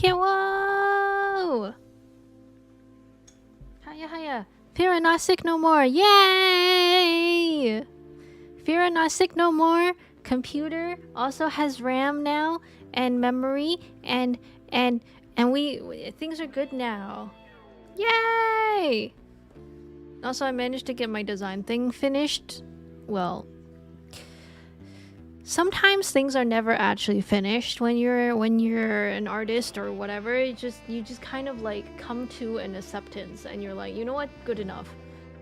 Whoa! Hiya, hiya. Fira not sick no more. Yay! Fira not sick no more. Computer also has RAM now and memory and we things are good now. Yay! Also, I managed to get my design thing finished. Well, sometimes things are never actually finished when you're an artist or whatever. You just kind of like come to an acceptance and you're like, you know what, good enough.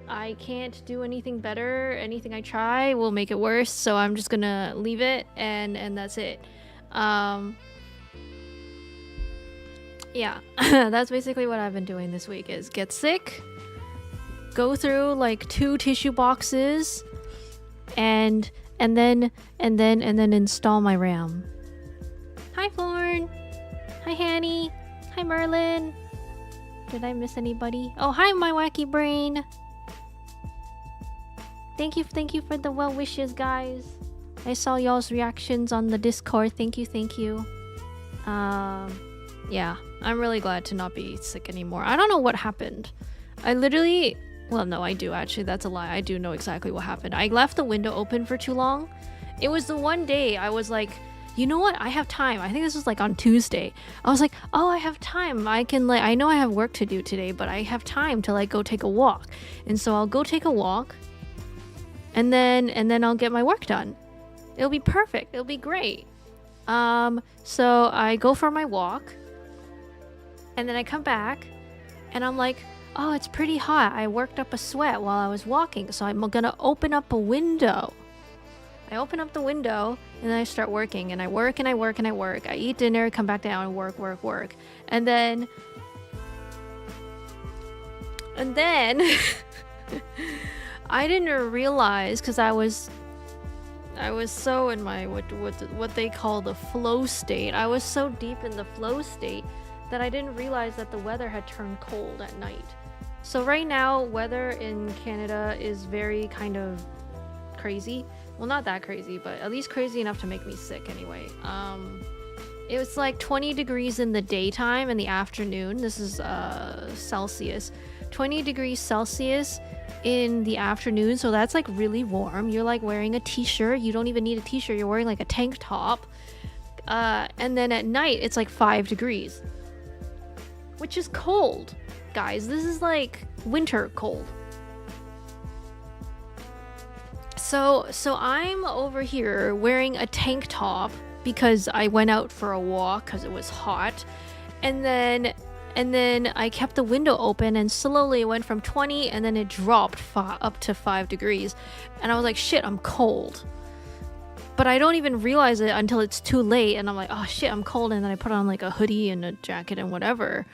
I can't do anything better. Anything I try will make it worse, so I'm just gonna leave it and that's it. Yeah, that's basically what I've been doing this week, is get sick, go through like 2 tissue boxes, and then install my RAM. Hi Florn. Hi Hanny. Hi Merlin. Did I miss anybody? Oh, hi my wacky brain. Thank you for the well wishes, guys. I saw y'all's reactions on the Discord. Thank you. Yeah, I'm really glad to not be sick anymore. I don't know what happened. I literally... Well, no, I do actually. That's a lie. I do know exactly what happened. I left the window open for too long. It was the one day I was like, you know what? I have time. I think this was like on Tuesday. I was like, oh, I have time. I can like... I know I have work to do today, but I have time to like go take a walk. And so I'll go take a walk. And then I'll get my work done. It'll be perfect. It'll be great. So I go for my walk. And then I come back and I'm like, oh, it's pretty hot. I worked up a sweat while I was walking, so I'm gonna open up a window. I open up the window and then I start working, and I work and I work and I work. I eat dinner, come back down and work. And then I didn't realize, because I was so in my what they call the flow state. I was so deep in the flow state that I didn't realize that the weather had turned cold at night. So right now, weather in Canada is very kind of crazy. Well, not that crazy, but at least crazy enough to make me sick anyway. It was like 20 degrees in the daytime. In the afternoon, this is Celsius, 20 degrees Celsius in the afternoon, so that's like really warm. You're like wearing a t-shirt. You don't even need a t-shirt. You're wearing like a tank top. And then at night, it's like 5 degrees. Which is cold, guys. This is like winter cold. So I'm over here wearing a tank top because I went out for a walk because it was hot, and then I kept the window open, and slowly it went from 20 and then it dropped up to 5 degrees, and I was like, shit, I'm cold. But I don't even realize it until it's too late, and I'm like, oh shit, I'm cold, and then I put on like a hoodie and a jacket and whatever.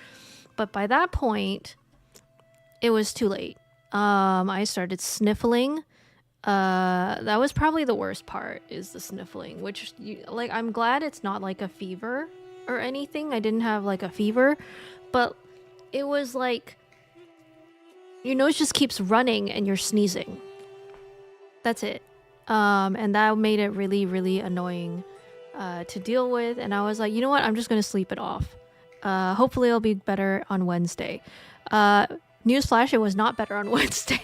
But by that point, it was too late. I started sniffling. That was probably the worst part, is the sniffling, which like, I'm glad it's not like a fever or anything. I didn't have like a fever, but it was like your nose just keeps running and you're sneezing. That's it. And that made it really, really annoying to deal with. And I was like, you know what? I'm just gonna sleep it off. Hopefully it'll be better on Wednesday. Newsflash, it was not better on Wednesday.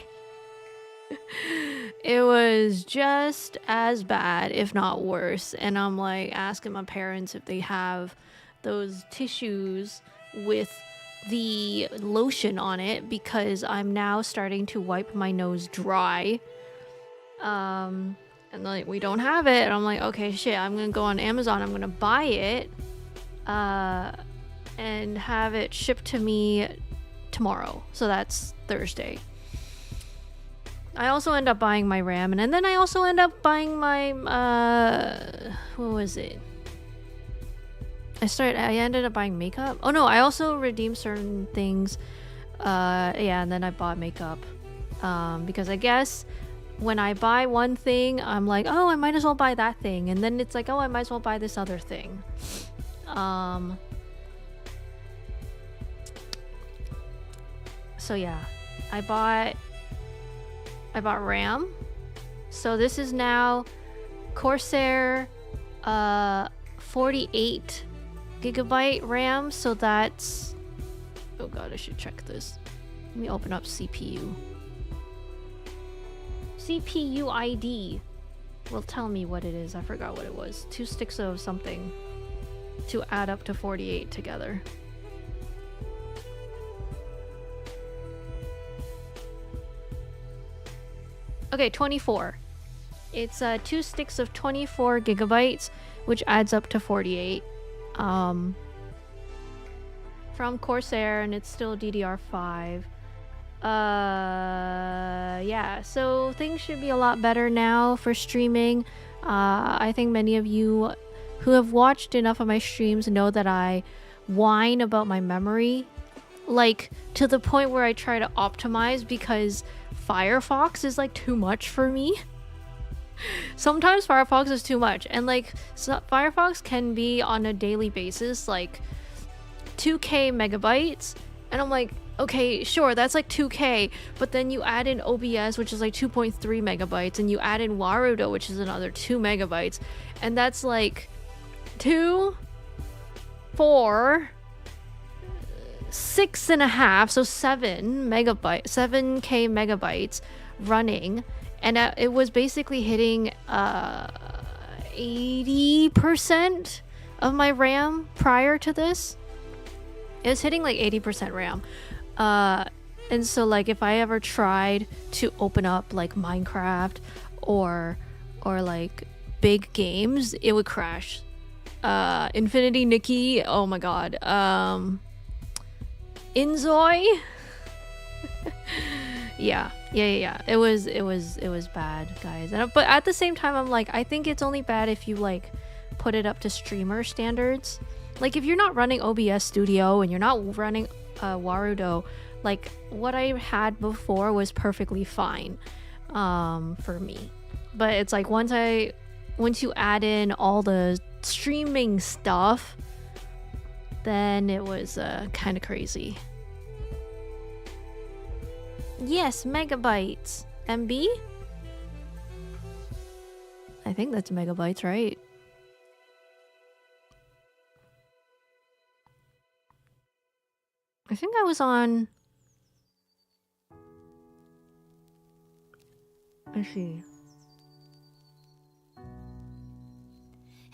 It was just as bad, if not worse. And I'm like asking my parents if they have those tissues with the lotion on it, because I'm now starting to wipe my nose dry. And like, we don't have it. And I'm like, okay, shit, I'm gonna go on Amazon. I'm gonna buy it and have it shipped to me tomorrow. So that's Thursday. I also end up buying my RAM, and then I also end up buying my what was it? I ended up buying makeup. Oh no, I also redeemed certain things. Yeah, and then I bought makeup. Because I guess when I buy one thing, I'm like, oh, I might as well buy that thing. And then it's like, oh, I might as well buy this other thing. So yeah, I bought RAM. So this is now Corsair 48 gigabyte RAM, so that's... Oh god, I should check this. Let me open up CPU. CPU ID will tell me what it is. I forgot what it was. 2 sticks of something to add up to 48 together. Okay, 24. It's 2 sticks of 24 gigabytes, which adds up to 48. From Corsair, and it's still DDR5. Yeah, so things should be a lot better now for streaming. I think many of you who have watched enough of my streams know that I whine about my memory, like to the point where I try to optimize because Firefox is like too much for me. Sometimes Firefox is too much, and like Firefox can be on a daily basis like 2k megabytes, and I'm like, okay, sure, that's like 2k, but then you add in OBS, which is like 2.3 megabytes, and you add in Warudo, which is another 2 megabytes, and that's like 2, 4, 6.5, so 7k megabytes running, and it was basically hitting 80% of my RAM prior to this. It was hitting like 80% RAM. And so like if I ever tried to open up like Minecraft or like big games, it would crash. Infinity Nikki, oh my god. Inzoi. yeah. It was bad, guys. But at the same time, I'm like, I think it's only bad if you like put it up to streamer standards. Like if you're not running OBS Studio and you're not running Warudo, like what I had before was perfectly fine for me. But it's like once you add in all the streaming stuff, then it was kind of crazy. Yes, megabytes. MB? I think that's megabytes, right? I think I was on... Let's see.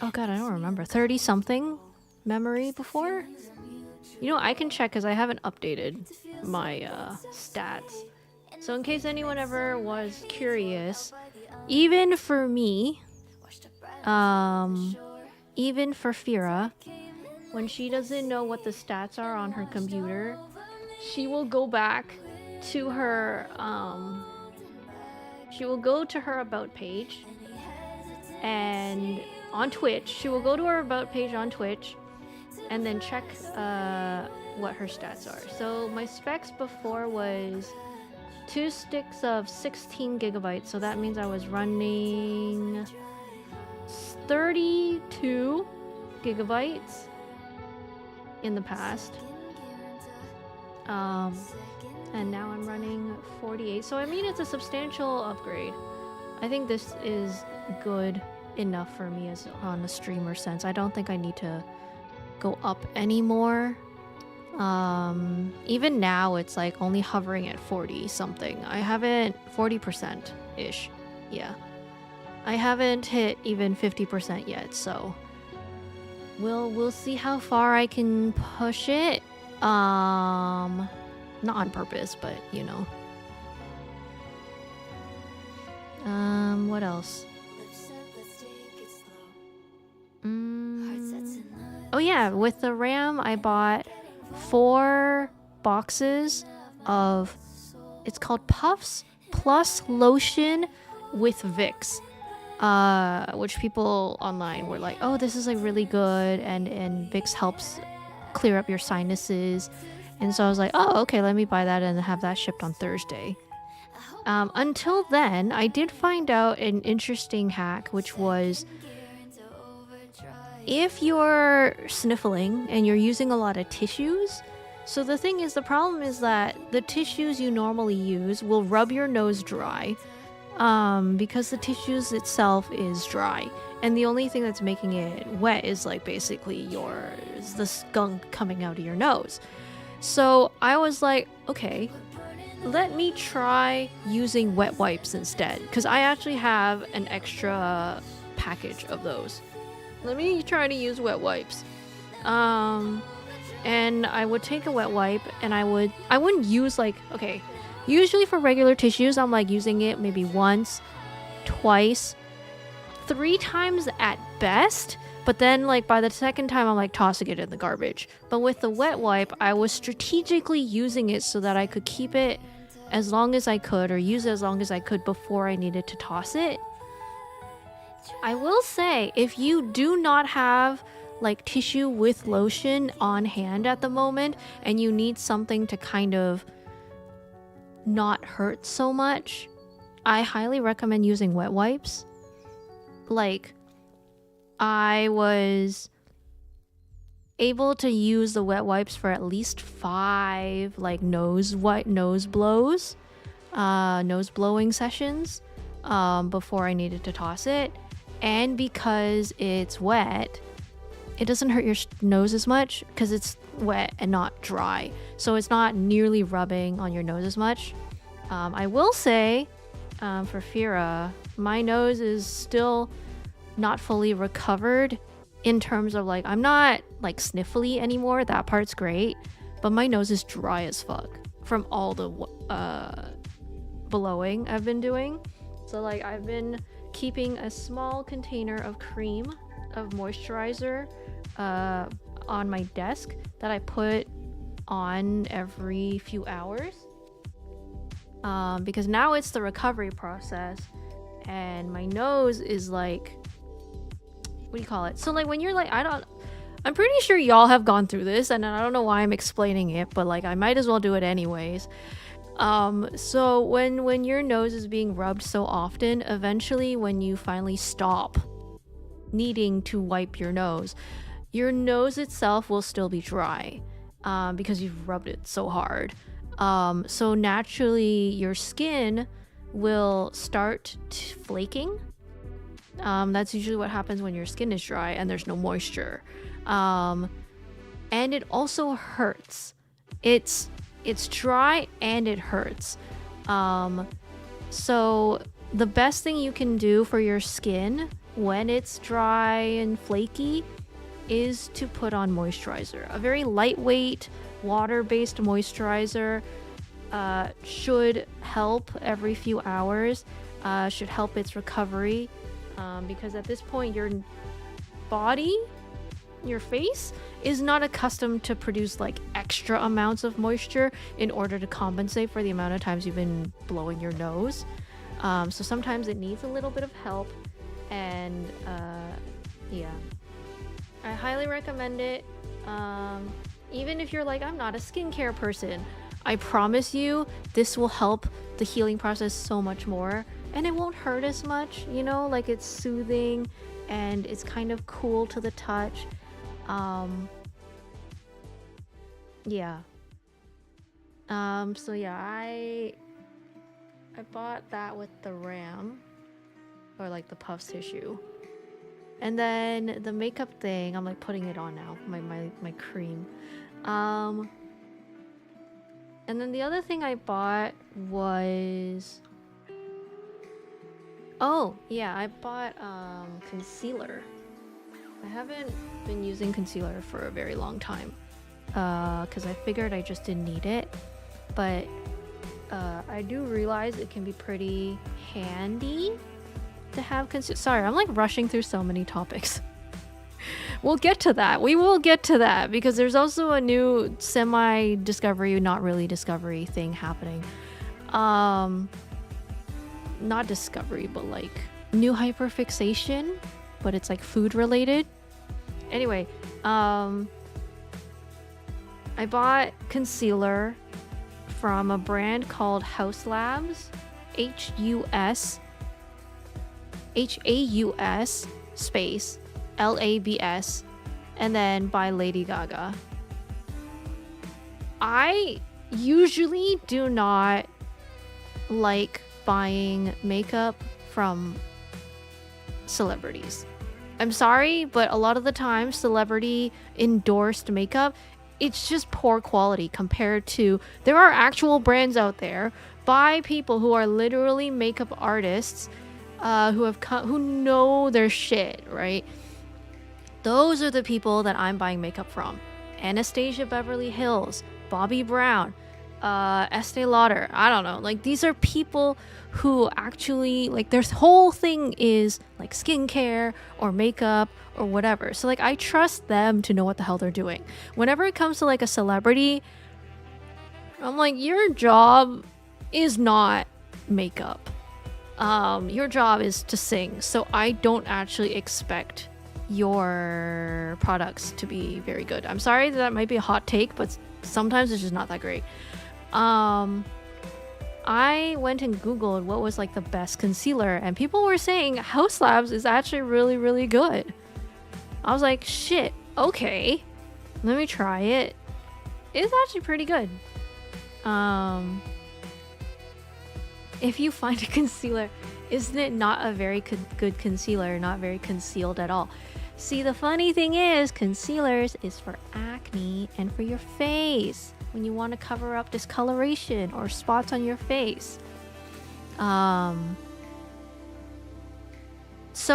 Oh god, I don't remember. 30 something memory before? You know, I can check because I haven't updated my stats. So in case anyone ever was curious, even for me, even for Fira, when she doesn't know what the stats are on her computer, she will go back to her, she will go to her about page, and on Twitch, she will go to her about page on Twitch, and then check what her stats are. So my specs before was 2 sticks of 16 gigabytes, so that means I was running 32 gigabytes in the past, and now I'm running 48, so I mean it's a substantial upgrade. I think this is good enough for me as on the streamer sense. I don't think I need to go up anymore. Even now it's like only hovering at 40 something. I haven't 40% ish. Yeah, I haven't hit even 50% yet, so we'll see how far I can push it. Not on purpose, but you know. What else? Oh yeah, with the RAM I bought 4 boxes of, it's called Puffs Plus Lotion with Vicks, which people online were like, oh, this is like really good, and Vicks helps clear up your sinuses. And so I was like, oh, okay, let me buy that and have that shipped on Thursday. Until then, I did find out an interesting hack, which was if you're sniffling and you're using a lot of tissues, so the thing is, the problem is that the tissues you normally use will rub your nose dry, because the tissues itself is dry, and the only thing that's making it wet is like basically the skunk coming out of your nose. So I was like, okay, let me try using wet wipes instead, because I actually have an extra package of those. Let me try to use wet wipes. And I would take a wet wipe, and I wouldn't use like, okay, usually for regular tissues I'm like using it maybe once, twice, 3 times at best, but then like by the second time I'm like tossing it in the garbage. But with the wet wipe, I was strategically using it so that I could keep it as long as I could, or use it as long as I could before I needed to toss it. I will say, if you do not have like tissue with lotion on hand at the moment, and you need something to kind of not hurt so much, I highly recommend using wet wipes. Like, I was able to use the wet wipes for at least 5 like nose blowing sessions before I needed to toss it. And because it's wet, it doesn't hurt your nose as much because it's wet and not dry, so it's not nearly rubbing on your nose as much. I will say, for Fira, my nose is still not fully recovered in terms of like, I'm not like sniffly anymore, that part's great, but my nose is dry as fuck from all the blowing I've been doing. So like, I've been keeping a small container of cream of moisturizer on my desk that I put on every few hours, because now it's the recovery process, and my nose is like, what do you call it? So like, when you're like, I'm pretty sure y'all have gone through this, and I don't know why I'm explaining it, but like, I might as well do it anyways. So when your nose is being rubbed so often, eventually when you finally stop needing to wipe your nose itself will still be dry, because you've rubbed it so hard. So naturally your skin will start flaking. That's usually what happens when your skin is dry and there's no moisture. And it also hurts. It's dry and it hurts. So the best thing you can do for your skin when it's dry and flaky is to put on moisturizer. A very lightweight water-based moisturizer should help every few hours, should help its recovery, because at this point your body, your face, is not accustomed to produce like extra amounts of moisture in order to compensate for the amount of times you've been blowing your nose. So sometimes it needs a little bit of help, and yeah, I highly recommend it. Even if you're like, I'm not a skincare person, I promise you this will help the healing process so much more, and it won't hurt as much, you know, like it's soothing and it's kind of cool to the touch. Yeah. So yeah, I bought that with the RAM, or like the puffs tissue. And then the makeup thing, I'm like putting it on now, my cream. And then the other thing I bought was, oh yeah, I bought concealer. I haven't been using concealer for a very long time, because I figured I just didn't need it. But I do realize it can be pretty handy to have concealer. Sorry, I'm like rushing through so many topics. We'll get to that. We will get to that, because there's also a new semi-discovery, not really discovery thing happening. Not discovery, but like new hyperfixation, but it's like food related. Anyway, I bought concealer from a brand called House Labs, HAUS space LABS, and then by Lady Gaga. I usually do not like buying makeup from celebrities. I'm sorry, but a lot of the time celebrity endorsed makeup, it's just poor quality compared to there are actual brands out there by people who are literally makeup artists, who know their shit, right? Those are the people that I'm buying makeup from. Anastasia Beverly Hills, Bobbi Brown, Estee Lauder. I don't know. Like, these are people who actually, like, their whole thing is like skincare or makeup or whatever. So like, I trust them to know what the hell they're doing. Whenever it comes to like a celebrity, I'm like, your job is not makeup. Your job is to sing. So I don't actually expect your products to be very good. I'm sorry that might be a hot take, but sometimes it's just not that great. I went and googled what was like the best concealer, and people were saying House Labs is actually really, really good. I was like, shit, okay, let me try it. It's actually pretty good. If you find a concealer, isn't it not a very good concealer, not very concealed at all? See, the funny thing is, concealers is for acne and for your face when you want to cover up discoloration or spots on your face. So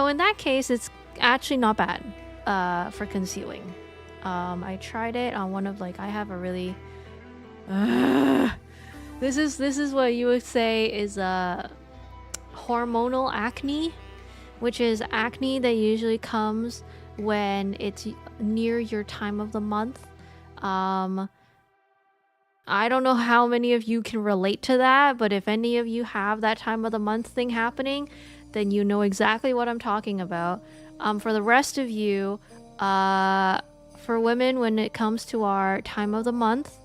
in that case, it's actually not bad for concealing. I tried it on one of, like, I have a really this is what you would say is hormonal acne, which is acne that usually comes when it's near your time of the month. I don't know how many of you can relate to that, but if any of you have that time of the month thing happening, then you know exactly what I'm talking about. For the rest of you, for women, when it comes to our time of the month,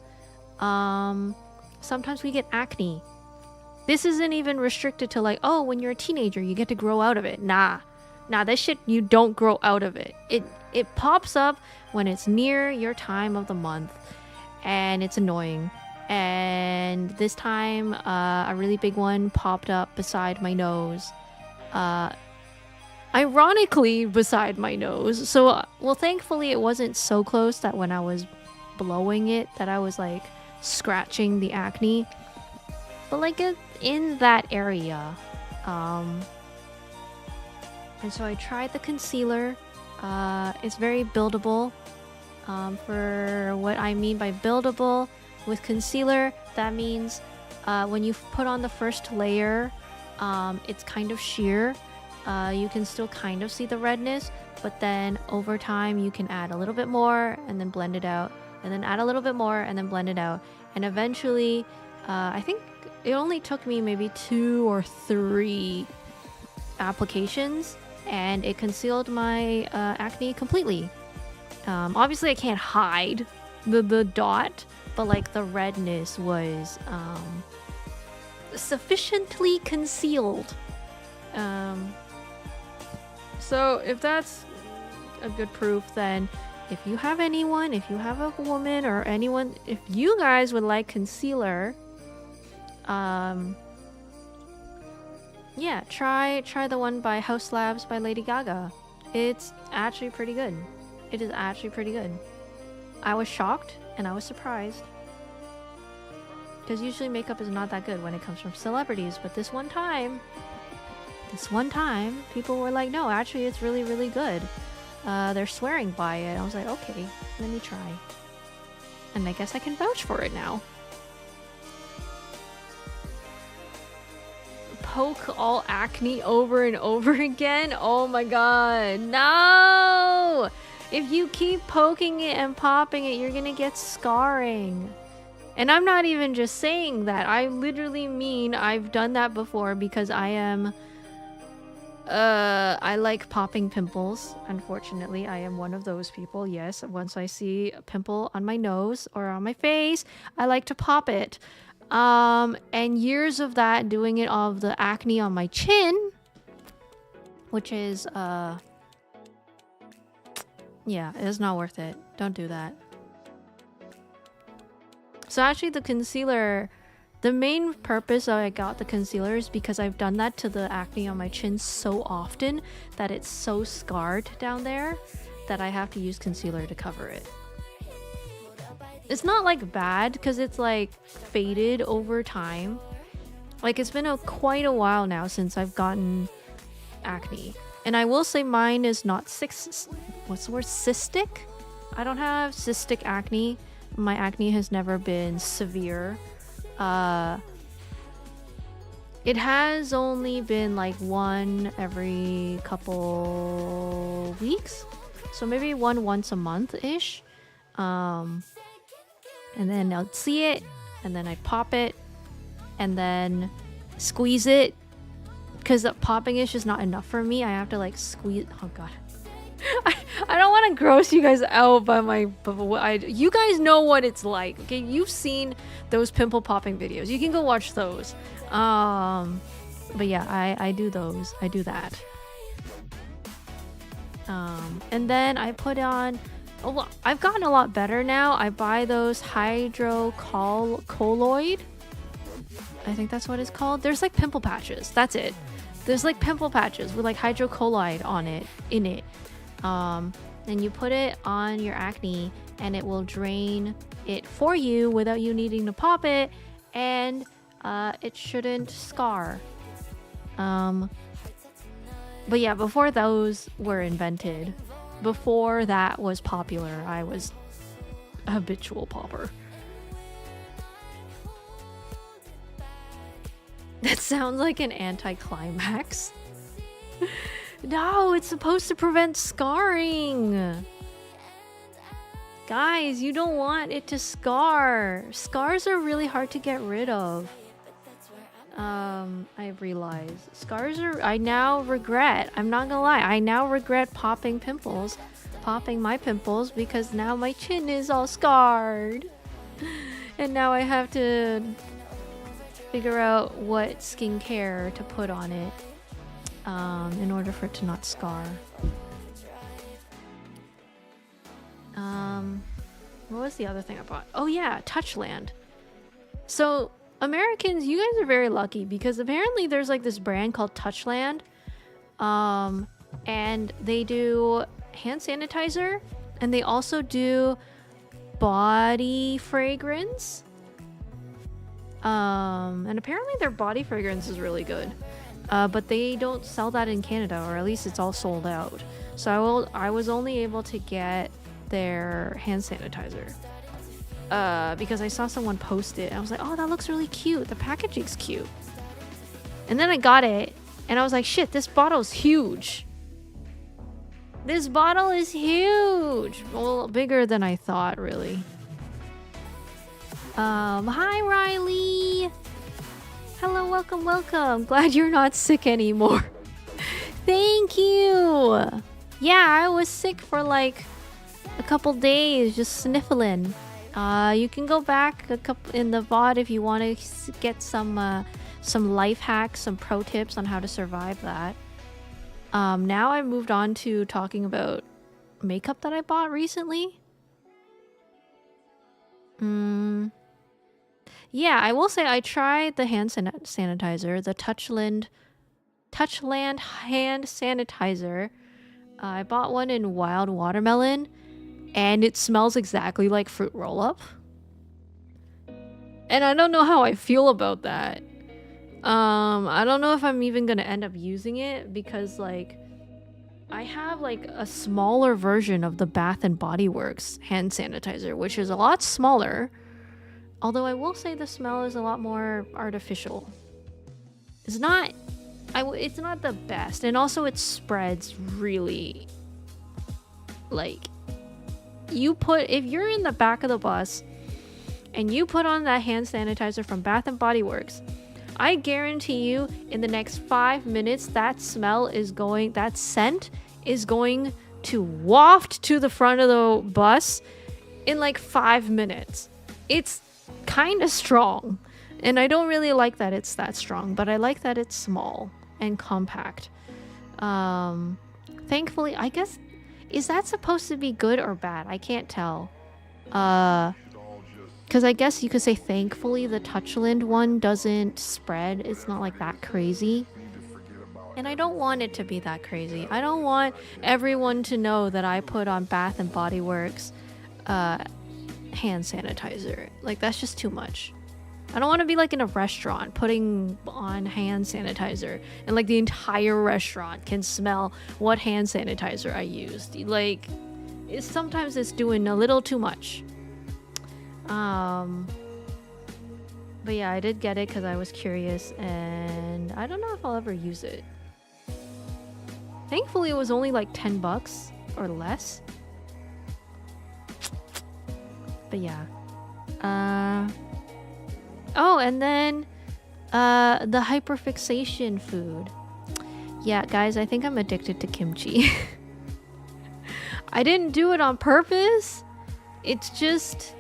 sometimes we get acne. This isn't even restricted to like, oh, when you're a teenager, you get to grow out of it. Nah, this shit, you don't grow out of it. It pops up when it's near your time of the month, and it's annoying. And this time, a really big one popped up beside my nose. Ironically, beside my nose. So, well, thankfully, it wasn't so close that when I was blowing it, that I was like scratching the acne. But like in that area. And so I tried the concealer. It's very buildable. For what I mean by buildable with concealer, that means when you put on the first layer, it's kind of sheer. You can still kind of see the redness, but then over time you can add a little bit more and then blend it out, and then add a little bit more and then blend it out. And eventually, I think it only took me maybe 2 or 3 applications, and it concealed my acne completely. Obviously I can't hide the dot, but like the redness was sufficiently concealed. So if that's a good proof, then if you have anyone, if you have a woman or anyone, if you guys would like concealer, yeah, try the one by House Labs by Lady Gaga. It's actually pretty good. It is actually pretty good. I was shocked and I was surprised, because usually makeup is not that good when it comes from celebrities, but this one time people were like, no, actually it's really, really good. They're swearing by it. I was like, okay, let me try. And I guess I can vouch for it now. Poke all acne over and over again? Oh my god, no! If you keep poking it and popping it, you're gonna get scarring. And I'm not even just saying that. I literally mean I've done that before, because I like popping pimples. Unfortunately, I am one of those people. Yes, once I see a pimple on my nose or on my face, I like to pop it. And years of that, doing it of the acne on my chin, which is, yeah, it's not worth it. Don't do that. So actually the concealer The main purpose I got the concealer is because I've done that to the acne on my chin so often that it's so scarred down there that I have to use concealer to cover it. It's not like bad because it's like faded over time. Like it's been quite a while now since I've gotten acne. And I will say mine is not what's the word? Cystic? I don't have cystic acne. My acne has never been severe. It has only been like one every couple weeks. So maybe once a month-ish. And then I'll see it, and then I pop it, and then squeeze it. Because popping is just not enough for me. I have to like squeeze. Oh god. I don't want to gross you guys out by my... you guys know what it's like. Okay, you've seen those pimple popping videos. You can go watch those. But yeah, I do those. I do that. And then I put on... Oh, I've gotten a lot better now. I buy those hydrocolloid. I think that's what it's called. There's like pimple patches. That's it. There's like pimple patches with like hydrocolloid on it, in it. And you put it on your acne and it will drain it for you without you needing to pop it, and it shouldn't scar. But yeah, before those were invented, before that was popular, I was a habitual popper. That sounds like an anticlimax. No, it's supposed to prevent scarring. Guys, you don't want it to scar. Scars are really hard to get rid of. I realize. Scars are... I now regret. I'm not gonna lie. I now regret popping my pimples, because now my chin is all scarred. And now I have to figure out what skincare to put on it. In order for it to not scar. What was the other thing I bought? Oh yeah, Touchland. So Americans, you guys are very lucky, because apparently there's like this brand called Touchland. And they do hand sanitizer, and they also do body fragrance. And apparently their body fragrance is really good. But they don't sell that in Canada, or at least it's all sold out. So I was only able to get their hand sanitizer. Because I saw someone post it, and I was like, oh, that looks really cute. The packaging's cute. And then I got it, and I was like, shit, this bottle's huge. This bottle is huge. Well, bigger than I thought, really. Hi, Riley. Hello, welcome. Glad you're not sick anymore. Thank you. Yeah, I was sick for like a couple days, just sniffling. You can go back in the VOD if you want to get some life hacks, some pro tips on how to survive that. Now I moved on to talking about makeup that I bought recently. Yeah, I will say I tried the hand sanitizer, the Touchland hand sanitizer. I bought one in wild watermelon, and it smells exactly like fruit roll-up. And I don't know how I feel about that. I don't know if I'm even gonna end up using it, because like I have like a smaller version of the Bath and Body Works hand sanitizer, which is a lot smaller. Although I will say the smell is a lot more artificial. It's not the best, and also it spreads really. Like, if you're in the back of the bus and you put on that hand sanitizer from Bath and Body Works, I guarantee you in the next 5 minutes that scent is going to waft to the front of the bus in like 5 minutes. It's kind of strong, and I don't really like that it's that strong, but I like that it's small and compact. Thankfully, I guess, is that supposed to be good or bad? I can't tell. Because Because I guess you could say thankfully the Touchland one doesn't spread. It's not like that crazy. And I don't want it to be that crazy. I don't want everyone to know that I put on Bath and Body Works hand sanitizer. Like, that's just too much. I don't want to be like in a restaurant putting on hand sanitizer and like the entire restaurant can smell what hand sanitizer I used. Like, sometimes it's doing a little too much. But yeah, I did get it because I was curious, and I don't know if I'll ever use it. Thankfully, it was only like $10 or less. But yeah. Oh, and then the hyperfixation food. Yeah, guys, I think I'm addicted to kimchi. I didn't do it on purpose. It's just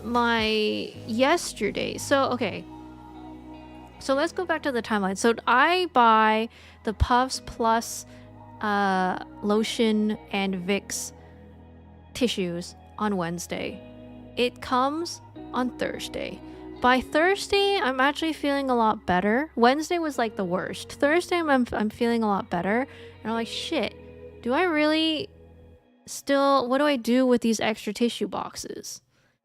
my yesterday. So, okay. So let's go back to the timeline. So I buy the Puffs plus lotion and Vicks tissues on Wednesday. It comes on Thursday. By Thursday, I'm actually feeling a lot better. Wednesday was like the worst. Thursday, I'm feeling a lot better. And I'm like, shit, do I really still, what do I do with these extra tissue boxes?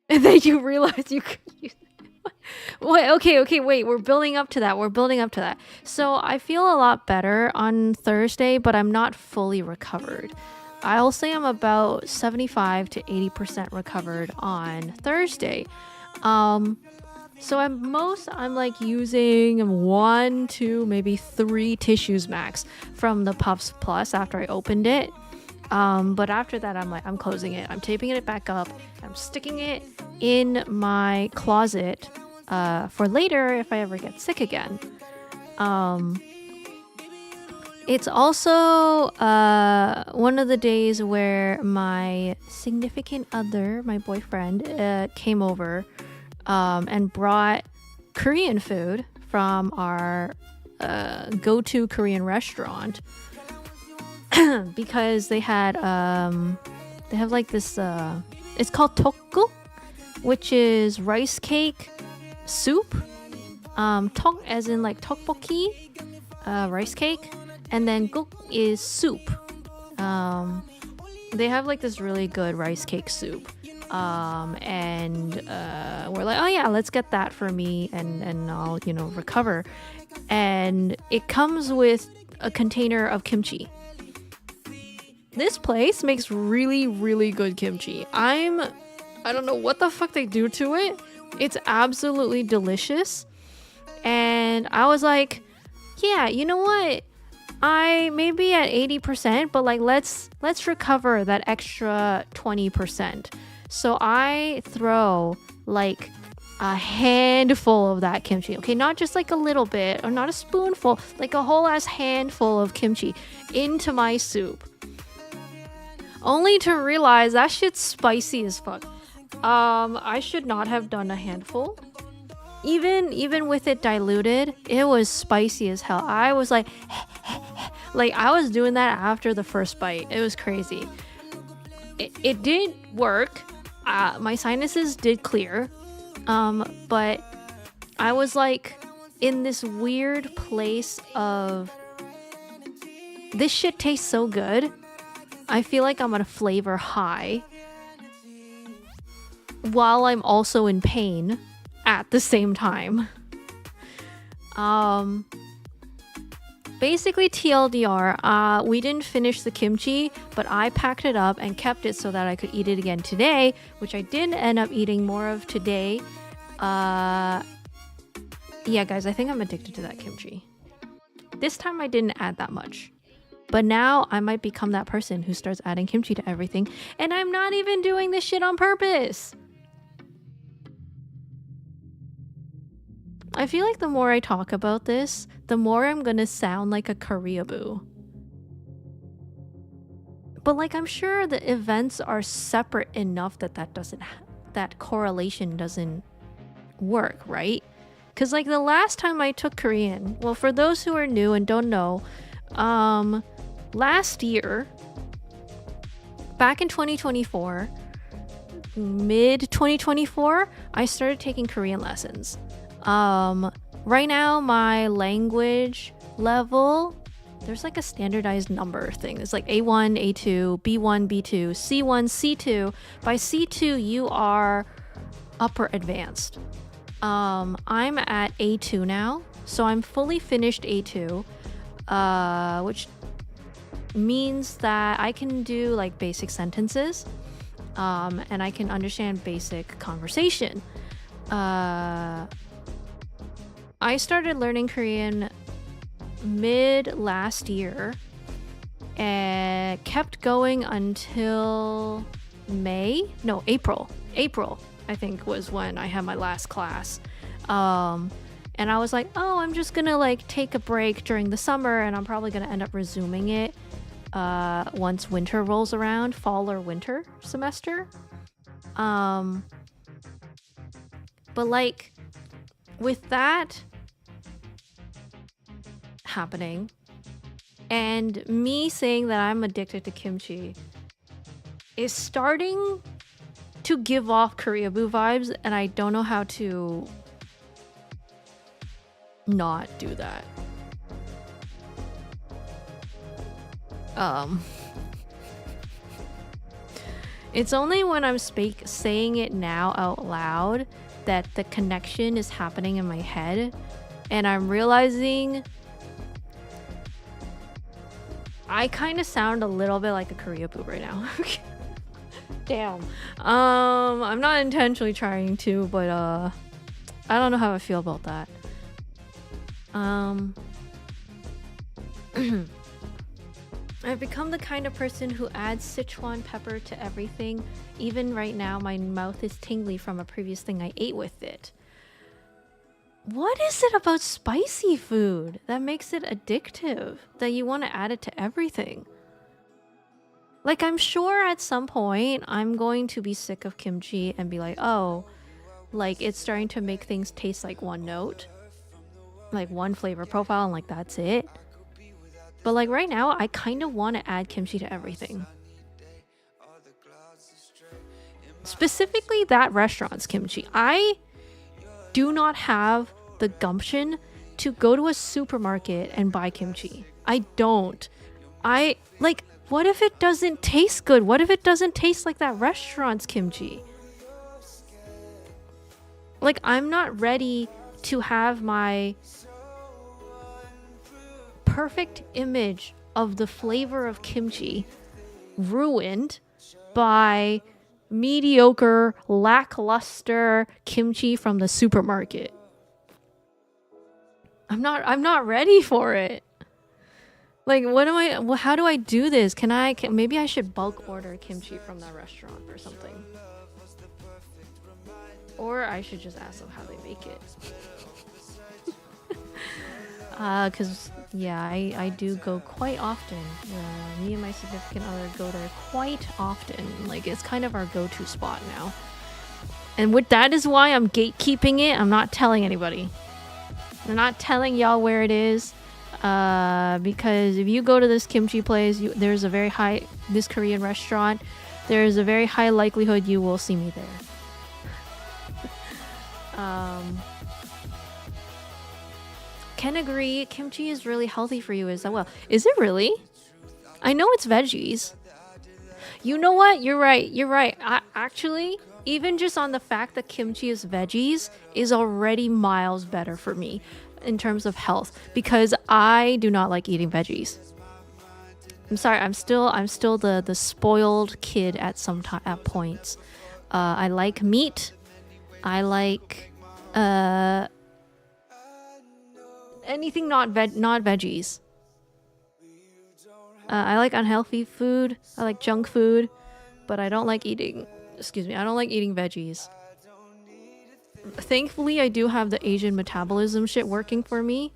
And then you realize you could use wait, okay, wait, we're building up to that. So I feel a lot better on Thursday, but I'm not fully recovered. I'll say I'm about 75 to 80% recovered on Thursday. So I'm like using 1, 2, maybe 3 tissues max from the Puffs Plus after I opened it. But after that, I'm closing it. I'm taping it back up. I'm sticking it in my closet for later if I ever get sick again. It's also one of the days where my significant other, my boyfriend, came over and brought Korean food from our go-to Korean restaurant. Because they have like this it's called tteokguk, which is rice cake soup, tok as in like tteokbokki, rice cake, and then guk is soup. They have like this really good rice cake soup, and we're like, oh yeah, let's get that for me, and I'll recover. And it comes with a container of kimchi. This place makes really, really good kimchi. I don't know what the fuck they do to it. It's absolutely delicious. And I was like, yeah, you know what? I may be at 80%, but like let's recover that extra 20%. So I throw like a handful of that kimchi. Okay, not just like a little bit or not a spoonful, like a whole ass handful of kimchi into my soup. Only to realize that shit's spicy as fuck. I should not have done a handful. Even with it diluted, it was spicy as hell. I was like, like I was doing that after the first bite. It was crazy. It did work. My sinuses did clear. But I was like in this weird place of, this shit tastes so good. I feel like I'm on a flavor high while I'm also in pain at the same time. Basically TLDR, we didn't finish the kimchi, but I packed it up and kept it so that I could eat it again today, which I did end up eating more of today. Yeah, guys, I think I'm addicted to that kimchi. This time I didn't add that much. But now I might become that person who starts adding kimchi to everything, and I'm not even doing this shit on purpose. I feel like the more I talk about this, the more I'm gonna sound like a Koreaboo. But like, I'm sure the events are separate enough that that correlation doesn't work, right? Because like the last time I took Korean, well, for those who are new and don't know, last year, back in 2024, mid 2024, I started taking Korean lessons. Right now, my language level, there's like a standardized number thing. It's like A1, A2, B1, B2, C1, C2. By C2, you are upper advanced. I'm at A2 now, so I'm fully finished A2, which means that I can do like basic sentences, and I can understand basic conversation. I started learning Korean mid last year and kept going until April I think was when I had my last class. And I was like, oh, I'm just gonna like take a break during the summer, and I'm probably gonna end up resuming it once winter rolls around, fall or winter semester. But like with that happening and me saying that I'm addicted to kimchi is starting to give off Koreaboo vibes, and I don't know how to not do that. It's only when I'm saying it now out loud that the connection is happening in my head, and I'm realizing I kind of sound a little bit like a Koreaboo right now. Damn. I'm not intentionally trying to, but I don't know how I feel about that. I've become the kind of person who adds Sichuan pepper to everything. Even right now, my mouth is tingly from a previous thing I ate with it. What is it about spicy food that makes it addictive, that you want to add it to everything? Like, I'm sure at some point I'm going to be sick of kimchi and be like, oh, like it's starting to make things taste like one note, like one flavor profile, and like that's it. But like right now, I kind of want to add kimchi to everything. Specifically that restaurant's kimchi. I do not have the gumption to go to a supermarket and buy kimchi. I don't. What if it doesn't taste good? What if it doesn't taste like that restaurant's kimchi? Like, I'm not ready to have my perfect image of the flavor of kimchi ruined by mediocre, lackluster kimchi from the supermarket. I'm not ready for it. Like, how do I do this? Maybe I should bulk order kimchi from that restaurant or something. Or I should just ask them how they make it. Cause yeah, I do go quite often. Me and my significant other go there quite often. Like, it's kind of our go-to spot now. And that is why I'm gatekeeping it. I'm not telling anybody. I'm not telling y'all where it is. Because if you go to this kimchi place, this Korean restaurant, there's a very high likelihood you will see me there. Can agree, kimchi is really healthy for you as well. Is it really? I know it's veggies. You know what? You're right. Actually, even just on the fact that kimchi is veggies is already miles better for me in terms of health, because I do not like eating veggies. I'm sorry, I'm still the spoiled kid at points. I like meat. I like anything not veggies. I like unhealthy food. I like junk food, but I don't like eating veggies. Thankfully, I do have the Asian metabolism shit working for me,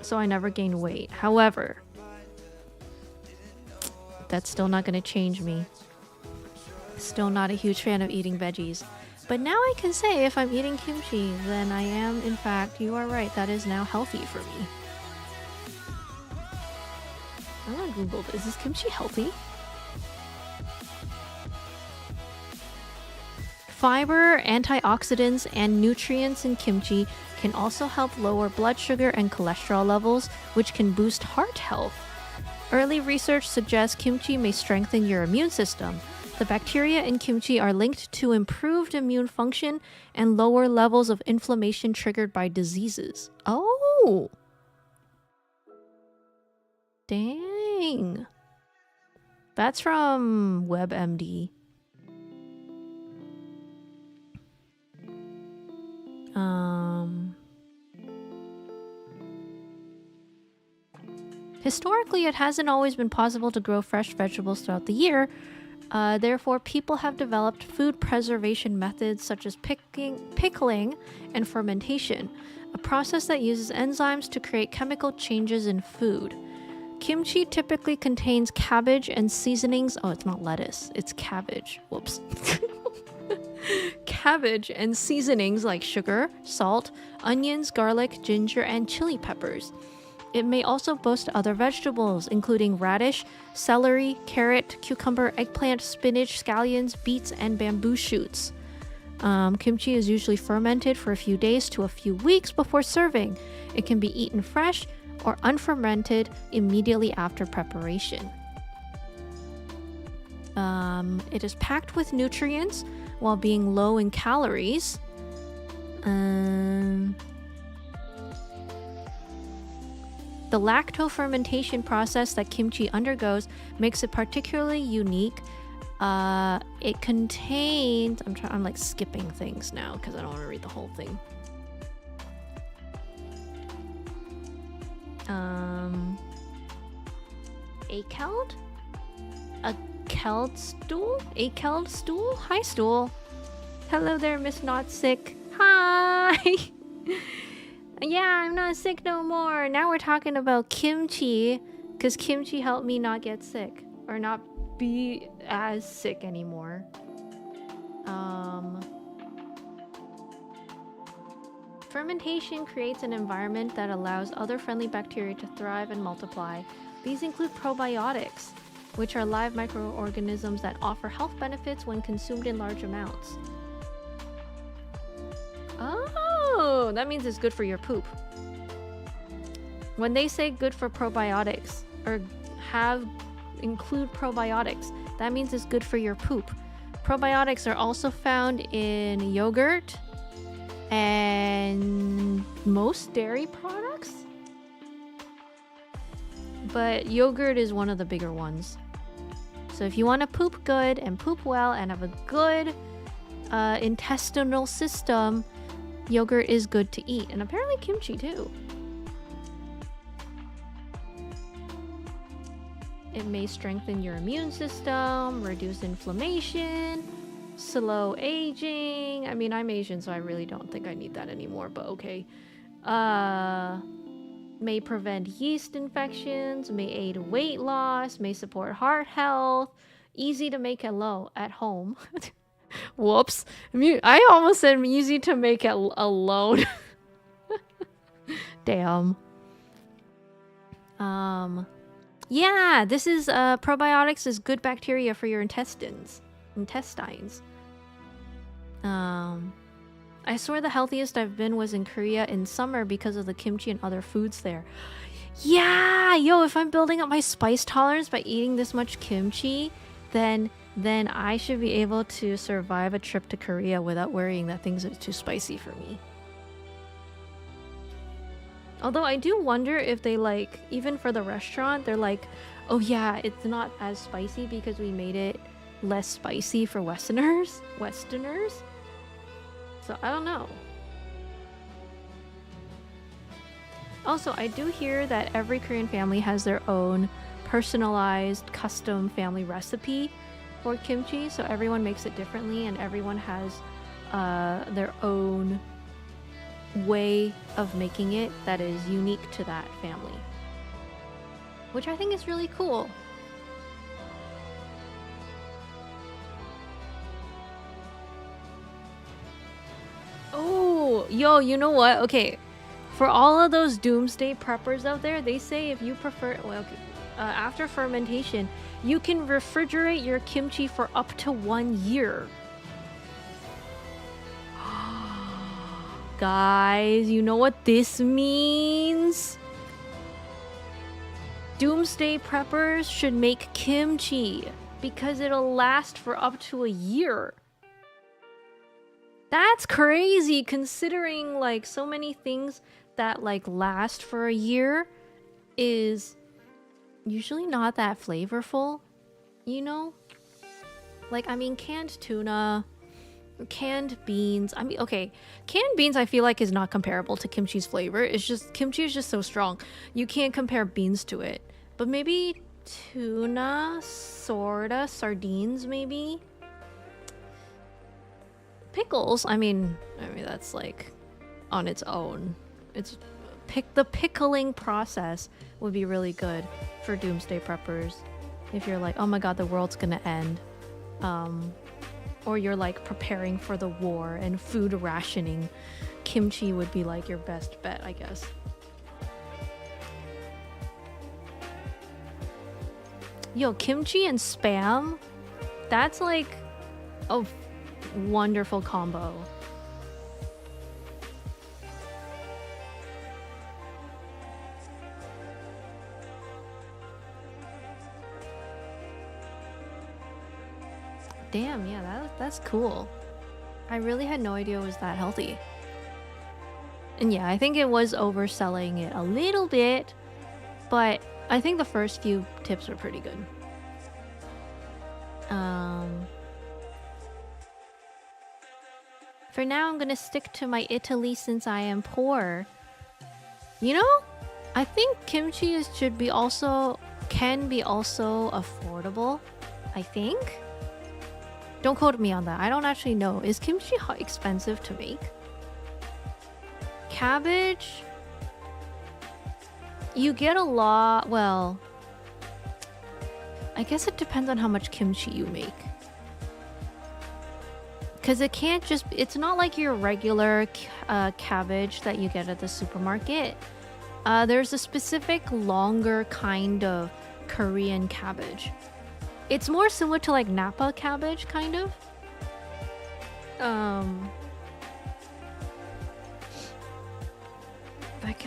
so I never gain weight. However, that's still not going to change me. Still not a huge fan of eating veggies. But now I can say if I'm eating kimchi, then I am, in fact, you are right, that is now healthy for me. I'm gonna Google, is this kimchi healthy? Fiber, antioxidants, and nutrients in kimchi can also help lower blood sugar and cholesterol levels, which can boost heart health. Early research suggests kimchi may strengthen your immune system. The bacteria in kimchi are linked to improved immune function and lower levels of inflammation triggered by diseases. Oh! Dang. That's from WebMD. Historically, it hasn't always been possible to grow fresh vegetables throughout the year. Therefore, people have developed food preservation methods such as pickling and fermentation, a process that uses enzymes to create chemical changes in food. Kimchi typically contains cabbage and seasonings. Oh, it's not lettuce, it's cabbage. Whoops. Cabbage and seasonings like sugar, salt, onions, garlic, ginger, and chili peppers. It may also boast other vegetables, including radish, celery, carrot, cucumber, eggplant, spinach, scallions, beets, and bamboo shoots. Kimchi is usually fermented for a few days to a few weeks before serving. It can be eaten fresh or unfermented immediately after preparation. It is packed with nutrients while being low in calories. The lacto-fermentation process that kimchi undergoes makes it particularly unique. It contains... I'm like skipping things now because I don't want to read the whole thing. Akeld? A keld stool? A keld stool? Hi, stool. Hello there, Miss Not Sick. Hi! Yeah, I'm not sick no more. Now we're talking about kimchi, because kimchi helped me not get sick, or not be as sick anymore. Fermentation creates an environment that allows other friendly bacteria to thrive and multiply. These include probiotics, which are live microorganisms that offer health benefits when consumed in large amounts. Oh, that means it's good for your poop. When they say good for probiotics or include probiotics, that means it's good for your poop. Probiotics are also found in yogurt and most dairy products, but yogurt is one of the bigger ones. So if you want to poop good and poop well and have a good intestinal system, yogurt is good to eat, and apparently kimchi too. It may strengthen your immune system, reduce inflammation, slow aging. I mean, I'm Asian, so I really don't think I need that anymore, but okay. May prevent yeast infections, may aid weight loss, may support heart health, easy to make at home. Whoops. I almost said easy to make alone. Damn. Yeah, this is probiotics is good bacteria for your intestines. I swear the healthiest I've been was in Korea in summer because of the kimchi and other foods there. Yeah, yo, if I'm building up my spice tolerance by eating this much kimchi, then I should be able to survive a trip to Korea without worrying that things are too spicy for me. Although I do wonder if they like, even for the restaurant, they're like, oh yeah, it's not as spicy because we made it less spicy for Westerners. So I don't know. Also, I do hear that every Korean family has their own personalized custom family recipe for kimchi, so everyone makes it differently and everyone has their own way of making it that is unique to that family, which I think is really cool. Oh, yo, you know what? Okay, for all of those doomsday preppers out there, they say if you prefer, well, okay, after fermentation, you can refrigerate your kimchi for up to 1 year. Guys, you know what this means? Doomsday preppers should make kimchi because it'll last for up to a year. That's crazy considering like so many things that like last for a year is usually not that flavorful, you know? Like, I mean, canned tuna, canned beans. I mean, okay, canned beans I feel like is not comparable to kimchi's flavor. It's just, kimchi is just so strong. You can't compare beans to it. But maybe tuna, sorta, sardines maybe? Pickles, I mean that's like on its own. It's the pickling process would be really good for doomsday preppers. If you're like, oh my god, the world's gonna end. Or you're like preparing for the war and food rationing, kimchi would be like your best bet, I guess. Yo, kimchi and spam? That's like a wonderful combo. Damn, yeah, that's cool. I really had no idea it was that healthy. And yeah, I think it was overselling it a little bit, but I think the first few tips were pretty good. For now, I'm gonna stick to my Italy since I am poor. You know, I think kimchi can be also affordable. I think. Don't quote me on that. I don't actually know. Is kimchi expensive to make? Cabbage? You get a lot. Well, I guess it depends on how much kimchi you make. Because it can't just... It's not like your regular cabbage that you get at the supermarket. There's a specific longer kind of Korean cabbage. It's more similar to like Napa cabbage, kind of.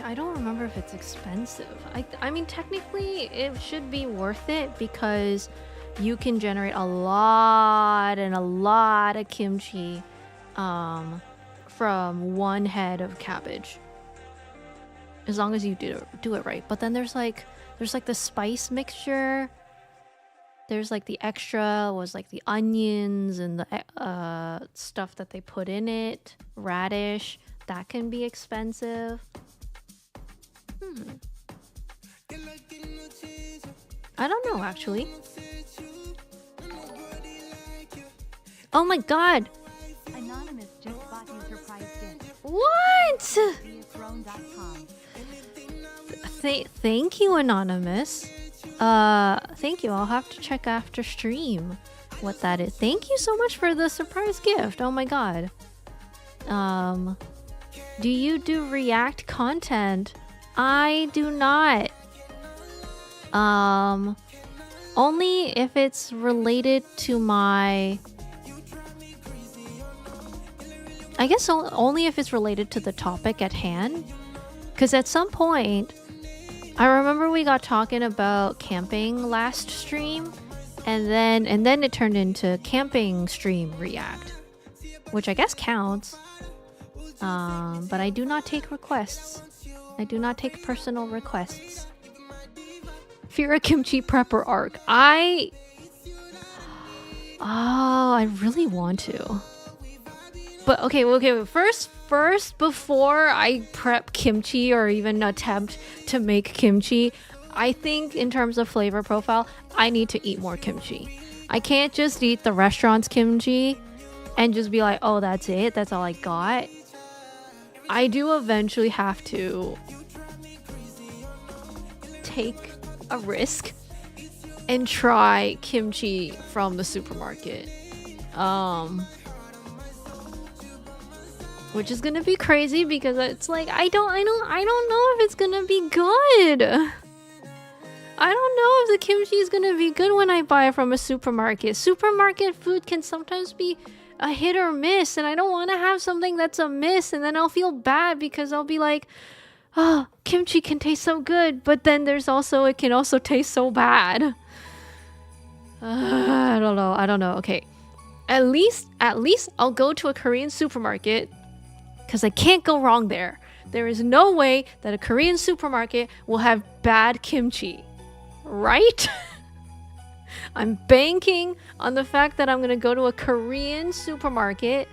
I don't remember if it's expensive. I mean, technically, it should be worth it because you can generate a lot of kimchi from one head of cabbage. As long as you do it right. But then there's like the spice mixture. There's like the extra was like the onions and the stuff that they put in it. Radish. That can be expensive. I don't know, actually. Oh my god! Anonymous just bought you surprise gift. What? Thank you, Anonymous. Thank you. I'll have to check after stream what that is. Thank you so much for the surprise gift. Oh my god. Do you do React content? I do not. Only if it's related to my... I guess only if it's related to the topic at hand. Because at some point, I remember we got talking about camping last stream, and then it turned into camping stream React, which I guess counts. But I do not take requests. I do not take personal requests. Fira Kimchi Prepper Arc. I really want to. But okay, first before I prep kimchi or even attempt to make kimchi, I think in terms of flavor profile, I need to eat more kimchi. I can't just eat the restaurant's kimchi and just be like, oh, that's it, that's all I got. I do eventually have to take a risk and try kimchi from the supermarket. Which is gonna be crazy because it's like I don't know if it's gonna be good. I don't know if the kimchi is gonna be good when I buy it from a supermarket. Supermarket food can sometimes be a hit or miss, and I don't want to have something that's a miss, and then I'll feel bad because I'll be like, oh, kimchi can taste so good, but then there's also, it can also taste so bad. I don't know. Okay. At least I'll go to a Korean supermarket because I can't go wrong there. There is no way that a Korean supermarket will have bad kimchi. Right? I'm banking on the fact that I'm going to go to a Korean supermarket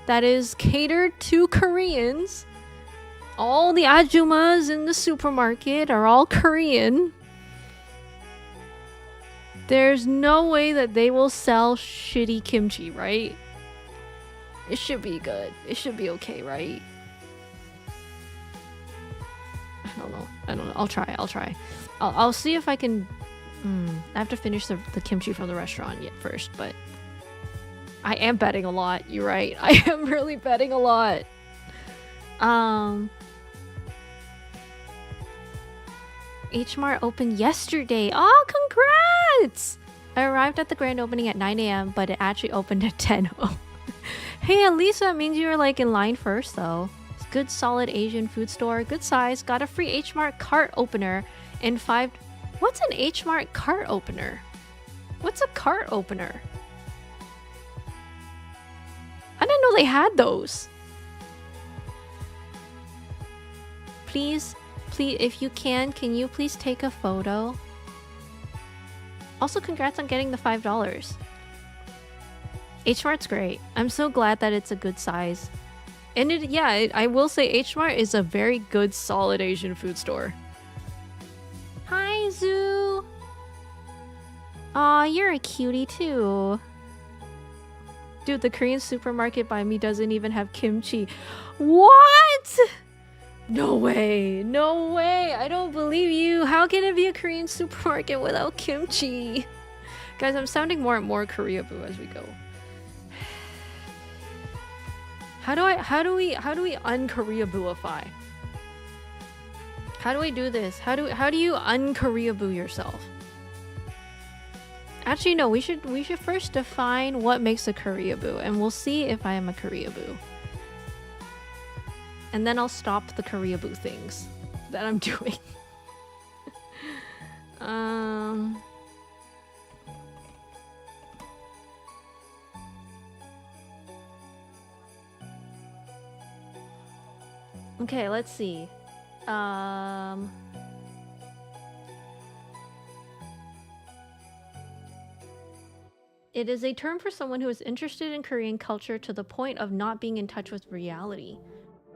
that is catered to Koreans. All the ajumas in the supermarket are all Korean. There's no way that they will sell shitty kimchi, right? It should be good. It should be okay, right? I don't know. I'll try. I'll see if I can... I have to finish the kimchi from the restaurant yet first, but... I am betting a lot, you're right. I am really betting a lot. H Mart opened yesterday. Oh, congrats! I arrived at the grand opening at 9 a.m, but it actually opened at 10. Hey, at least that means you were like in line first, though. It's a good, solid Asian food store, good size. Got a free H Mart cart opener and 5... What's an H Mart cart opener? What's a cart opener? I didn't know they had those. Please, if you can you please take a photo? Also, congrats on getting the $5. H Mart's great. I'm so glad that it's a good size. And I will say H Mart is a very good, solid Asian food store. Hi, Zoo. Aw, you're a cutie too. Dude, the Korean supermarket by me doesn't even have kimchi. What? No way. No way. I don't believe you. How can it be a Korean supermarket without kimchi? Guys, I'm sounding more and more Koreaboo as we go. How do we un-Koreabooify? How do I do this? How do you un-Koreaboo yourself? Actually, no, we should first define what makes a Koreaboo, and we'll see if I am a Koreaboo. And then I'll stop the Koreaboo things that I'm doing. Okay, let's see. It is a term for someone who is interested in Korean culture to the point of not being in touch with reality,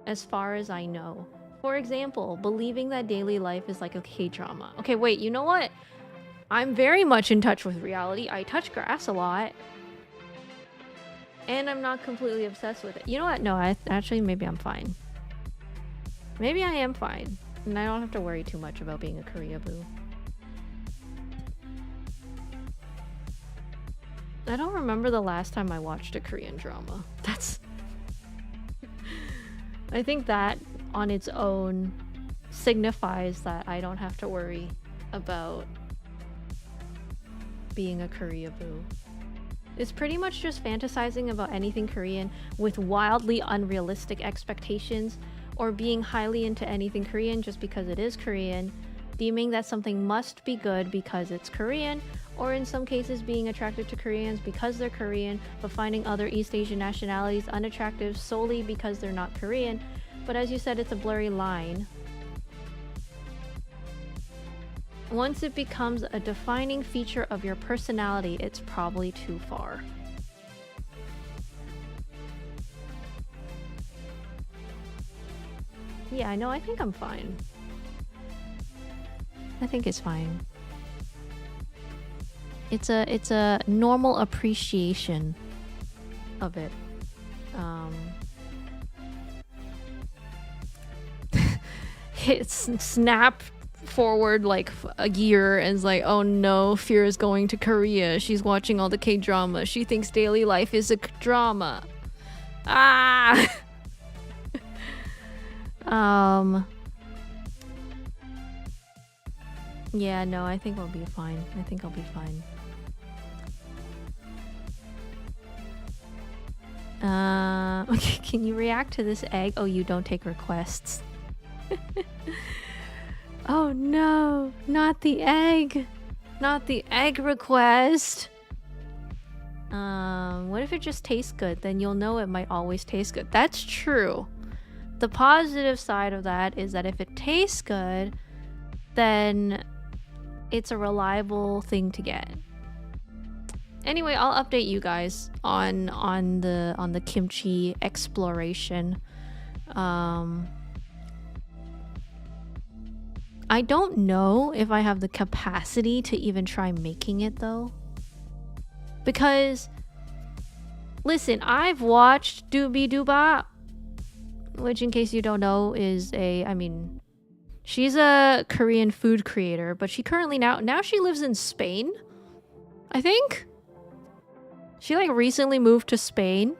as far as I know. For example, believing that daily life is like a K-drama. Okay, wait, you know what? I'm very much in touch with reality. I touch grass a lot. And I'm not completely obsessed with it. You know what? No, actually, maybe I'm fine. Maybe I am fine. And I don't have to worry too much about being a Koreaboo. I don't remember the last time I watched a Korean drama. I think that on its own signifies that I don't have to worry about being a Koreaboo. It's pretty much just fantasizing about anything Korean with wildly unrealistic expectations, or being highly into anything Korean just because it is Korean, deeming that something must be good because it's Korean, or in some cases being attracted to Koreans because they're Korean, but finding other East Asian nationalities unattractive solely because they're not Korean. But as you said, it's a blurry line. Once it becomes a defining feature of your personality, it's probably too far. Yeah, I know, I think I'm fine. I think it's fine. It's a normal appreciation of it. Hit snap forward like a year and is like, oh no, Fear is going to Korea. She's watching all the K-drama. She thinks daily life is a drama. Ah! Yeah, no, I think we'll be fine. I think I'll be fine. Okay, can you react to this egg? Oh, you don't take requests. Oh no, not the egg. Not the egg request. What if it just tastes good? Then you'll know it might always taste good. That's true. The positive side of that is that if it tastes good, then it's a reliable thing to get. Anyway, I'll update you guys on the kimchi exploration. I don't know if I have the capacity to even try making it though. Because listen, I've watched Doobie Dooba, which in case you don't know is she's a Korean food creator, but she currently now she lives in Spain, I think. She like recently moved to Spain,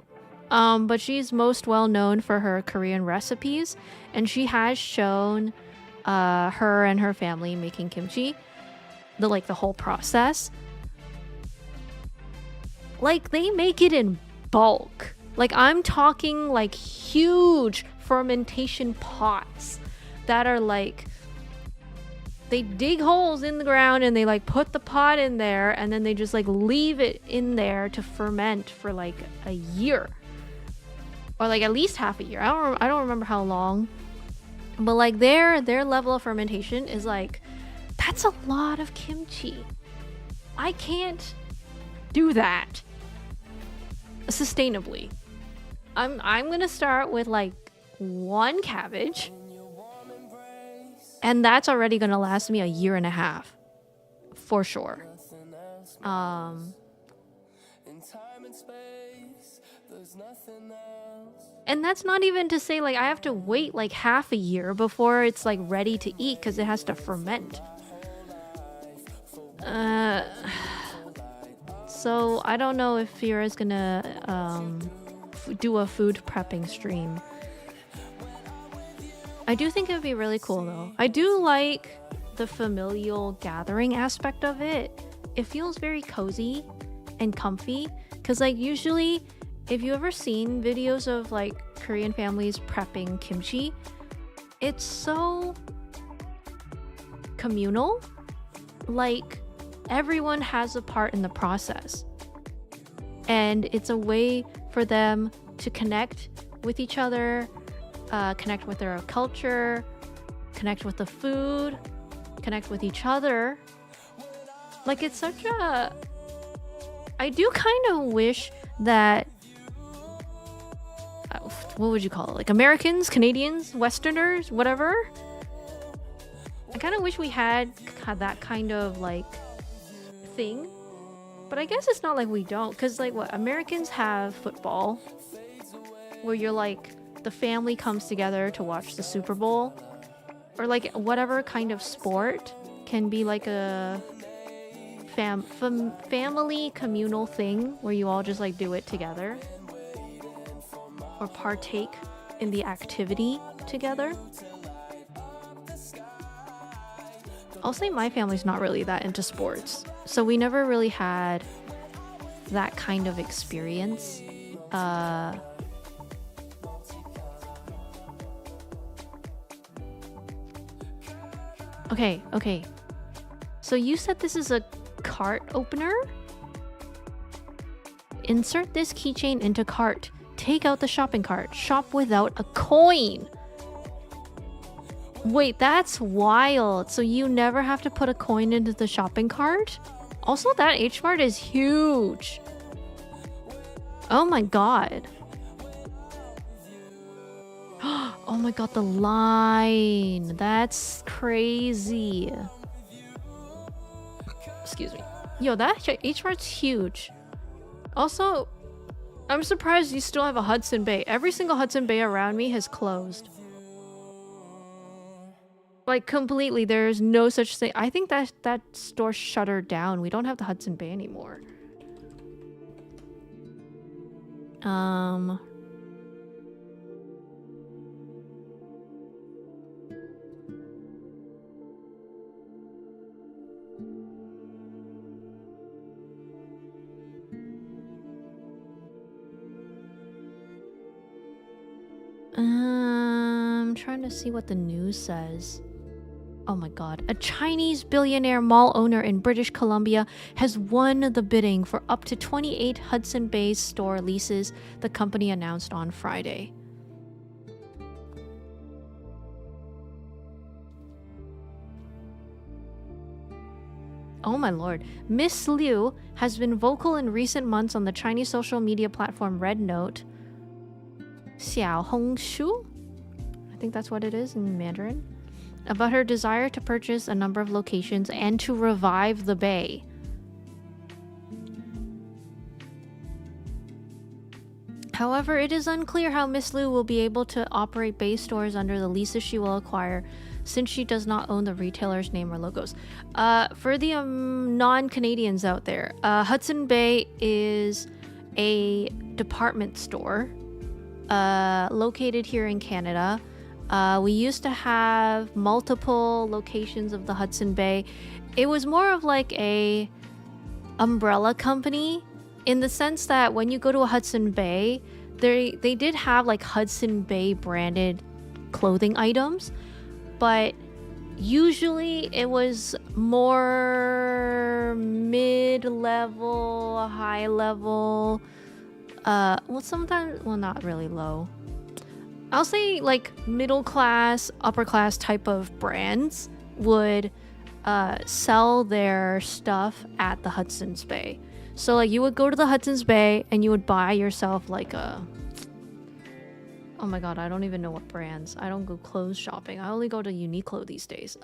but she's most well known for her Korean recipes, and she has shown her and her family making kimchi, the whole process. Like they make it in bulk. Like I'm talking like huge fermentation pots that are like, they dig holes in the ground and they like put the pot in there and then they just like leave it in there to ferment for like a year. Or like at least half a year. I don't remember how long. But like their level of fermentation is like, that's a lot of kimchi. I can't do that sustainably. I'm gonna start with like 1 cabbage, and that's already gonna last me a year and a half for sure. And that's not even to say like I have to wait like half a year before it's like ready to eat because it has to ferment. So I don't know if Fira's gonna do a food prepping stream. I do think it would be really cool though. I do like the familial gathering aspect of it. It feels very cozy and comfy because like usually if you ever seen videos of like Korean families prepping kimchi, it's so communal. Like everyone has a part in the process. And it's a way for them to connect with each other, connect with their culture, connect with the food, connect with each other. Like it's such a... I do kind of wish that... what would you call it? Like Americans, Canadians, Westerners, whatever? I kind of wish we had that kind of like thing. But I guess it's not like we don't, because like what Americans have football where you're like the family comes together to watch the Super Bowl, or like whatever kind of sport can be like a family communal thing where you all just like do it together or partake in the activity together. I'll say my family's not really that into sports, so we never really had that kind of experience. Okay. So you said this is a cart opener? Insert this keychain into cart. Take out the shopping cart. Shop without a coin. Wait, that's wild. So you never have to put a coin into the shopping cart? Also, that H Mart is huge. Oh my god. Oh my god, the line. That's crazy. Excuse me. Yo, that H Mart's huge. Also, I'm surprised you still have a Hudson Bay. Every single Hudson Bay around me has closed. Like completely, there's no such thing. I think that store shuttered down. We don't have the Hudson Bay anymore. I'm trying to see what the news says. Oh my god. A Chinese billionaire mall owner in British Columbia has won the bidding for up to 28 Hudson Bay store leases, the company announced on Friday. Oh my lord. Miss Liu has been vocal in recent months on the Chinese social media platform Red Note. Xiaohongshu? I think that's what it is in Mandarin. About her desire to purchase a number of locations and to revive the bay. However, it is unclear how Miss Liu will be able to operate bay stores under the leases she will acquire, since she does not own the retailer's name or logos. For the non-Canadians out there, Hudson Bay is a department store located here in Canada. We used to have multiple locations of the Hudson Bay. It was more of like a umbrella company in the sense that when you go to a Hudson Bay, they did have like Hudson Bay branded clothing items, but usually it was more mid-level, high-level, well sometimes, well not really low. I'll say like middle class, upper class type of brands would sell their stuff at the Hudson's Bay. So like you would go to the Hudson's Bay and you would buy yourself like a... Oh my god, I don't even know what brands. I don't go clothes shopping. I only go to Uniqlo these days.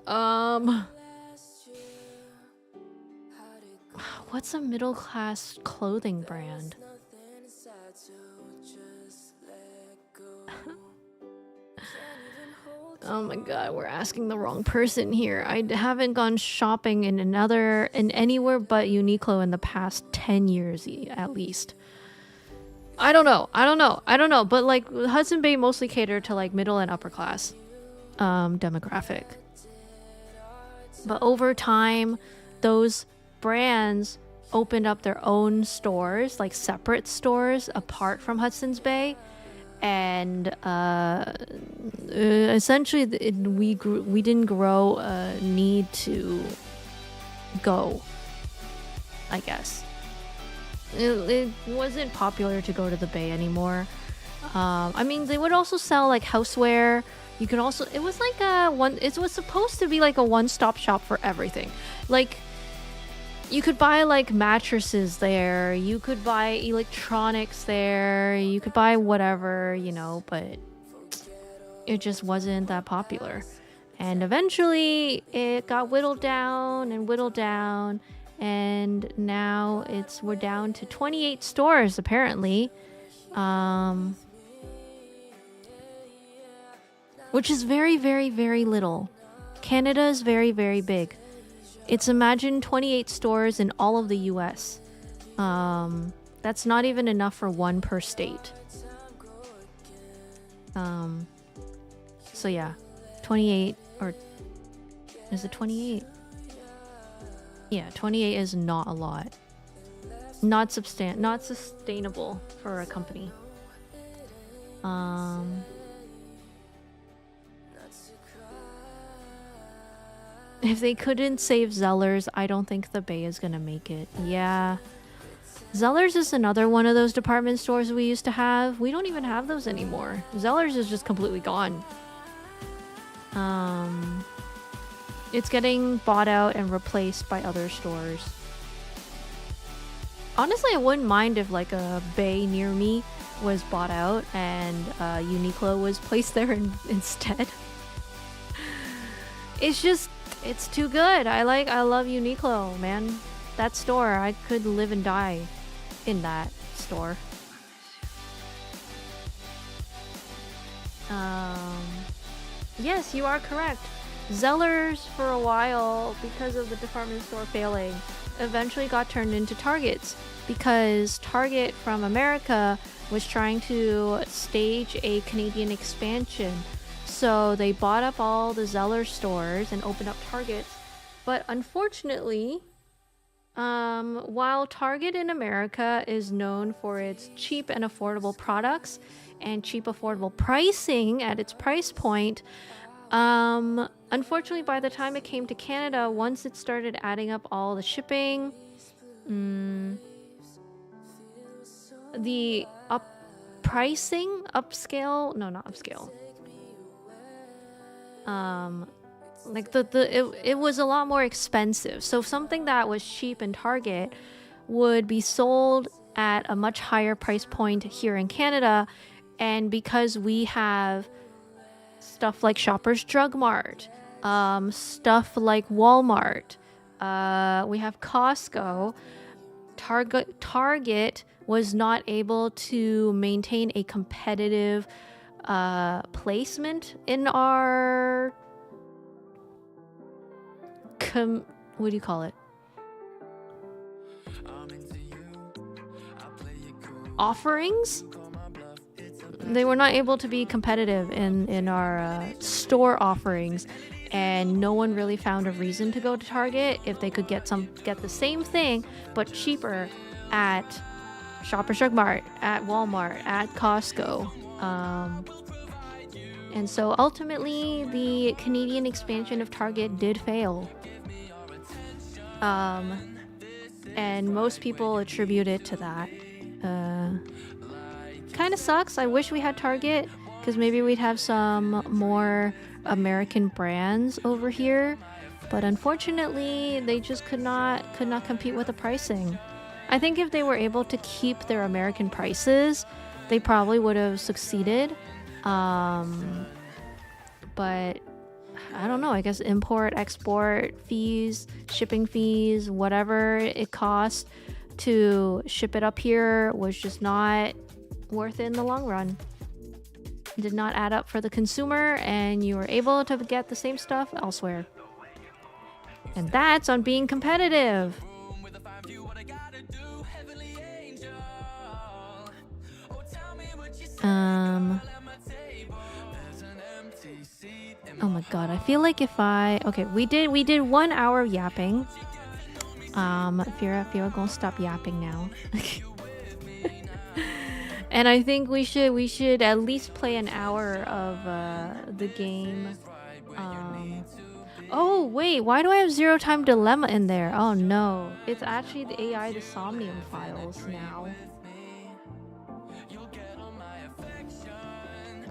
What's a middle class clothing brand? Oh my god, we're asking the wrong person here. I haven't gone shopping in anywhere but Uniqlo in the past 10 years at least. I don't know. But like Hudson Bay mostly cater to like middle and upper class demographic. But over time, those brands opened up their own stores, like separate stores apart from Hudson's Bay. And essentially we didn't grow a need to go, I guess. It wasn't popular to go to the Bay anymore. I mean, they would also sell like houseware. You could also, it was like it was supposed to be like a one-stop shop for everything. Like you could buy like mattresses there, you could buy electronics there, you could buy whatever, you know, but it just wasn't that popular. And eventually it got whittled down, and now we're down to 28 stores apparently. Which is very, very, very little. Canada is very, very big. It's imagine 28 stores in all of the US. That's not even enough for one per state. So yeah, 28, or is it 28? Yeah, 28 is not a lot. Not sustainable for a company. If they couldn't save Zellers, I don't think the Bay is gonna make it. Yeah. Zellers is another one of those department stores we used to have. We don't even have those anymore. Zellers is just completely gone. It's getting bought out and replaced by other stores. Honestly, I wouldn't mind if like a Bay near me was bought out and Uniqlo was placed there instead. It's too good. I love Uniqlo, man. That store, I could live and die in that store. Yes, you are correct. Zellers, for a while, because of the department store failing, eventually got turned into Targets, because Target from America was trying to stage a Canadian expansion. So they bought up all the Zeller stores and opened up Targets. But unfortunately, While Target in America is known for its cheap and affordable products and cheap affordable pricing at its price point, unfortunately, by the time it came to Canada, once it started adding up all the shipping, the upscale, no, not upscale. Like it was a lot more expensive. So something that was cheap in Target would be sold at a much higher price point here in Canada, and because we have stuff like Shoppers Drug Mart, stuff like Walmart, we have Costco, Target was not able to maintain a competitive placement in our what do you call it? Offerings? They were not able to be competitive in our store offerings, and no one really found a reason to go to Target if they could get the same thing but cheaper at Shoppers Drug Mart, at Walmart, at Costco. And so ultimately the Canadian expansion of Target did fail. And most people attribute it to that. Kind of sucks. I wish we had Target, because maybe we'd have some more American brands over here. But unfortunately, they just could not compete with the pricing. I think if they were able to keep their American prices, they probably would have succeeded. But I don't know, I guess import, export fees, shipping fees, whatever it cost to ship it up here was just not worth it in the long run. It did not add up for the consumer, and you were able to get the same stuff elsewhere. And that's on being competitive. Oh my god, I feel like if okay, we did 1 hour of yapping. Fira gonna stop yapping now. And I think we should at least play an hour of the game. Oh wait, why do I have Zero Time Dilemma in there? Oh no, it's actually the AI, the Somnium files now.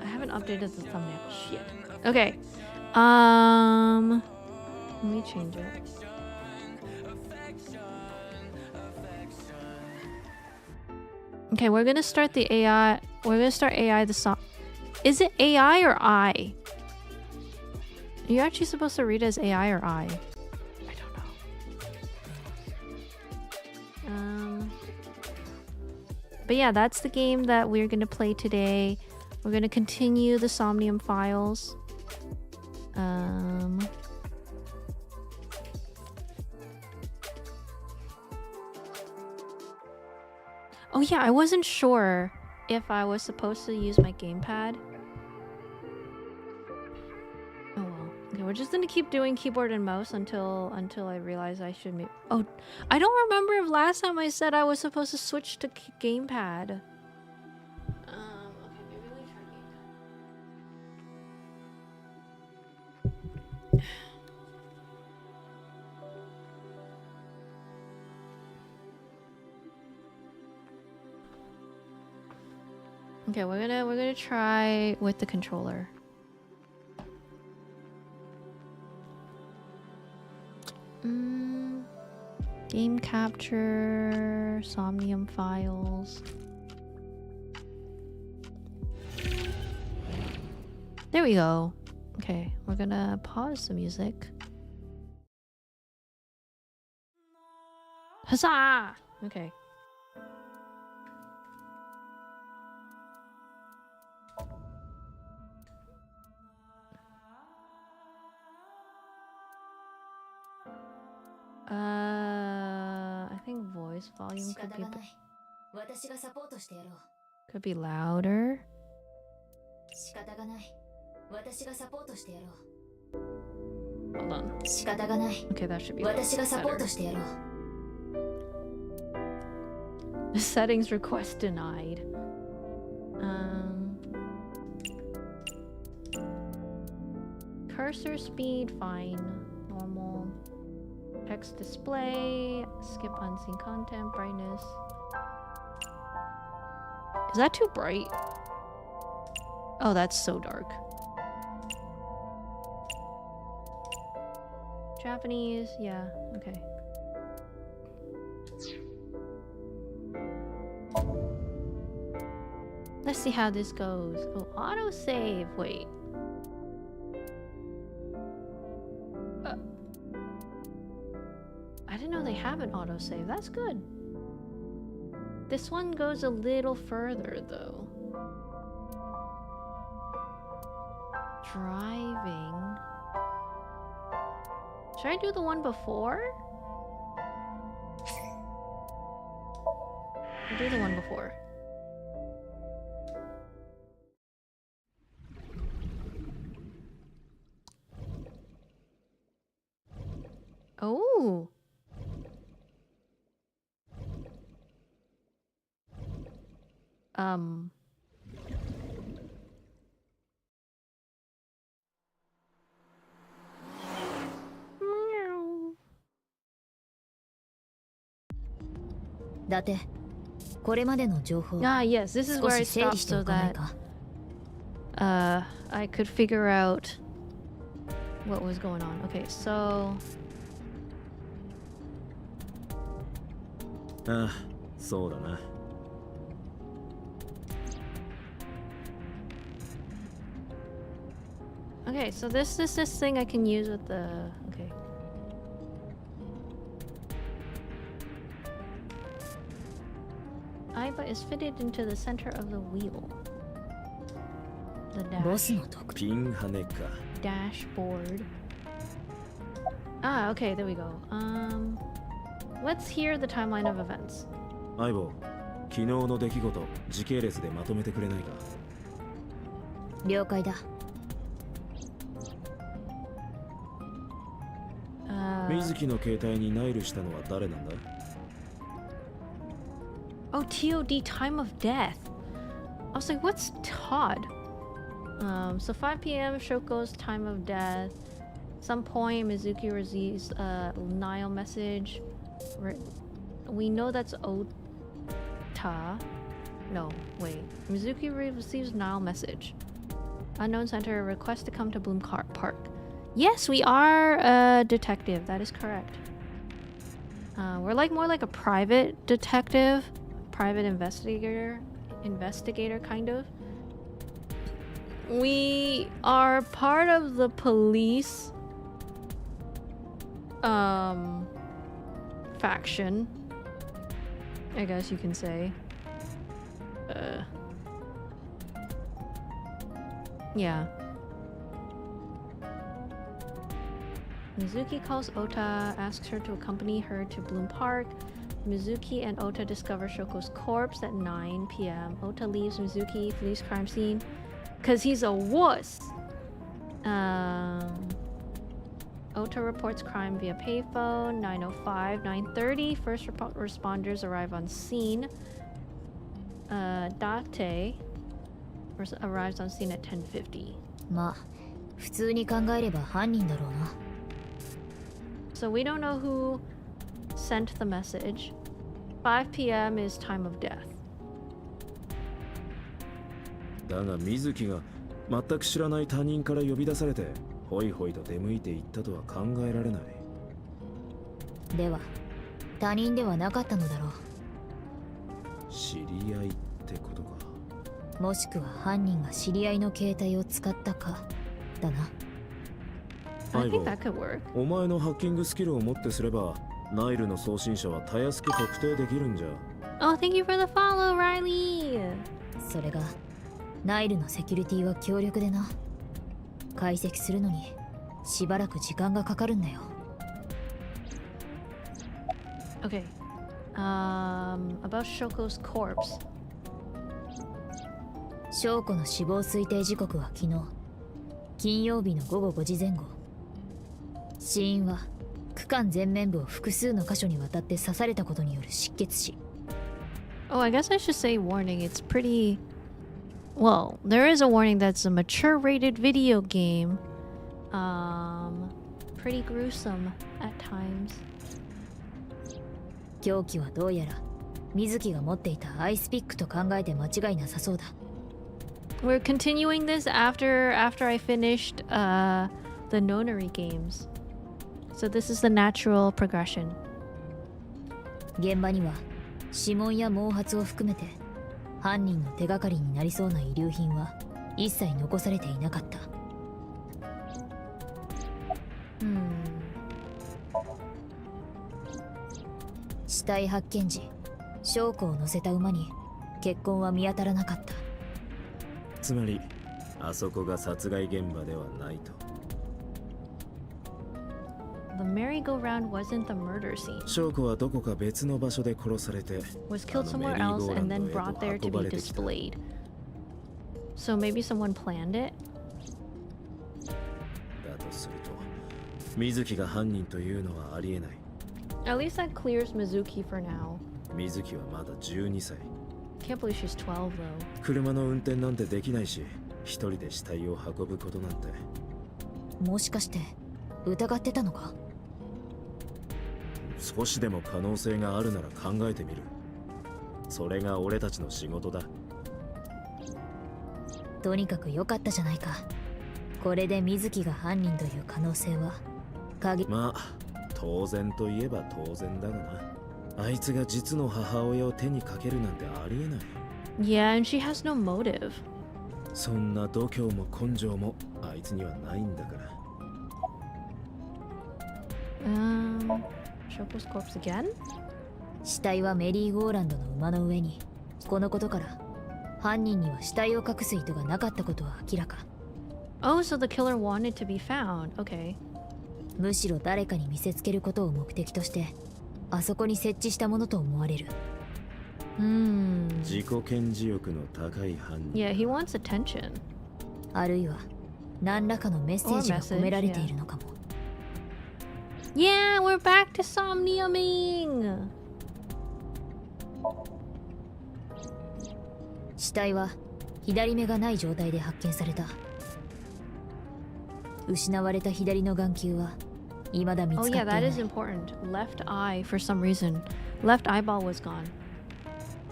I haven't updated the thumbnail. Shit. Okay. Let me change it. Okay, we're gonna start the AI. We're gonna start AI the song. Is it AI or I? Are you actually supposed to read it as AI or I? I don't know. But yeah, that's the game that we're gonna play today. We're gonna continue the Somnium files. Oh yeah, I wasn't sure if I was supposed to use my gamepad. Oh well. Okay, we're just gonna keep doing keyboard and mouse until I realize I should move. Oh, I don't remember if last time I said I was supposed to switch to gamepad. Okay, maybe we try gamepad. Okay, we're gonna try with the controller. Game capture, Somnium files. There we go. Okay, we're gonna pause the music. Huzzah! Okay. I think voice volume could be louder. Hold on. Okay, that should be better. Settings request denied. Cursor speed, fine. Normal. Text display. Skip unseen content. Brightness. Is that too bright? Oh, that's so dark. Japanese, yeah, okay. Let's see how this goes. Oh, autosave. Wait. I didn't know they have an autosave. That's good. This one goes a little further, though. Driving. Should I do the one before? I'll do the one before. Oh. Ah, yes, this is where I stopped so that I could figure out what was going on. Okay, so ああ、そうだな。okay, so this is this thing I can use with the okay. Aiba is fitted into the center of the wheel. Theピンハネか。 dashboard. Ah, okay, there we go. Let's hear the timeline of events. 相棒、昨日の出来事、時系列でまとめてくれないか。了解だ。水木の携帯にナイルしたのは誰なんだ？ Oh, TOD, time of death. I was like, what's Todd? So 5 p.m. Shoko's time of death. Some point Mizuki receives a Nile message. We know that's Ota. No, wait. Mizuki receives Nile message. Unknown center request to come to Bloom Park. Yes, we are a detective. That is correct. We're like more like a private detective, private investigator kind of. We are part of the police faction, I guess you can say. Yeah. Mizuki calls Ota, asks her to accompany her to Bloom Park. Mizuki and Ota discover Shoko's corpse at 9 p.m. Ota leaves Mizuki, flees crime scene, because he's a wuss. Ota reports crime via payphone, 9:05, 9:30. First responders arrive on scene. Date arrives on scene at 10:50. まあ、普通に考えれば犯人だろうな。So we don't know who sent the message. 5 p.m. is time of death. だが水木が全く知らない他人から呼び出されてホイホイと出向いていったとは考えられない。では、他人ではなかったのだろう。知り合いってことか。もしくは犯人が知り合いの携帯を使ったかだな。I think that could work. お前のハッキングスキルをもってすればナイルの送信者はたやすく特定できるんじゃ。Oh, thank you for the follow, Riley. それがナイルのセキュリティは強力でな。解析するのにしばらく時間がかかるんだよ。Okay. About Shoko's corpse. 翔子の死亡推定時刻は昨日金曜日の午後5時前後。死因は区間前面部を複数の箇所にわたって刺されたことによる失血死。Oh, Oh, I guess I should say warning. It's pretty... Well, there is a warning that's a mature rated video game. Pretty gruesome at times. 凶器はどうやら水木が持っていたアイスピックと考えて間違いなさそうだ。 We're continuing this after I finished the nonary games. So this is the natural progression. 現場には指紋や毛髪を含めて犯人の手がかりになりそうな遺留品は一切残されていなかった。死体発見時、証拠を乗せた馬に血痕は見当たらなかった。つまりあそこが殺害現場ではないと。 The merry-go-round wasn't the murder scene. 証拠はどこか別の場所で殺されて Was killed somewhere else and then brought there to be displayed. So maybe someone planned it? だとすると水木が犯人というのはありえない。 At least that clears Mizuki for now. 水木はまだ12歳。 Can't believe she's 12 though. 車の運転なんてできないし、一人で死体を運ぶことなんて。もしかして疑ってたのか？少しでも可能性があるなら考えてみる。それが俺たちの仕事だ。とにかく良かったじゃないか。これで水木が犯人という可能性はまあ当然といえば当然だがな。あいつが実の母親を手にかけるなんてありえない。 Yeah, and she has no motive. そんな度胸も根性もあいつにはないんだから。Shoko's corpse again? 死体はメリーゴーランドの馬の上に。このことから犯人には死体を隠す意図がなかったことは明らか。 Oh, so the killer wanted to be found. Okay. むしろ誰かに見せつけることを目的としてあそこに設置したものと思われる。自己顕示欲の高い犯人。 Yeah, he wants attention. あるいは何らかのメッセージが込められているのかも。Yeah, we're back to Somniuming! 死体は左目がない状態で発見された。失われた左の眼球は未だ見つ Oh かってい yeah, な that い。 is important. Left eye, for some reason. Left eyeball was gone.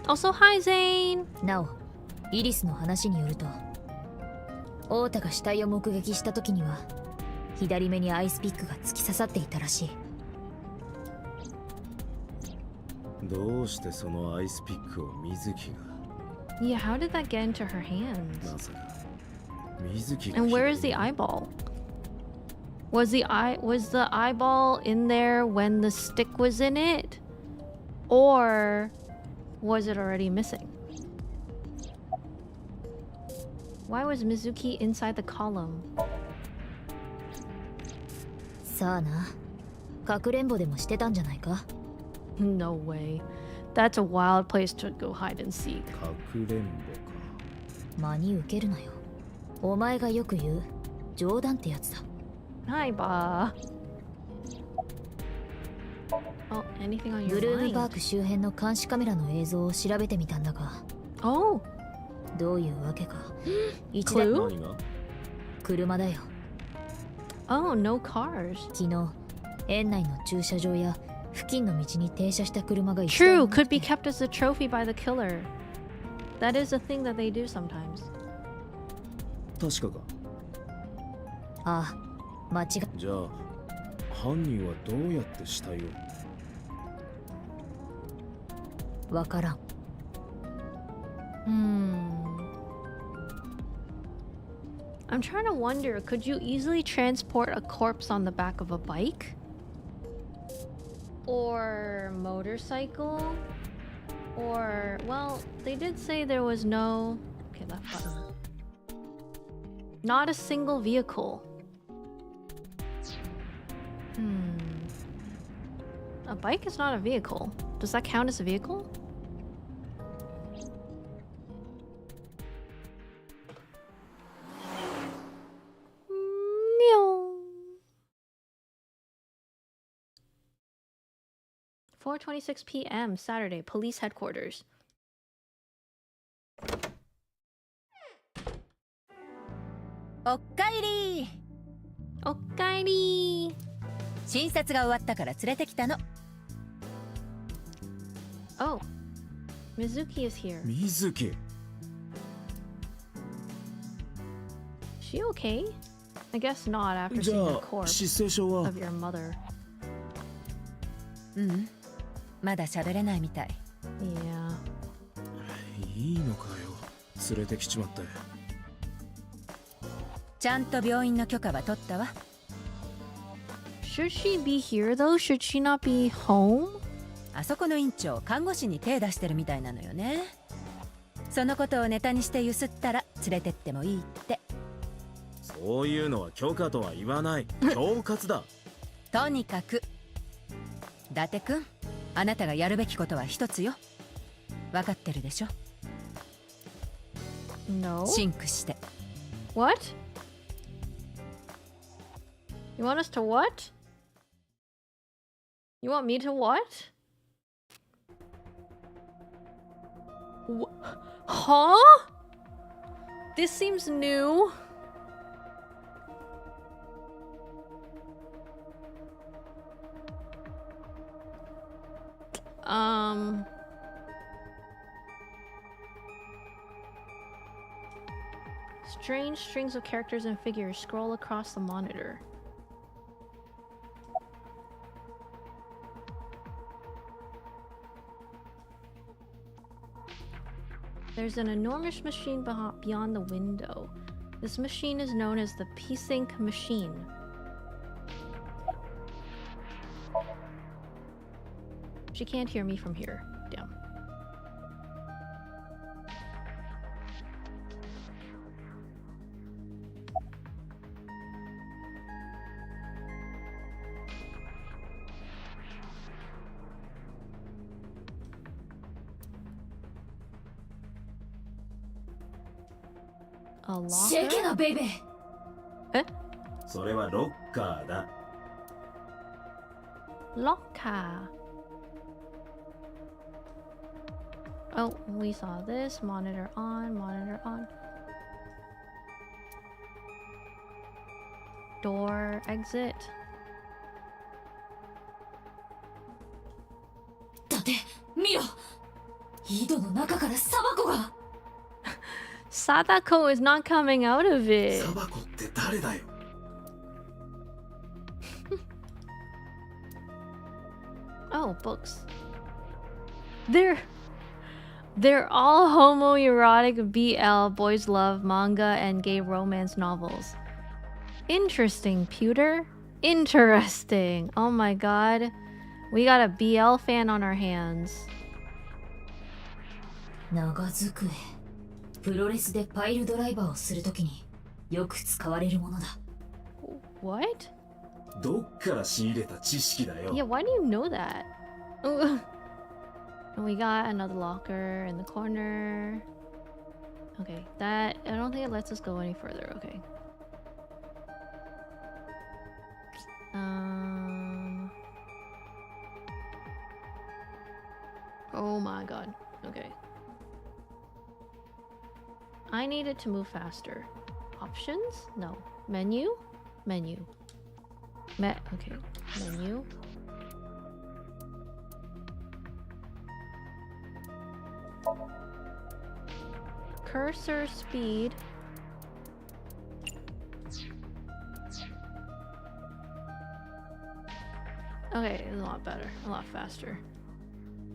Also, hi Zane! なお、イリスの話によると、オータが死体を目撃した時には左目にアイスピックが突き刺さっていたらしい。どうしてそのアイスピックを水木が。 Yeah, how did that get into her hands? まさか水木が。 And where is the eyeball? Was the eyeball in there when the stick was in it? Or was it already missing? Why was Mizuki inside the column? さあな、かくれんぼでもしてたんじゃないか？ No way. That's a wild place to go hide and seek. かくれんぼか。真に受けるなよ。お前がよく言う冗談ってやつだ。Hi, Ba. Oh, anything on ブ your ルームパー mind? ク周辺の監視カメラの映像を調べてみたんだが、 Oh, どういうわけか一台 clue? 何が。車だよ。 Oh, no cars. 昨日園内の駐車場や付近の道に停車した車が一 True, 台もなく could be て kept as a trophy by the killer. That is a thing that they do sometimes. 確かか。ああ、間違い。じゃあ犯人はどうやって死体を。わからん。I'm trying to wonder, could you easily transport a corpse on the back of a bike? Or motorcycle? Or, well, they did say there was no... Okay, left button. Not a single vehicle. A bike is not a vehicle. Does that count as a vehicle? No. 4:26 p.m. Saturday, police headquarters. おっかえり。おっかえり。診察が終わったから連れてきたの。Oh, Mizuki is here. 水木。 She okay? I guess not after じ seeing ゃ the あ corpse 失声症は of your mother. うん、まだ喋れないみたい。Yeah. いいのかよ、連れてきちまって。ちゃんと病院の許可は取ったわ。Should she be here though? Should she not be home? あそこの院長、看護師に手出してるみたいなのよね。そのことをネタにしてゆすったら連れてってもいいって。そういうのは許可とは言わない。恐喝だ。とにかく伊達くん、あなたがやるべきことは一つよ。分かってるでしょ。 No. シンクして。 What? You want us to what? You want me to what? Huh? This seems new. Strange strings of characters and figures scroll across the monitor. There's an enormous machine beyond the window. This machine is known as the P-Sync machine. She can't hear me from here. Damn. A locker? シェケナベイベー。それはロッカーだ。 Locker. Oh, we saw this. Monitor on, monitor on. Door exit. だって見ろ、井戸の中からサバコが。 Sadako is not coming out of it. サバコって誰だよ。 Oh, books. They're all homoerotic BL, boys love manga and gay romance novels. Interesting, Pewter. Interesting. Oh my god. We got a BL fan on our hands. 長机。プロレスでパイルドライバーをするときによく使われるものだ。What? どっから仕入れた知識だよ。 Yeah, why do you know that? Ooh. And we got another locker in the corner. Okay, that I don't think it lets us go any further. Okay. Oh my god. Okay. I needed to move faster. Options? No. Menu? Menu. Okay. Menu. Cursor speed. Okay, it's a lot better. A lot faster.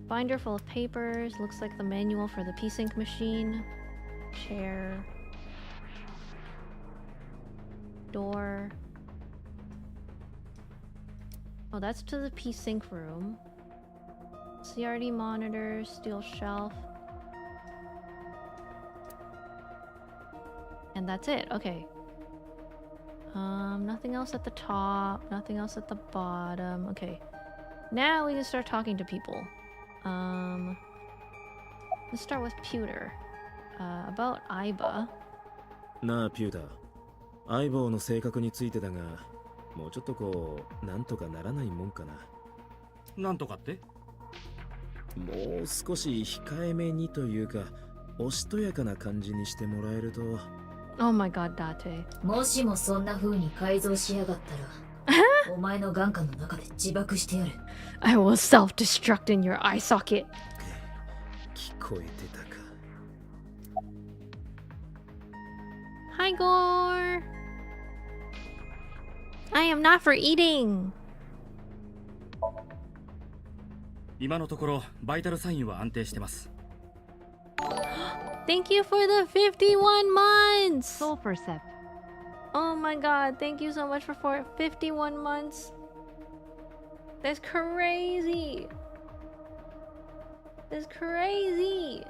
Binder full of papers. Looks like the manual for the P-Sync machine. Chair. Door. Oh, that's to the P-Sync room. CRT monitor, steel shelf. And that's it. Okay. Nothing else at the top, nothing else at the bottom. Okay. Now we can start talking to people. Let's start with Pewter. About Aiba. なあピューター、相棒の性格についてだが、もうちょっとこうなんとかならないもんかな。なんとかって？もう少し控えめにというか、おしとやかな感じにしてもらえると。Oh my god, Date. もしもそんな風に改造しやがったらお前の眼下の中で自爆してやる。 I will self-destruct in your eye socket. 聞こえてたか。 Hi, Gore. I am not for eating. 今のところバイタルサインは安定してます。 Thank you for the 51 months. Sulfur sip. Oh my god, thank you so much for 51 months. That's crazy. That's crazy.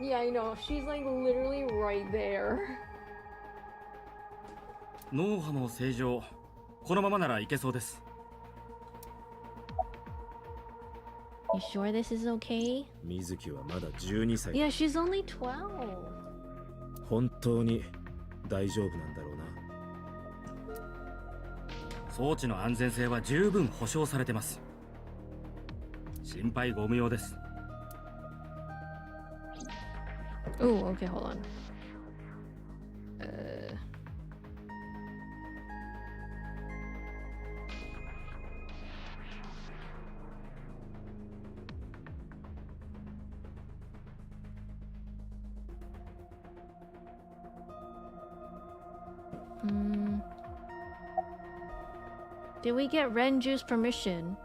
Yeah, I know. She's like literally right there. 脳波も正常。このままならいけそうです。 You sure this is okay? 水木はまだ12歳。 Yeah, she's only 12. 本当に大丈夫なんだろうな。装置の安全性は十分保証されてます。心配ご無用です。 Ooh, okay, hold on. Did we get Renju's permission?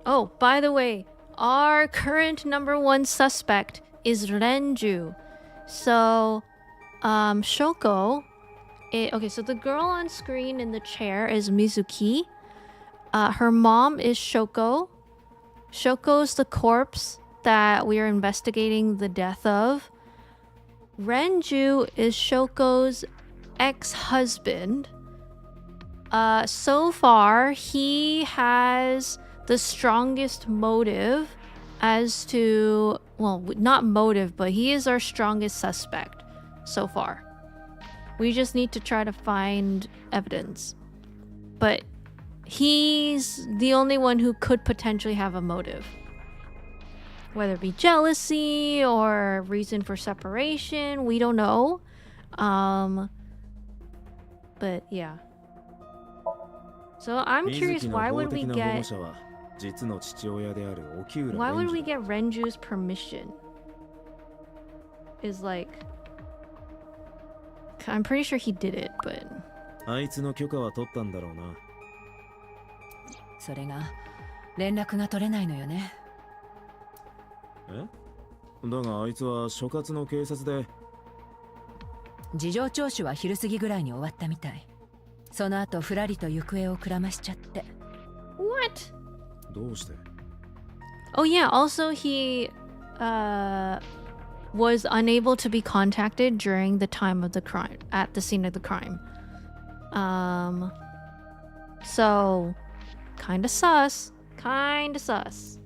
Oh, by the way, our current #1 suspect is Renju. So, Shoko. Okay, so the girl on screen in the chair is Mizuki. Her mom is Shoko. Shoko's the corpse that we are investigating the death of. Renju is Shoko's ex-husband. So far, he has the strongest motive as to, well, not motive, but he is our strongest suspect so far. We just need to try to find evidence. But he's the only one who could potentially have a motive. Whether it be jealousy or reason for separation, we don't know. But yeah. So I'm curious, why would we get Renju's permission? Is like, I'm pretty sure he did it, but あいつの許可は取ったんだろうな。それが連絡が取れないのよね。え？だがあいつは所轄の警察で。事情聴取は昼過ぎぐらいに終わったみたい。その後ふらりと行方をくらましちゃって。 What? どうして？ Oh yeah, also he was unable to be contacted during the time of the crime, at the scene of the crime. So kinda sus. Kinda sus.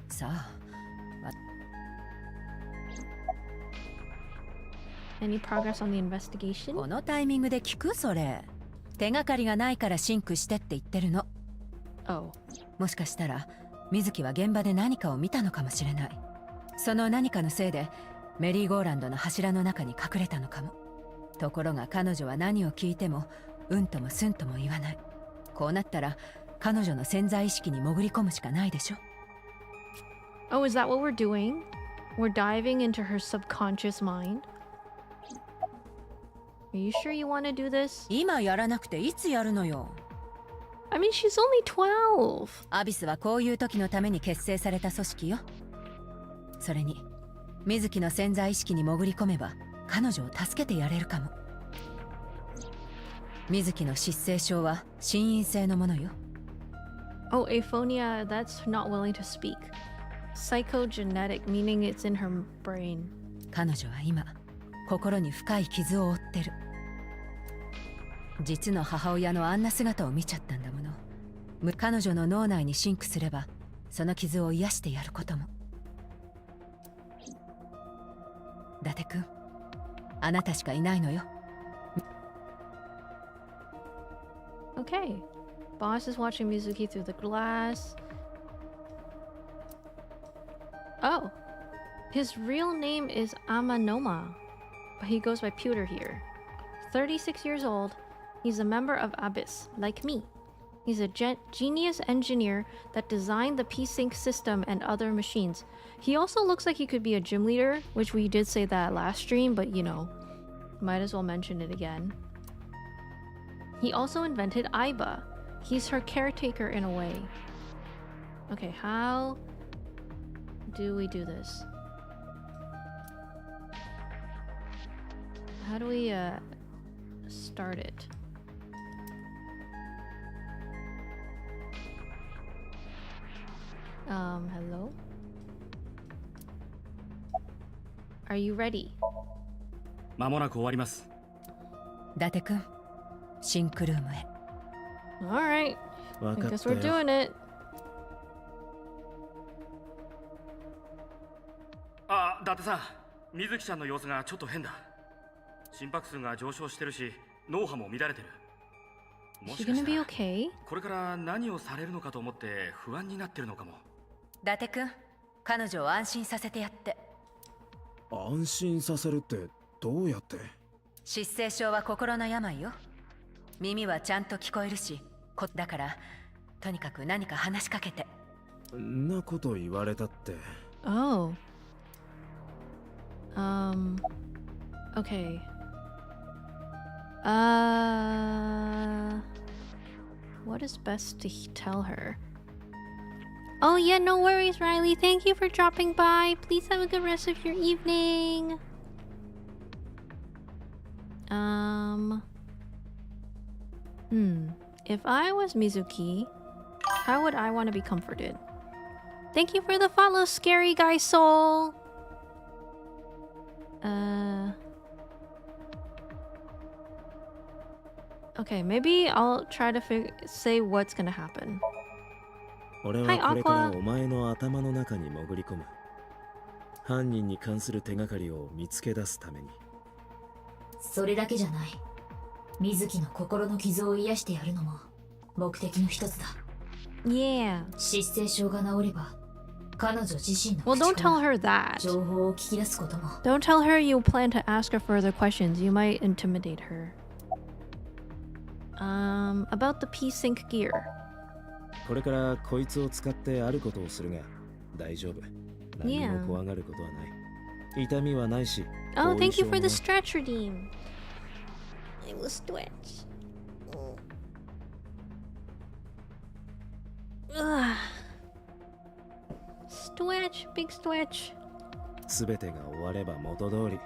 さあ。Any progress on the investigation? このタイミングで聞くそれ。手がかりがないからシンクしてって言ってるの。 Oh. もしかしたら水木は現場で何かを見たのかもしれない。その何かのせいでメリーゴーランドの柱の中に隠れたのかも。ところが彼女は何を聞いてもうんともすんとも言わない。こうなったら彼女の潜在意識に潜り込むしかないでしょ。 Oh, is that what we're doing? We're diving into her subconscious mind? Are you sure you want to do this? 今やらなくていつやるのよ。 I mean, she's only 12. アビスはこういう時のために結成された組織よ。それに水木の潜在意識に潜り込めば彼女を助けてやれるかも。水木の失声症は心因性のものよ。 Oh, aphonia, that's not willing to speak. Psychogenetic, meaning it's in her brain. 彼女は今心に深い傷を負ってる。実の母親のあんな姿を見ちゃったんだもの。彼女の脳内にシンクすればその傷を癒してやることも。伊達君、あなたしかいないのよ。 Okay. Boss is watching Mizuki through the glass. Oh. His real name is Amanoma, but he goes by Pewter here. 36 years old. He's a member of Abyss, like me. He's a genius engineer that designed the P-Sync system and other machines. He also looks like he could be a gym leader, which we did say that last stream, but you know, might as well mention it again. He also invented Aiba. He's her caretaker in a way. Okay, how do we do this? How do we start it? Hello? Are you ready? 間もなく終わります。伊達くん、シンクルームへ。Alright. わ I かっ guess た we're よ。 doing it. あ、伊達さん、水木ちゃんの様子がちょっと変だ。心拍数が上昇してるし、脳波も乱れてる。も Is し she かし gonna た be ら okay? これから何をされるのかと思って不安になってるのかも。伊達くん、彼女を安心させてやって。安心させるってどうやって？失声症は心の病よ。耳はちゃんと聞こえるし、だからとにかく何か話しかけて。んなこと言われたって。Oh. Okay. What is best to tell her? Oh yeah, no worries, Riley. Thank you for dropping by. Please have a good rest of your evening. If I was Mizuki, how would I want to be comforted? Thank you for the follow, Scary Guy Soul. Okay, maybe I'll try to say what's gonna happen. 俺はこれからお前の頭の中に潜り込む。犯人に関する手がかりを見つけ出すために。それだけじゃない。水木の心の傷を癒してやるのも目的の一つだ。Yeah. 失声症が治れば、彼女自身の Well, 口 don't か tell ら her that. 情報を聞き出すことも。Don't tell her you plan to ask her further questions. You might intimidate her. About the P-Sync gear. これからこいつを使ってあることをするが大丈夫。何も怖がることはない。痛みはないし。Oh, thank you 後 for 遺 the 症も stretch redeem. I will stretch. Ugh. Stretch, big stretch. すべてが終われば元通り。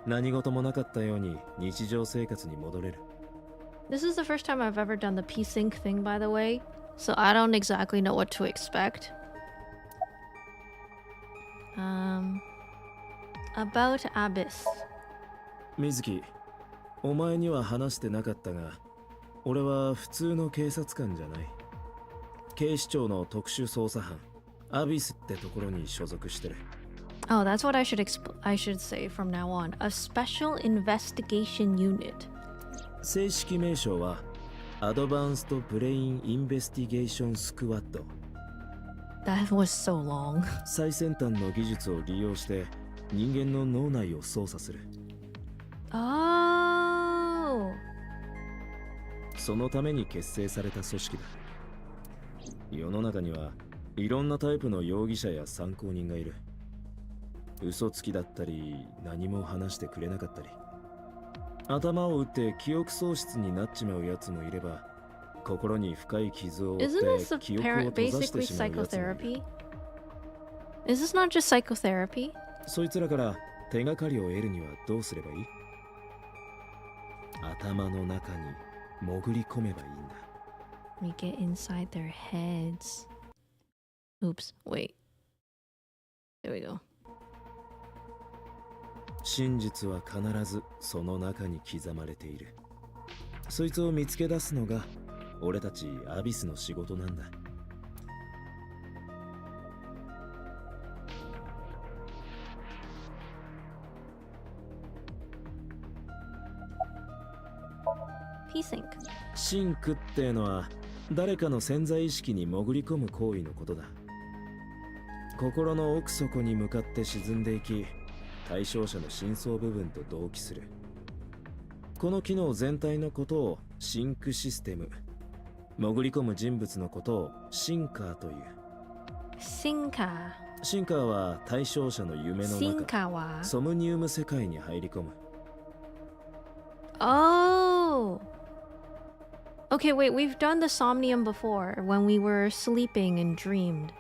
何事もなかったように日常生活に戻れる。This is the first time I've ever done the P-Sync thing, by the way, so I don't exactly know what to expect. About Abyss. 水木、お前には話してなかったが、俺は普通の警察官じゃない。警視庁の特殊捜査班、アビスってところに所属してる。Oh, that's what I should say from now on. A special investigation unit. 正式名称はアドバンストブレインインベスティゲーションスクワッド。That was so long. 最先端の技術を利用して人間の脳内を操作する。Oh. そのために結成された組織だ。世の中にはいろんなタイプの容疑者や参考人がいる。嘘つきだったり何も話してくれなかったり、頭を打って記憶喪失になっちまうやつもいれば、心に深い傷を負っ Isn't this て記憶を閉ざして basically しまうやつもいる。 psychotherapy? Is this not just psychotherapy? そいつらから手がかりを得るにはどうすればいい？頭の中に潜り込めばいいんだ。We get inside their heads. Oops, wait. There we go. 真実は必ずその中に刻まれている。そいつを見つけ出すのが俺たちアビスの仕事なんだ。P-Sync. シンクってのは誰かの潜在意識に潜り込む行為のことだ。心の奥底に向かって沈んでいき、対象者の深層部分と同期する。この機能全体のことをシンクシステム、潜り込む人物のことをシンカーという。シンカー。シンカーは対象者の夢のシン中、カーは。ソムニウム世界に入り込む。Oh. Okay, wait, we've done the somnium before when we were sleeping and dreamed.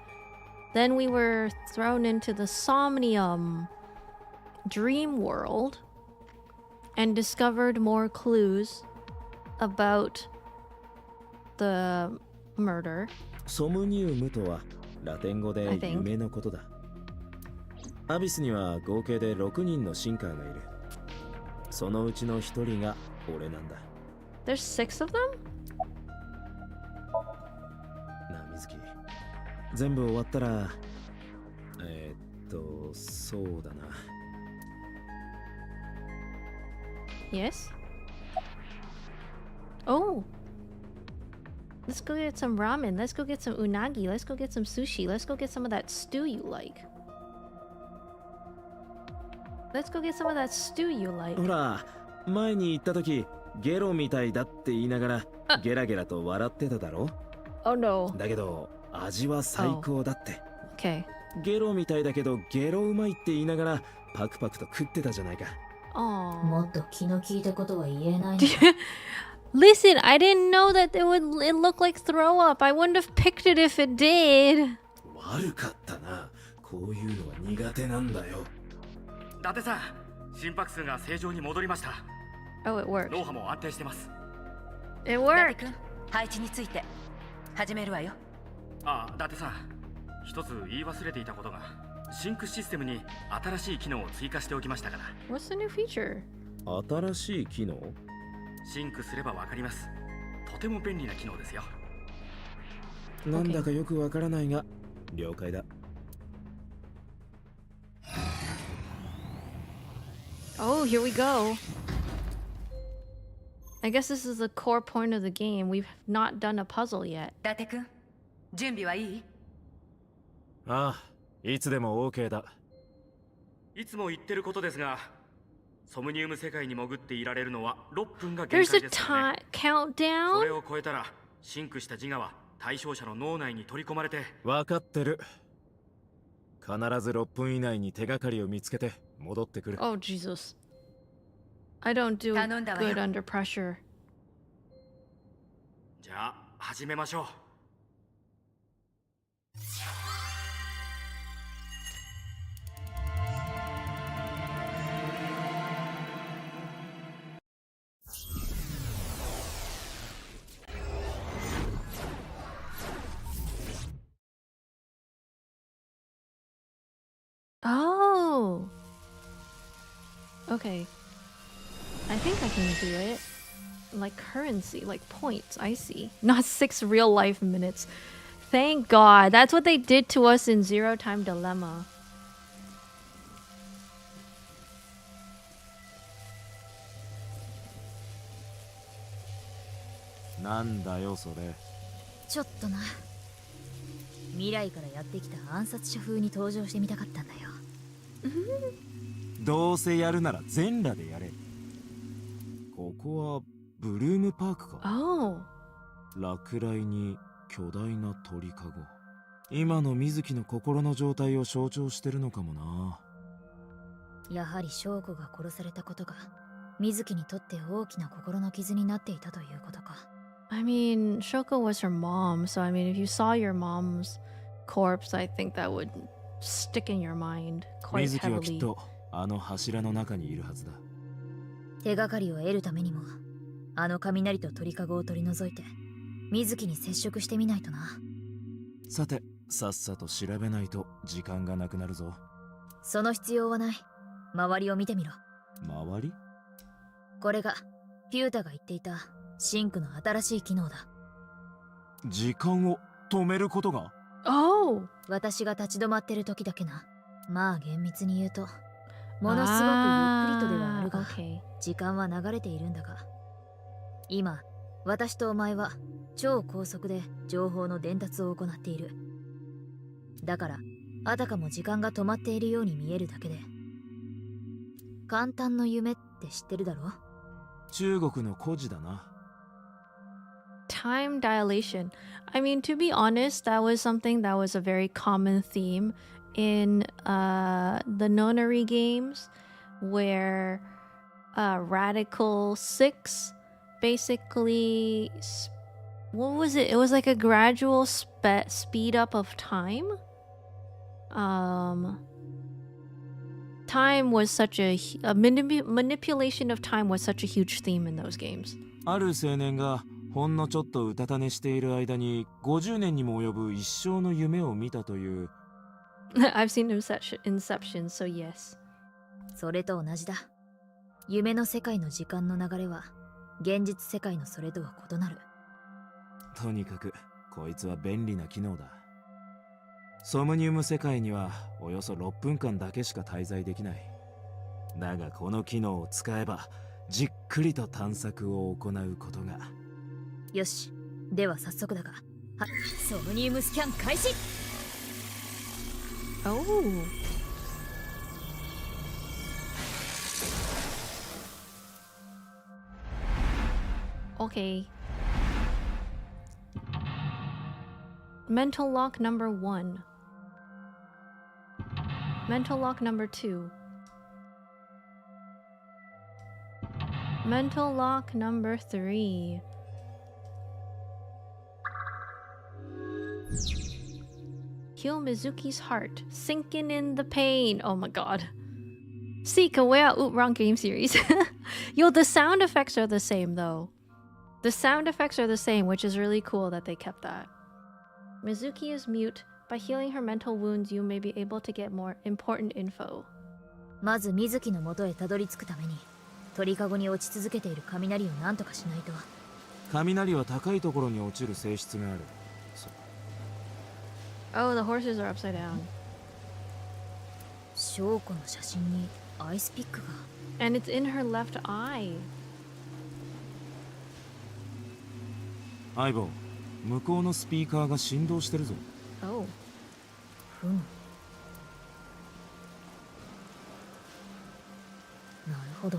Then we were thrown into the somnium dream world and discovered more clues about the murder. ソムニウムとはラテン語で I think. 夢のことだ。アビスには合計で6人のシンカーがいる。そのうちの1人が俺なんだ。There's 6 of them? なあ、水木。全部終わったら、そうだな。Yes? Oh. Let's go get some ramen. Let's go get some unagi. Let's go get some sushi. Let's go get some of that stew you like. Let's go get some of that stew you like. ほら、前に行った時、ゲロみたいだって言いながら、ゲラゲラと笑ってただろ？ Oh no. だけど、味は最高だって。Okay. ゲロみたいだけど、ゲロうまいって言いながら、パクパクと食ってたじゃないか。Oh. もっと気の利いたことは言えないのか。Listen, I didn't know that it look like throw up. I wouldn't have picked it if it did. 悪かったな。こういうのは苦手なんだよ。伊達さん、心拍数が正常に戻りました。 Oh, it worked. 脳波も安定してます。 It 伊達 worked. 君、配置について始めるわよ。あ、伊達さん、一つ言い忘れていたことが、シンクシステムに新しい機能を追加しておきましたから。 What's the new feature? 新しい機能？シンクすればわかります。とても便利な機能ですよ。なんだかよくわからないが、了解だ。Oh, here we go. I guess this is the core point of the game. We've not done a puzzle yet. 伊達君、準備はいい？ああ、いつでも OK だ。いつも言ってることですが、ソムニウム世界に潜っていられるのは6分が限 There's 界 a ですからね。そ countdown? れを超えたら、シンクした自我は対象者の脳内に取り込まれて。わかってる。必ず6分以内に手がかりを見つけて戻ってくる。Oh, Jesus. I don't do 頼んだわよ。 good under pressure. じゃあ始めましょう。Oh. Okay. I think I can do it. Like currency, like points, I see. Not 6 real life minutes. Thank God. That's what they did to us in Zero Time Dilemma. なんだよそれ。ちょっとな。未来からやってきた暗殺者風に登場してみたかったんだよ。どうせやるなら全裸でやれ。ここはブルームパークか。 Oh. 落雷に巨大な鳥かご。今の水木の心の状態を象徴してるのかもな。やはり翔子が殺されたことが水木にとって大きな心の傷になっていたということか。I mean, Shoko was her mom, so I mean, if you saw your mom's corpse, I think that would stick in your mind quite 水木はきっ heavily. とあの柱の中にいるはずだ。手がかりを得るためにもあの雷と鳥かごを取り除いて水木に接触してみないとな。さて、さっさと調べないと時間がなくなるぞ。その必要はない。周りを見てみろ。周り？これがピュータが言っていたシンクの新しい機能だ。時間を止めることが？ Oh. 私が立ち止まってる時だけな。まあ厳密に言うとものすごくゆっくりとではあるが、 okay. 時間は流れているんだが、今私とお前は超高速で情報の伝達を行っている。だからあたかも時間が止まっているように見えるだけで。簡単の夢って知ってるだろ？中国の故事だな。Time dilation. I mean, to be honest, that was something that was a very common theme in the nonary games, where Radical 6 basically, what was it? It was like a gradual speed up of time. Time was such a manipulation of time was such a huge theme in those games. ある青年がほんのちょっとうたた寝している間に50年にも及ぶ一生の夢を見たという。I've seen Inception, so yes. それと同じだ。夢の世界の時間の流れは現実世界のそれとは異なる。とにかくこいつは便利な機能だ。ソムニウム世界にはおよそ6分間だけしか滞在できない。だがこの機能を使えばじっくりと探索を行うことが。よし、では早速だが、ソムニウムスキャン開始。Oh. Okay. Mental lock number 1. Mental lock number 2. Mental lock number 3. Heal Mizuki's heart, sinking in the pain. Oh my god. Seek a way out. Ooh, wrong game series. Yo, the sound effects are the same though. The sound effects are the same, which is really cool that they kept that. Mizuki is mute. By healing her mental wounds, you may be able to get more important info. まず水木の元へたどり着くために鳥かごに落ち続けている雷を何とかしないと。雷は高いところに落ちる性質がある。Oh, the horses are upside down. 翔子の写真にアイスピックが。And it's in her left eye. 相棒、向こうのスピーカーが振動してるぞ。Oh. ふむ。なるほど。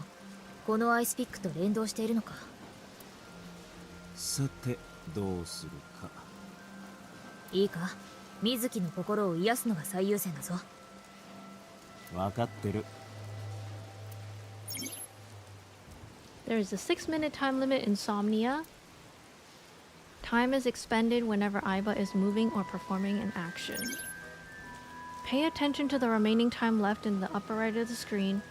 このアイスピックと連動しているのか。さて、どうするか。いいか、水木の心を癒すのが最優先だぞ。わかってる。There is a 6-minute time limit insomnia. Time is expended whenever Aiba is moving or performing an action. Pay attention to the remaining time left in the upper right of the screen.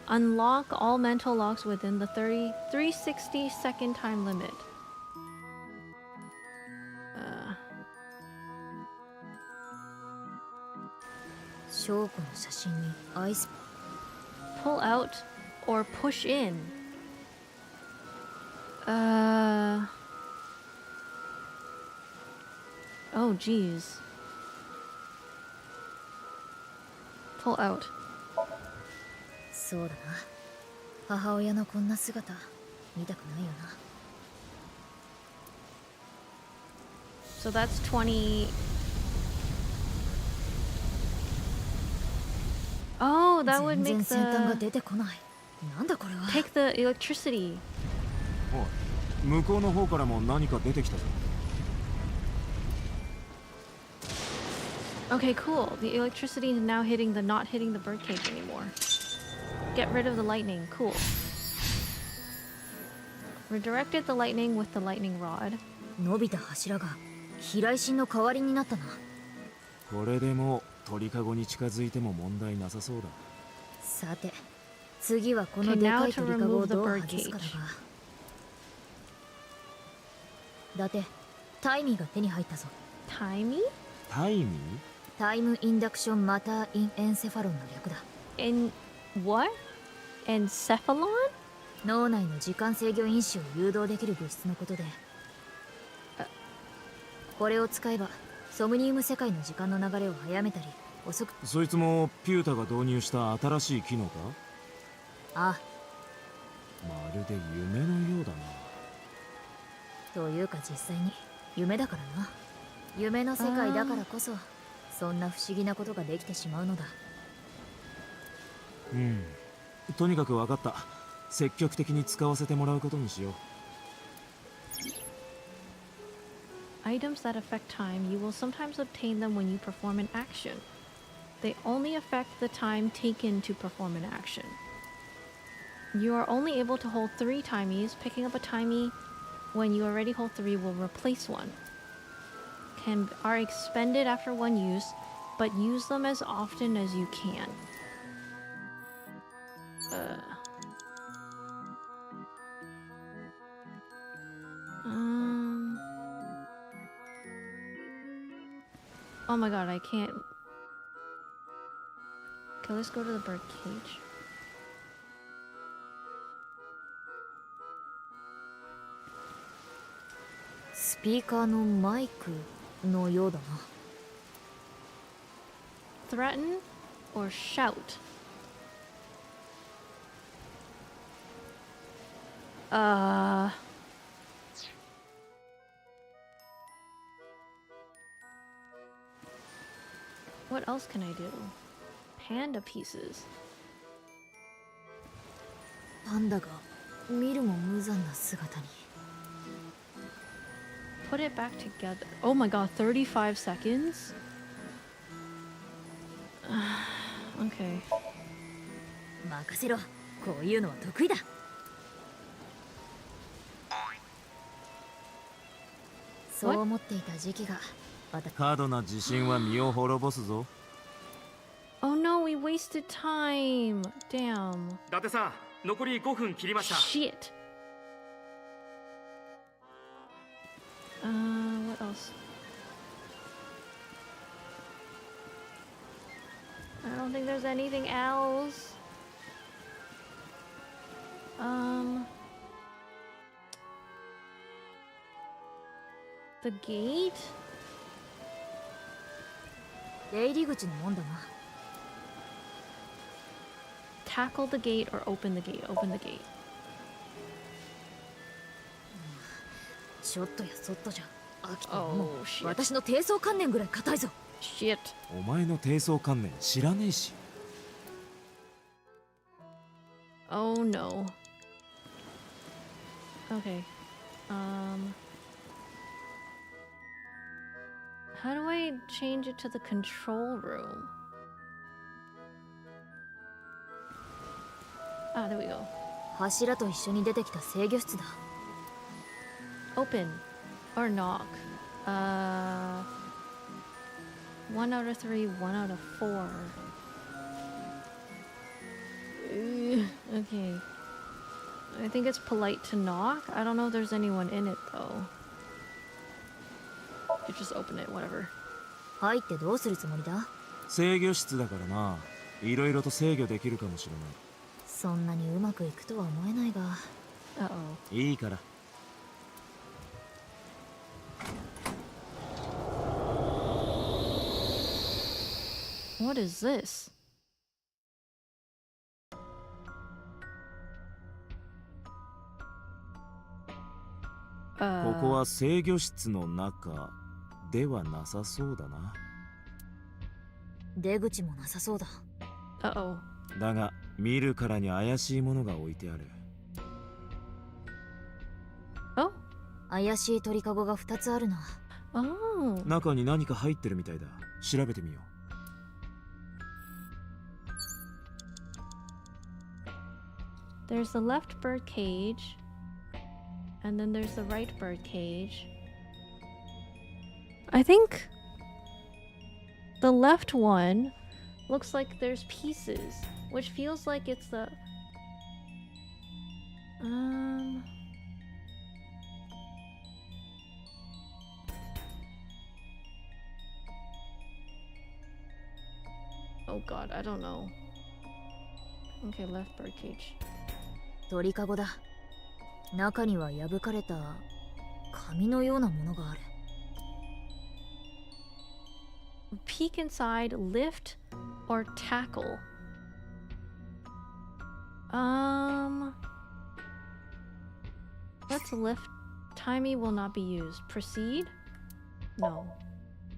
Unlock all mental locks within the 360-second time limit. Pull out or push in. Oh, geez. Pull out. そうだな。母親のこんな姿見たくないよな。So that's 20. Oh, that would 全 make 然先端が the 出てこない。なんだこれは。 take the electricity. おい、向こうの方からも何か出てきたぞ。Okay, cool. The electricity is now not hitting the birdcage anymore. Get rid of the lightning. Cool. Redirected the lightning with the lightning rod. 伸びた柱が飛来神の代わりになったな。これでも鳥かごに近づいても問題なさそうだ。さて、次はこのでかい鳥かごをどう外すかだが。だって、タイミーが手に入ったぞ。Timey? タイミー？タイムインダクションマターインエンセファロンの略だ。In what? Encephalon? 脳内の時間制御因子を誘導できる物質のことで、これを使えばソムニウム世界の時間の流れを早めたり遅く。そいつもピュータが導入した新しい機能か？ああ。まるで夢のようだな。というか実際に夢だからな。夢の世界だからこそそんな不思議なことができてしまうのだ。とにかく分かった。積極的に使わせてもらうことにしよう。 Items that affect time, you will sometimes obtain them when you perform an action. They only affect the time taken to perform an action. You are only able to hold 3 timies. Picking up a timie when you already hold 3 will replace one. Are expended after one use, but use them as often as you can. Oh my god, I can't. Okay, let's go to the bird cage. Speaker のマイクのようだな。Threaten or shout? What else can I do? Panda pieces. パンダが見るも無残な姿に。Put it back together. Oh my god, 35 seconds? Okay. 任せろ。こういうのは得意だ。そう思っていた時期が。過度な自信は身を滅ぼすぞ。 Oh no, we wasted time. Damn. 伊達さん、残り5分切りました。 Shit. What else? I don't think there's anything else. The gate? 出入り口のもんだな。Tackle the gate or open the gate. Open the gate. ちょっとやそっとじゃ飽きたもん。 Oh shit. 私の低層観念ぐらい硬いぞ。Shit. お前の低層観念知らねえし。 Oh no. Okay. How do I change it to the control room? Ah, there we go. 柱と一緒に出てきた制御室だ。Open or knock. 1 out of 3, 1 out of 4. Okay. I think it's polite to knock. I don't know if there's anyone in it though. You just open it, whatever. 入ってどうするつもりだ？制御室だからな。いろいろと制御できるかもしれない。そんなにうまくいくとは思えないが。Uh-oh. いいから。 What is this? ここは制御室の中ではなさそうだな。出口もなさそうだ。Uh-oh. だが見るからに怪しいものが置いてある。 Oh? 怪しい鳥かごが2つあるな。Oh. 中に何か入ってるみたいだ。調べてみよう。 There's the left bird cage. And then there's the right bird cage. I think the left one looks like there's pieces, which feels like it's the Oh god, I don't know. Okay, left bird cage. 鳥かごだ。中には破かれた紙のようなものがある。Peek inside, lift or tackle. Let's lift. Timey will not be used. Proceed? No.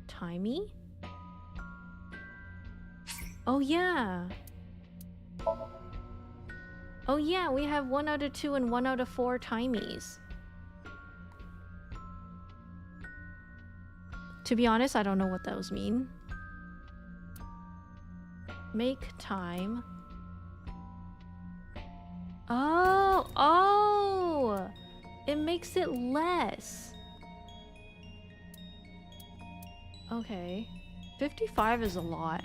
Timey? Oh yeah. Oh yeah, we have 1 out of 2 and 1 out of 4 timies. To be honest, I don't know what those mean. Make time. Oh! It makes it less. Okay. 55 is a lot.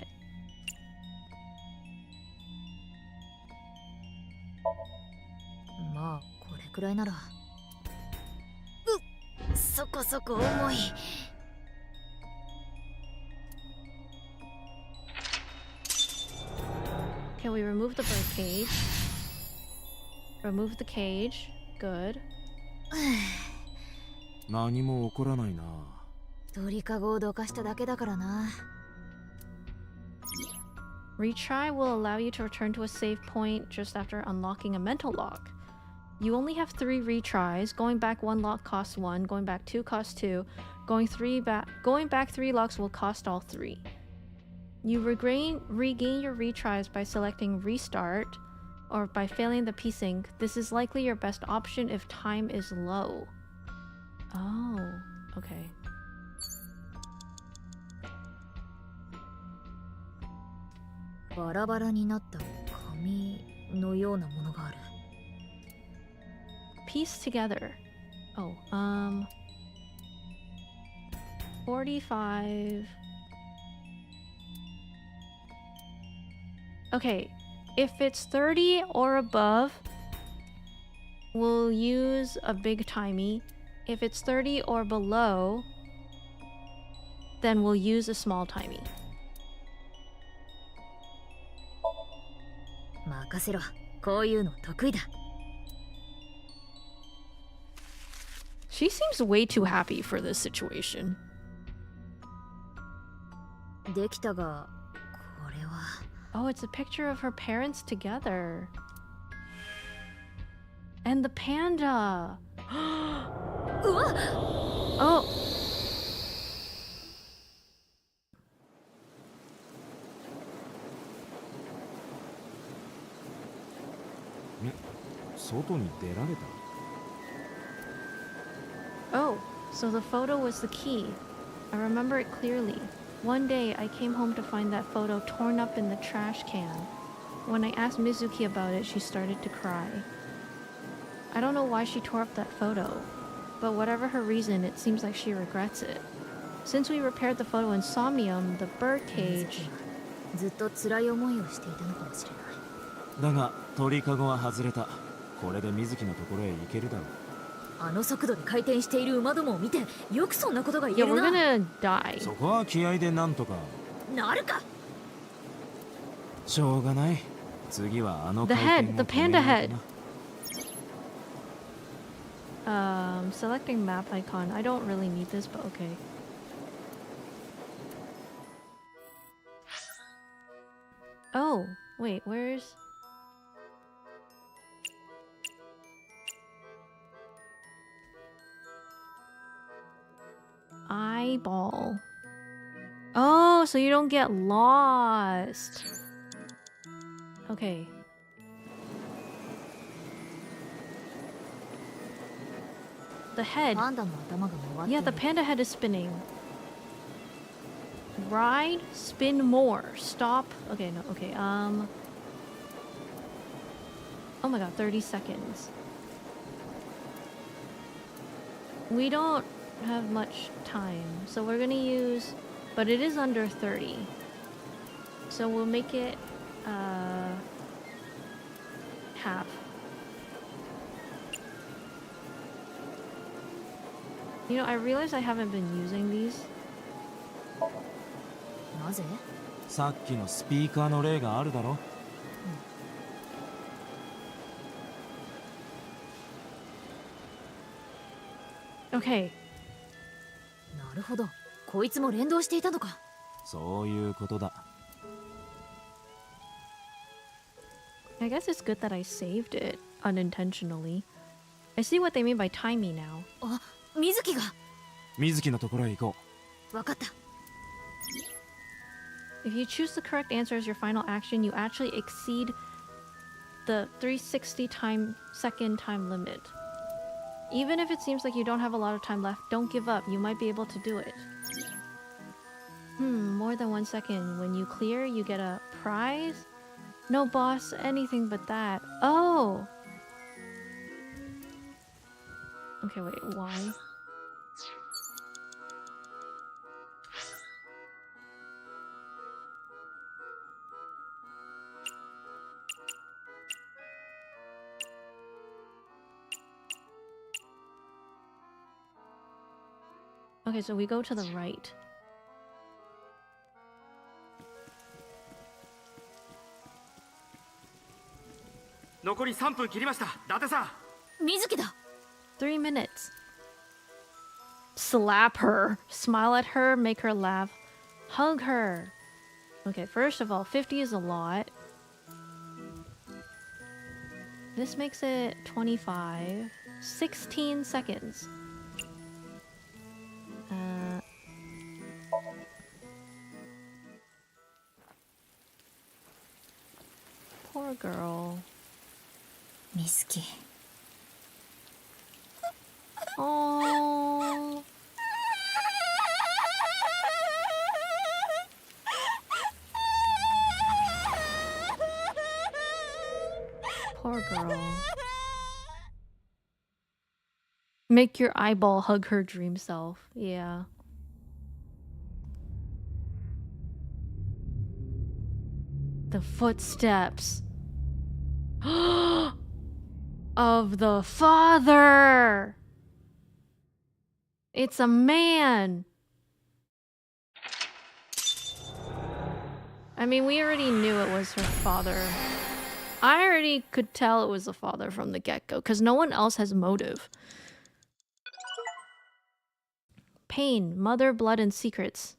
Ma, これくらいなら。そこそこ重い。Okay, we remove the bird cage. Remove the cage. Good. 何も起こらないな。鳥かごをどかしただけだからな。Retry will allow you to return to a save point just after unlocking a mental lock. You only have 3 retries. Going back 1 lock costs 1. Going back 2 costs 2. Going back 3 locks will cost all 3. You regain your retries by selecting restart or by failing the piecing. This is likely your best option if time is low. Oh, okay. Piece together. Oh, 45. Okay, if it's 30 or above, we'll use a big timey. If it's 30 or below, then we'll use a small timey. 任せろ。こういうの得意だ。 She seems way too happy for this situation. できたが、これは。 Oh, it's a picture of her parents together. And the panda. Oh. 外に出られた。Oh, so the photo was the key. I remember it clearly. One day, I came home to find that photo torn up in the trash can. When I asked Mizuki about it, she started to cry. I don't know why she tore up that photo, but whatever her reason, it seems like she regrets it. Since we repaired the photo in Somnium, the bird cage... ずっと辛い思いをしていたのかもしれない。だが鳥かごは外れた。これで水木のところへ行けるだろう。あの速度で回転している馬どもを見て、よくそんなことが言え Yeah, る we're な。 gonna die. そこは気合でなんとか。なるか。しょうがない。次はあの The 回 head, 転を the 止めない panda と head. な。Selecting map icon. I don't really need this, but okay. Oh, wait, where's... Eyeball. Oh, so you don't get lost. Okay. The head. パンダの頭が回ってい Yeah, る。 the panda head is spinning. Ride, spin more. Stop. Okay, no, okay. Oh my god, 30 seconds. We don't have much time, so we're gonna use, but it is under 30. So we'll make it half. You know, I realize I haven't been using these. なぜ？さっきのスピーカーの例があるだろ。Okay. なるほど。こいつも連動していたのか。そういうことだ。I guess it's good that I saved it unintentionally. I see what they mean by timey now. あ、水木が。水木のところへ行こわかった。If you choose the correct answer as your final action, you actually exceed the 360 second time limit. Even if it seems like you don't have a lot of time left, don't give up. You might be able to do it. More than 1 second. When you clear, you get a prize? No, boss, anything but that. Oh! Okay, wait, why? Okay, so we go to the right.残り3分切りました。伊達さん。水木だ。 3 minutes. Slap her. Smile at her. Make her laugh. Hug her. Okay, first of all, 50 is a lot. This makes it 25. 16 seconds. Poor girl. 水木。 Oh. Poor girl. Make your eyeball hug her dream self. Yeah. The footsteps of the father. It's a man. I mean, we already knew it was her father. I already could tell it was the father from the get-go, because no one else has motive. Pain, mother, blood, and secrets.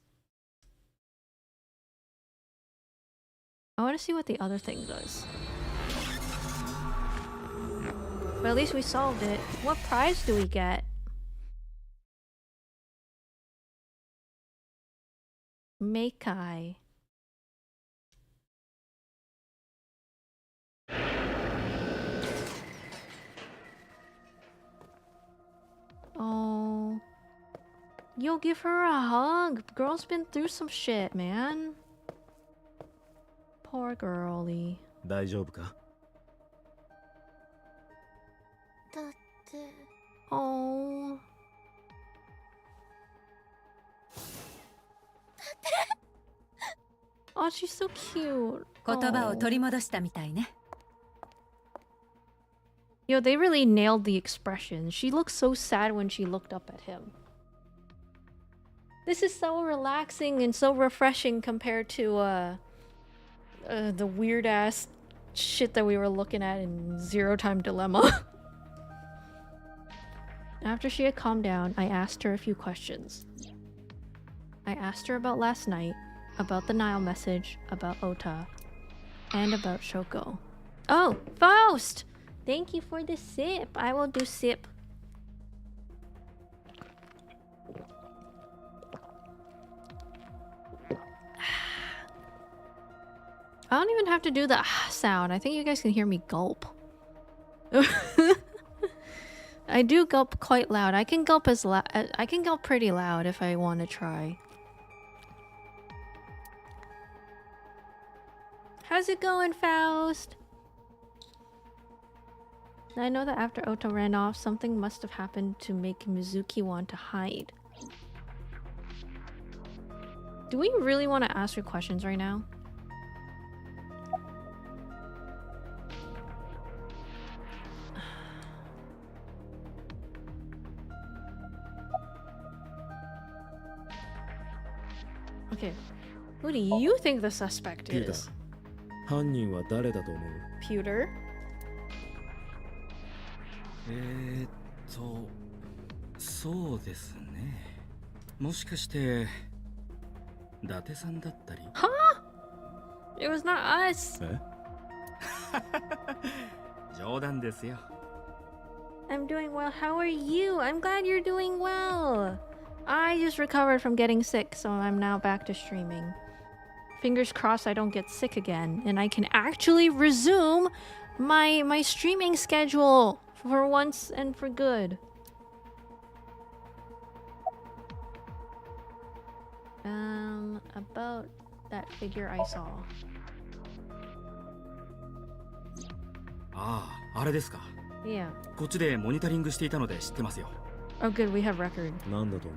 I want to see what the other thing does. But at least we solved it. What prize do we get? Meikai. Oh. You'll give her a hug. Girl's been through some shit, man. Poor girlie. 大丈夫か？だって。 Oh. Oh, she's so cute. 言葉を Oh. 取り戻したみたいね。 Yo, they really nailed the expression. She looked so sad when she looked up at him. This is so relaxing and so refreshing compared to the weird ass shit that we were looking at in Zero Time Dilemma. After she had calmed down, I asked her a few questions. I asked her about last night, about the Nile message, about Ota, and about Shoko. Oh, Faust! Thank you for the sip. I will do sip. I don't even have to do the sound. I think you guys can hear me gulp. I do gulp quite loud. I can gulp I can gulp pretty loud if I want to try. How's it going, Faust? I know that after Ota ran off, something must have happened to make Mizuki want to hide. Do we really want to ask her questions right now? Okay, who do you think the suspect is? 犯人は誰だと思う？ Pewter? そうですね。もしかして伊達さんだったり？ It was not us. え？冗談ですよ。 I'm doing well. How are you? I'm glad you're doing well. I just recovered from getting sick, so I'm now back to streaming. Fingers crossed I don't get sick again and I can actually resume my streaming schedule for once and for good. About that figure I saw. ああ、あれですか。 Yeah. こっちでモニタリングしていたので知ってますよ。 Oh good, we have record. なんだと思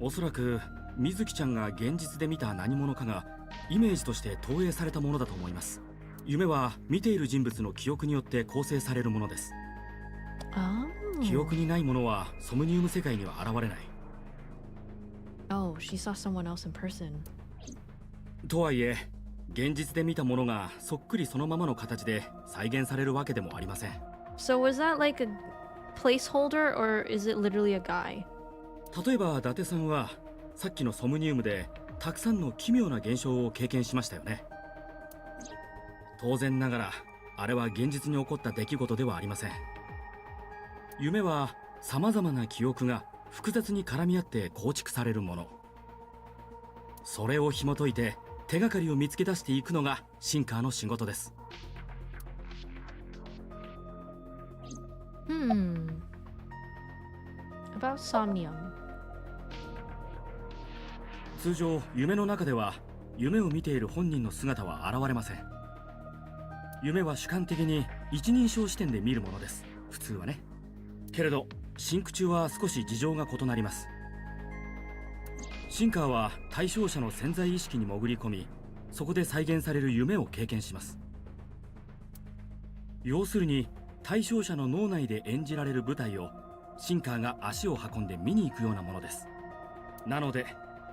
う？おそらく水木ちゃんが現実で見た何者かがイメージとして投影されたものだと思います。夢は見ている人物の記憶によって構成されるものです。 Oh. 記憶にないものはソムニウム世界には現れない。 Oh, she saw someone else in person. とはいえ、現実で見たものがそっくりそのままの形で再現されるわけでもありません。 So was that like a placeholder or is it literally a guy? 例えば伊達さんはさっきのソムニウムでたくさんの奇妙な現象を経験しましたよね。当然ながらあれは現実に起こった出来事ではありません。夢は様々な記憶が複雑に絡み合って構築されるもの。それを紐解いて手がかりを見つけ出していくのがシンカーの仕事です。 About Somnium. 通常夢の中では夢を見ている本人の姿は現れません。夢は主観的に一人称視点で見るものです、普通はね。けれどシンク中は少し事情が異なります。シンカーは対象者の潜在意識に潜り込み、そこで再現される夢を経験します。要するに対象者の脳内で演じられる舞台をシンカーが足を運んで見に行くようなものです。なので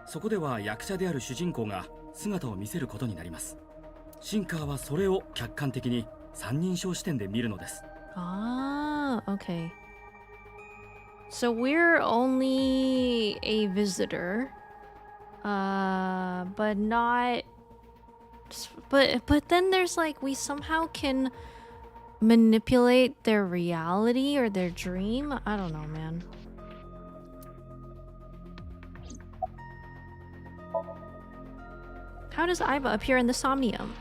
そこでは役者である主人公が姿を見せることになります。シンカーはそれを客観的に三人称視点で見るのです。 Ah, okay. So we're only a visitor, but not. But then there's like we somehow can manipulate their reality or their dream. I don't know, man. How does Iva appear in the Somnium?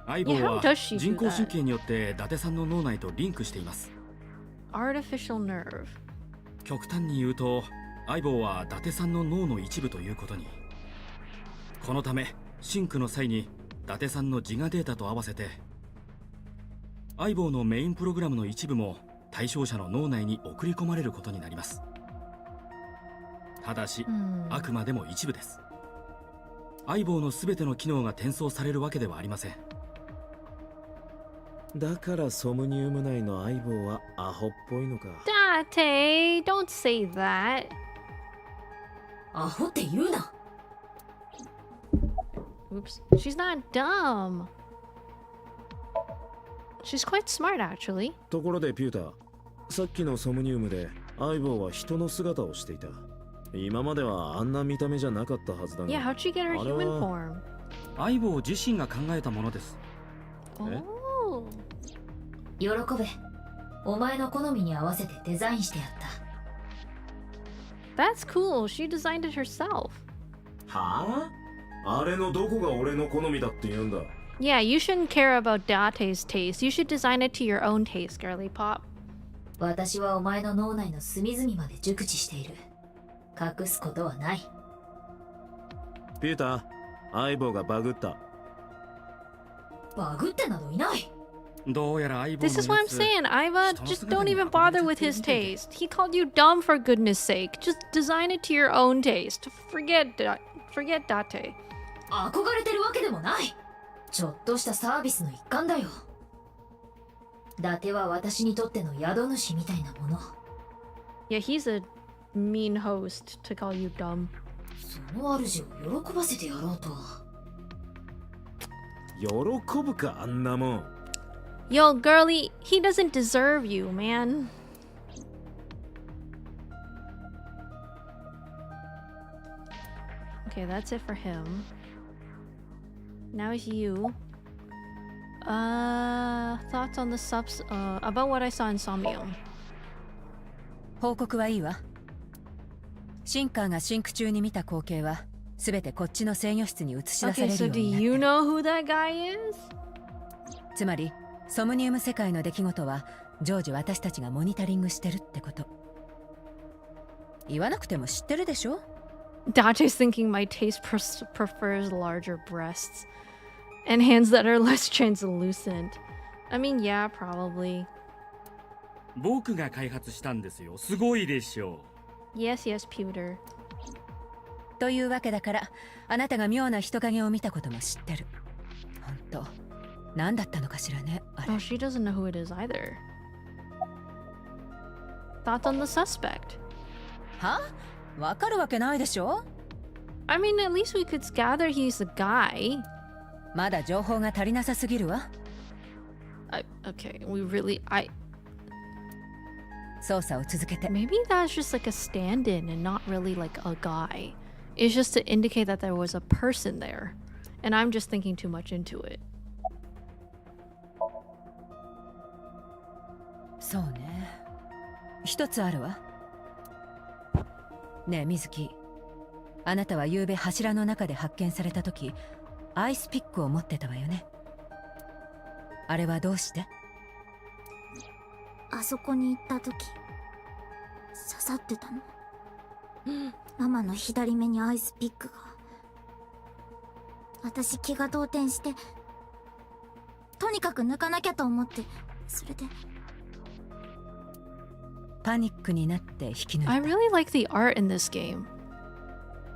相棒 Yeah, how は does she do 人工 that? 神経によって伊達さんの脳内とリンクしています。 Artificial nerve. 極端に言うと相棒は伊達さんの脳の一部ということに。このためシンクの際に伊達さんの自我データと合わせて相棒のメインプログラムの一部も対象者の脳内に送り込まれることになります。ただし、あくまでも一部です。相棒の全ての機能が転送されるわけではありません。だからソムニウム内の相棒はアホっぽいのか。 Date, don't say that. アホって言うな。 Oops. She's not dumb. She's quite smart, actually. ところでピューター、さっきのソムニウムで相棒は人の姿をしていた。今まではあんな見た目じゃなかったはずだが。 Yeah, how'd she get her あれは human form? 相棒自身が考えたものです。 Oh. 喜べ。お前の好みに合わせてデザインしてやった。That's cool. She designed it herself. はあ？あれのどこが俺の好みだって言うんだ。 Yeah, you shouldn't care about Date's taste. You should design it to your own taste, girly pop. 私はお前の脳内の隅々まで熟知している。隠すことはない。ピューター、相棒がバグった。バグってなどいない。どうやら相棒の This is what I'm saying, Iva. Just don't even bother with his taste. He called you dumb for goodness sake. Just design it to your own taste. Forget Date. 憧れてるわけでもない。ちょっとしたサービスの一環だよ。伊達は私にとっての宿主みたいなもの。 Yeah, he's a mean host to call you dumb. その主を喜ばせてやろうと。喜ぶか、あんなもん。 Yo, girly, he doesn't deserve you, man. Okay, that's it for him. Now it's you. Thoughts on the about what I saw in Somnium. 報告はいいわ。シンカーがシンク中に見た光景は全てこっちの制御室に映し出され Okay, る so よう do になって you る。 know who that guy is? つまりソムニウム世界の出来事は常時私たちがモニタリングしてるってこと。言わなくても知ってるでしょ。 Date's thinking my taste prefers larger breasts and hands that are less translucent. I mean, yeah, probably. 僕が開発したんですよ。すごいでしょ Yes, yes, pewter. というわけだからあなたが妙な人影を見たことも知ってる。本当何だったのかしらねあれ。 Oh, she doesn't know who it is either. Thoughts on the suspect? は？わかるわけないでしょ。 I mean, at least we could gather he's the guy. まだ情報が足りなさすぎるわ。Okay, I 捜査を続けて。 maybe that's just like a stand-in and not really like a guy. It's just to indicate that there was a person there. And I'm just thinking too much into it. そうね。一つあるわ。ねえ水木、あなたは昨べ柱の中で発見された時アイスピックを持ってたわよね。あれはどうして？あそこに行った時刺さってたの。ママの左目にアイスピックが。私気が動転してとにかく抜かなきゃと思って、それでパニックになって引き抜いた。 I really like the art in this game.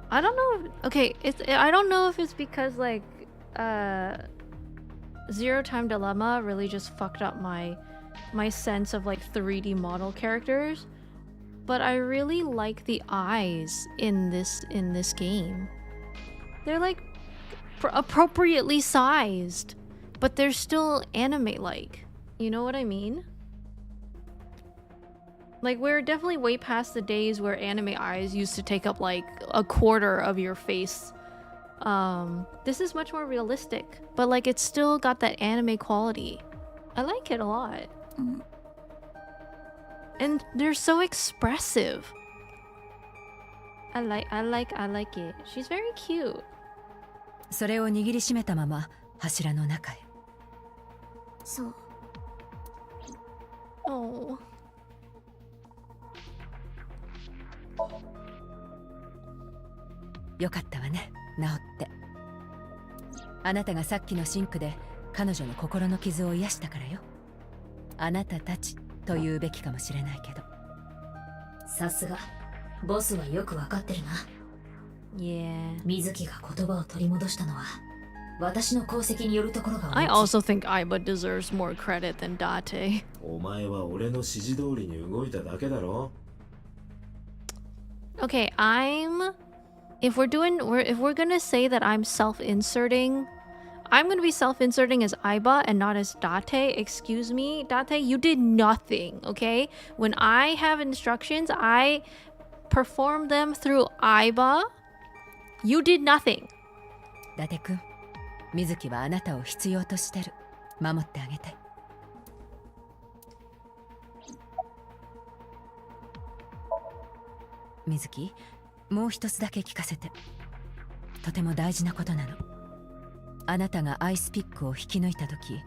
I don't know. Okay, I don't know if it's because like Zero Time Dilemma really just fucked up my sense of like 3D model characters, but I really like the eyes in this game. They're like appropriately sized, but they're still anime-like. You know what I mean? Like, we're definitely way past the days where anime eyes used to take up like a quarter of your face. This is much more realistic, but like it's still got that anime quality. I like it a lot. And they're so expressive. I like it. She's very cute. それを握りしめたまま柱の中へ。そう。 Oh. よかったわね、治って。あなたがさっきのシンクで彼女の心の傷を癒したからよ。あなたたちと言うべきかもしれないけど。さすがボスはよくわかってるな。 Yeah. 水木が言葉を取り戻したのは私の功績によるところが I 大きい。 also think Aiba deserves more credit than Date. お前は俺の指示通りに動いただけだろ。 Okay, if we're gonna say that I'm self-inserting, I'm gonna be self-inserting as Aiba and not as Date. Excuse me, Date, you did nothing, okay? When I have instructions, I perform them through Aiba. You did nothing. 伊達君、水木はあなたを必要としてる。守ってあげて。水木、もう一つだけ聞かせて。とても大事なことなの。あなたがアイスピックを引き抜いた時、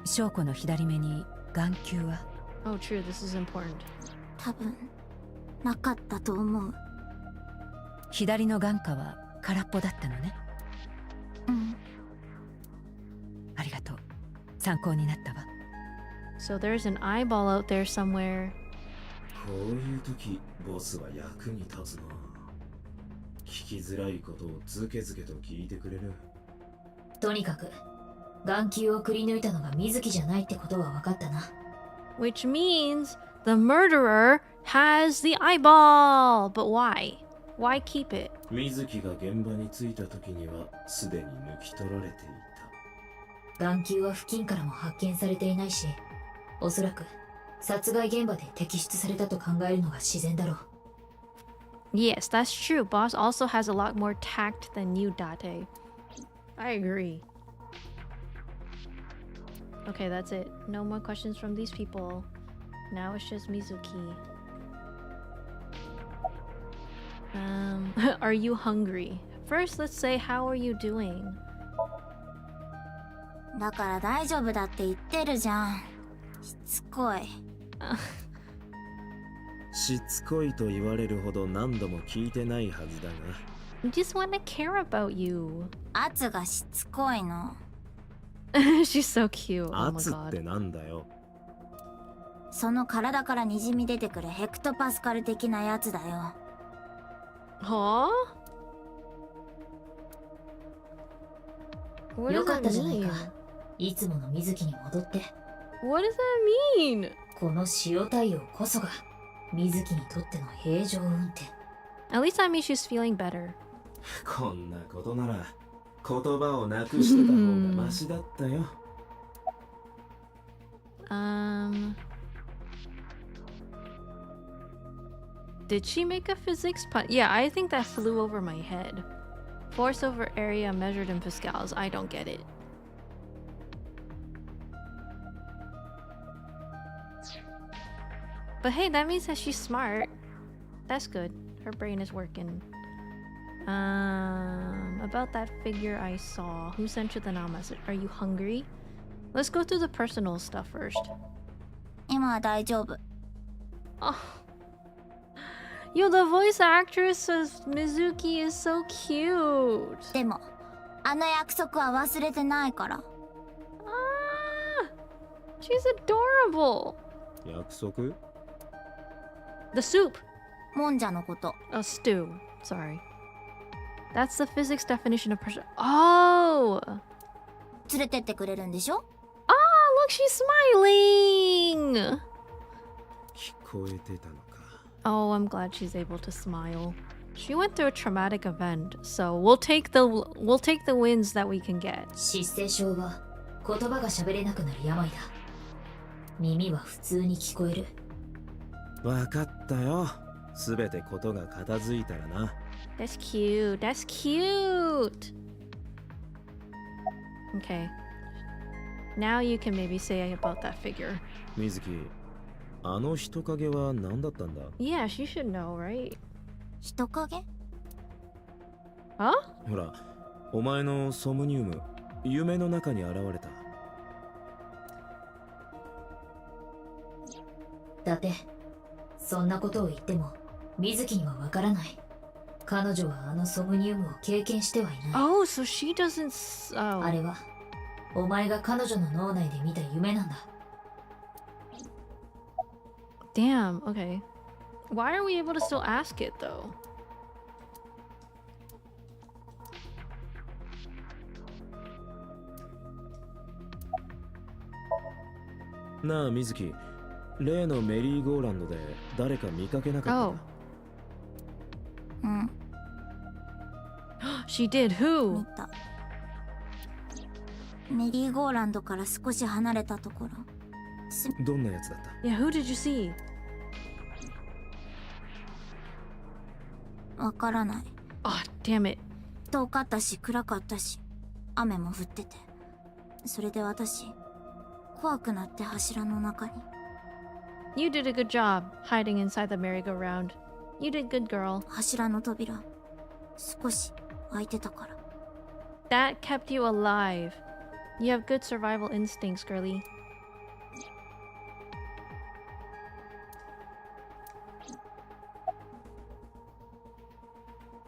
翔子の左目に眼球は。 Oh, true. This is important. 多分なかったと思う。左の眼下は空っぽだったのね。うん。ありがとう。参考になったわ。 So there's an eyeball out there somewhere. こういう時ボスは役に立つな。聞きづらいことをズケズケと聞いてくれる。とにかく眼球をくり抜いたのが水木じゃないってことは分かったな。 Which means the murderer has the eyeball. But why? Why keep it? 水木が現場に着いた時にはすでに抜き取られていた。眼球は付近からも発見されていないし、おそらく殺害現場で摘出されたと考えるのが自然だろう。 Yes, that's true. Boss also has a lot more tact than you, Date. I agree. Okay, that's it. No more questions from these people. Now it's just Mizuki. Are you hungry? First, let's say, how are you doing? だから大丈夫だって言ってるじゃん。しつこい。しつこいと言われるほど何度も聞いてないはずだが。I just want to care about you. 圧がしつこいの。She's so cute. Oh my 圧っ god. てなんだよ。その体からにじみ出てくるヘクトパスカル的なやつだよ。Huh? What よ does かっ that たじゃない mean? か。いつもの水木に戻って。 What does that mean? この塩太陽こそが水木にとっての平常運転。 At least that means she's feeling better. こんなことなら言葉をなくしてた方がマシだったよ。Did she make a physics pun? Yeah, I think that flew over my head. Force over area measured in pascals. I don't get it. But hey, that means that she's smart. That's good. Her brain is working. About that figure I saw. Who sent you the now message? Are you hungry? Let's go through the personal stuff first. 今は大丈夫。 Oh. Yo, the voice actress of Mizuki is so cute. でも、あの約束は忘れてないから。Ah, she's adorable. 約束？ The soup. もんじゃのこと。 A stew. Sorry. That's the physics definition of pressure. Oh! 連れてってくれるんでしょ？ Ah, look, she's smiling! 聞こえてたのか。Oh, I'm glad she's able to smile. She went through a traumatic event, so we'll take the wins that we can get. 失声症は言葉が喋れなくなる病だ。耳は普通に聞こえる。わかったよ。すべてことが片付いたらな。That's cute. That's cute. Okay. Now you can maybe say about that figure. 水木、あの人影は何だったんだ？ Yeah, she should know, right? 人影？ Huh? ほら、お前のソムニウム、夢の中に現れた。だってそんなことを言っても水木にはわからない。彼女はあのソムニウムを経験してはいない。 Oh, so she doesn't. あ Oh. れはお前が彼女の脳内で見た夢なんだ。 Damn. Okay. Why are we able to still ask it though? なあ水木、例のメリーゴーランドで誰か見かけなかった Oh. か？うん、 She did. 見 Who? た。メリーゴーランドから少し離れたところ。どんなやつだった？ Yeah. Who did you see? わからない。 Oh, damn it. 遠かったし暗かったし雨も降ってて、それで私怖くなって柱の中に。 You did a good job hiding inside the merry-go-round. You did good, girl. 柱の扉少し開いてたから。 That kept you alive. You have good survival instincts, girly.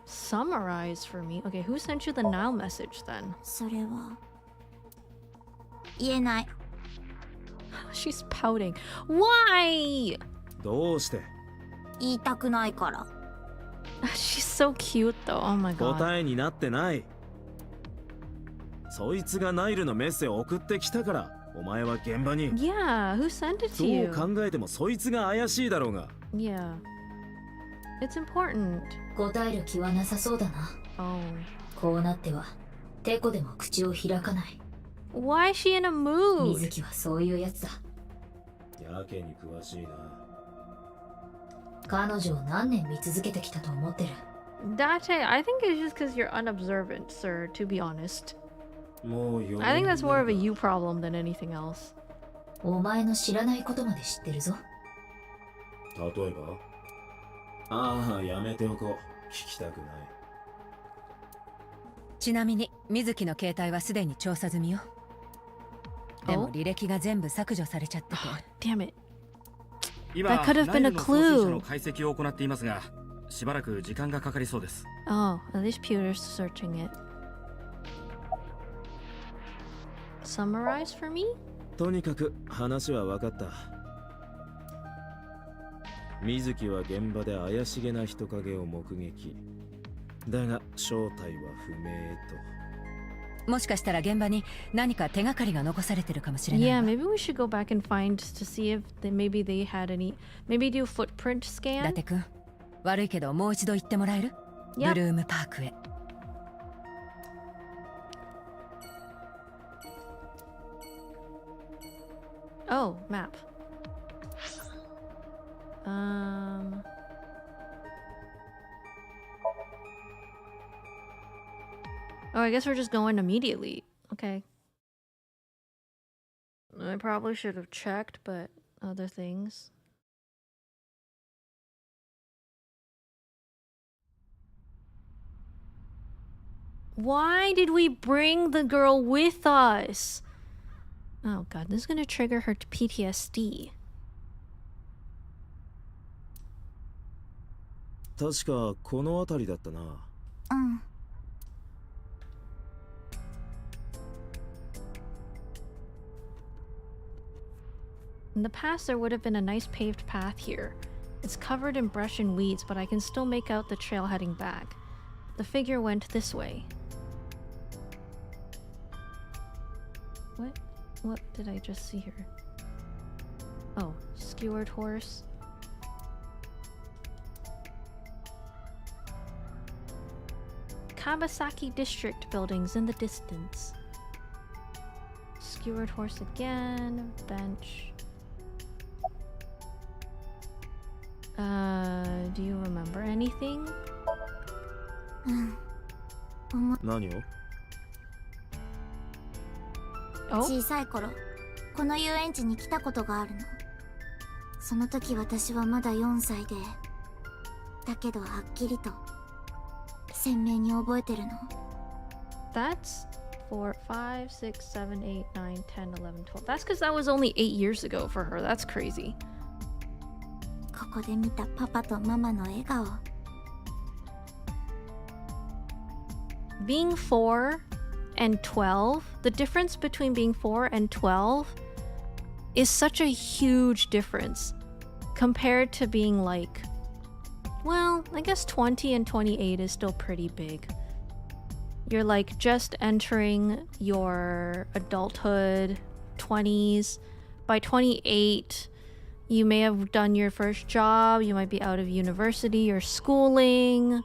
Summarize for me. Okay, who sent you the now message then? それは言えない。 She's pouting. Why? どうして？言いたくないから。 She's so cute though. Oh my god. 答えになってない。そいつがナイルのメッセを送ってきたから、お前は現場に。 Yeah, who sent it to ど you? う考えてもそいつが怪しいだろうが。 Yeah. It's important. 答える気はなさそうだな。 Oh. こうなってはテコでも口を開かない。 Why is she in a mood? 水木はそういうやつだ。やけに詳しいな。彼女を何年見続けてきたと思ってる。 Date, I think it's just because you're unobservant, sir, to be honest. もう4 I think that's more of a 年 you problem than anything else. お前の知らないことまで知ってるぞ。だ。例えば？ああ、やめておこう。聞きたくない。ちなみに水木の携帯はすでに調査済みよ。でも履歴が全部削除されちゃってて。Damn it. 今 That could have 内 been a 部の送信者 clue. の解析を行っていますが、しばらく時間がかかりそうです。Oh, at least Pewter's searching it. Summarize for me? とにかく話は分かった。水木は現場で怪しげな人影を目撃。だが正体は不明と。もしかしたら現場に何か手がかりが残されてるかもしれない Yeah, わ。 maybe we should go back and find to see if maybe they had any. Maybe do a footprint 伊 scan. 達くん、悪いけどもう一度言ってもらえる？ Yep. ブルームパークへ。Oh, map. Oh, I guess we're just going immediately. Okay. I probably should have checked, but other things. Why did we bring the girl with us? Oh god, this is gonna trigger her to PTSD. 確かこの辺りだったな。うん。In the past, there would have been a nice paved path here. It's covered in brush and weeds, but I can still make out the trail heading back. The figure went this way. What did I just see here? Oh, skewered horse. Kabasaki District buildings in the distance. Skewered horse again. Bench. Do you remember anything? 何を？ Oh? 小さい頃この遊園地に来たことがあるの。その時私はまだ4歳で、だけどはっきりと鮮明に覚えてるの。 That's 4, 5, 6, 7, 8, 9, 10, 11, 12. That's because that was only 8 years ago for her. That's crazy. ここで見たパパとママの笑顔。 Being 4 and 12, the difference between being 4 and 12 is such a huge difference compared to being like, well, I guess 20 and 28 is still pretty big. You're like just entering your adulthood, 20s. By 28, you may have done your first job, you might be out of university or schooling.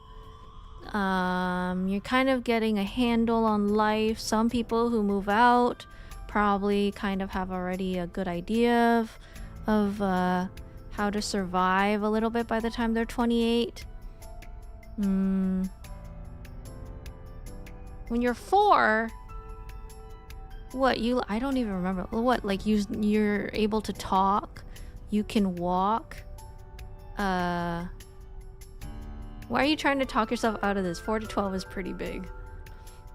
You're kind of getting a handle on life. Some people who move out probably kind of have already a good idea of how to survive a little bit by the time they're 28. When you're 4, what I don't even remember. What, like you're able to talk, you can walk. Why are you trying to talk yourself out of this? 4 to 12 is pretty big.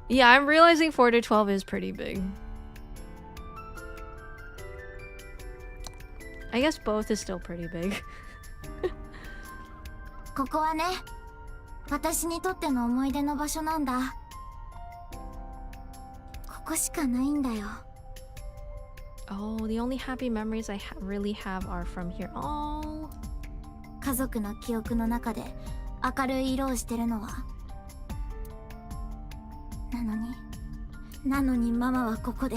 Yeah, I'm realizing 4 to 12 is pretty big. I guess both is still pretty big. ここはね、私にとっての思い出の場所なんだ。ここしかないんだよ。 Oh, the only happy memories I really have are from here. Oh. 家族の記憶の中で明るい色をしてるのは。なのにママはここで。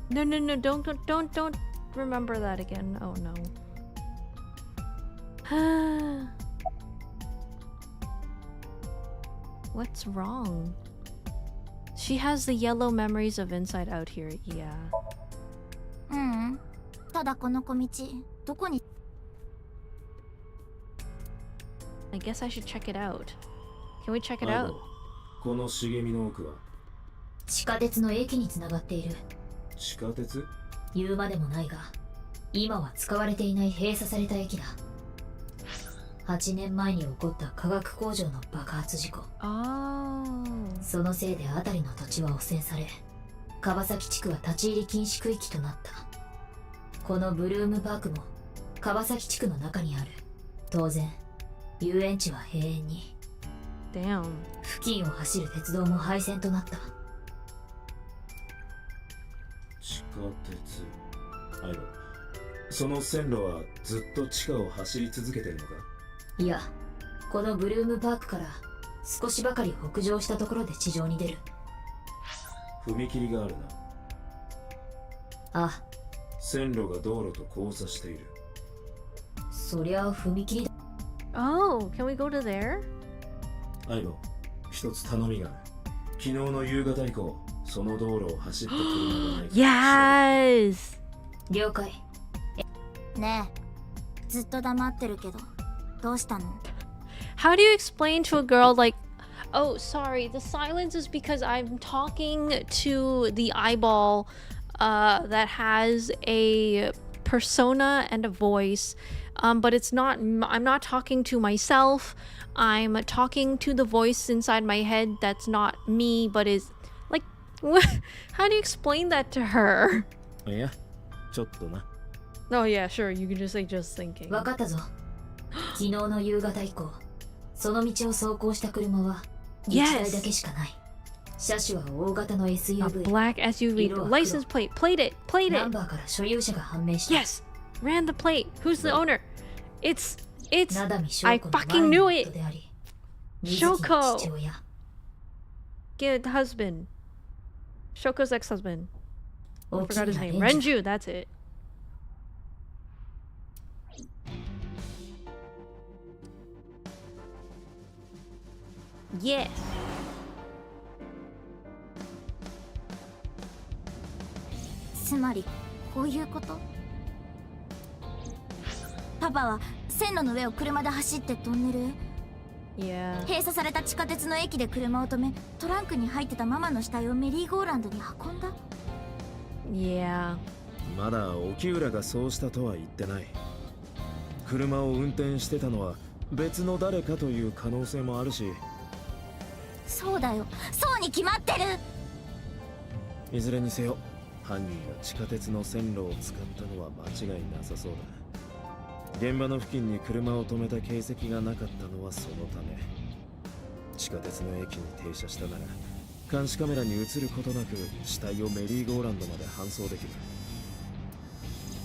No, don't remember that again. Oh no. What's wrong? She has the yellow memories of Inside Out here. Yeah. うん。ただこの小道、どこに。 I guess I should check it out. Can we check it あ out? のこの茂みの奥は地下鉄の駅につながっている。地下鉄？言うまでもないが、今は使われていない閉鎖された駅だ。8年前に起こった化学工場の爆発事故。 Oh. そのせいで辺りの土地は汚染され、川崎地区は立ち入り禁止区域となった。このブルームパークも川崎地区の中にある。当然遊園地は閉園に。 Damn. 付近を走る鉄道も廃線となった。地下鉄。相棒、その線路はずっと地下を走り続けてるのか？いや、このブルームパークから少しばかり北上したところで地上に出る。踏切があるな。あ、線路が道路と交差している。そりゃ踏切だ。 Oh, can we go to there? 相棒、一つ頼みがある。昨日の夕方以降、その道路を走った車がないか。Yes. 了解。ねえ、ずっと黙ってるけど、どうしたの？ How do you explain to a girl like, oh, sorry, the silence is because I'm talking to the eyeball that has a persona and a voice, but it's not, I'm not talking to myself. I'm talking to the voice inside my head that's not me, but is like, what? How do you explain that to her? いや、ちょっとな。Oh, yeah, sure, you can just say just thinking. わかったぞ。昨日の夕方以降、その道を走行した車は1台だけしかない。車種は大型の A SUV。 black SUV, license plate, plate it, ナンバーから所有者が判明した。 Yes, ran the plate. Who's the owner? It's 名波翔 I 子の fucking 前 knew の it. 夫であり、 Shoko 水木の父親。 Good husband. Shoko's ex-husband. I 大き forgot な his レ name. ンジャー。 Renju, that's it. Yes. つまりこういうこと？パパは線路の上を車で走ってトンネルへ。 Yeah. 閉鎖された地下鉄の駅で車を止め、トランクに入ってたママの死体をメリーゴーランドに運んだ。 Yeah. まだ沖浦がそうしたとは言ってない。車を運転してたのは別の誰かという可能性もあるし。そうだよ、そうに決まってる。いずれにせよ、犯人が地下鉄の線路を使ったのは間違いなさそうだ。現場の付近に車を止めた形跡がなかったのはそのため。地下鉄の駅に停車したなら監視カメラに映ることなく死体をメリーゴーランドまで搬送できる。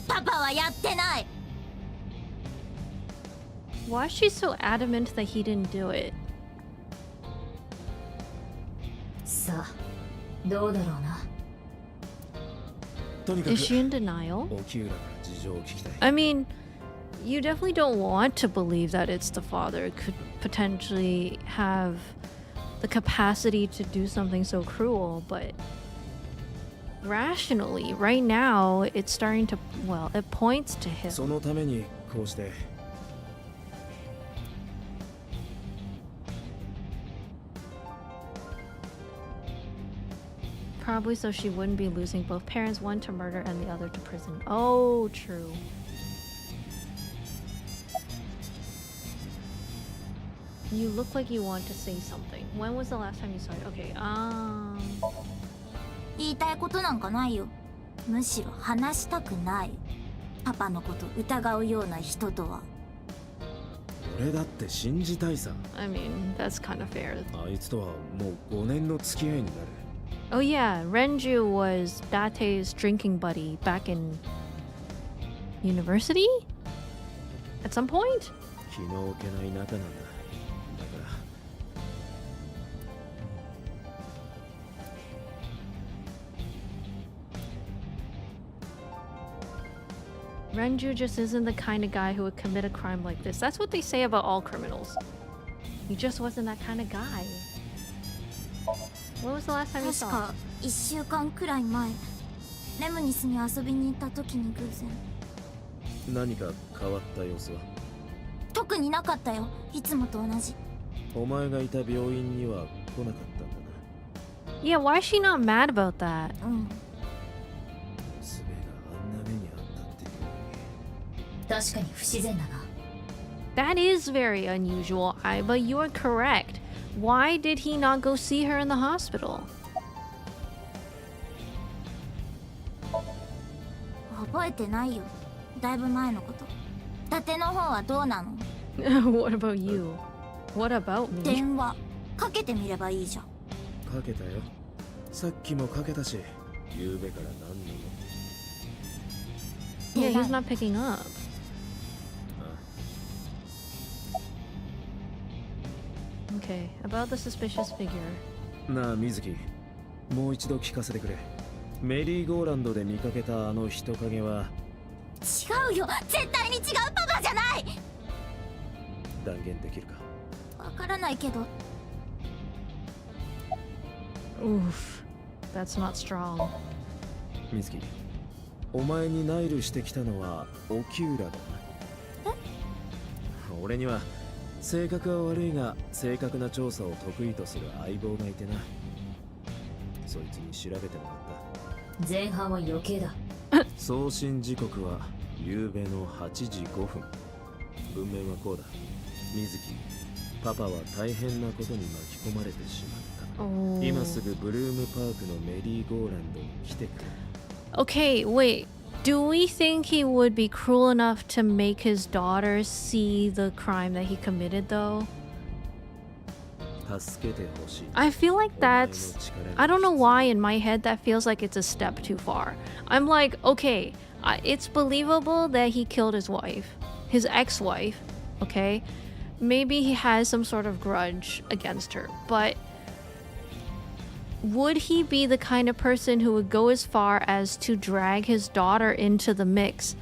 パパはやってない。 Why is she so adamant that he didn't do it? さあ、どうだろうな。とにか Is く she in denial? 沖浦から事情を聞きたい。 I mean, you definitely don't want to believe that it's the father. It could potentially have the capacity to do something so cruel, but rationally, right now, it's starting to, well, it points to him. そのためにこうして。Probably so she wouldn't be losing both parents, one to murder and the other to prison. Oh, true. You look like you want to say something. When was the last time you saw it? Okay, 言いたいことなんかないよ。むしろ話したくない。パパのこと疑うような人とは。俺だって信じたいさ。 I mean, that's kind of fair. あいつとはもう5年の付き合いになる。 Oh yeah, Renju was Date's drinking buddy back in university? At some point? 気の置けない仲なんだ。だから Renju just isn't the kind of guy who would commit a crime like this. That's what they say about all criminals. He just wasn't that kind of guy. When was the last time you 確 saw か him? 1週間くらい前、レムニスに遊びに行った時に偶然。何か変わった様子は？特になかったよ、いつもと同じ。お前がいた病院には来なかったんだな。 Yeah, why is she not mad about that? うん。娘があんな目にあったっていうのに。確かに不自然だな。That is very unusual, Aiba. You are correct. Why did he not go see her in the hospital? 覚えてないよ。だいぶ前のこと。伊達の方はどうなの？ What about you? What about me? 電話かけてみればいいじゃん。かけたよ。さっきもかけたし、夕べから何度も。Yeah, he's not picking up. Okay, about the suspicious figure. なあ、水木。もう一度聞かせてくれ。メリーゴーランドで見かけたあの人影は。違うよ。絶対に違うパパじゃない。断言できるか。わからないけど。Oof, that's not strong. 水木、お前にナイルしてきたのはオキューラだな。俺には性格は悪いが正確な調査を得意とする相棒がいてな。そいつに調べてもらった。前半は余計だ。送信時刻は夕べの8時5分。文面はこうだ。水木、パパは大変なことに巻き込まれてしまった。Oh. 今すぐブルームパークのメリーゴーランドに来てくれ。Okay, wait. Do we think he would be cruel enough to make his daughter see the crime that he committed, though? 助けてほしい。 I feel like that's... I don't know why in my head that feels like it's a step too far. I'm like, okay, it's believable that he killed his wife, his ex-wife, okay? Maybe he has some sort of grudge against her, but would he be the kind of person who would go as far as to drag his daughter into the mix?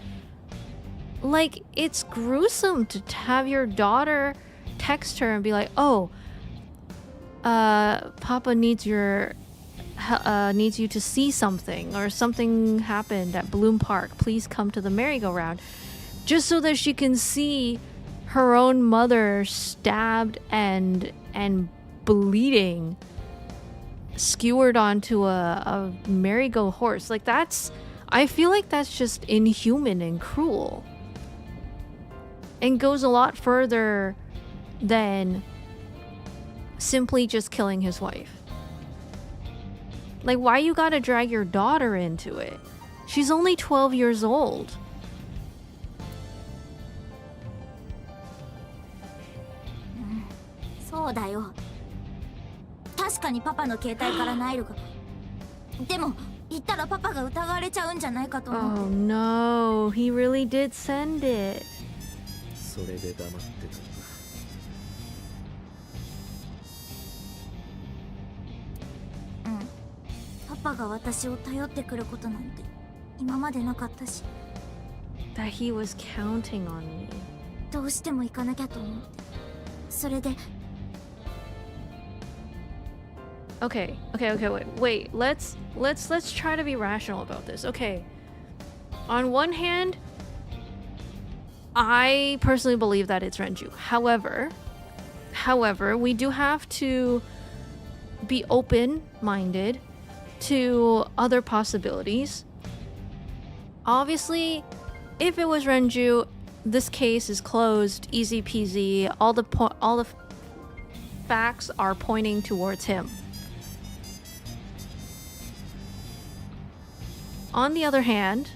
Like, it's gruesome to have your daughter text her and be like, oh, Papa needs you to see something, or something happened at Bloom Park. Please come to the merry-go-round. Just so that she can see her own mother stabbed and bleeding, skewered onto a merry-go horse. Like, that's... I feel like that's just inhuman and cruel. And goes a lot further than simply just killing his wife. Like, why you gotta drag your daughter into it? She's only 12 years old. そうだよ。確かにパパの携帯からナイルが。でも言ったらパパが疑われちゃうんじゃないかと思って。 Oh no, he really did send it. それで黙ってたのか。パパが私を頼ってくることなんて今までなかったし。 That he was counting on me. どうしても行かなきゃと思って。それで。 Okay, wait. Let's try to be rational about this. Okay. On one hand, I personally believe that it's Renju. However, we do have to be open-minded to other possibilities. Obviously, if it was Renju, this case is closed, easy peasy. All the facts are pointing towards him. On the other hand,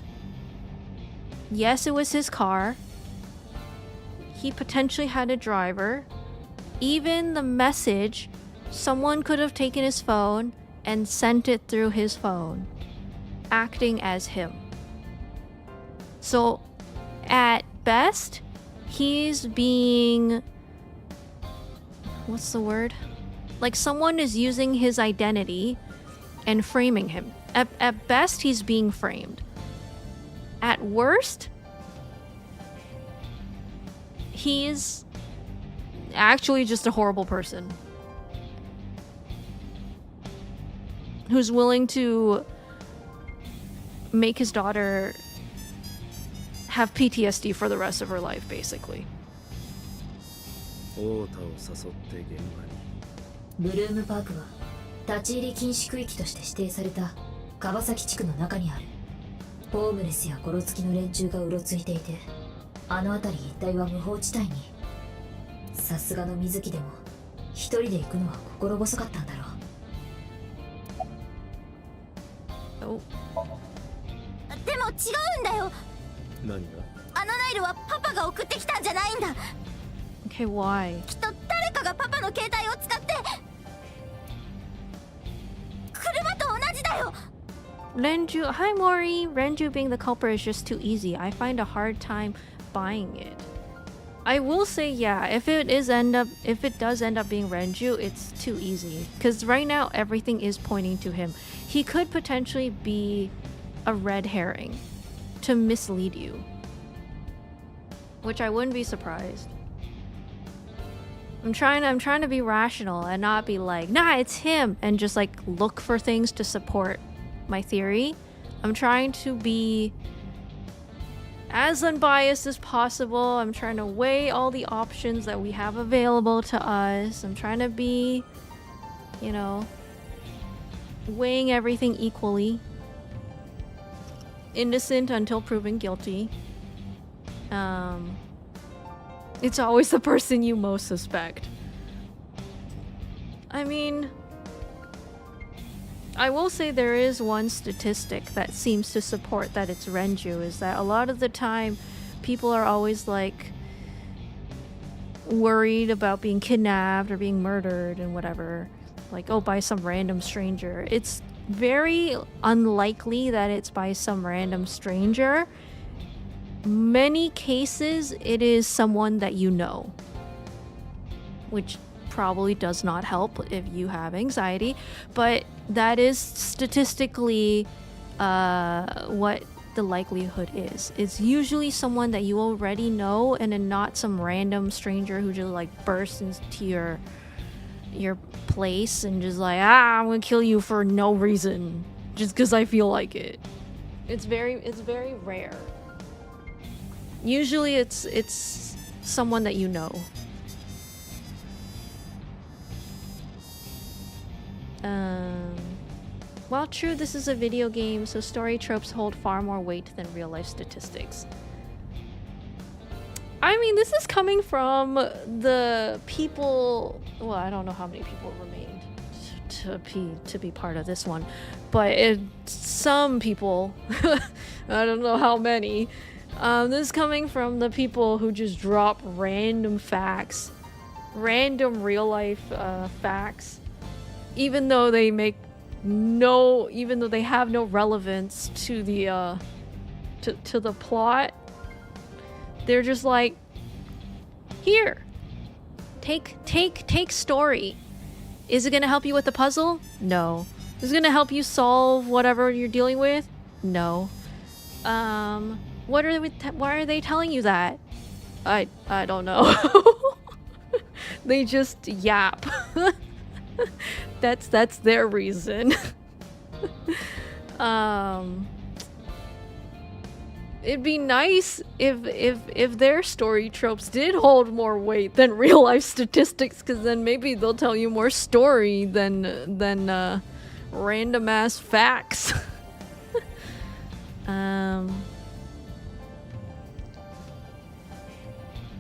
yes, it was his car. He potentially had a driver. Even the message, someone could have taken his phone and sent it through his phone, acting as him. So, at best, he's being... what's the word? Like, someone is using his identity and framing him. At best, he's being framed. At worst, he's actually just a horrible person who's willing to make his daughter have PTSD for the rest of her life, basically. オータを誘って現場に。ブルームパークは立ち入り禁止区域として指定された川崎地区の中にある。ホームレスやゴロつきの連中がうろついていて、あの辺り一帯は無法地帯にさすがの水木でも一人で行くのは心細かったんだろう。Oh. でも違うんだよ。何が？あのナイルはパパが送ってきたんじゃないんだ。 Okay, why? きっと誰かがパパの携帯を使って車と同じだよ。 Renju, hi Mori. Renju being the culprit is just too easy. I find a hard time buying it. I will say, yeah, if it does end up being Renju, it's too easy. Because right now everything is pointing to him. He could potentially be a red herring to mislead you, which I wouldn't be surprised. I'm trying to be rational and not be like, nah, it's him, and just like look for things to support my theory. I'm trying to be as unbiased as possible. I'm trying to weigh all the options that we have available to us. I'm trying to be, you know, weighing everything equally. Innocent until proven guilty. It's always the person you most suspect. I mean, I will say there is one statistic that seems to support that it's Renju, is that a lot of the time people are always like worried about being kidnapped or being murdered and whatever, like, oh, by some random stranger. It's very unlikely that it's by some random stranger. Many cases it is someone that you know, which probably does not help if you have anxiety, but that is statistically what the likelihood is. It's usually someone that you already know, and then not some random stranger who just like bursts into your place and just like, I'm gonna kill you for no reason just because I feel like it. It's very rare. Usually it's someone that you know. While true, this is a video game, so story tropes hold far more weight than real life statistics. I mean, this is coming from the people. Well, I don't know how many people remained to be part of this one, but some people. I don't know how many. This is coming from the people who just drop random facts, random real life facts, even though they have no relevance to the to the plot. They're just like, here, take story. Is it gonna help you with the puzzle? No. Is it gonna help you solve whatever you're dealing with? No. Why are they telling you that? I don't know. They just yap. That's their reason. It'd be nice if their story tropes did hold more weight than real life statistics, because then maybe they'll tell you more story than random ass facts.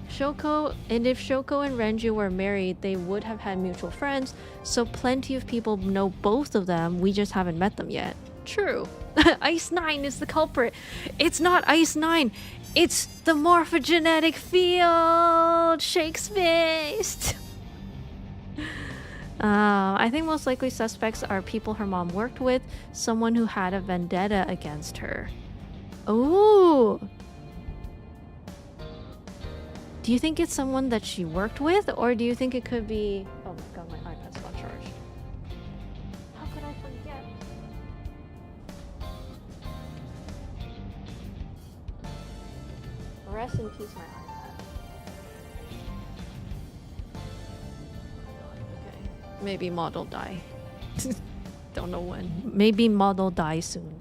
Shoko, and if Shoko and Renju were married, they would have had mutual friends, so plenty of people know both of them, we just haven't met them yet. True. Ice 9 is the culprit. It's not Ice 9, it's the morphogenetic field! Shakespeare! I think most likely suspects are people her mom worked with, someone who had a vendetta against her. Ooh! Do you think it's someone that she worked with, or do you think it could be... Oh my god, my iPad's not charged. How could I forget? Rest in peace, my iPad. Okay. Maybe Maud will die. Don't know when. Maybe Maud will die soon.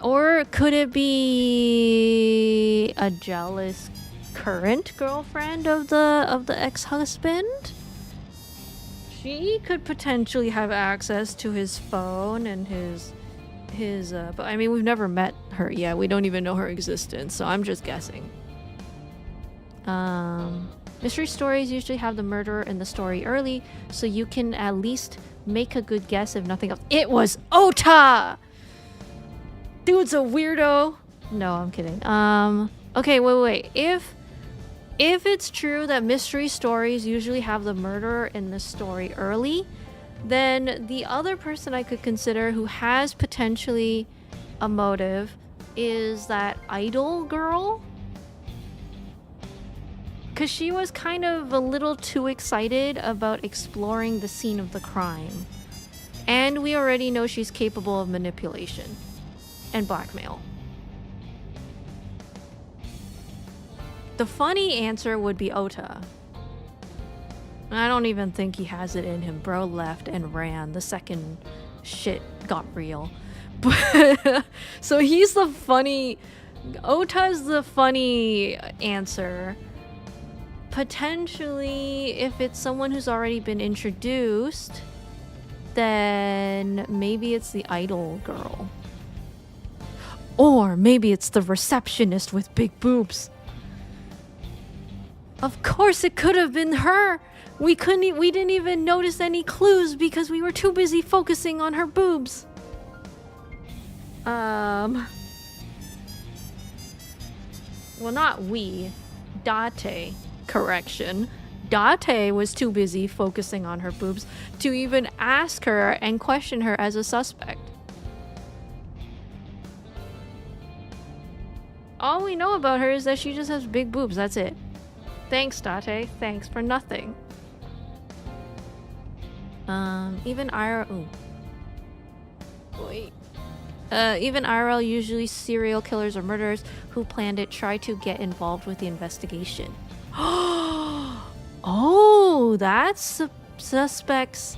Or could it be a jealous current girlfriend of the ex-husband? She could potentially have access to his phone and his but I mean, we've never met her yet. We don't even know her existence, so I'm just guessing. Mystery stories usually have the murderer in the story early, so you can at least make a good guess if nothing else. It was Ota! Dude's a weirdo. No, I'm kidding. Okay, wait. If it's true that mystery stories usually have the murderer in the story early, then the other person I could consider who has potentially a motive is that idol girl. Because she was kind of a little too excited about exploring the scene of the crime. And we already know she's capable of manipulation and blackmail. The funny answer would be Ota. I don't even think he has it in him. Bro left and ran the second shit got real. But so he's the funny... Ota's the funny answer. Potentially, if it's someone who's already been introduced, then maybe it's the idol girl. Or maybe it's the receptionist with big boobs. Of course it could have been her. We didn't even notice any clues because we were too busy focusing on her boobs. Well, not we. Date. Correction. Date was too busy focusing on her boobs to even ask her and question her as a suspect. All we know about her is that she just has big boobs. That's it. Thanks, Date. Thanks for nothing. Even IRL. Wait. Even IRL, usually serial killers or murderers who planned it try to get involved with the investigation. Oh, that's suspects.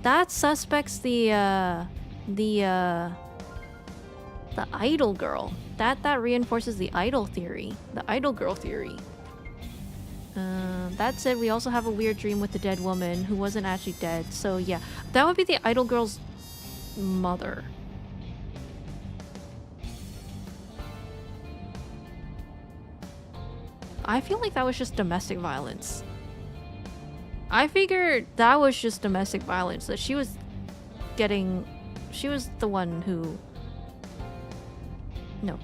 That suspects the idol girl. That reinforces the idol theory. The idol girl theory. That said, we also have a weird dream with the dead woman who wasn't actually dead. So yeah, that would be the idol girl's mother. I feel like that was just domestic violence. I figured that was just domestic violence. That she was the one who... No.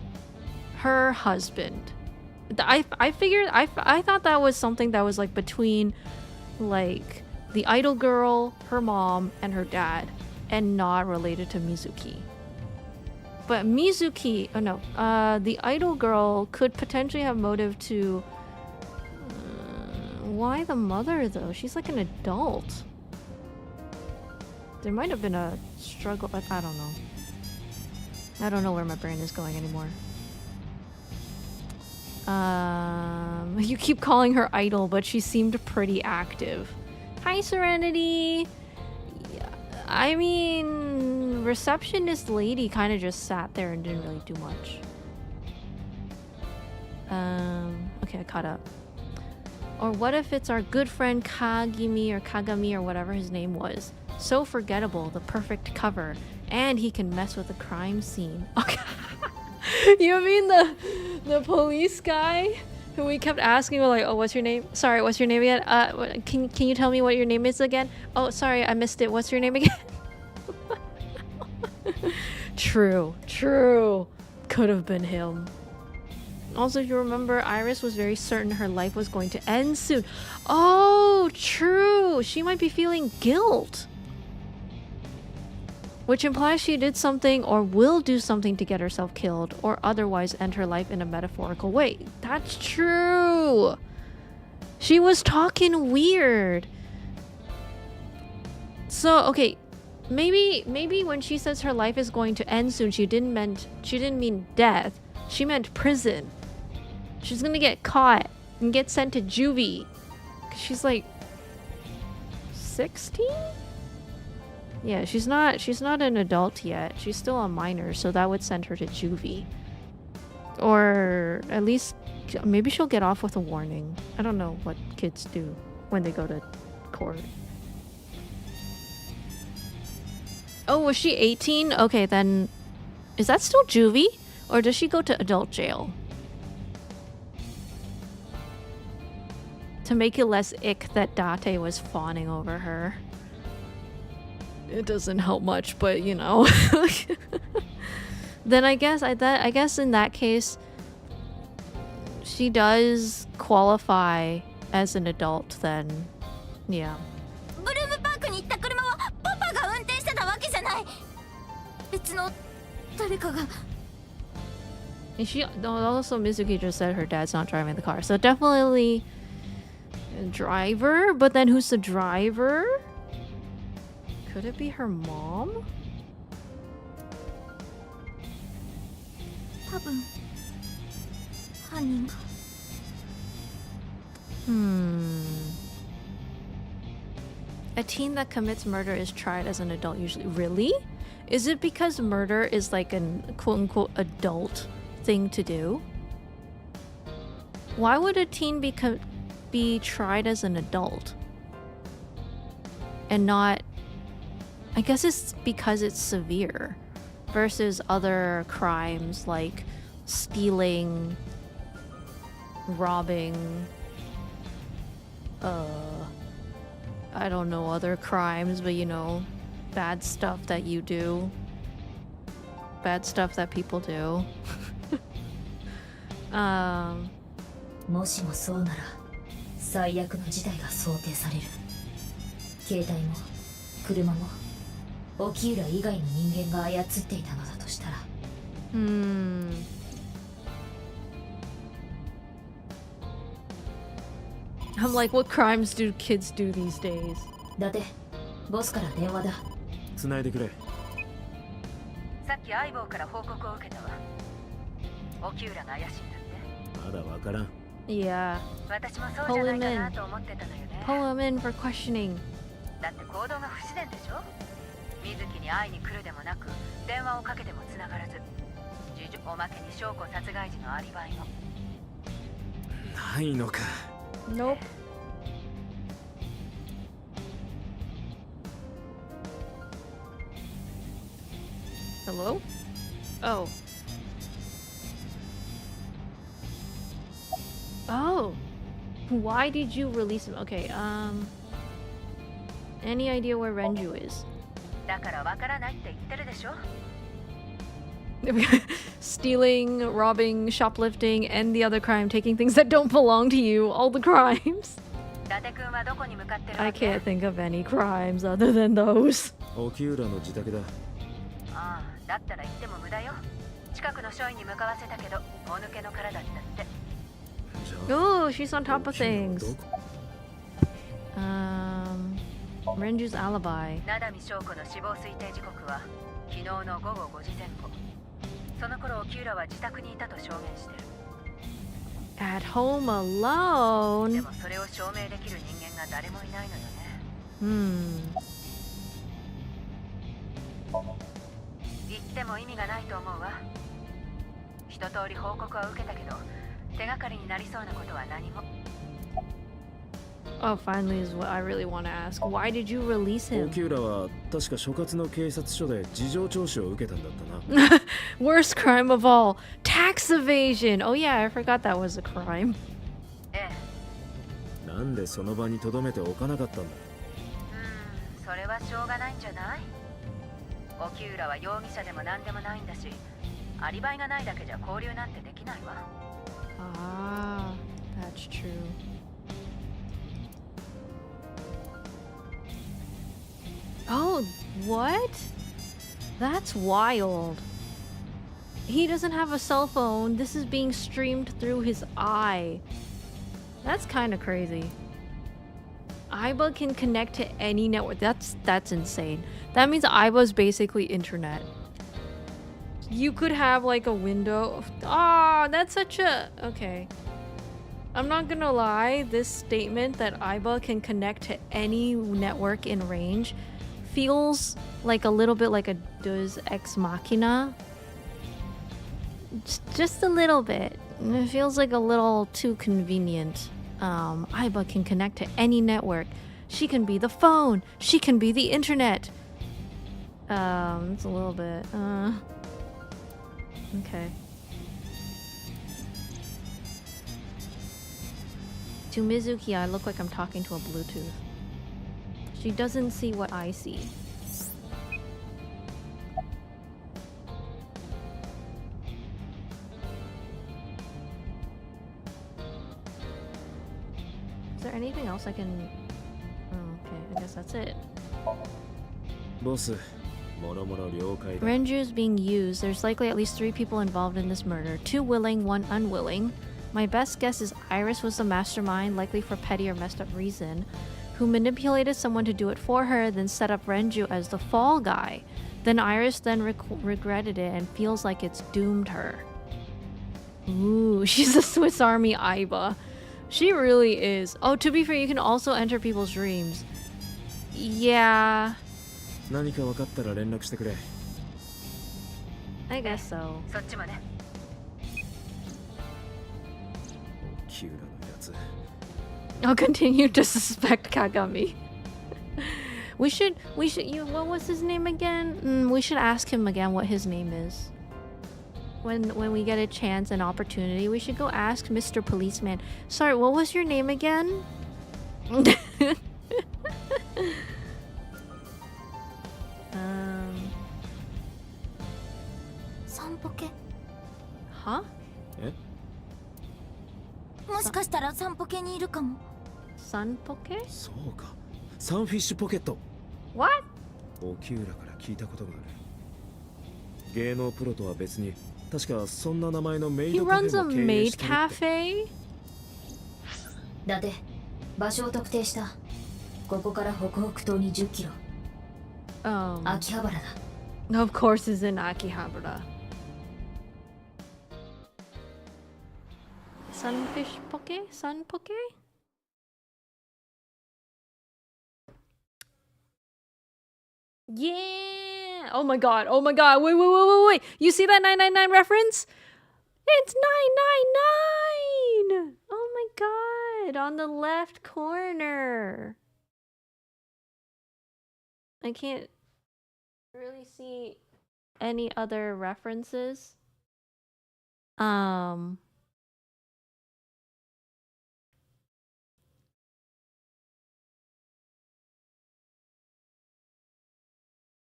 Her husband. I thought that was something that was like between like the idol girl, her mom, and her dad, and not related to Mizuki. But Mizuki, oh no, the idol girl could potentially have motive to... why the mother though? She's like an adult. There might have been a struggle, but I don't know. I don't know where my brain is going anymore. You keep calling her idol, but she seemed pretty active. Hi, Serenity! Yeah, I mean, receptionist lady kind of just sat there and didn't really do much. Okay, I caught up. Or what if it's our good friend Kagami or Kagami or whatever his name was? So forgettable, the perfect cover. And he can mess with the crime scene. Okay. You mean the police guy who we kept asking, we're like, oh, what's your name? Sorry, what's your name again? Can you tell me what your name is again? Oh, sorry, I missed it. What's your name again? True. Could have been him. Also, if you remember, Iris was very certain her life was going to end soon. Oh, true. She might be feeling guilt. Which implies she did something or will do something to get herself killed or otherwise end her life in a metaphorical way. That's true. She was talking weird. So, okay, maybe when she says her life is going to end soon, she didn't mean death. She meant prison. She's gonna get caught and get sent to juvie. 'Cause she's like 16? Yeah, she's not an adult yet. She's still a minor, so that would send her to juvie. Or at least maybe she'll get off with a warning. I don't know what kids do when they go to court. Oh, was she 18? Okay, then Is that still juvie? Or does she go to adult jail? To make it less ick that Date was fawning over her. It doesn't help much, but you know. Then I guess in that case she does qualify as an adult then. Yeah. ブルームパークに行った車はパパが運転してたわけじゃない。別の誰かが。 And she also Mizuki just said her dad's not driving the car. So definitely a driver, but then who's the driver? Could it be her mom? 多分犯人が。 A teen that commits murder is tried as an adult usually. Really? Is it because murder is like an quote-unquote adult thing to do? Why would a teen be tried as an adult? And not... I guess it's because it's severe versus other crimes like stealing, robbing, I don't know other crimes, but you know, bad stuff that you do. Bad stuff that people do. もしもそうなら最悪の事態が想定される。携帯も車も沖浦以外の人間が操っていたのだとしたら。I'm like, what crimes do kids do these days? だってボスから電話だ。繋いでくれ。さっき相棒から報告を受けたわ。沖浦が怪しいんだって。まだわからん。Yeah. 私もそうじゃないかなと思ってたのよね。Pull him in for questioning. だって行動が不自然でしょ。水木に会いに来るでもなく、電話をかけても繋がらず、おまけに翔子殺害時のアリバイも。ないのか。Nope. Hello? Oh. Oh. Why did you release him? Okay, any idea where Renju is? だからわからないって言ってるでしょ。Stealing, robbing, shoplifting, and the other crime, taking things that don't belong to you, all the crimes. 伊達君はどこに向かってる I わけ？ can't think of any crimes other than those. 沖浦の自宅だ。ああ、だったら行っても無駄よ。近くの署員に向かわせたけど、もぬけの殻だったって。じゃあ Oh, she's on top of things. Renju's alibi. 灘見翔子の死亡推定時刻は昨日の午後5時前後。その頃沖浦は自宅にいたと証言してる。 At home で alone. もそれを証明できる人間が誰もいないのよね。言っても意味がないと思うわ。一通り報告は受けたけど、手がかりになりそうなことは何も。Oh, finally is what I really want to ask. Why did you release him? 沖浦は確か所轄の警察署で事情聴取を受けたんだったな。Worst crime of all. Tax evasion. Oh yeah, I forgot that was a crime. ええ。なんでその場に留めておかなかったんだ。それはしょうがないんじゃない？沖浦は容疑者でも何でもないんだし、アリバイがないだけじゃ交流なんてできないわ。Ah, that's true. Oh, what? That's wild. He doesn't have a cell phone. This is being streamed through his eye. That's kind of crazy. Aiba can connect to any network. That's insane. That means Aiba's basically internet. You could have like a window. Ah, that's such a... Okay. I'm not gonna lie. This statement that Aiba can connect to any network in range feels like a little bit like a Deus Ex Machina. Just a little bit. It feels like a little too convenient. Aiba can connect to any network. She can be the phone. She can be the internet. It's a little bit. Okay. To Mizuki, I look like I'm talking to a Bluetooth. She doesn't see what I see. Is there anything else I can... Oh, okay, I guess that's it. Boss, もろもろ了解だ。 Renju's being used. There's likely at least 3 people involved in this murder. 2 willing, 1 unwilling. My best guess is Iris was the mastermind, likely for petty or messed up reason, who manipulated someone to do it for her, then set up Renju as the fall guy. Then Iris regretted it and feels like it's doomed her. Ooh, she's a Swiss Army Aiba. She really is. Oh, to be fair, you can also enter people's dreams. Yeah. 何か分かったら連絡してくれ。 I guess so. そっちもね。キューラのやつ。 I'll continue to suspect Kagami. we should, what was his name again? We should ask him again what his name is. When we get a chance and opportunity, we should go ask Mr. Policeman. Sorry, what was your name again? Sanpoke? Huh? もしかしたら散歩系にいるかも。 Sanpoke? そうか。サンフィッシュポケット。 What? オキューラから聞いたことがある。芸能プロとは別に、確かそんな名前のメイ He ドカフ runs a ェも経営 maid してるって。 cafe? 伊達、場所を特定した。ここから北北東に10キロ。秋葉原だ。Of course is in Akihabara. Sunfish poke? Sun poke? Yeah! Oh my god, oh my god, wait. You see that 999 reference? It's 999! Oh my god, on the left corner. I can't really see any other references.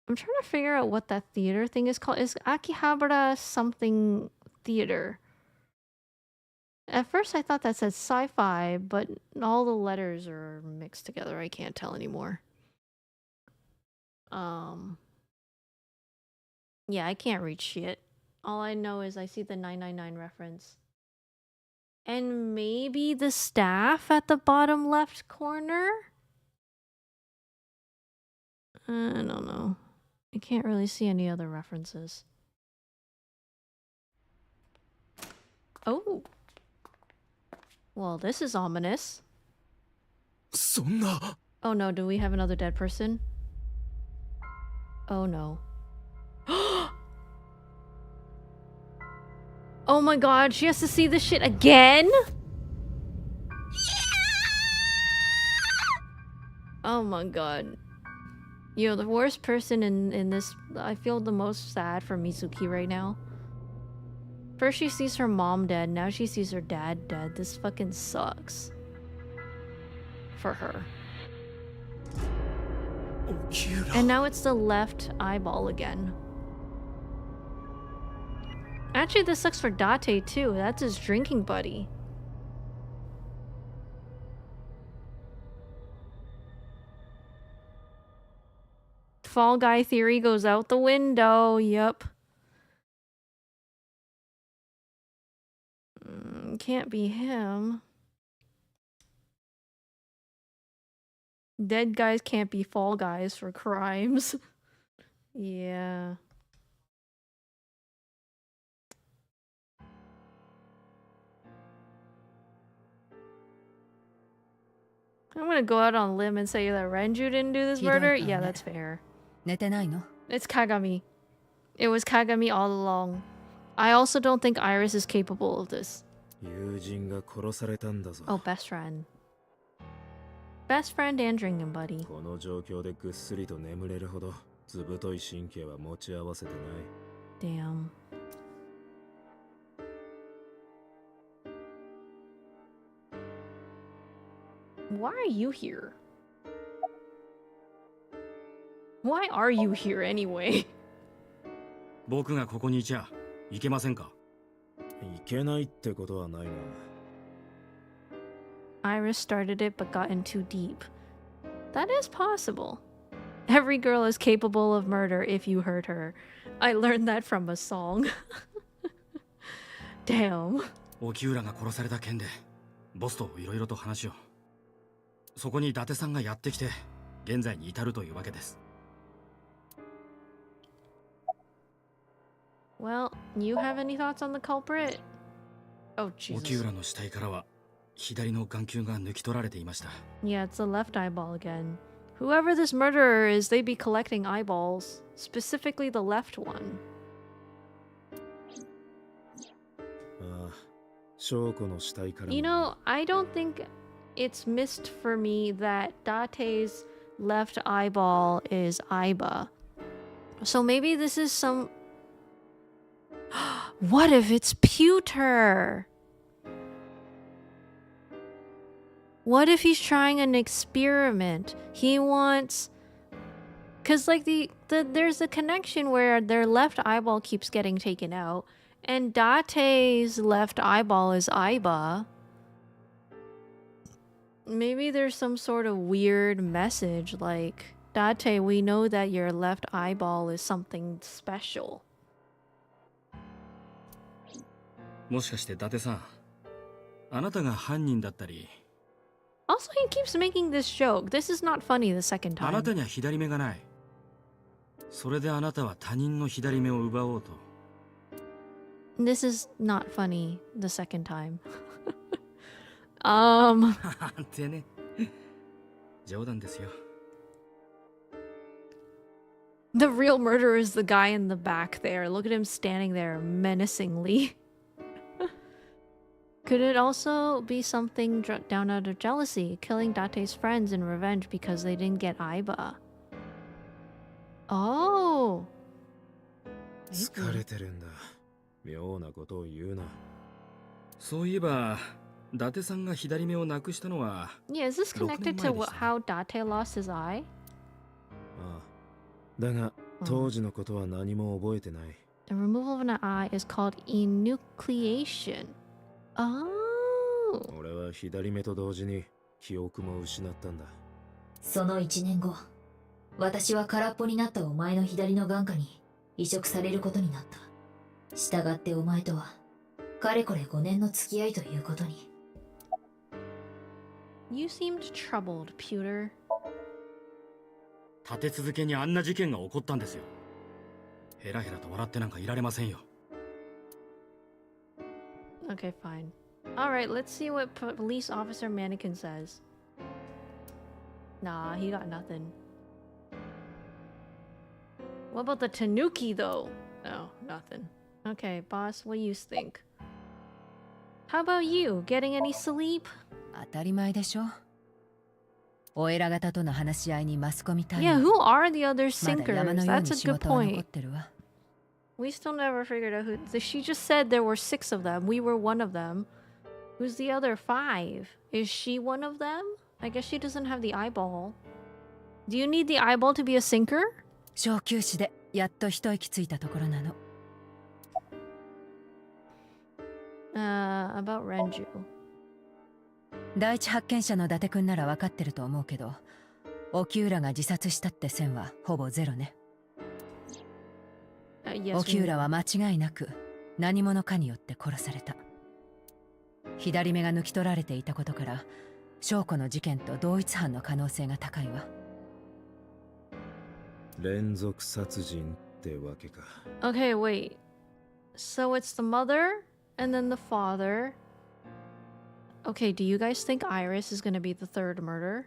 I'm trying to figure out what that theater thing is called. Is Akihabara something theater? At first I thought that said sci-fi, but all the letters are mixed together. I can't tell anymore. Yeah, I can't read shit. All I know is I see the 999 reference. And maybe the staff at the bottom left corner? I don't know. I can't really see any other references. Oh. Well, this is ominous. そんな。 Oh no, do we have another dead person? Oh no. Oh my god, she has to see this shit again? Oh my god. Yo, the worst person in this... I feel the most sad for Mizuki right now. First she sees her mom dead, now she sees her dad dead. This fucking sucks. For her. And now it's the left eyeball again. Actually, this sucks for Date too. That's his drinking buddy. Fall guy theory goes out the window. Yup. Can't be him. Dead guys can't be fall guys for crimes. Yeah. I'm gonna go out on a limb and say that Renju didn't do this murder. Yeah, that's fair. 寝てないの? It's Kagami. It was Kagami all along. I also don't think Iris is capable of this. 友人が殺されたんだぞ。 Oh, best friend. Best friend and drinking buddy. この状況でぐっすりと眠れるほど図太い神経は持ち合わせてない。 Damn. Why are you here? Why are you here anyway? 僕がここにいちゃいけませんか？いけないってことはないが。Iris started it but got in too deep. That is possible. Every girl is capable of murder if you hurt her. I learned that from a song. Damn. 沖浦が殺された件でボスといろいろと話を。そこに伊達さんがやってきて現在に至るというわけです。Well, you have any thoughts on the culprit? Oh, 沖 Jesus. 浦の死体からは左の眼球が抜き取られていました。 Yeah, it's the left eyeball again. Whoever this murderer is, they be collecting eyeballs. Specifically the left one. ああ、翔子の死体からも。 You know, I don't think it's missed for me that Date's left eyeball is Aiba. So maybe this is some... What if it's Pewter? What if he's trying an experiment? He wants... Because, like, there's a connection where their left eyeball keeps getting taken out, and Date's left eyeball is Aiba. Maybe there's some sort of weird message, like, Date, we know that your left eyeball is something special. もしかして伊達さん、あなたが犯人だったり。 Also, he keeps making this joke. This is not funny the second あな time. たには左目がない。それであなたは他人の左目を奪おうと。 This is not funny the second time. ってね。冗談ですよ。 The real murderer is the guy in the back there. Look at him standing there menacingly. Could it also be something down out of jealousy, killing Date's friends in revenge because they didn't get Aiba? Oh. 疲れてるんだ。妙なことを言うな。そういえば、伊達さんが左目をなくしたのは。 Yeah, is this connected to how Date lost his eye? ああ。だが、当時のことは何も覚えてない。 The removal of an eye is called enucleation. Oh. 俺は左目と同時に記憶も失ったんだ。その1年後、私は空っぽになったお前の左の眼下に移植されることになった。したがってお前とは、かれこれ5年の付き合いということに。You seemed troubled, Pewter. 立て続けにあんな事件が起こったんですよ。ヘラヘラと笑ってなんかいられませんよ。 Okay, fine. Alright, let's see what police officer Mannequin says. Nah, he got nothing. What about the Tanuki, though? No, nothing. Okay, boss, what do you think? How about you? Getting any sleep? 当たり前でしょ。お偉方との話し合いにマスコミ対応。 Yeah, who are the other まだ山の sinkers? よう That's に a 仕 good 事は残っ point. てるわ。We still never figured out who... She just said there were 6 of them. We were one of them. Who's the other 5? Is she one of them? I guess she doesn't have the eyeball. Do you need the eyeball to be a sinker? 小休止でやっと一息ついたところなの。About Renju. 第一発見者の伊達くんなら分かってると思うけど、沖浦が自殺したって線はほぼゼロね。Yes, 沖浦は間違いなく何者かによって殺された。左目が抜き取られていたことから翔子の事件と同一犯の可能性が高いわ。連続殺人ってわけか。 Okay, wait. So it's the mother and then the father. Okay, do you guys think Iris is gonna be the third murder?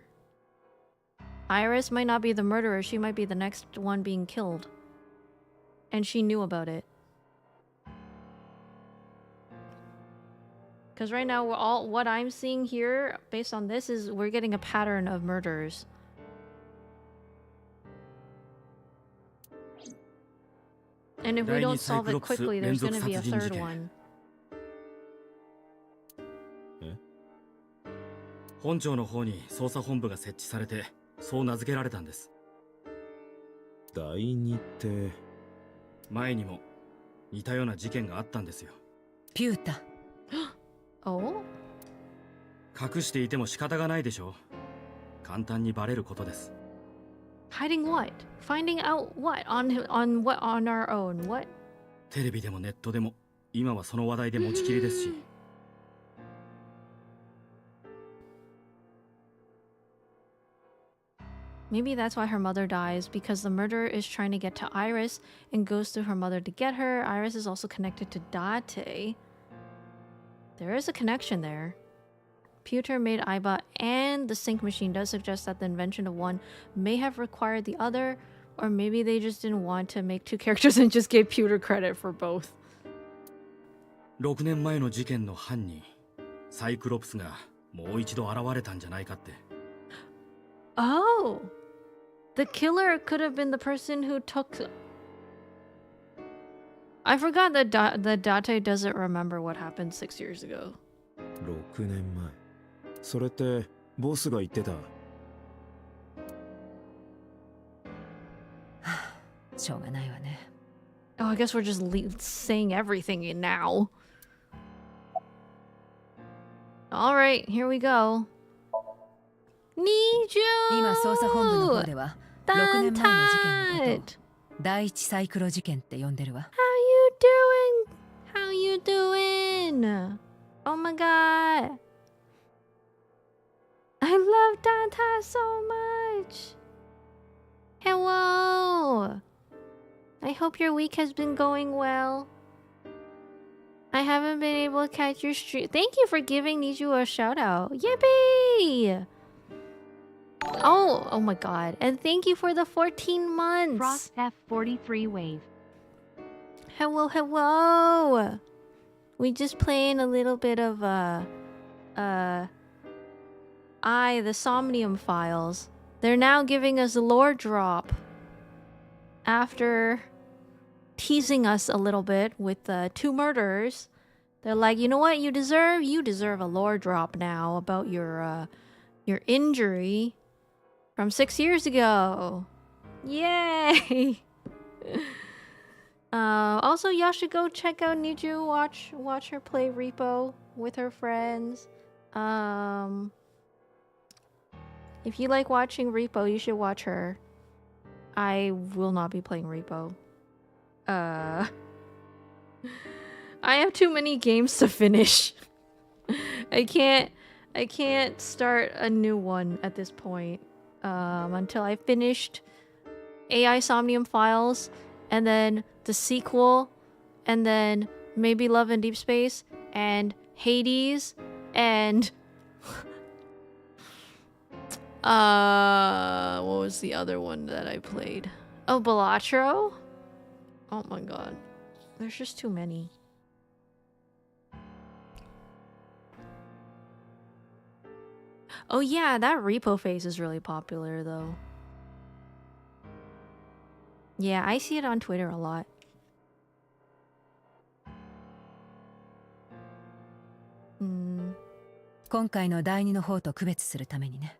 Iris might not be the murderer. She might be the next one being killed. And she knew about it. Because right now, what I'm seeing here, based on this, is we're getting a pattern of murders. And if we don't solve it quickly, there's going to be a third one. 本庁の方に捜査本部が設置されて、そう名付けられたんです。第二って。前にも似たような事件があったんですよ。ピュータ。Oh? 隠していても仕方がないでしょう。簡単にバレることです。Hiding what? Finding out what? On what? On our own? What? テレビでもネットでも今はその話題で持ちきりですし。Maybe that's why her mother dies, because the murderer is trying to get to Iris and goes through her mother to get her. Iris is also connected to Date. There is a connection there. Pewter made Aiba, and the sync machine does suggest that the invention of one may have required the other, or maybe they just didn't want to make two characters and just gave Pewter credit for both. 6年前の事件の犯人、サイクロプスがもう一度現れたんじゃないかって。Oh! The killer could have been the person who took... I forgot that Date doesn't remember what happened 6 years ago. 6年前。それってボスが言ってた。しょうがないわね。Oh, I guess we're just saying everything in now. Alright, here we go. Need you! 今捜査本部の方では6年前の事件のことを第一サイクロ事件って呼んでるわ。How you doing? Oh my god. I love Danta so much. Hello. I hope your week has been going well. I haven't been able to catch your stream. Thank you for giving Niju a shout out. Yippee! Oh my god. And thank you for the 14 months. Frost F43 wave. Hello. We just playing a little bit of the Somnium files. They're now giving us a lore drop after teasing us a little bit with 2 murders. They're like, you know what you deserve? You deserve a lore drop now about your injury from 6 years ago. Yay! Also, y'all should go check out Niju. Watch her play Repo with her friends. If you like watching Repo, you should watch her. I will not be playing Repo. I have too many games to finish. I can't start a new one at this point. Until I finished AI Somnium Files, and then the sequel, and then maybe Love in Deep Space, and Hades, and what was the other one that I played? Oh, Balatro? Oh my god. There's just too many. Oh yeah, that Repo face is really popular though. Yeah, I see it on Twitter a lot. Hmm. 今回の第二の方と区別するためにね。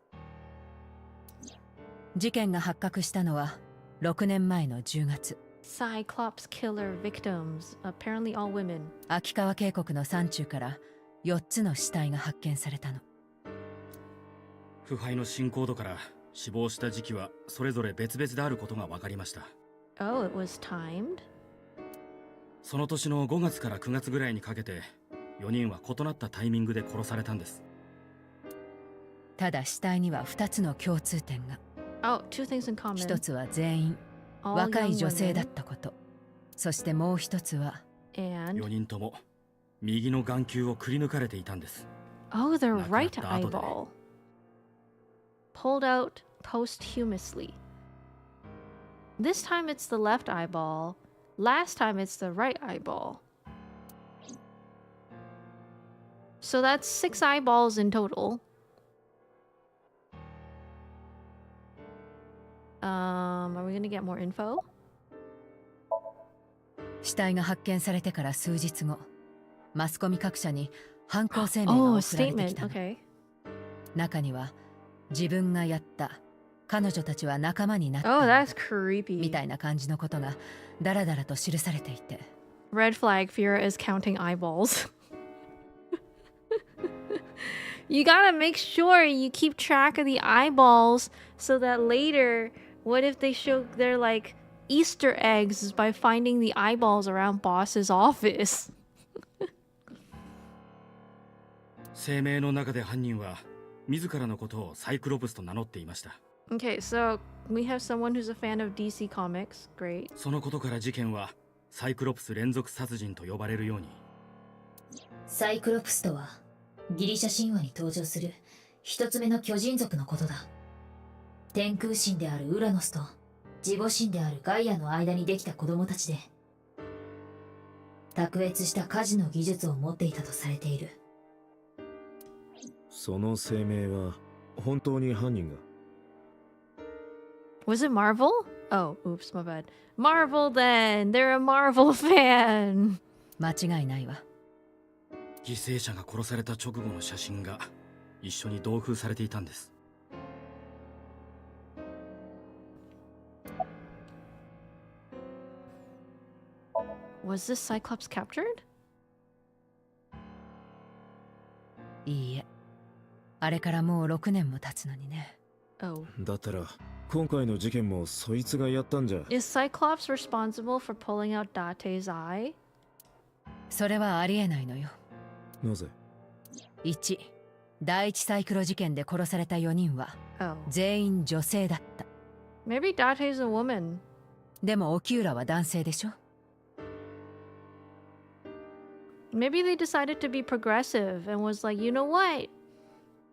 事件が発覚したのは6年前の10月。Cyclops killer victims, apparently all women. 秋川渓谷の山中から4つの死体が発見されたの。腐敗の進行度から死亡した時期はそれぞれ別々であることが分かりました。Oh, it was timed? その年の5月から9月ぐらいにかけて4人は異なったタイミングで殺されたんです。ただ死体には2つの共通点が。Oh, 2 things in common. 一つは全員若い女性だったこと。そしてもう一つは4人とも右の眼球をくり抜かれていたんです。Oh, their right eyeball. Pulled out posthumously. This time it's the left eyeball. Last time it's the right eyeball. So that's 6 eyeballs in total. Are we gonna get more info? 死体が発見されてから数日後、マスコミ各社に犯行声明が送られてきたの。Okay. 中には自分がやった、彼女たちは仲間になった Oh, んだ that's creepy. みたいな感じのことがだらだらと記されていて、 Red flag, Fira is counting eyeballs. You gotta make sure you keep track of the eyeballs so that later, what if they show their like Easter eggs by finding the eyeballs around boss's office? 声明の中で犯人は自らのことをサイクロプスと名乗っていました。 Okay, so we have someone who's a fan of DC Comics. Great. そのことから事件はサイクロプス連続殺人と呼ばれるように。サイクロプスとはギリシャ神話に登場する一つ目の巨人族のことだ。天空神であるウラノスと自母神であるガイアの間にできた子供たちで、卓越した家事の技術を持っていたとされている。その声明は本当に犯人が？ Was it Marvel? Oh, oops, my bad. Marvel then! They're a Marvel fan! 間違いないわ。犠牲者が殺された直後の写真が一緒に同封されていたんです。 Was this Cyclops captured? いいえ、あれからもう6年も経つのにね。 Oh. だったら今回の事件もそいつがやったんじゃ。 Is Cyclops responsible for pulling out Date's eye? それはありえないのよ。なぜ？ 1、第一サイクロ事件で殺された4人は Oh. 全員女性だった。 Maybe Date's a woman. でも沖浦は男性でしょ。 Maybe they decided to be progressive and was like, you know what?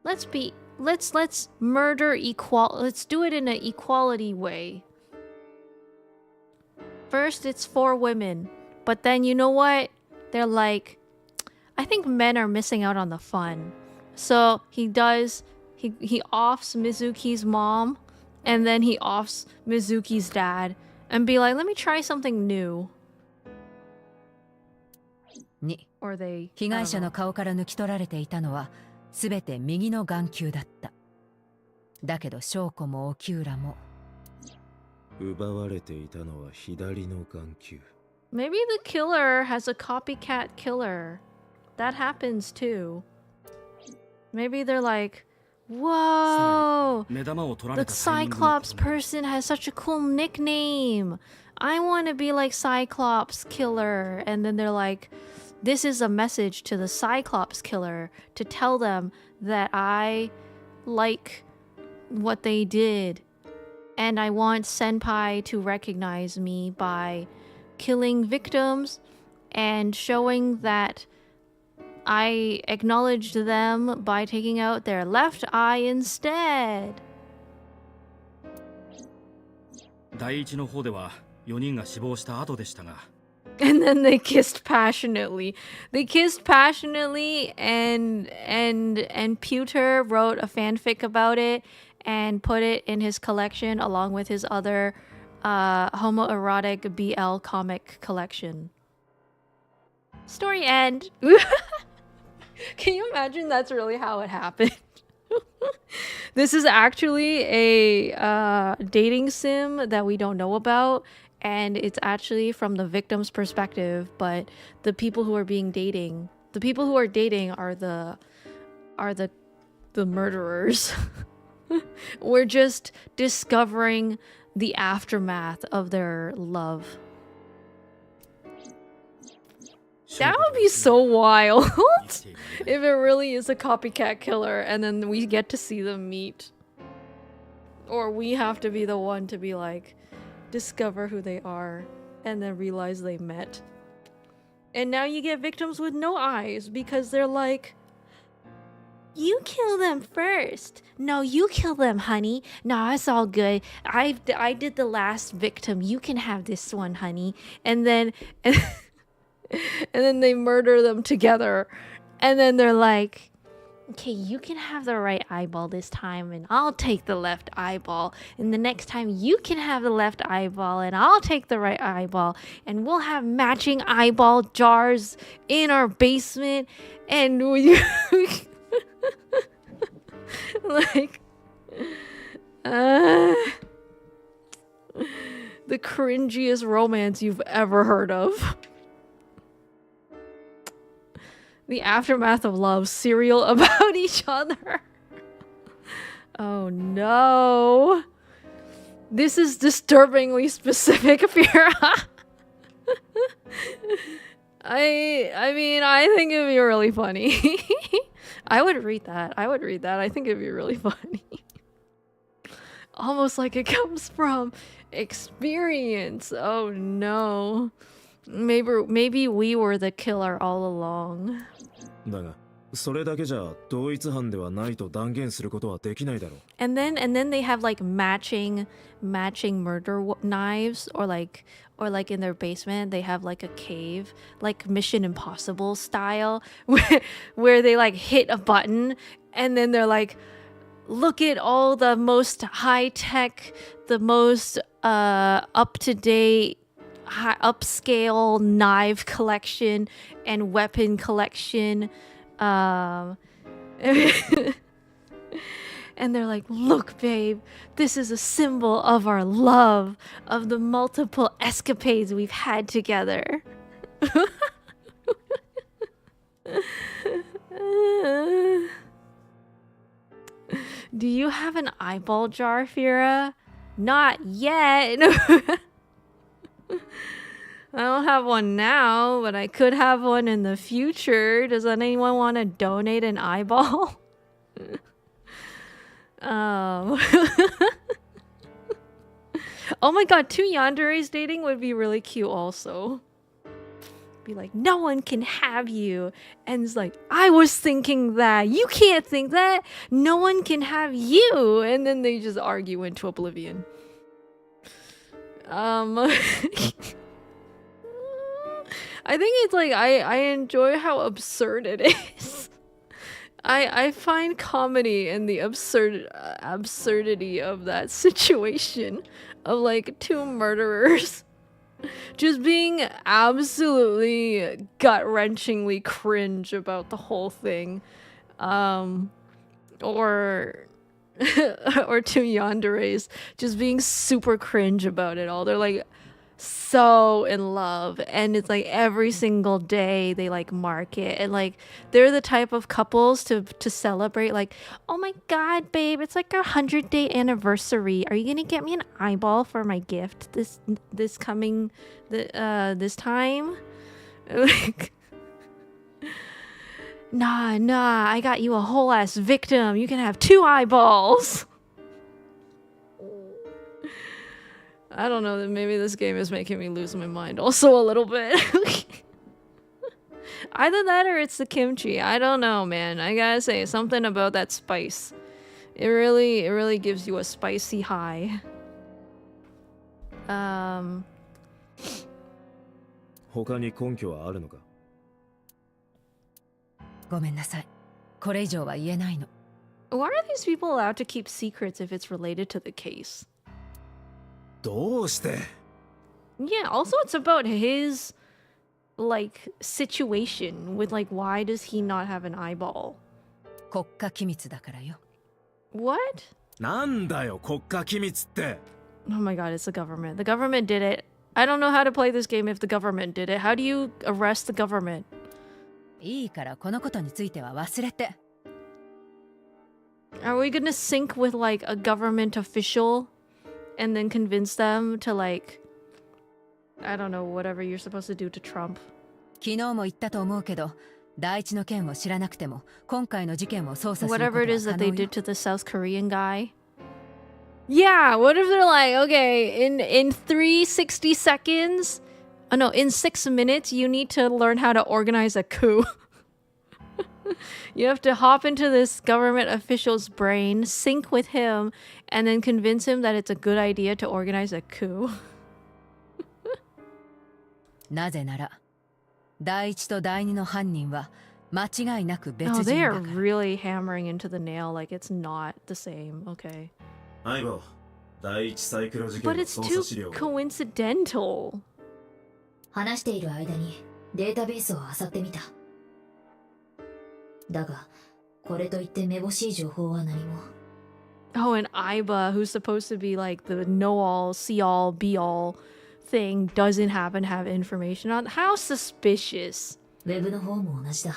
Let's murder let's do it in an equality way. First it's 4 women, but then you know what? They're like, I think men are missing out on the fun. So he offs Mizuki's mom, and then he offs Mizuki's dad, and be like, let me try something new. 2、 Or they 被害者 I don't の know. 顔から抜き取られていたのはすべて右の眼球だった。だけど証拠も沖浦も奪われていたのは左の眼球。 Maybe the killer has a copycat killer. That happens too. Maybe they're like, whoa, 目玉を取ら the れたタイミングの Cyclops person has such a cool nickname. I want to be like Cyclops killer. And then they're like, this is a message to the Cyclops killer to tell them that I like what they did. And I want Senpai to recognize me by killing victims and showing that I acknowledged them by taking out their left eye instead. 第一の方では4人が死亡した後でしたが、 And then they kissed passionately. They kissed passionately, and Pewter wrote a fanfic about it and put it in his collection along with his other homoerotic BL comic collection. Story end. Can you imagine that's really how it happened? This is actually a dating sim that we don't know about, and it's actually from the victim's perspective, but the people who are dating are the murderers. We're just discovering the aftermath of their love. That would be so wild if it really is a copycat killer and then we get to see them meet. Or we have to be the one to be like, discover who they are and then realize they met. And now you get victims with no eyes because they're like, you kill them first. No, you kill them, honey. No, it's all good. I did the last victim. You can have this one, honey. And then and then they murder them together. And then they're like, okay, you can have the right eyeball this time and I'll take the left eyeball. And the next time you can have the left eyeball and I'll take the right eyeball. And we'll have matching eyeball jars in our basement. And we Like, uh, the cringiest romance you've ever heard of. The aftermath of love, serial about each other. Oh no. This is disturbingly specific, Fira. I mean, I think it'd be really funny. I would read that. I think it'd be really funny. Almost like it comes from experience. Oh no. Maybe we were the killer all along. だが、それだけじゃ同一犯ではないと断言することはできないだろう。And then they have like matching murder knives, or like in their basement they have like a cave, like Mission Impossible style, where they like hit a button and then they're like, look at all the most high tech, the most up to date, upscale knife collection and weapon collection. And they're like, look, babe, this is a symbol of our love, of the multiple escapades we've had together. Do you have an eyeball jar, Fira? Not yet. I don't have one now, but I could have one in the future. Does anyone want to donate an eyeball? Oh my god, 2 yanderes dating would be really cute also. Be like, no one can have you. And it's like, I was thinking that. You can't think that. No one can have you. And then they just argue into oblivion. I think it's like, I enjoy how absurd it is. I find comedy in the absurdity of that situation of like 2 murderers just being absolutely gut-wrenchingly cringe about the whole thing. Or 2 yanderes just being super cringe about it all. They're like so in love, and it's like every single day they like mark it, and like they're the type of couples to celebrate, like, oh my god, babe, it's like our 100-day anniversary. Are you gonna get me an eyeball for my gift this time? Like, nah, I got you a whole ass victim. You can have 2 eyeballs. I don't know, maybe this game is making me lose my mind also a little bit. Either that or it's the kimchi. I don't know, man. I gotta say, something about that spice. It really gives you a spicy high. 他に根拠はあるのか？ごめんなさい。これ以上は言えないの。Why are these people allowed to keep secrets if it's related to the case? どうして？ Yeah, also it's about his like situation with like, why does he not have an eyeball? 国家機密だからよ。What? なんだよ国家機密って。 Oh my god, it's the government. The government did it. I don't know how to play this game if the government did it. How do you arrest the government? いいからこのことについては忘れて。Are we gonna sync with like a government official and then convince them to like, I don't know, whatever you're supposed to do to Trump? 昨日も言ったと思うけど、第一の件を知らなくても今回の事件を捜査することは可能よ。 Whatever it is that they did to the South Korean guy. Yeah, what if they're like, okay, in 360 seconds, oh no, in 6 minutes, you need to learn how to organize a coup. You have to hop into this government official's brain, sync with him, and then convince him that it's a good idea to organize a coup. なぜなら、第一と第二の犯人は間違いなく別 Oh, 人 they だ are から。 really hammering into the nail like it's not the same. Okay. 相棒、第一サイクロ事件 But の it's 捜 too 査資料を。 coincidental. 話している間にデータベースを漁ってみた。だがこれといってめぼしい情報は何も。 Oh, and Iba, who's supposed to be like the know-all, see-all, be-all thing, doesn't happen to have information on. How suspicious. ウェブの方も同じだ。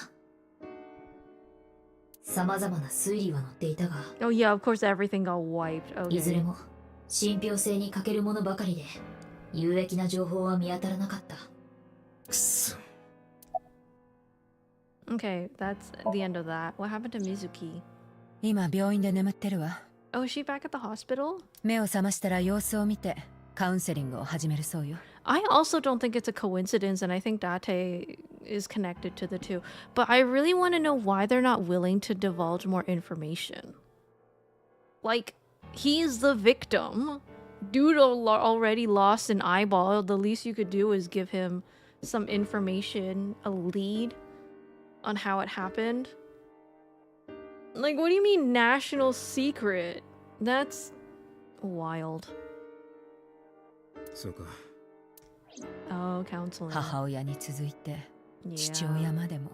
様々な推理は載っていたが、 Oh yeah, of course everything got wiped. いずれ Okay. も信憑性に欠けるものばかりで有益な情報は見当たらなかった。くそ。 Okay, that's the end of that. What happened to Mizuki? 今病院で眠ってるわ。 Oh, is she back at the hospital? 目を覚ましたら様子を見てカウンセリングを始めるそうよ。 I also don't think it's a coincidence, and I think Date is connected to the two. But I really want to know why they're not willing to divulge more information. Like, he's the victim. Dude already lost an eyeball. The least you could do is give him some information, a lead on how it happened. Like, what do you mean national secret? That's wild. そうか。 Oh, counseling. 母親に続いて Yeah. 父親までも。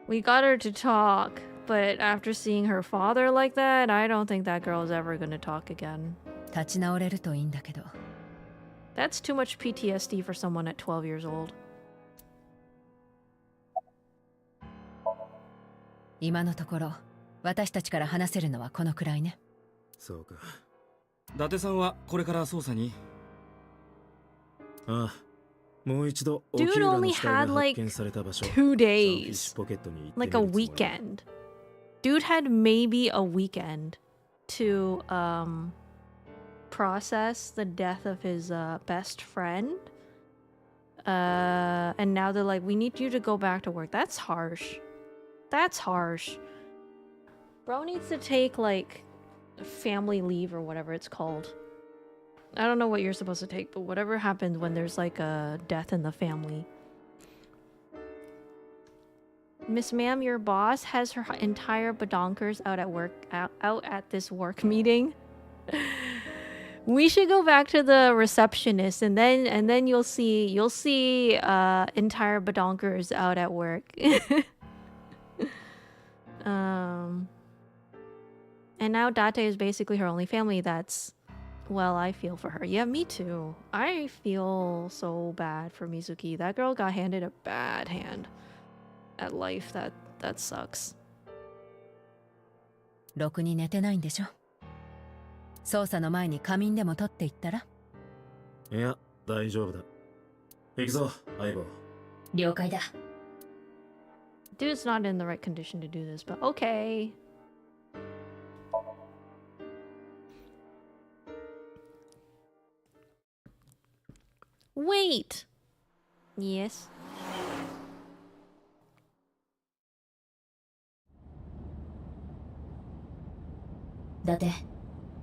We got her to talk, but after seeing her father like that, I don't think that girl is ever gonna talk again. 立ち直れるといいんだけど。 That's too much PTSD for someone at 12 years old. 今のところ私たちから話せるのはこのくらいね。そうか。伊達さんはこれから捜査に？ああ。もう一度 Dude オキューラ only の死体 had が like 発見された場所 2サンフィッ days. シュポケットに行ってみ Like a るつもり。 weekend. Dude had maybe a weekend to process the death of his best friend. And now they're like, we need you to go back to work. That's harsh. That's harsh. Bro needs to take like family leave or whatever it's called. I don't know what you're supposed to take, but whatever happens when there's like a death in the family. Miss Ma'am, your boss has her entire badonkers out at work, out at this work meeting. We should go back to the receptionist, and then you'll see entire badonkers out at work. And now Date is basically her only family that's, well, I feel for her. Yeah, me too. I feel so bad for Mizuki. That girl got handed a bad hand at life. That sucks. ろくに寝てないんでしょ。捜査の前に仮眠でも取っていったら。いや、大丈夫だ。行くぞ、相棒。了解だ。 Dude's not in the right condition to do this, but okay. Wait. Yes. だって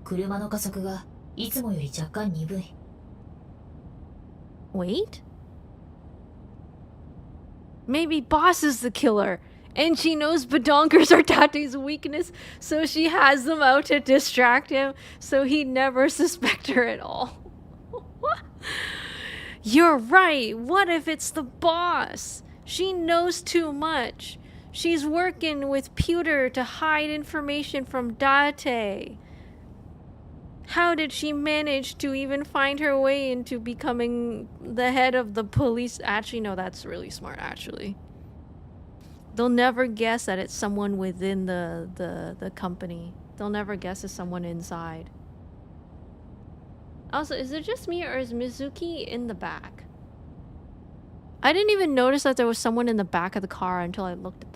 車の加速がいつもより若干鈍い。 Wait. Maybe Boss is the killer, and she knows badonkers are Tate's weakness, so she has them out to distract him, so he'd never suspect her at all. You're right. What if it's the boss? She knows too much. She's working with Pewter to hide information from Date. How did she manage to even find her way into becoming the head of the police? Actually, no, that's really smart, actually. They'll never guess that it's someone within the company. They'll never guess it's someone inside. Also, is it just me or is Mizuki in the back? I didn't even notice that there was someone in the back of the car until I looked at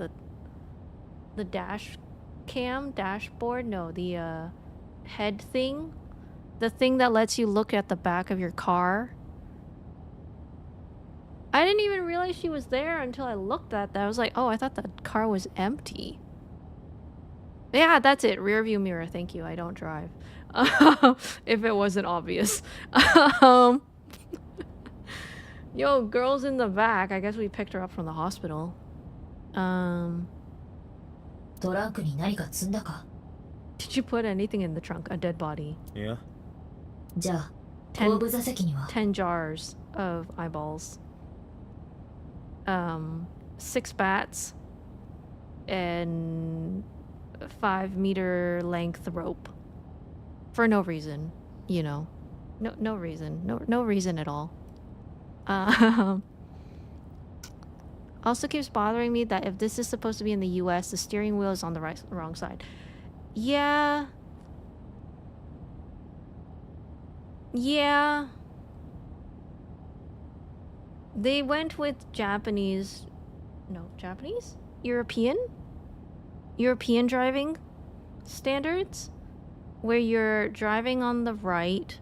the dashboard. No, the head thing. The thing that lets you look at the back of your car. I didn't even realize she was there until I looked at that. I was like, oh, I thought the car was empty. Yeah, that's it. Rear view mirror. Thank you. I don't drive. If it wasn't obvious. Yo, girl's in the back. I guess we picked her up from the hospital. トランクに何か積んだか？ Did you put anything in the trunk? A dead body. いや、じゃあ後部座席には 10 jars of eyeballs. 6 bats. and a 5-meter length rope. For no reason, you know. No reason. No reason at all. Also keeps bothering me that if this is supposed to be in the US, the steering wheel is on the wrong side. Yeah. Yeah. They went with Japanese... No, Japanese? European driving standards? Where you're driving on the right.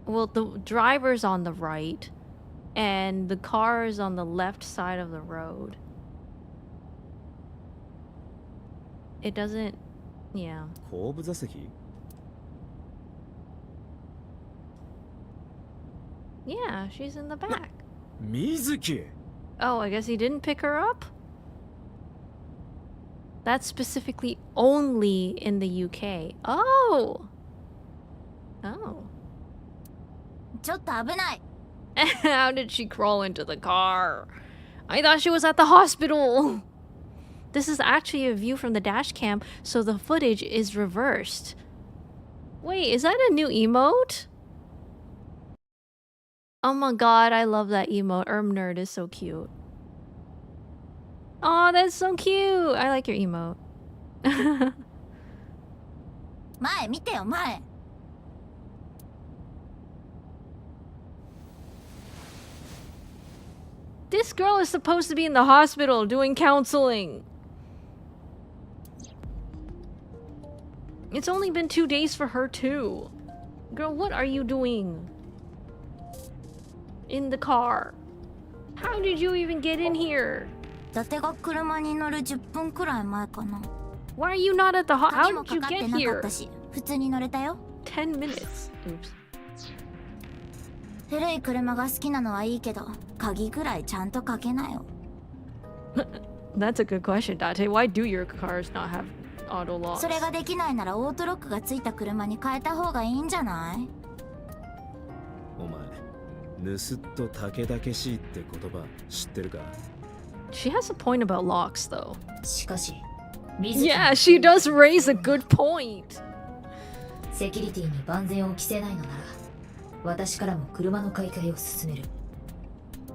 Well, the driver's on the right. And the car is on the left side of the road. It doesn't... Yeah. 後部座席 Yeah, she's in the back. Mizuki! Oh, I guess he didn't pick her up? That's specifically only in the UK. Oh! Oh. ちょっと危ない。 How did she crawl into the car? I thought she was at the hospital. This is actually a view from the dash cam, so the footage is reversed. Wait, is that a new emote? Oh my god, I love that emote. Nerd is so cute. Oh, that's so cute. I like your emote. 前見てよ前。 This girl is supposed to be in the hospital doing counseling. It's only been 2 days for her too. Girl, what are you doing? In the car. How did you even get in here? 伊達が車に乗る10分くらい前かな。 Why are you not at the How 鍵も did か you かって get なかっ here? たし、普通に乗れたよ。 10 minutes. Oops. 古い車が好きなのはいいけど、鍵ぐらいちゃんとかけなよ。 That's a good question, Date. Why do your cars not have auto locks? それができないならオートロックがついた車に変えた方がいいんじゃない？お前、ぬすっと武々しいって言葉知ってるか She has a point about locks, though. しかし、水木 Yeah, she does raise a good point. セキュリティに万全を期せないのなら、私からも車の買い替えを勧める。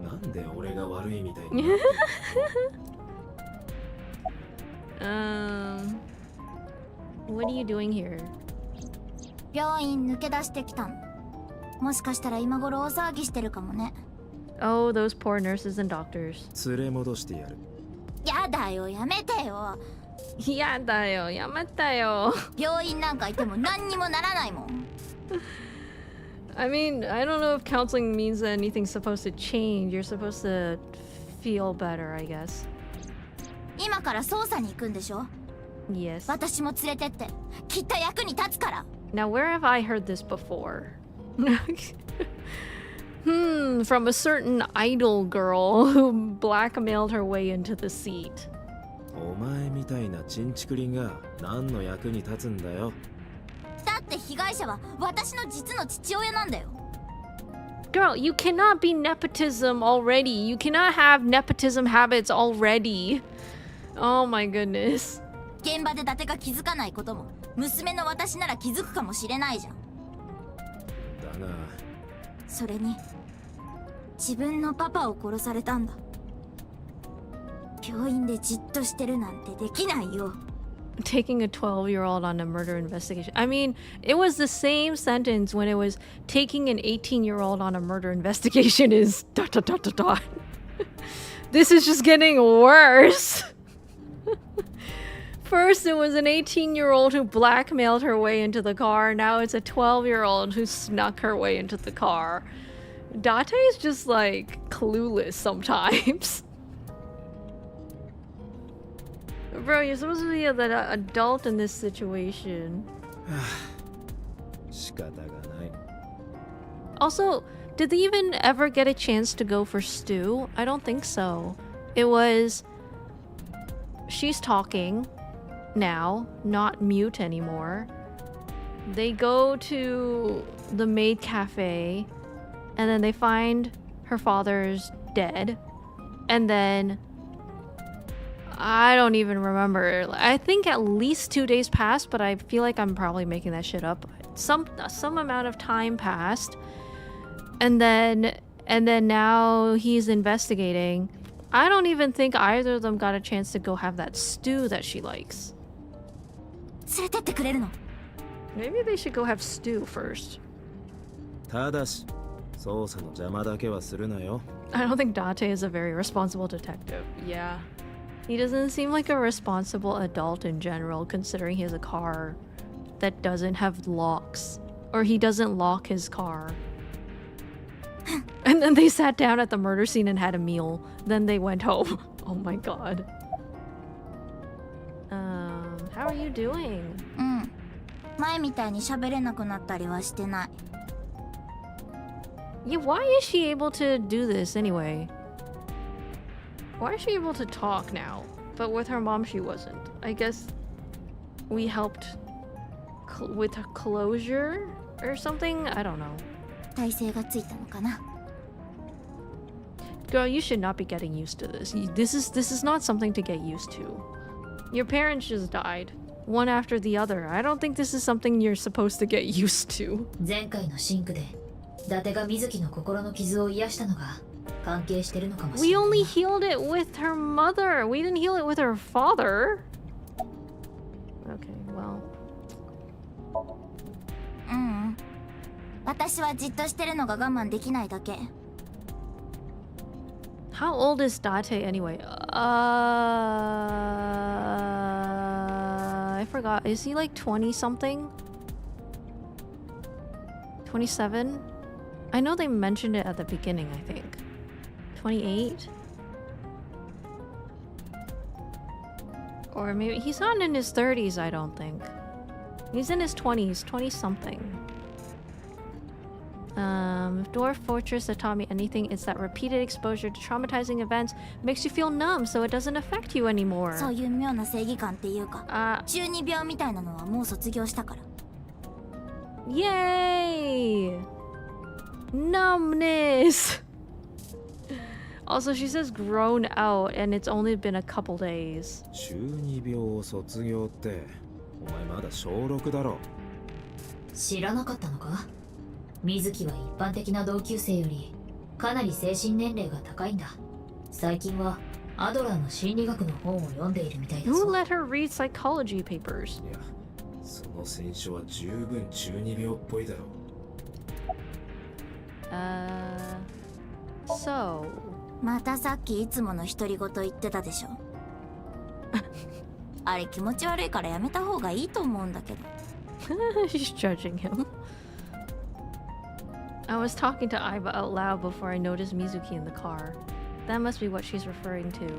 なんで俺が悪いみたいに What are you doing here? 病院抜け出してきたの。もしかしたら今頃大騒ぎしてるかもね。 Oh, those poor nurses and doctors. 連れ戻してやるやだよ、やめてよ。やだよ、やめたよ。病院なんかいても何にもならないもん。I mean, I don't know if counseling means that anything's supposed to change. You're supposed to feel better, I guess. 今から捜査に行くんでしょ？ Yes. 私も連れてって。きっと役に立つから。 Now, where have I heard this before? From a certain idol girl who blackmailed her way into the seat. お前みたいなチンチクリンが何の役に立つんだよだって被害者は私の実の父親なんだよ。 Girl, you cannot be nepotism already. You cannot have nepotism habits already. Oh my goodness. 現場で伊達が気づかないことも娘の私なら気づくかもしれないじゃん。だがそれに自分のパパを殺されたんだ。病院でじっとしてるなんてできないよ。 Taking a 12-year-old on a murder investigation. I mean, it was the same sentence when it was taking an 18-year-old on a murder investigation is ... This is just getting worse. First, it was an 18-year-old who blackmailed her way into the car. Now it's a 12-year-old who snuck her way into the car. Date is just like clueless sometimes. Bro, you're supposed to be the adult in this situation. 仕方がない Also, did they even ever get a chance to go for stew? I don't think so. It was... She's talking now, not mute anymore. They go to the maid cafe, and then they find her father's dead. And then I don't even remember. I think at least 2 days passed, but I feel like I'm probably making that shit up. Some amount of time passed, and then now he's investigating. I don't even think either of them got a chance to go have that stew that she likes. 連れてってくれるの？ Maybe they should go have stew first. ただし、捜査の邪魔だけはするなよ。 I don't think Date is a very responsible detective. Yeah. He doesn't seem like a responsible adult in general, considering he has a car that doesn't have locks. Or he doesn't lock his car. And then they sat down at the murder scene and had a meal. Then they went home. Oh my god. How are you doing? うん。前みたいに喋れなくなったりはしてない。Yeah, why is she able to do this anyway? Why is she able to talk now? But with her mom, she wasn't. I guess we helped with her closure or something? I don't know. 体勢がついたのかな。 Girl, you should not be getting used to this. This is not something to get used to. Your parents just died, one after the other. I don't think this is something you're supposed to get used to. 前回のシンクで伊達が水木の心の傷を癒したのが関係してるのかもし We れない only な。 healed it with her mother. We didn't heal it with her father. Okay, well. ううん。私はじっとしてるのが我慢できないだけ。 How old is Date anyway? I forgot. Is he like 20 something? 27? I know they mentioned it at the beginning, I think. 28? Or maybe he's not in his 30s, I don't think. He's in his 20s, 20 something. If Dwarf Fortress that taught me anything, it's that repeated exposure to traumatizing events makes you feel numb so it doesn't affect you anymore. そういう妙な正義感っていうか、中二病みたいなのはもう卒業したから。 Yay! Numbness! Also, she says grown out and it's only been a couple days. 中二病を卒業って、お前まだ小6だろ。知らなかったのか？水木は一般的な同級生よりかなり精神年齢が高いんだ。最近はアドラーの心理学の本を読んでいるみたいだ Who ぞ。 let her read psychology papers? いや、その選手は十分中二病っぽいだろ。So... またさっきいつもの独り言言ってたでしょ。あれ気持ち悪いからやめた方がいいと思うんだけど。She's judging him. I was talking to Aiba out loud before I noticed Mizuki in the car. That must be what she's referring to.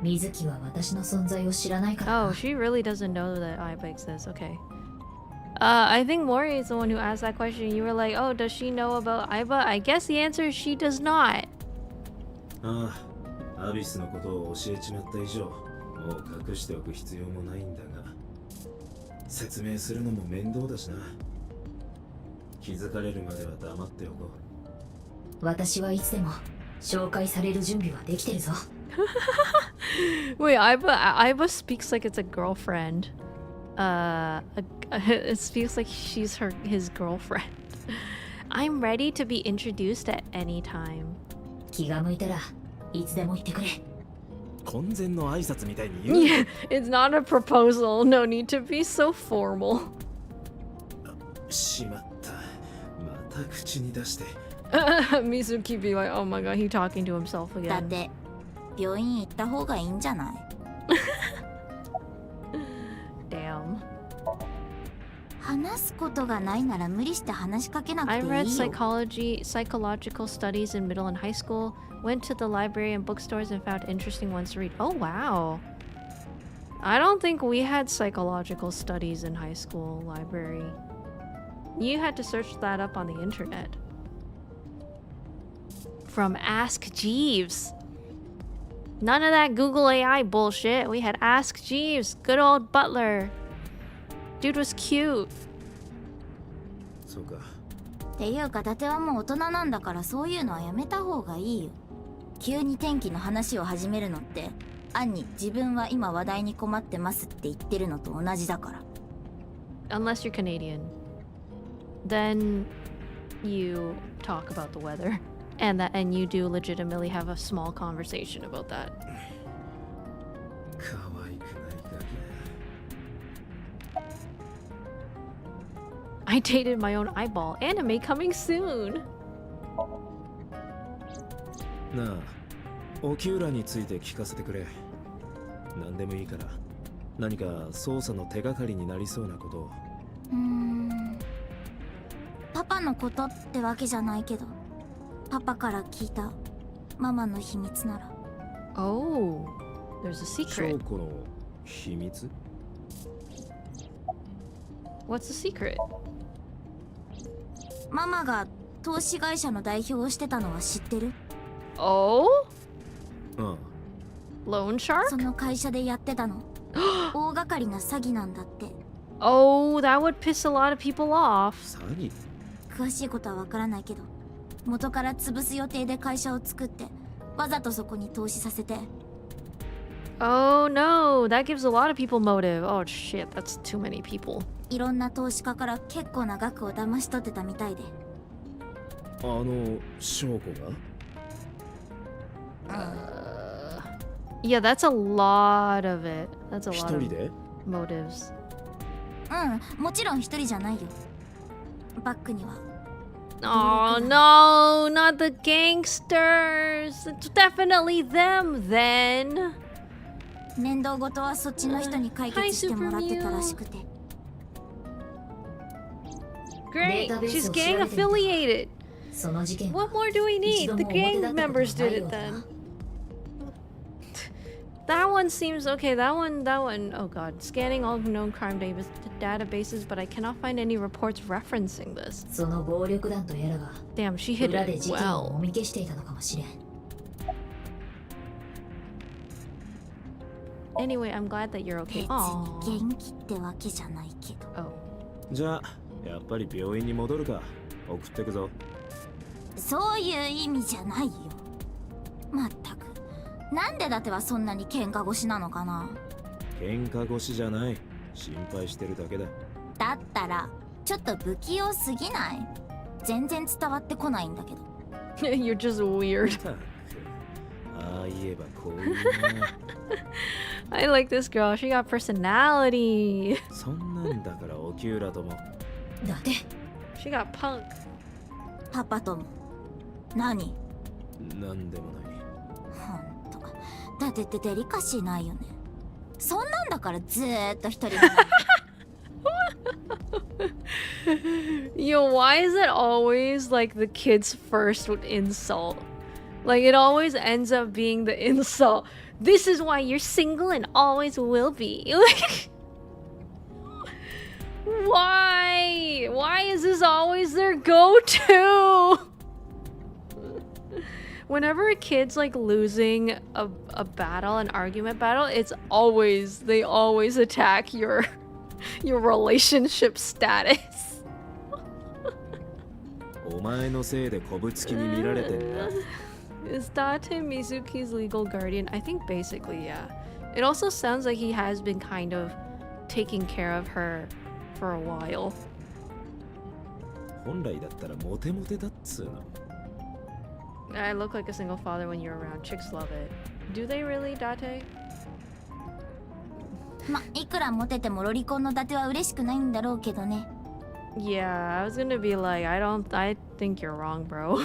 水木は私の存在を知らないからな。 Oh, she really doesn't know that Aiba exists. Okay. I think Mori is the one who asked that question. You were like, oh, does she know about Aiba? I guess the answer is she does not. ああ、アビスのことを教えちまった以上、もう隠しておく必要もないんだが、説明するのも面倒だしな。気づかれるまでは黙っておこう。私はいつでも紹介される準備はできてるぞ。Wait, Aiba speaks like it's a girlfriend. It speaks like she's his girlfriend. I'm ready to be introduced at any time. 気が向いたらいつでも言ってくれ。婚前の挨拶みたいに言う。Yeah, it's not a proposal. No need to be so formal. しまった。また口に出して。Mizuki be like, oh my god, he talking to himself だっ again. て病院行った方がいいんじゃない？ Damn. 話すことがないなら無理して話しかけなくてい I い read よ。 psychological studies in middle and high school, went to the library and bookstores and found interesting ones to read. Oh wow. I don't think we had psychological studies in high school library. You had to search that up on the internet. From Ask Jeeves. None of that Google AI bullshit. We had Ask Jeeves. Good old Butler. Dude was cute. そうか。っていうか伊達はもう大人なんだからそういうのはやめた方がいいよ。急に天気の話を始めるのって暗に自分は今話題に困ってますって言ってるのと同じだから。 Unless you're Canadian. Then you talk about the weather. And you do legitimately have a small conversation about that. 可愛くないガキ I dated my own eyeball. Anime coming soon. なあ、オキューラについて聞かせてくれ。何でもいいから、何か捜査の手がかりになりそうなことを。パパのことってわけじゃないけど、パパから聞いたママの秘密なら。 Oh, there's a 証 secret. 拠の秘密？ What's the secret? ママが投資会社の代表をしてたのは知ってる？ Oh? うん。 Loan shark? その会社でやってたの大掛かりな詐欺なんだって。 Oh, that would piss a lot of people off. 詐欺？詳しいことはわからないけど、元から潰す予定で会社を作ってわざとそこに投資させて。 Oh no, that gives a lot of people motive. Oh shit, that's too many people. いろんな投資家から結構な額を騙し取ってたみたいで。証拠が？ Yeah, that's a lot of it. That's a 一 lot 人 of で？ motives. もちろん一人じゃないよ。バックには Oh no, not the gangsters. It's definitely them then. 面倒事はそっちの人に解決してもらってたらしくて。 Great, she's gang affiliated. その事件は What more do we 一 need? 度 The も表 gang 立ったことが members な did いよ it うだ then. That one seems okay. That one. Oh god. Scanning all known crime databases, but I cannot find any reports referencing this. その暴力団とやらが Damn, she hit 裏で it 事件をも well. み消していたのかもしれん。 Anyway, I'm glad that you're 別 okay. に Aww. 元気ってわけじゃないけど。 Oh. じゃあ、やっぱり病院に戻るか。送ってくぞ。そういう意味じゃないよ。まったく。なんで伊達はそんなに喧嘩腰なのかな。喧嘩腰じゃない。心配してるだけだ。だったらちょっと不器用すぎない？全然伝わってこないんだけど。You're just weird. ったくああ言えばこういうな。I like this girl. She got personality. そんなんだからオキューラとも。だって She got punk. パパとも。何？なんでもない。ほんと。伊達ってデリカシーないよね。そんなんだからずーっと一人なの。Yo, why is it always like the kid's first insult? Like it always ends up being the insult. This is why you're single and always will be. Like, why? Why is this always their go-to? Whenever a kid's like losing a battle, an argument battle, they always attack your relationship status. お前のせいでこぶつきに見られてんな。Is Date Mizuki's legal guardian? I think basically, yeah. It also sounds like he has been kind of taking care of her for a while. 本来だったらモテモテだっつうの。I look like a single father when you're around. Chicks love it. Do they really, Date? ま、いくらモテてもロリコンの伊達は嬉しくないんだろうけどね。Yeah, I was gonna be like, I think you're wrong, bro.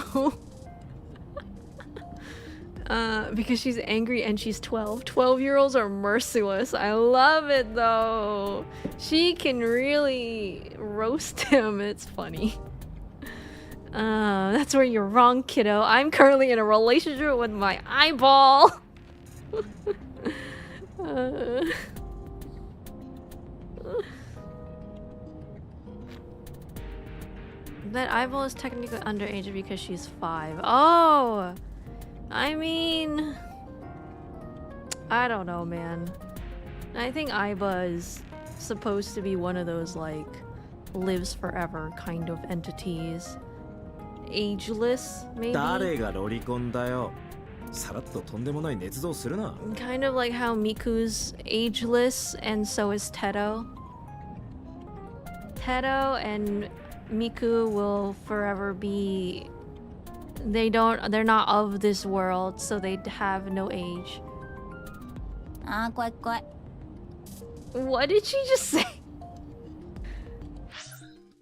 Because she's angry and she's 12. 12-year-olds are merciless. I love it though. She can really roast him. It's funny. That's where you're wrong, kiddo. I'm currently in a relationship with my eyeball. That eyeball is technically underage because she's 5. Oh! I mean... I don't know, man. I think Aiba is supposed to be one of those, like, lives forever kind of entities. Ageless, maybe? 誰がロリコンだよ。さらっととんでもない捏造するな。 Kind of like how Miku's ageless and so is Teto. Teto and Miku will forever be... They're not of this world, so they have no age. あー怖い怖い。 What did she just say?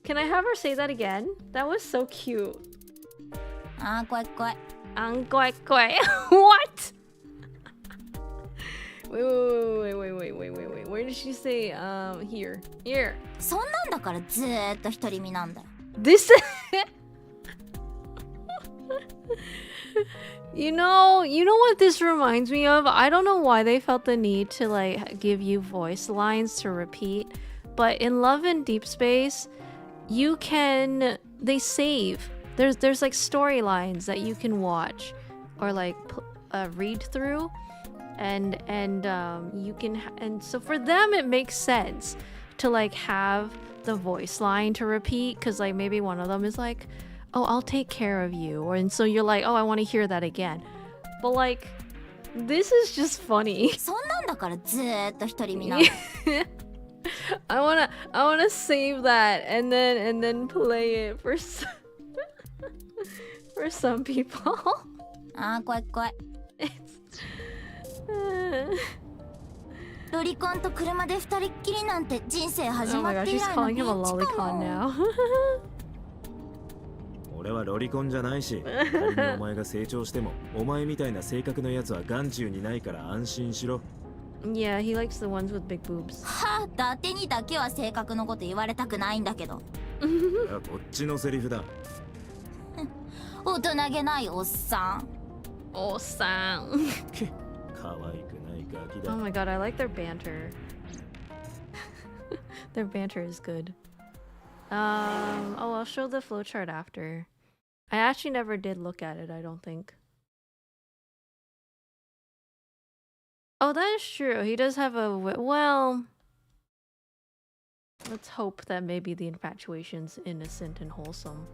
Can I have her say that again? That was so cute. あー怖い怖い。 What? Wait. Where did she say? Here. そんなんだからずーっと独り身なんだよ。 This. You know what this reminds me of? I don't know why they felt the need to like give you voice lines to repeat, but in Love in Deep Space, they save. There's like storylines that you can watch or like read through, and so for them it makes sense to like have the voice line to repeat, because like maybe one of them is like, oh, I'll take care of you, and so you're like, oh, I want to hear that again. But like, this is just funny. そんなんだからずーっと独り身なんだよ。I wanna save that and then play it for for some people. あー怖い怖い。ロリコンと車で二人っきりなんて人生始 Oh ま my っ gosh, て以 she's 来の calling ビ him a ーチ lolicon かも。 now. 俺はロリコンじゃないし、仮にお前が成長してもお前みたいな性格のやつは眼中にないから安心しろ。 Yeah, he likes the ones with big boobs. はあ、伊達にだけは性格のこと言われたくないんだけど。いや、こっちのセリフだ。大人げないおっさん。Oh, Sam. 可愛くないガキだ。 Oh my god, I like their banter. Their banter is good. Oh, I'll show the flowchart after. I actually never did look at it, I don't think. Oh, that is true. He does have a... Well... Let's hope that maybe the infatuation's innocent and wholesome.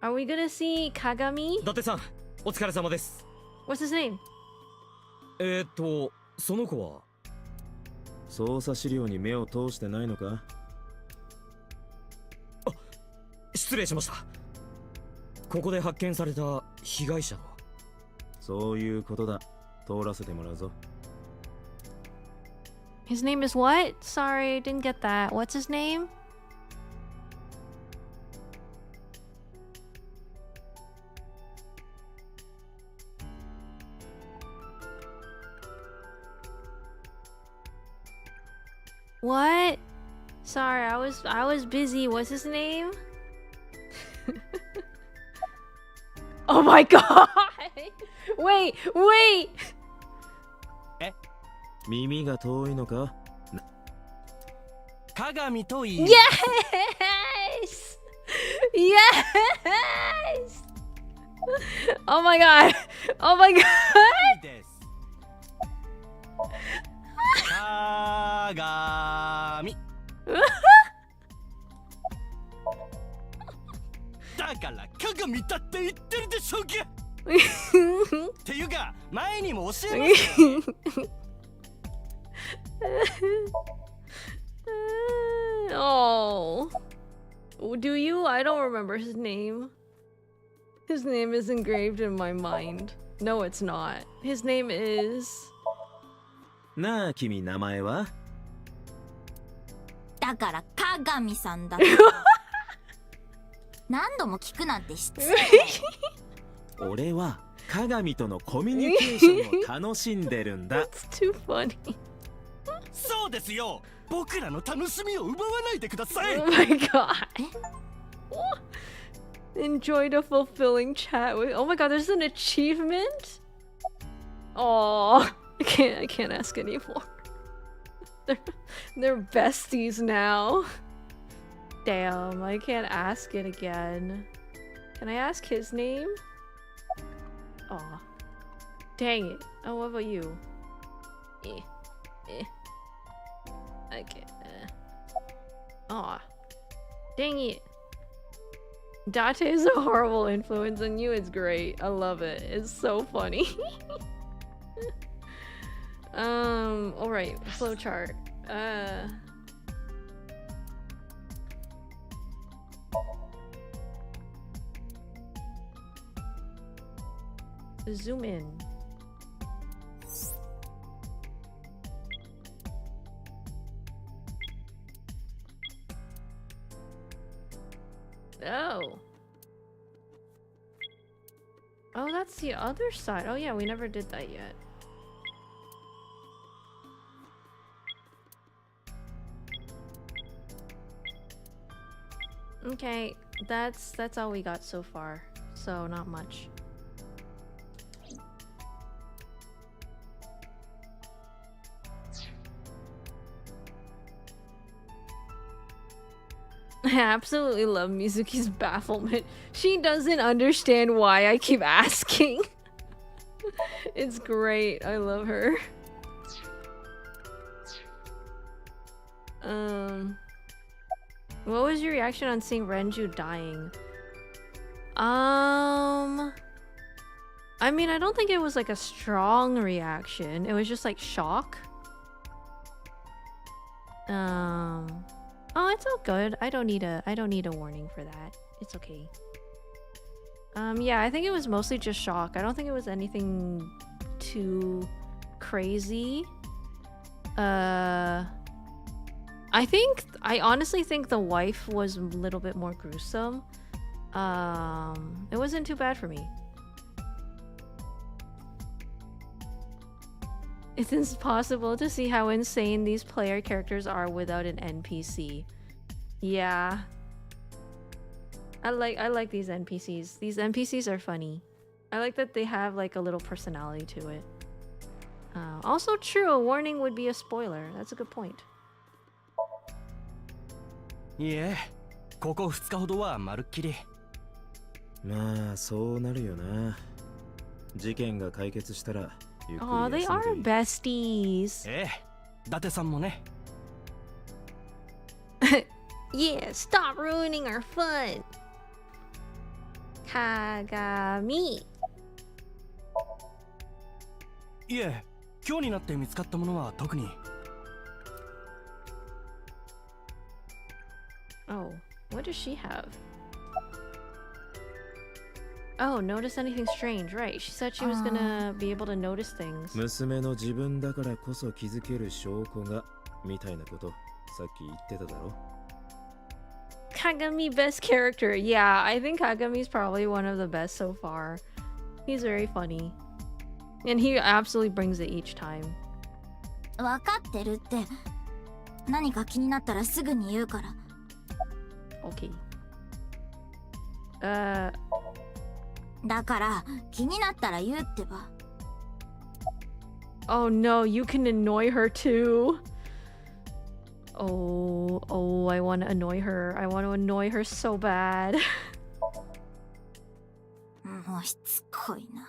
Are we gonna see Kagami? 伊達さん、お疲れ様です。 What's his name? その子は捜査資料に目を通してないのか？失礼しました。ここで発見された被害者の。そういうことだ。通らせてもらうぞ。 His name is what? Sorry, didn't get that. What's his name? What? Sorry, I was busy. What's his name? Oh my god! Wait! 耳が遠いのか？鏡といい。Yes! Yes! Oh my god! Oh my god! です。鏡。だから鏡だって言ってるでしょうが。っていうか前にも教えましたよね。Oh. Do you? I don't remember his name. His name is engraved in my mind. No, it's not. His name is... なあ、君名前は？だから鏡さんだって。何度も聞くなんて失礼。俺は鏡とのコミュニケーションを楽しんでるんだ。It's too funny. そうですよ。僕らの楽しみを奪わないでください。 Oh my god. Enjoyed a fulfilling chat with... Oh my god, there's an achievement? Oh, I can't ask anymore. They're besties now. Damn, I can't ask it again. Can I ask his name? Aw. Dang it. Oh, what about you? Okay. Aw. Dang it. Date is a horrible influence on you. It's great. I love it. It's so funny. Alright, flowchart. Zoom in. Oh. Oh, that's the other side. Oh yeah, we never did that yet. Okay, that's all we got so far. So not much. I absolutely love Mizuki's bafflement. She doesn't understand why I keep asking. It's great. I love her. What was your reaction on seeing Renju dying? I mean, I don't think it was like a strong reaction. It was just like shock. Oh, it's all good. I don't need a warning for that. It's okay. Yeah, I think it was mostly just shock. I don't think it was anything too crazy. I honestly think the wife was a little bit more gruesome. It wasn't too bad for me. It's impossible to see how insane these player characters are without an NPC. Yeah. I like these NPCs. These NPCs are funny. I like that they have like a little personality to it. Also true, a warning would be a spoiler. That's a good point. いえ、ここ2日ほどはまるっきり。まあそうなるよな。事件が解決したらゆっくり Oh, they 休ん are でいい。 besties. ええ、伊達さんもね。Yeah, stop ruining our fun. Kagami. いえ、今日になって見つかったものは特に。Oh, what does she have? Oh, notice anything strange. Right, she said she was gonna be able to notice things. 娘の自分だからこそ気づける証拠がみたいなことさっき言ってただろ。 Kagami, best character. Yeah, I think Kagami's probably one of the best so far. He's very funny. And he absolutely brings it each time. わかってるって。何か気になったらすぐに言うから。Okay. だから気になったら言うってば。Oh no, you can annoy her too. Oh, I want to annoy her. I want to annoy her so bad. もうしつこいな。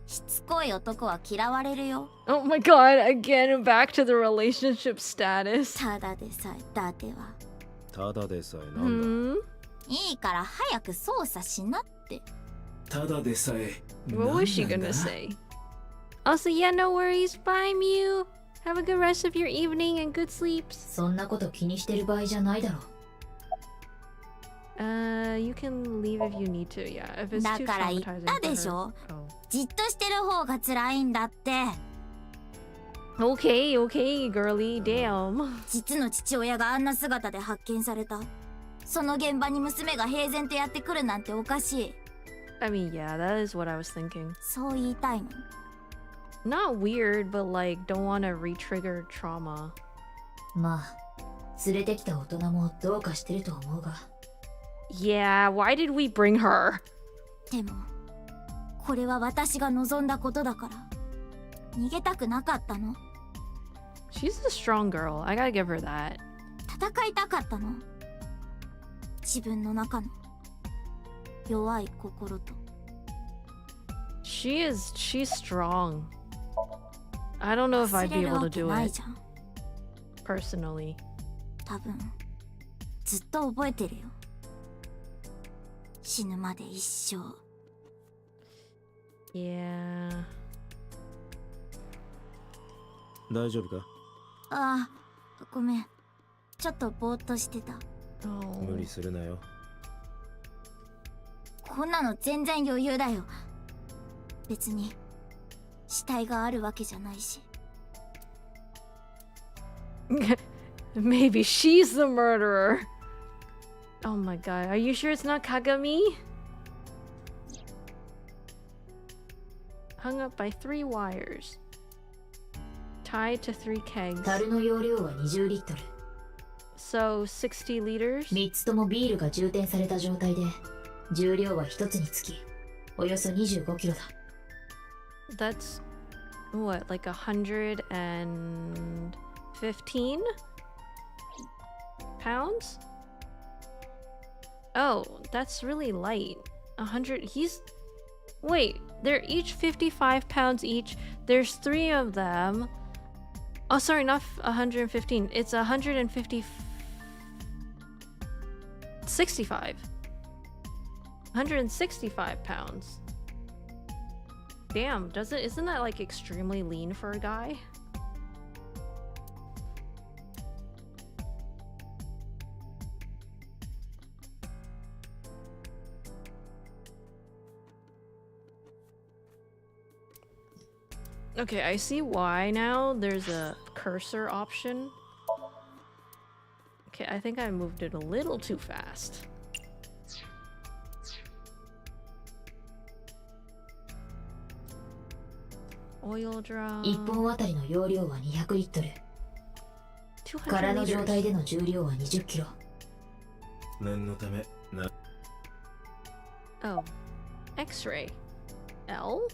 しつこい男は嫌われるよ。Oh my god, again back to the relationship status. ただでさえ伊達は。ただでさえなんだ。いいから早く操作しなって。ただでさえ。 What was she gonna say? Also, yeah, no worries. Bye, Mew. Have a good rest of your evening and good sleeps. そんなこと気にしてる場合じゃないだろ。You can leave if you need to. Yeah, if it's だ too から言っ traumatizing た for で her. しょ。 Oh. じっとしてる方が辛いんだって。Okay, okay, girly. Damn. 実の父親があんな姿で発見された。その現場に娘が平然とやってくるなんておかしい。I mean, yeah, that is what I was thinking. そう言いたいの。Not weird, but like, don't want to re-trigger trauma. まあ、連れてきた大人もどうかしてると思うが。Yeah, why did we bring her? でも、これは私が望んだことだから。逃げたくなかったの。She's a strong girl. I gotta give her that. 戦いたかったの。自分の中の弱い心と。She's strong. I don't know if I'd be able to do ない it じゃん。 personally. 多分ずっと覚えてるよ。死ぬまで一生。 Yeah. 大丈夫か？ああ、ごめん。ちょっとぼーっとしてた。Oh. 無理するなよ。こんなの全然余裕だよ。別に死体があるわけじゃないし。 Maybe she's the murderer. Oh my god. Are you sure it's not Kagami? Hung up by 3 wires. Tied to 3 kegs. 樽の容量は20リットル。 So 60 liters? 3つともビールが充填された状態で、重量は1つにつきおよそ25キロだ。 That's what, like 115 pounds? Oh, that's really light. 100. Wait, they're each 55 pounds each. There's 3 of them. Oh, sorry, not 115. It's 150. 65. 165 pounds. Damn, isn't that like extremely lean for a guy? Okay, I see why now. There's a cursor option. Okay, I think I moved it a little too fast. Oil drum. 1本あたりの容量は200リットル。 200空の状態 liters. での重量は20キロ。念のためな。 Oh. X-ray. L?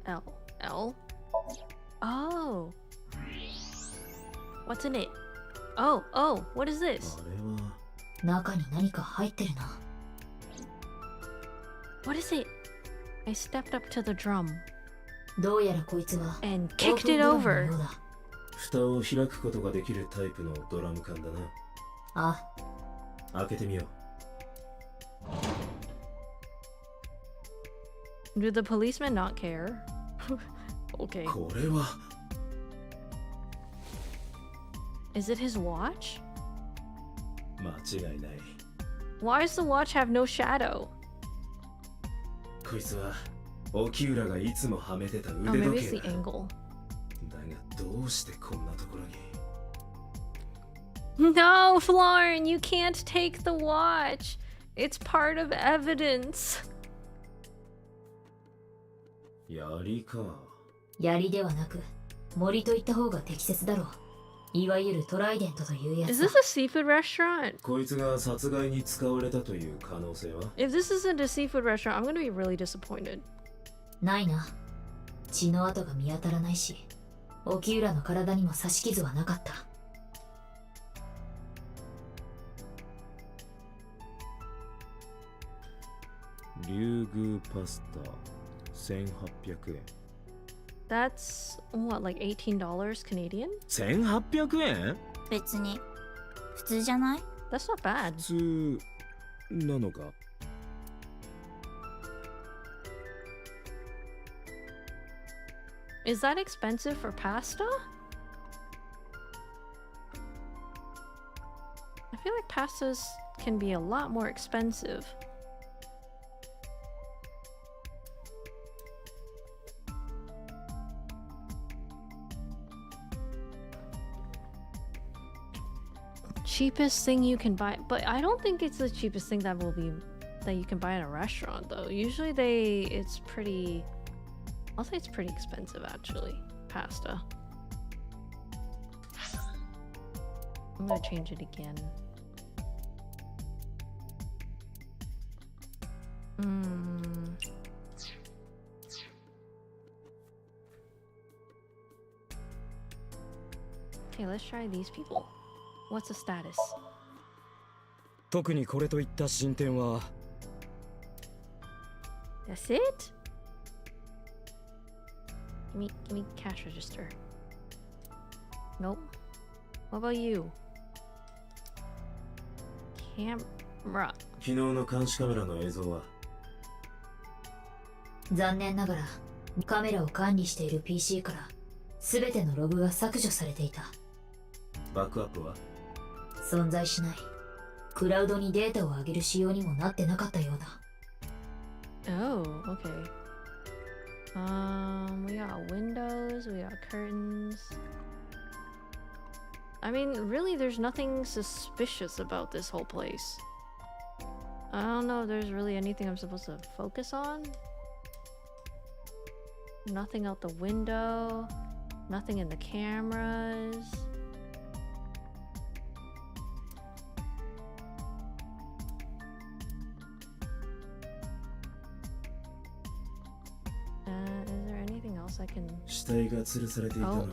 L. L? Oh. What's in it? Oh, what is あ this? れは中に何か入ってるな。 What is it? I stepped up to the drum どうやらこいつは and オー kicked プン it ドラムの over. ようだ。蓋を開くことができるタイプのドラム缶だな。あ、開けてみよう。 Do the policeman not care? Okay. これは Is it his watch? 間違いない。 Why does the watch have no shadow? こいつは沖浦がいつもはめてた Oh, 腕 maybe 時 it's 計 the だ。 angle. だがどうしてこんなところに。 No, Florin, you can't take the watch. It's part of evidence. 槍か。槍ではなく森と言った方が適切だろう。いわゆるトライデントというや Is つ this だ。 a seafood restaurant? こいつが殺害に使われたという可能性は？ If this isn't a seafood restaurant, I'm gonna be really disappointed. ないな。血の跡が見当たらないし、沖浦の体にも刺し傷はなかった。竜宮パスタ1800円。 That's what, like $18 Canadian? 1800円？別に普通じゃない？ That's not bad. 普通なのか。 Is that expensive for pasta? I feel like pastas can be a lot more expensive. Cheapest thing you can buy, but I don't think it's the cheapest thing that you can buy in a restaurant though. Usually it's pretty, I'll say it's pretty expensive actually. Pasta. I'm gonna change it again. Okay, let's try these people. What's the status? 特にこれといった進展は That's it? Give me cash register. Nope. What about you? Right. 昨日の監視カメラの映像は？残念ながらカメラを管理している PC から全てのログが削除されていた。バックアップは？存在しない。クラウドにデータを上げる仕様にもなってなかったようだ。Oh, okay. We got windows, we got curtains. I mean, really, there's nothing suspicious about this whole place. I don't know if there's really anything I'm supposed to focus on. Nothing out the window. Nothing in the cameras. Is there anything else I can... 死体が吊るされていたのは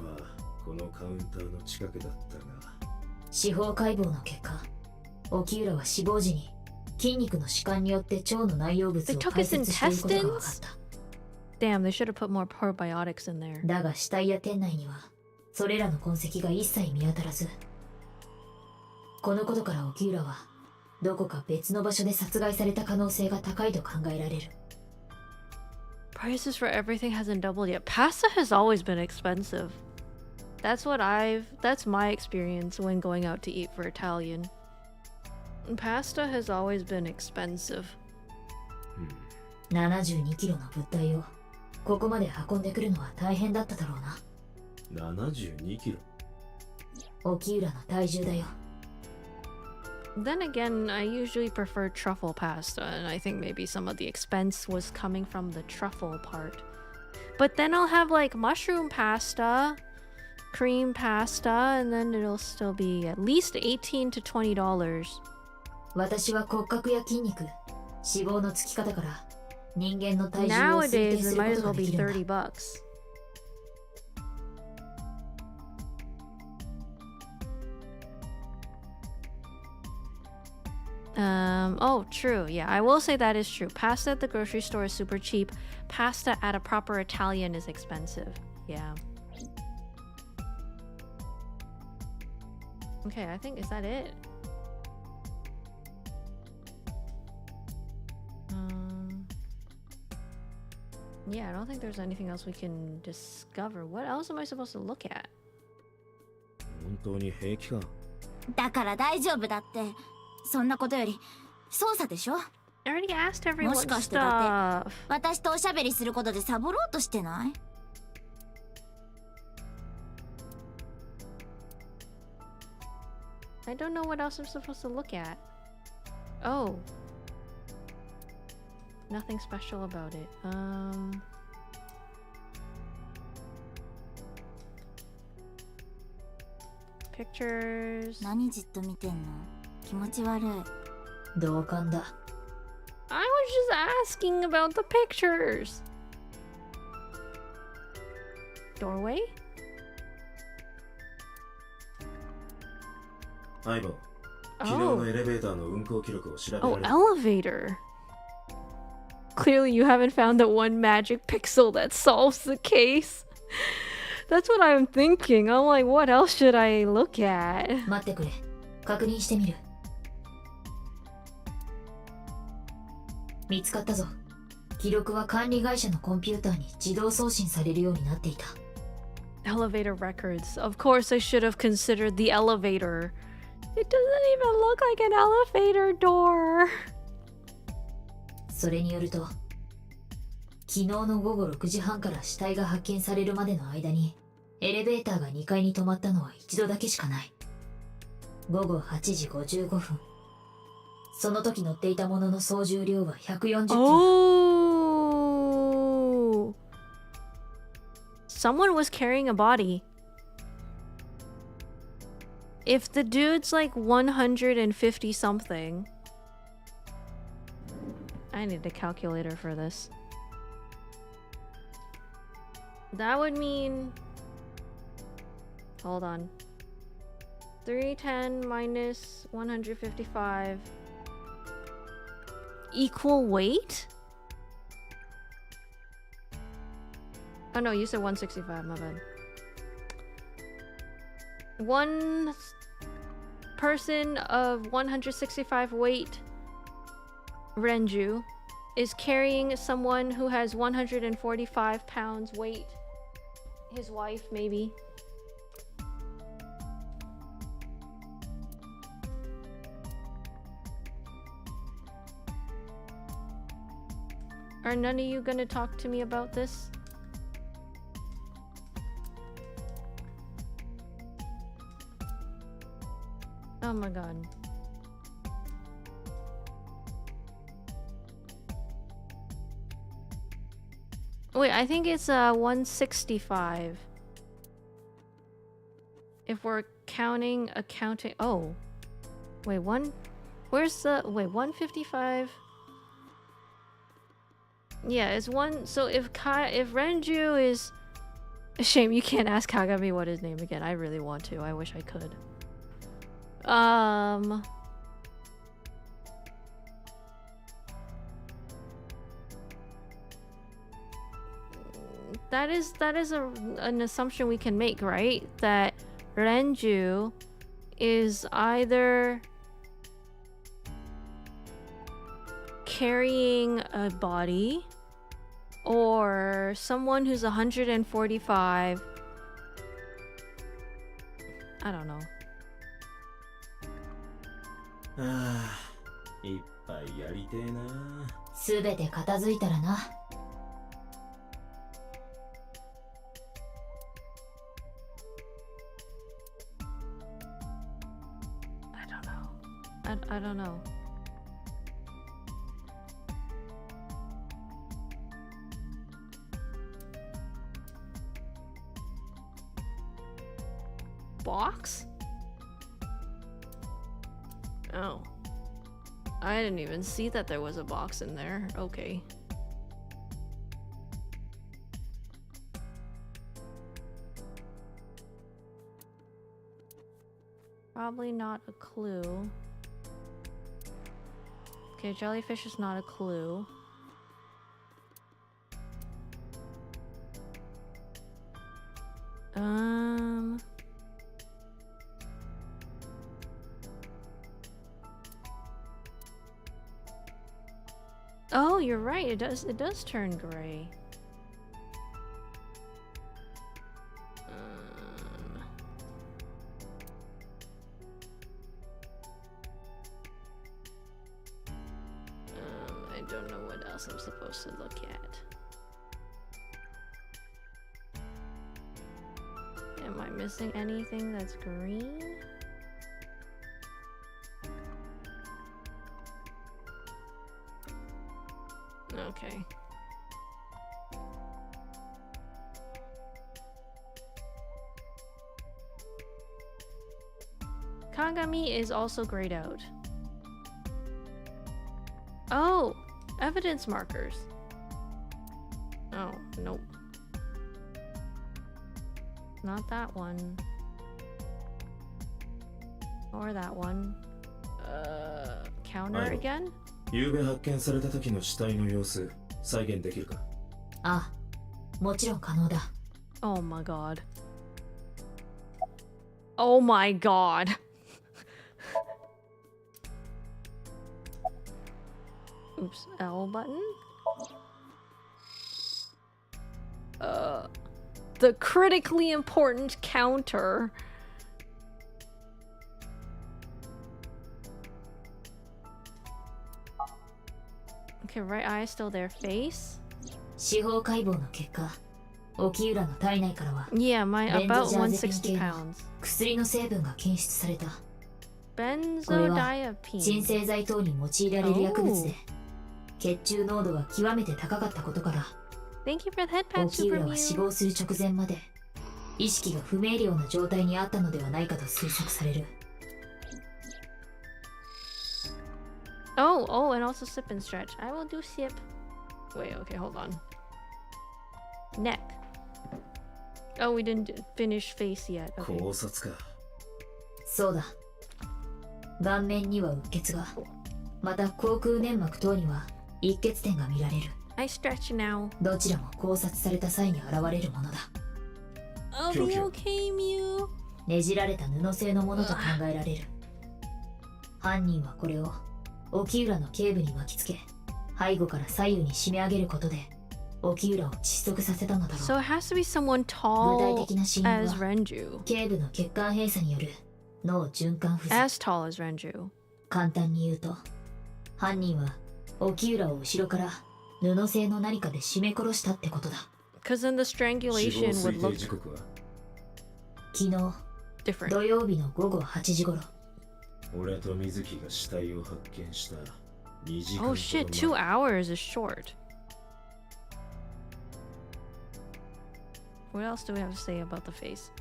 このカウンターの近くだったが。司法解剖の結果、沖浦は死亡時に筋肉の弛緩によって腸の内容物を排泄していることが分かった。Damn, they should have put more probiotics in there. だが死体や店内にはそれらの痕跡が一切見当たらず、このことから沖浦はどこか別の場所で殺害された可能性が高いと考えられる。Prices for everything hasn't doubled yet. Pasta has always been expensive. That's my experience when going out to eat for Italian. Pasta has always been expensive. 72キロの物体をここまで運んでくるのは大変だっただろうな。72キロ。沖浦の体重だよ。Then again, I usually prefer truffle pasta, and I think maybe some of the expense was coming from the truffle part. But then I'll have like mushroom pasta, cream pasta, and then it'll still be at least $18 to $20. 私は骨格や筋肉、脂肪のつき方から人間の体重を推定 Nowadays, す it る might こ as と well がで be きるんだ。 $30. Oh, true. Yeah, I will say that is true. Pasta at the grocery store is super cheap. Pasta at a proper Italian is expensive. Yeah. Okay, I think, is that it? Yeah, I don't think there's anything else we can discover. What else am I supposed to look at? 本当に平気か？だから大丈夫だって。そんなことより捜査でしょ。 I already asked everyone もしかしてだっ stuff. て私とおしゃべりすることでサボろうとしてない？ I don't know what else I'm supposed to look at. Oh. Nothing special about it. Pictures. 何じっと見てんの？気持ち悪い。同感だ。I was just asking about the pictures. Doorway? 相棒、昨日のエレベーターの運行記録を調べら Oh, れる？ elevator. Clearly you haven't found the one magic pixel that solves the case. That's what I'm thinking. I'm like, what else should I look at? 待ってくれ。確認してみる。見つかったぞ。記録は管理会社のコンピューターに自動送信されるようになっていた。Elevator records. Of course I should have considered the elevator. It doesn't even look like an elevator door. それによると、昨日の午後6時半から死体が発見されるまでの間に、エレベーターが2階に止まったのは一度だけしかない。午後8時55分。その時乗っていたものの総重量は140キロ。Oh! Someone was carrying a body. If the dude's like 150 something... I need a calculator for this. That would mean... Hold on. 310 minus 155... Equal weight? Oh no, you said 165, my bad. One person of 165 weight Renju is carrying someone who has 145 pounds weight. His wife, maybe. Are none of you gonna talk to me about this? Oh my god. Wait, I think it's 165. If we're accounting. Oh. Wait, where's the 155? Yeah, it's one. So if Renju is a shame you can't ask Kagami what his name again. I really want to. I wish I could. That is an assumption we can make, right? That Renju is either carrying a body or someone who's 145. I don't know. ああ、いっぱいやりてえな。すべて片付いたらな。I don't know. Box? Oh. I didn't even see that there was a box in there. Okay. Probably not a clue. Okay, jellyfish is not a clue. Oh, you're right. It does turn gray. I don't know what else I'm supposed to look at. Am I missing anything that's green? Okay. Kagami is also grayed out. Oh, evidence markers. Oh, nope. Not that one. Or that one. Counter again? 昨夜発見された時の死体の様子、再現できるか？あ、もちろん可能だ。Oh my god. Oh my god. Oops, L button? The critically important counter. Okay, right eye still there. Face? 司法解剖の結果、沖浦の体内からは Yeah, mine ベンゾ about ジャーゼピン 160 系の pounds. 薬の成分が検出された。 Benzodiazepine. 鎮静剤等に用いられる薬物で、血中濃度が極めて高かったことから、 Thank you for the headpad, 沖浦 Super は死 Mew. 亡する直前まで意識が不明瞭な状態にあったのではないかと推測される。 Oh, and also sip and stretch. I will do sip. Wait, okay, hold on. Neck. Oh, we didn't finish face yet. Okay. 考察か。そうだ。顔面にはうっ血が、また口腔粘膜等には溢血点が見られる。 I stretch now. どちらも考察された際に現れるものだ。 I'll be okay, Mew. ねじられた布製のものと考えられる。犯人はこれを沖浦の頸部に巻きつけ、背後から左右に締め上げることで沖浦を窒息させたのだろう。 So it has to be someone 具体 tall 的な死因 as は Renju. 頸部の血管閉鎖による脳循環不全。 As tall as Renju. 簡単に言うと、犯人は沖浦を後ろから布製の何かで絞め殺したってことだ。 Because then the 死 strangulation 亡 would 推定 look 時刻は？昨日 different. 土曜日の午後8時頃。俺と水木が死体を発見した2時間ほ Oh ど shit, 前。 2 hours is short. What else do we have to say about the face?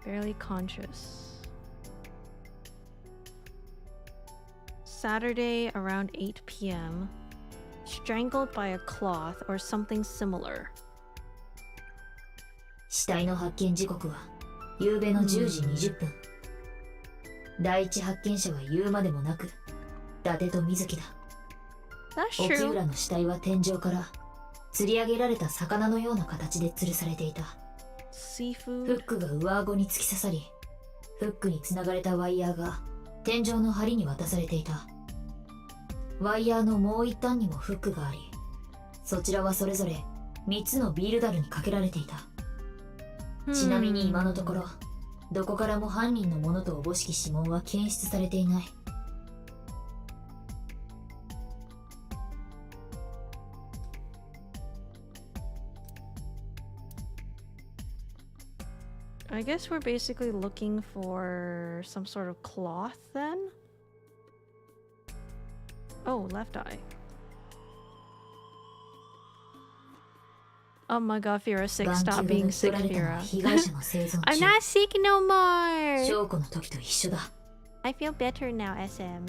Barely conscious. Saturday around 8 p.m. Strangled by a cloth or something similar. 死体の発見時刻は夕べの10時20分。第一発見者は言うまでもなく伊達と水木だ。 That's 沖 true. 浦の死体は天井から釣り上げられた魚のような形で吊るされていた。フ Seafood. ックが上顎に突き刺さり、フックにつながれたワイヤーが天井の梁に渡されていた。ワイヤーのもう一端にもフックがあり、そちらはそれぞれ3つのビール樽にかけられていた。ちなみに今のところ、どこからも犯人のものとおぼしき指紋は検出されていない。I guess we're basically looking for some sort of cloth then? Oh, left eye. Oh my god, Fira sick. 眼球 Stop が being 抜き sick, 取られたのは Fira. 被害者の生存 I'm 中。 not sick no more. 証拠の時と一緒だ。 I feel better now, SM.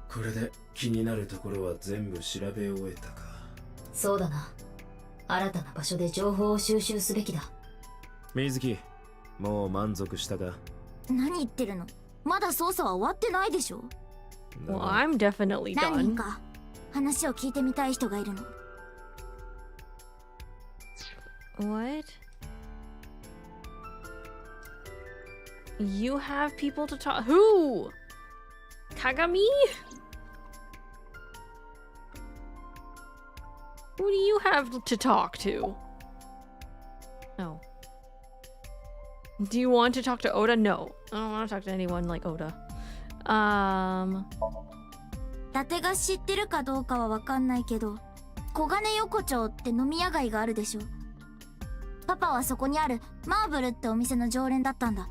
これで気になるところは全部調べ終えたか。そうだな。新たな場所で情報を収集すべきだ。水木、もう満足したか？何言ってるの？まだ捜査は終わってないでしょ。 Well, I'm definitely 何人 done. か話を聞いてみたい人がいるの。 What? You have people to talk. Who? Kagami? Who do you have to talk to? No. Do you want to talk to Oda? No. I don't want to talk to anyone like Oda. 伊達が知ってるかどうかはわかんないけど、小金横丁って飲み屋街があるでしょ。パパはそこにあるマーブルってお店の常連だったんだ。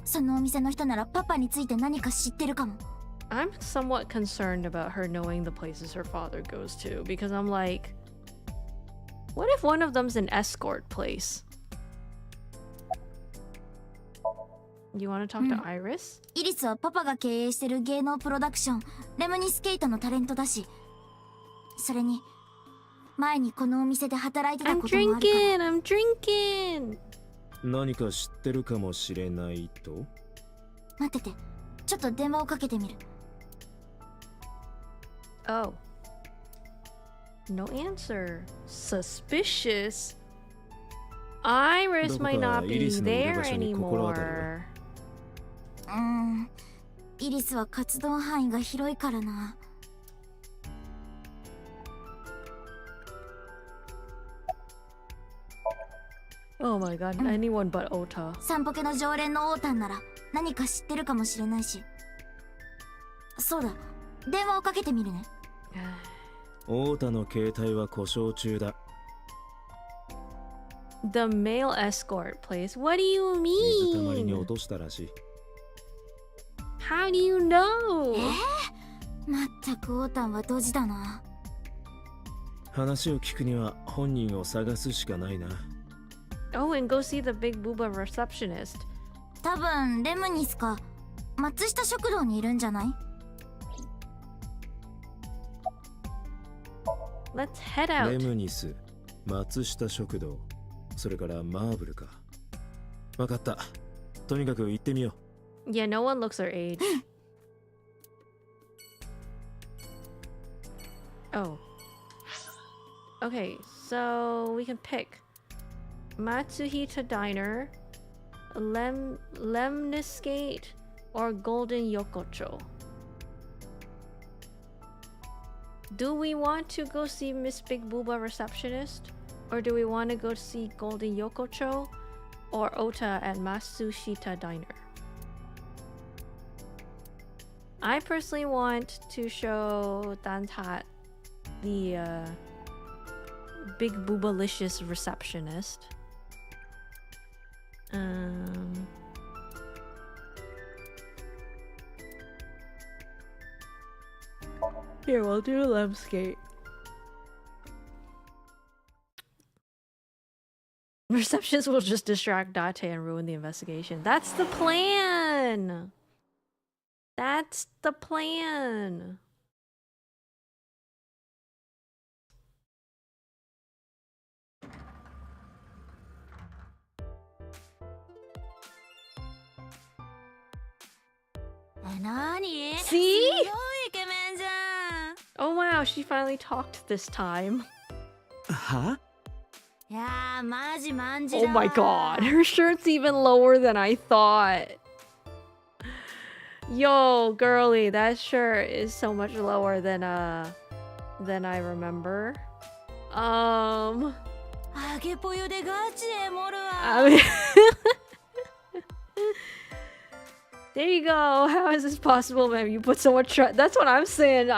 そのお店の人ならパパについて何か知ってるかも。 I'm somewhat concerned about her knowing the places her father goes to because I'm like, what if one of them's an escort place? You want to talk to Iris? イリスはパパが経営してる芸能プロダクションレムニスケイトのタレントだし、それに前にこのお店で働いてた I'm こともあるから。 drinking, I'm drinking. 何か知ってるかもしれないと？待ってて、ちょっと電話をかけてみる。 Oh. No answer. Suspicious. Iris might not be there anymore. イリスは活動範囲が広いからな。Oh my god, anyone but Ota. 散歩家の常連のオータンなら何か知ってるかもしれないし。そうだ、電話をかけてみるね。太田の携帯は故障中だ。 The male escort place. What do you 水たまりに mean? 落としたらしい。 How do you know? まったくオータンはドジだな。話を聞くには本人を探すしかないな。 Oh, and go see the big booba receptionist. 多分レムニスか松下食堂にいるんじゃない？ Let's head out. レムニス、松下食堂、それからマーブルか。わかった。とにかく行ってみよう。 Yeah, no one looks their age. Oh. Okay, so we can pick Matsuhita Diner, Lemniscate, or Golden Yokocho? Do we want to go see Miss Big Booba Receptionist? Or do we want to go see Golden Yokocho or Ota at Matsushita Diner? I personally want to show Dantat the Big Boobalicious Receptionist. Here, we'll do a Lemskate. Receptionist will just distract Date and ruin the investigation. That's the plan! That's the plan! See? Oh wow, she finally talked this time. Huh? Oh my god, her shirt's even lower than I thought. Yo, girly, that shirt is so much lower than I remember. I mean, there you go. How is this possible, man? You put so much that's what I'm saying.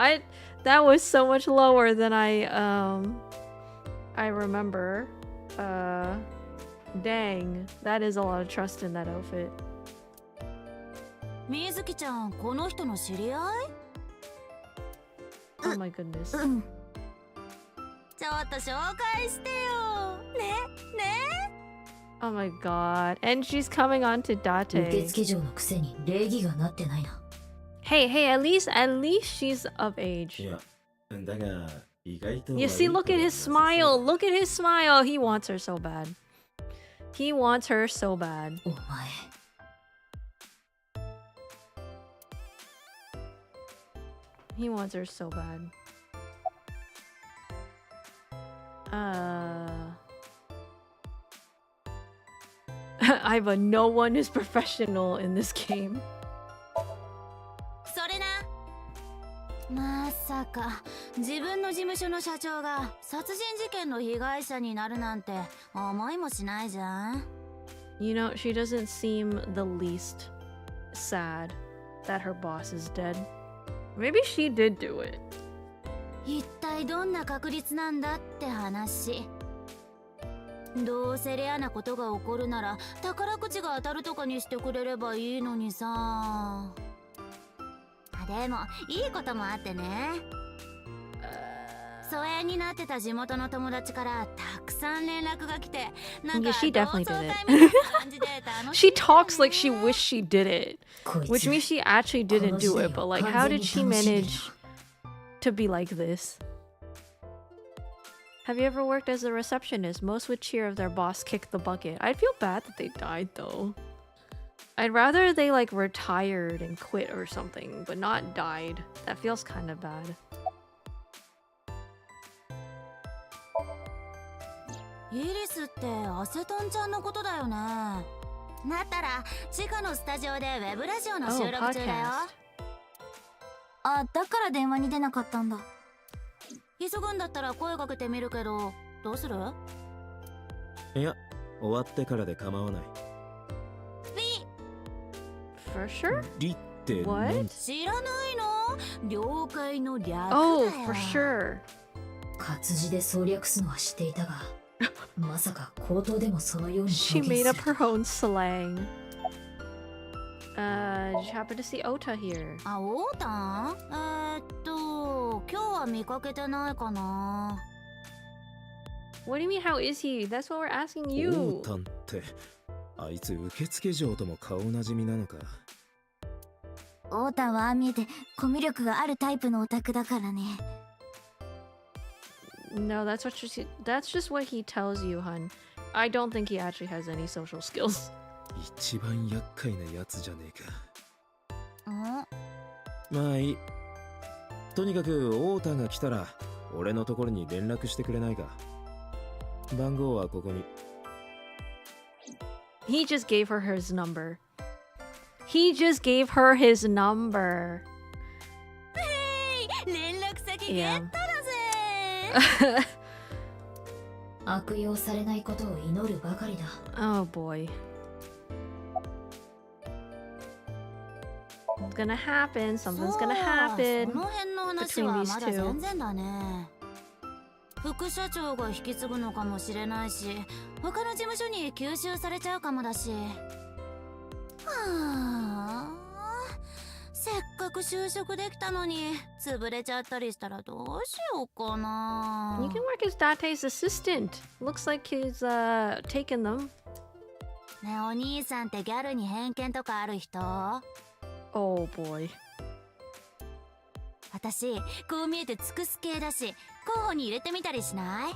That was so much lower than I remember. Dang. That is a lot of trust in that outfit. Oh my goodness. Oh my god. And she's coming on to Date. Hey, at least she's of age. You see, look at his smile. Look at his smile. He wants her so bad. He wants her so bad. He wants her so bad. Iva, no one is professional in this game. まさか自分の事務所の社長が殺人事件の被害者になるなんて思いもしないじゃん。You know, she doesn't seem the least sad that her boss is dead. Maybe she did do it. 一体どんな確率なんだって話。どうせレアなことが起こるなら宝くじが当たるとかにしてくれればいいのにさ。でもいいこともあってね。疎遠になってた地元の友達からたくさん連絡が来て、なんか she definitely did it. She talks like she wished she did it, which means she actually didn't do it. But like, how did she manage to be like this? Have you ever worked as a receptionist? Most would cheer if their boss kicked the bucket. I'd feel bad that they died though. I'd rather they like retired and quit or something, but not died. That feels kind of bad. イリスってアセトンちゃんのことだよね。だったら地下のスタジオでウェブラジオの収録中だよ。あ、だから電話に出なかったんだ。急ぐんだったら声かけてみるけど、どうする？いや、終わってからで構わない。For sure? What? 知らないの？了解の略だよ。Oh, for sure. 活字で省略すのは知っていたが、まさか口頭でもそのように She 表 made 現 up する her own slang. Did you happen to see Ota here? あ、オータン？今日は見かけてないかな。What do you mean, how is he? That's what we're asking you. オータンって、あいつ受付嬢とも顔なじみなのか。オータンはああ見えてコミュ力があるタイプのオタクだからね。No, that's just what he tells you, hun. I don't think he actually has any social skills. 一番厄介なやつじゃねえか。ん？まあいい。とにかくオータが来たら俺のところに連絡してくれないか。番号はここに。He just gave her his number. He just gave her his number. 連絡先ゲ Yeah. ットだぜ。悪用されないことを祈るばかりだ。 Oh boy. It's gonna happen. そう Something's gonna happen. その辺の話 between は these まだ two. 全然だね。副社長が引き継ぐのかもしれないし、他の事務所に吸収されちゃうかもだし。はあ、せっかく就職できたのに潰れちゃったりしたらどうしようかな。 You can work as Date's assistant. Looks like he's taken them. ねえお兄さんってギャルに偏見とかある人？ Oh boy. 私こう見えて尽くす系だし候補に入れてみたりしない？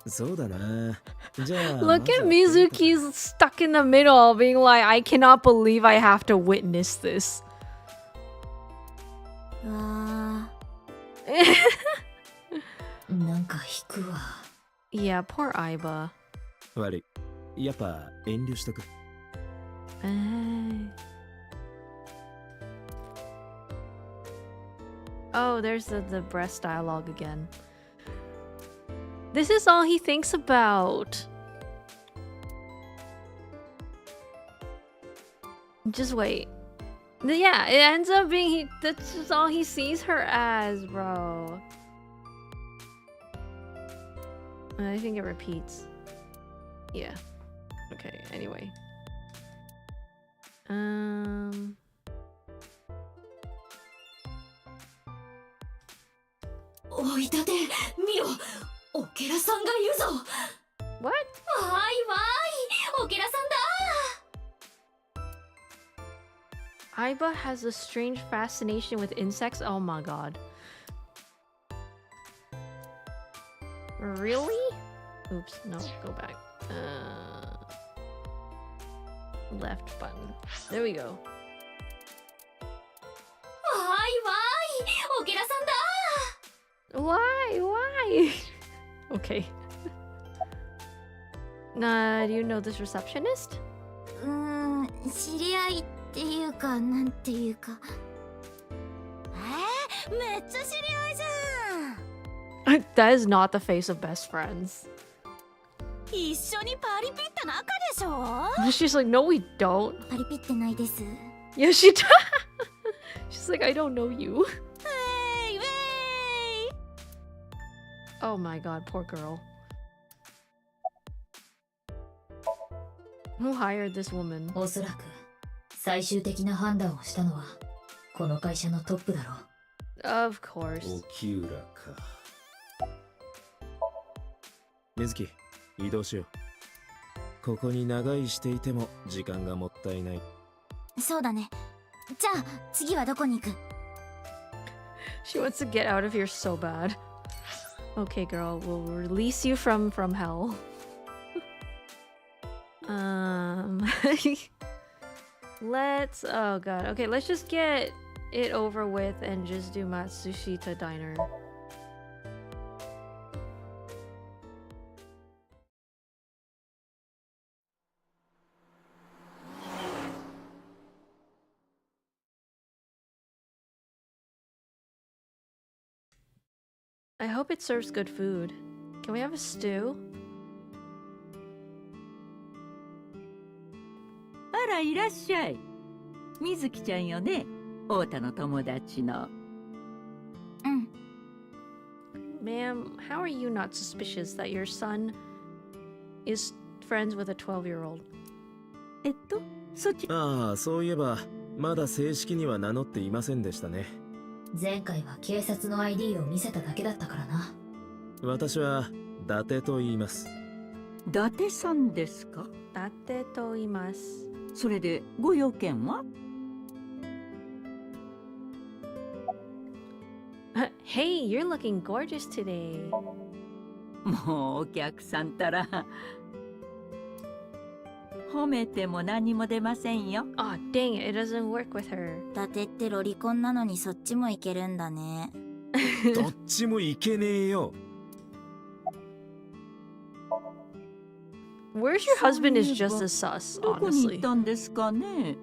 そうだな。じゃあ Look ま at ずは Mizuki's stuck in the middle, being like, I cannot believe I have to witness this. うわなんか引くわ。 Yeah, poor Aiba. 悪い。やっぱ遠慮しとく。Oh, there's the breast dialogue again. This is all he thinks about. Just wait. Yeah, it ends up being that's just all he sees her as, bro. I think it repeats. Yeah. Okay, anyway. おいたて、見ろ、オケラさんがいるぞ。 What? わーいわーい、オケラさんだ。 Aiba has a strange fascination with insects. Oh my god. Really? Oops, no, go back. Left button. There we go. わーいわーい、オケラさんだ。 Why? Why? Okay. Do you know this receptionist? 知り合いっていうかなんていうか。めっちゃ知り合いじゃん。 That is not the face of best friends. 一緒にパリピって仲でしょ？ She's like, no, we don't. パリピってないです。 Yeah, she does. She's like, I don't know you. ウェイウェイ。 Oh my god, poor girl. Who hired this woman? おそらく最終的な判断をしたのはこの会社のトップだろう。 Of course. 沖浦か。水木、移動しよう。ここに長居していても時間がもったいない。そうだね。じゃあ次はどこに行く？ She wants to get out of here so bad. Okay, girl, we'll release you from hell. Let's oh god. Okay, let's just get it over with and just do Matsushita Diner. I hope it serves good food. Can we have a stew? あらいらっしゃい。水木ちゃんよね。太田の友達の。Ma'am, how are you not suspicious that your son is friends with a 12-year-old? そっち。ああ、そういえばまだ正式には名乗っていませんでしたね。前回は警察の ID を見せただけだったからな。私は伊達と言います。伊達さんですか？だってと言います。それでご用件は？ Hey, you're looking gorgeous today. もうお客さんたら褒めても何も出ませんよ。Oh, dang it, it doesn't work with her. 伊達ってロリコンなのにそっちもいけるんだね。どっちもいけねえよ。Where's your husband is just as sus, どこに行っ honestly. たんですかね。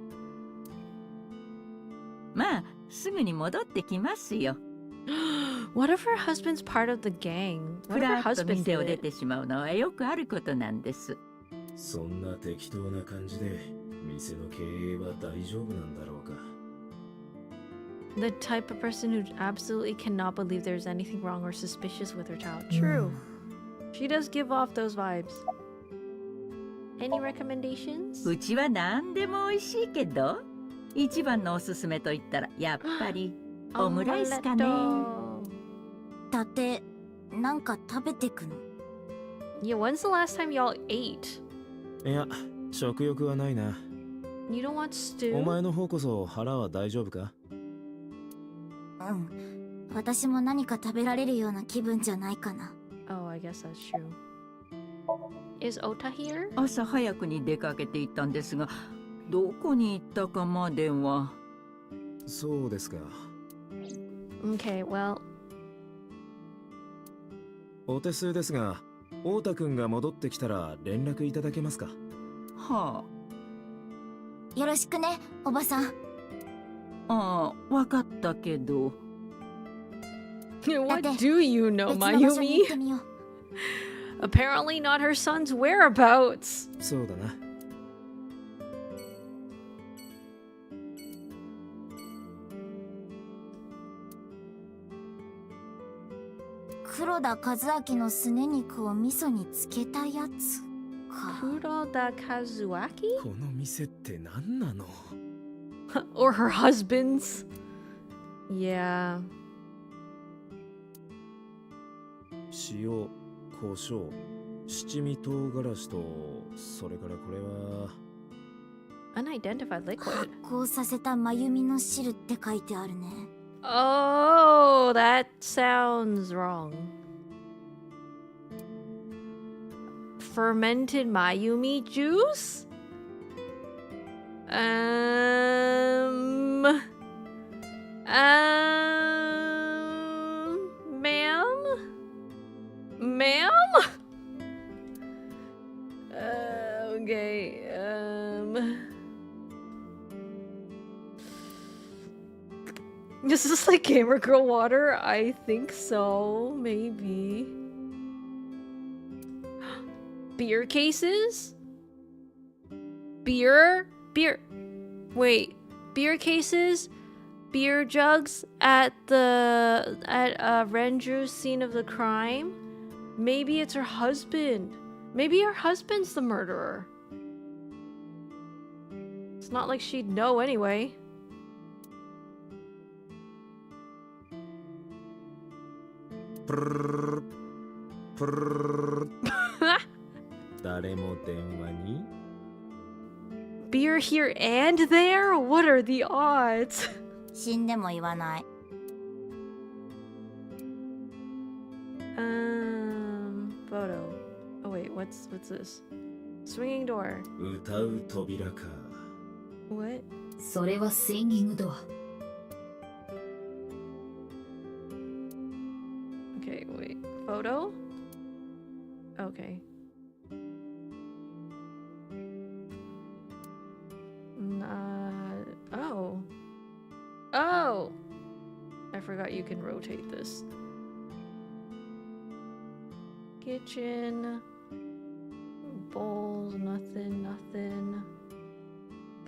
まあすぐに戻ってきますよ。What if her husband's part of the gang? ふ What if her らっと husband 店を did 出 it? てしまうのはよくあることなんです。そんな適当な感じで店の経営は大丈夫なんだろうか。 The type of person who absolutely cannot believe there's anything wrong or suspicious with her child. True. She does give off those vibes. Any recommendations? うちは何でも美味しいけど、一番のおすすめと言ったらやっぱりオムライスかね。 Omeletto. だってなんか食べてくの？ Yeah, when's the last time y'all ate? いや、食欲はないな。 You don't want お stew? 前の方こそ腹は大丈夫か？うん。私も何か食べられるような気分じゃないかな。 Oh, I guess that's true. Is Ota here? 朝早くに出かけていったんですが、どこに行ったかまでは。そうですか。 Okay, well, お手数ですが、太田くんが戻ってきたら連絡いただけますか？はよろしくね、おばさん。あ、ああ、わかったけど。what Date, do you know, 別の場所に Mayumi? 行ってみよう。Apparently not her son's whereabouts. そうだな。黒田和明のすね肉を味噌につけたやつか。 Kuroda Kazuaki? この店って何なの？ Or her husband's? Yeah. 塩、胡椒、七味唐辛子と、それからこれは Unidentified liquid. 発酵させた真由美の汁って書いてあるね。 Oh, that sounds wrong. Fermented Mayumi juice? Ma'am? Ma'am? Okay, Is this like gamer girl water? I think so, maybe. Beer cases? Beer? Wait, beer cases? Beer jugs at Renju's scene of the crime? Maybe it's her husband. Maybe her husband's the murderer. It's not like she'd know anyway. プルルプルル誰も電話に Beer here and there? What are the odds? 死んでも言わない。Photo. Oh wait, what's this? Swinging door. 歌う扉か。 What? それはスインギングドア。 Okay, wait. Photo? Okay. Oh. Oh! I forgot you can rotate this. Kitchen. Bowls, nothing.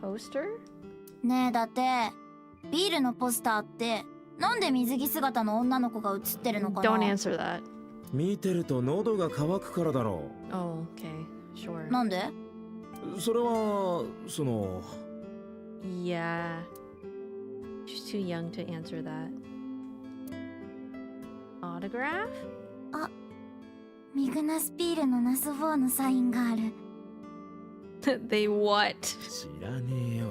Poster? ねえ、だってビールのポスターってなんで水着姿の女の子が写ってるのかな？ Don't answer that. 見てると喉が渇くからだろ Oh, okay. Sure. なんで？う。それは、その、 Yeah. She's too young to answer that. Autograph? ミグナスピールのナス4のサインがある。They what? 知らねえよ。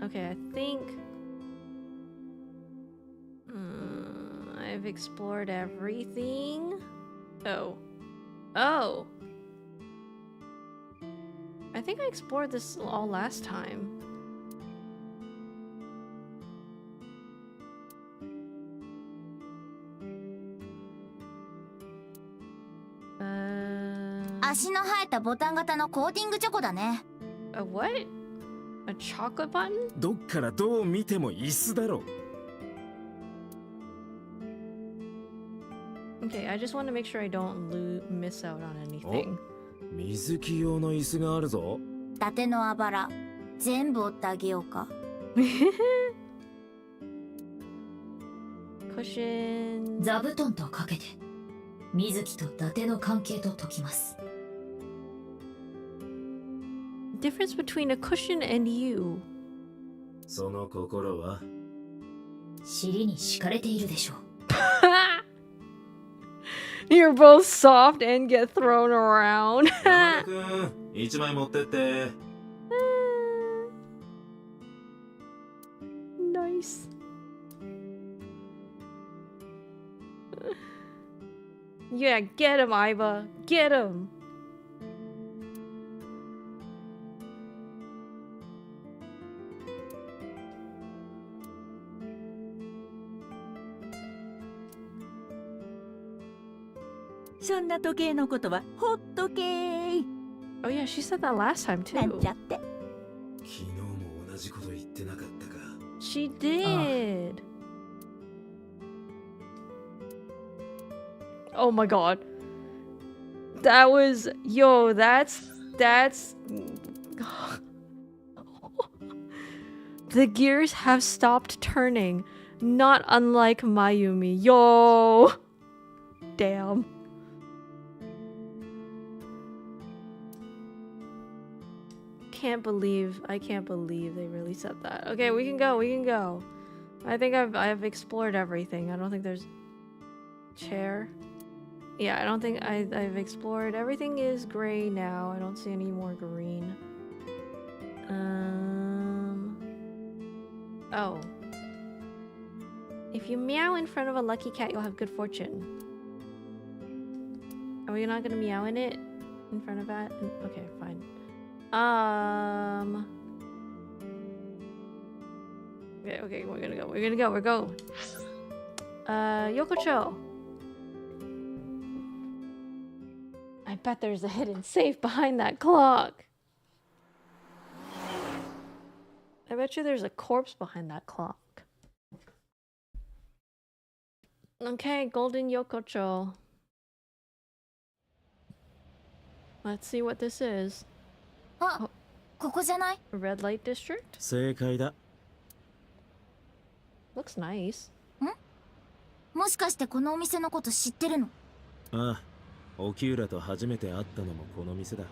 Okay, I think I've explored everything. Oh. I think I explored this all last time. Uh, 足の生えたボタン型のコーティングチョコだね。A what? A chocolate button? どっからどう見ても椅子だろ。 Okay, I just want to make sure I don't miss out on anything. 水木用の椅子があるぞ。伊達のあばら全部折ってあげようか。Cushion. 座布団とかけて水木と伊達の関係と解きます。 Difference between a cushion and you. その心は？尻に敷かれているでしょう。You're both soft and get thrown around. 山田くん、一枚持ってって。Nice. Yeah, get him, Iva. Get him. "そんな時計のことはほっとけー」 Oh yeah, she said that last time なん too. ちゃって。昨日も同じこと言ってなかったか。 She did. Oh my god. That was that's the gears have stopped turning, not unlike Mayumi. Yo. Damn. I can't believe they really said that. Okay, we can go. I think I've explored everything. I don't think there's chair. Yeah, I don't think I've explored everything. Is gray now. I don't see any more green. Oh. If you meow in front of a lucky cat, you'll have good fortune. Are we not gonna meow in it? In front of that? Okay, fine. Okay, we're gonna go. We're going. Yokocho. I bet there's a hidden safe behind that clock. I bet you there's a corpse behind that clock. Okay, golden Yokocho. Let's see what this is. あ、ここじゃない？ Red light district? 正解だ。 Looks nice. もしかしてこのお店のこと知ってるの？ああ、沖浦と初めて会ったのもこの店だ。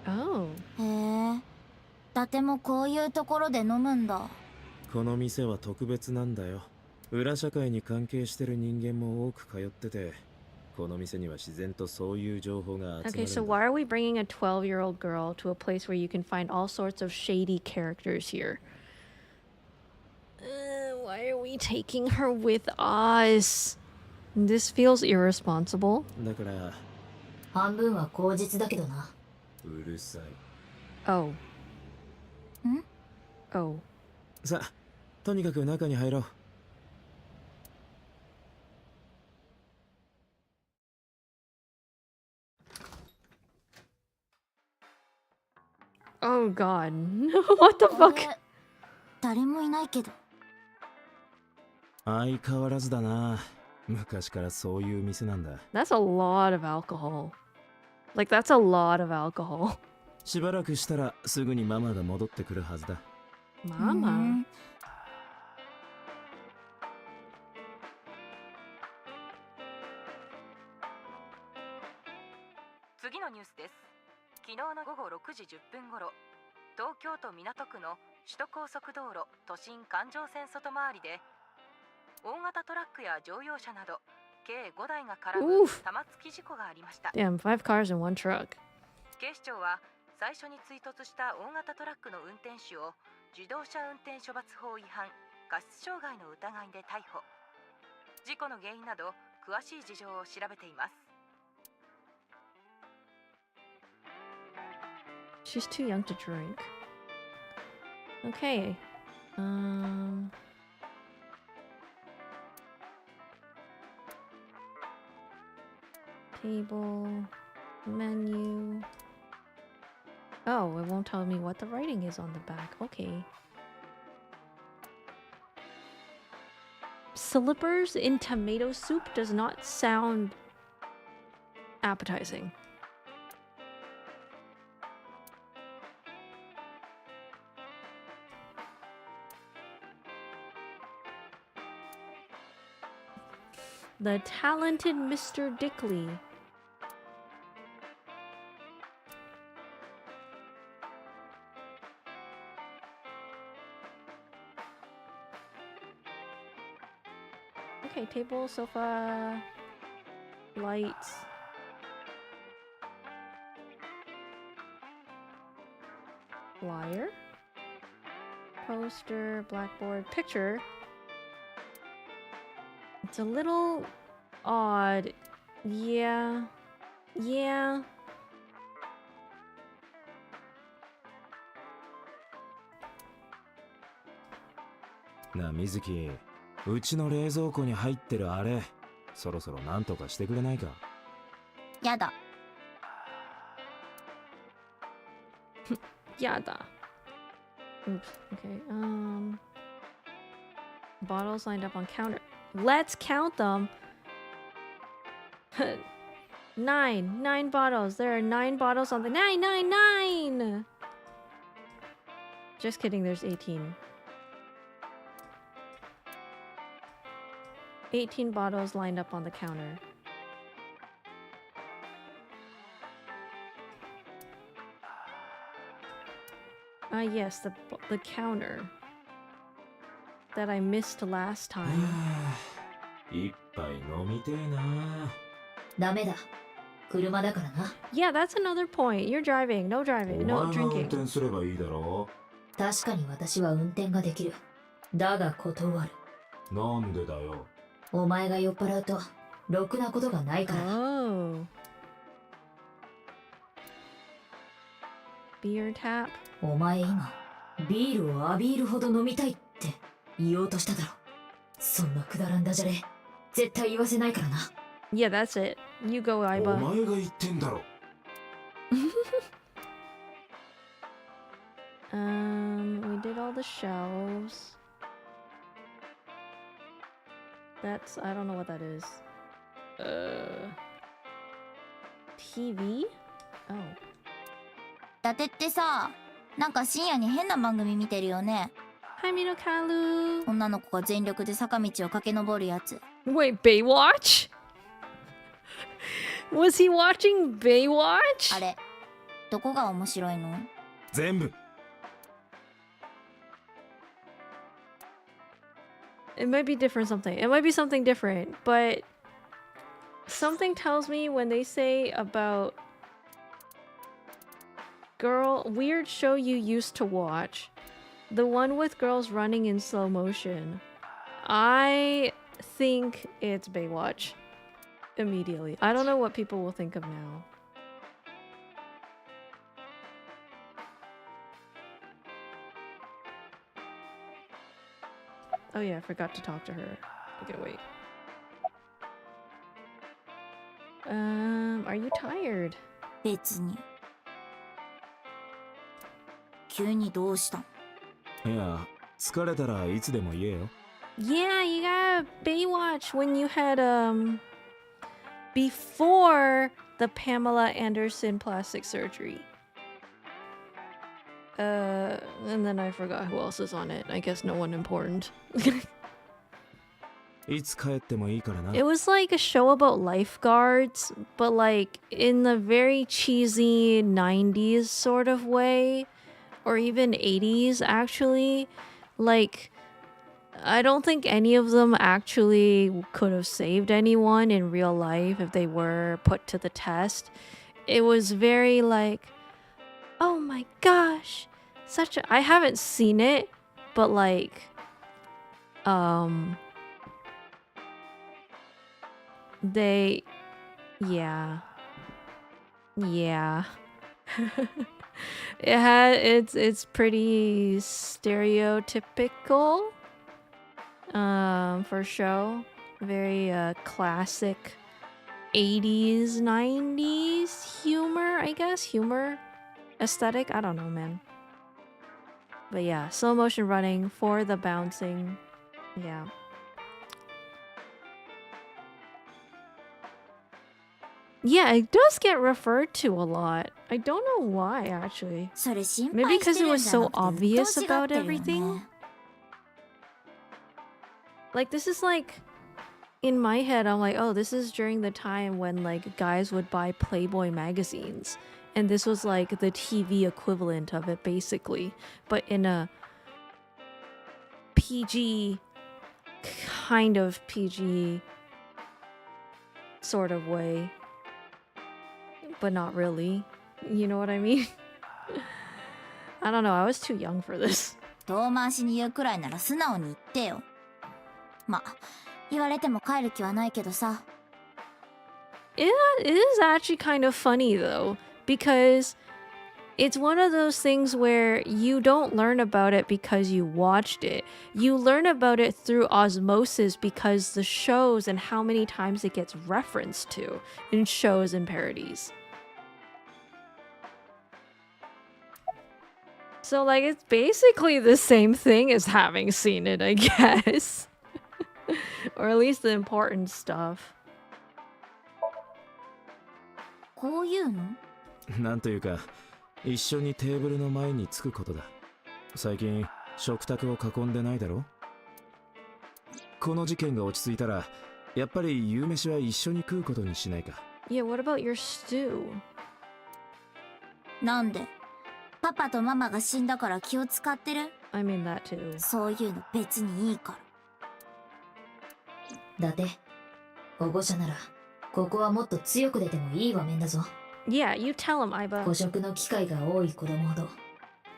Oh. へえ。伊達もこういうところで飲むんだ。この店は特別なんだよ。裏社会に関係してる人間も多く通ってて、この店には自然とそういう情報が集まるんだ。 Okay, so why are we bringing a 12-year-old girl to a place where you can find all sorts of shady characters here? Why are we taking her with us? This feels irresponsible. だから、半分は口実だけどな。うるさい。 Oh. Oh. さあ、とにかく中に入ろう。Oh god. What the あ fuck? れ、誰もいないけど。相変わらずだな。昔からそういう店なんだ。 That's a lot of alcohol. Like, that's a lot of alcohol. しばらくしたらすぐにママが戻ってくるはずだ。Mama. 次のニュースです。昨日の午後6時10分頃、東京都港区の首都高速道路都心環状線外回りで大型トラックや乗用車など計5台が絡む玉突き事故がありました。 Damn, 5 cars in one truck. 警視庁は最初に追突した大型トラックの運転手を自動車運転処罰法違反過失傷害の疑いで逮捕。事故の原因など詳しい事情を調べています。 She's too young to drink. Okay. Table, menu. Oh, it won't tell me what the writing is on the back. Okay. Slippers in tomato soup does not sound appetizing. The talented Mr. Dickley. Okay, table, sofa, lights. Flyer. Poster, blackboard, picture. It's a little odd. Yeah. Yeah.なあ水木、うちの冷蔵庫に入ってるあれ、そろそろなんとかしてくれないか。やだ。Yada. Oops. Okay. Bottles lined up on counter. Let's count them. 9 bottles. There are 9 bottles on the 9. Just kidding. There's 18. 18 bottles lined up on the counter. Yes, the counter that I missed last time. 一杯飲みてえな。ダメだ。車だからな。Yeah, that's another point. You're driving. No driving. お No 前が運 drinking. 転すればいいだろ確かに私は運転ができる。だが断る。う。なんでだよ。お前が酔っ払うと、ろくなことがないから。Oh. Beer tap. お前今、ビールを浴びるほど飲みたいって言おうとしただろ。そんなくだらんダジャレ、絶対言わせないからな。Yeah, that's it. You go, お Aiba. 前が言ってんだろ。We did all the shelves. That's, I don't know what that is. TV? Oh. 伊達ってさ、なんか深夜に変な番組見てるよね。Hi, Minokalu. 女の子が全力で坂道を駆け上るやつ。 Wait, Baywatch? Was he watching Baywatch? あれ、どこが面白いの？全部。It might be different something. It might be something different, but something tells me when they say about weird show you used to watch, the one with girls running in slow motion, I think it's Baywatch immediately. I don't know what people will think of now. Oh yeah, I forgot to talk to her. Okay, wait. Are you tired? 別に。急にどうしたん？いや、疲れたらいつでも言えよ。Yeah, you got Baywatch when you had before the Pamela Anderson plastic surgery. And then I forgot who else is on it. I guess no one important. いつ帰ってもいいからな。It was like a show about lifeguards, but like in the very cheesy 90s sort of way, or even 80s actually. Like, I don't think any of them actually could have saved anyone in real life if they were put to the test. It was very like, oh my gosh, such a... I haven't seen it, but like, they... Yeah. It's pretty stereotypical for show. Very classic 80s 90s humor, I guess. Humor. aesthetic. I don't know, man. But yeah, slow motion running for the bouncing. Yeah. Yeah, it does get referred to a lot. I don't know why, actually. それ心 Maybe 配し because て it るん was じゃ so なくて、 obvious 鬱陶しがっ about てるよ everything. ね。 Like, this is like, in my head, I'm like, oh, this is during the time when, like, guys would buy Playboy magazines. And this was, like, the TV equivalent of it, basically. But in a PG, kind of PG sort of way. But not really. You know what I mean? I don't know, I was too young for this. 遠回しに言うくらいなら素直に言ってよ。ま、言われても帰る気はないけどさ。It is actually kind of funny though, because it's one of those things where you don't learn about it because you watched it. You learn about it through osmosis because the shows and how many times it gets referenced to in shows and parodies. So like it's basically the same thing as having seen it, I guess. Or at least the important stuff. こういうの？なんというか、一緒にテーブルの前に着くことだ。最近食卓を囲んでないだろ。この事件が落ち着いたら、やっぱり夕飯は一緒に食うことにしないか。Yeah, what about your stew? なんで？パパとママが死んだから気を使ってる？ I mean that too. そういうの別にいいから。だって保護者ならここはもっと強く出てもいい場面だぞ。 Yeah, you tell him, Iba. 誤食の機会が多い子供ほど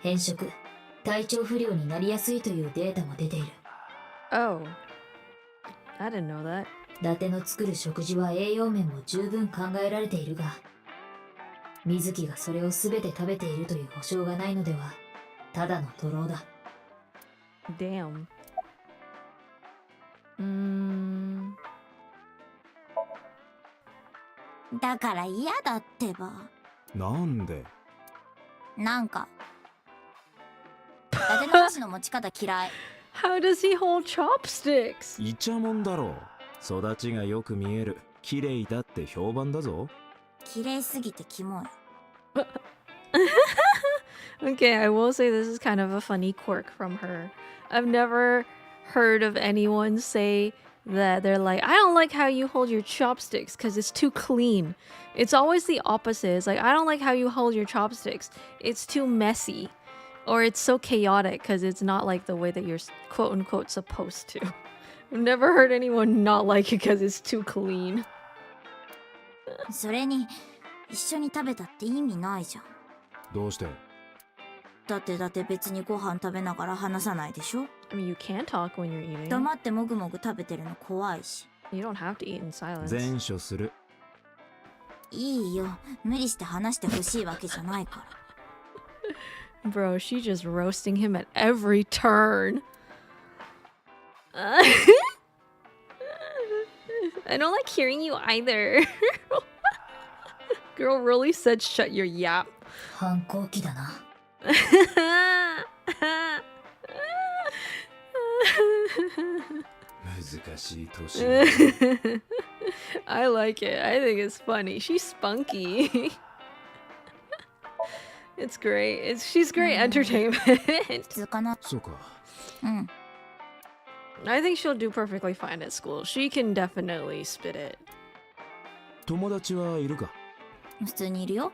偏食、体調不良になりやすいというデータも出ている。 Oh, I didn't know that. 伊達の作る食事は栄養面も十分考えられているが、水木がそれを全て食べているという保証がないのではただの徒労だ。 Damn. だから嫌だってば。なんで？なんか伊達の箸の持ち方嫌い。 How does he hold chopsticks? イチャモンだろう。育ちがよく見える、綺麗だって評判だぞ。綺麗すぎてキモい。Okay, I will say this is kind of a funny quirk from her. I've never heard of anyone say that they're like, I don't like how you hold your chopsticks because it's too clean. It's always the opposite. It's like, I don't like how you hold your chopsticks. It's too messy. Or it's so chaotic because it's not like the way that you're quote unquote supposed to. I've never heard anyone not like it because it's too clean. それに一緒に食べたって意味ないじゃん。どうして？だって別にご飯食べながら話さないでしょ。 I mean, you can talk when you're eating. 黙ってもぐもぐ食べてるの怖いし。 You don't have to eat in silence. 前処する。いいよ、無理して話してほしいわけじゃないから。 Bro, she just roasting him at every turn. I don't like hearing you either. Girl really said shut your yap. 反抗期だな。難しい年。I like it. I think it's funny. She's spunky. It's great. She's great entertainment. 普通かな。そうか。うん。 I think she'll do perfectly fine at school. She can definitely spit it. 友達はいるか？普通にいるよ。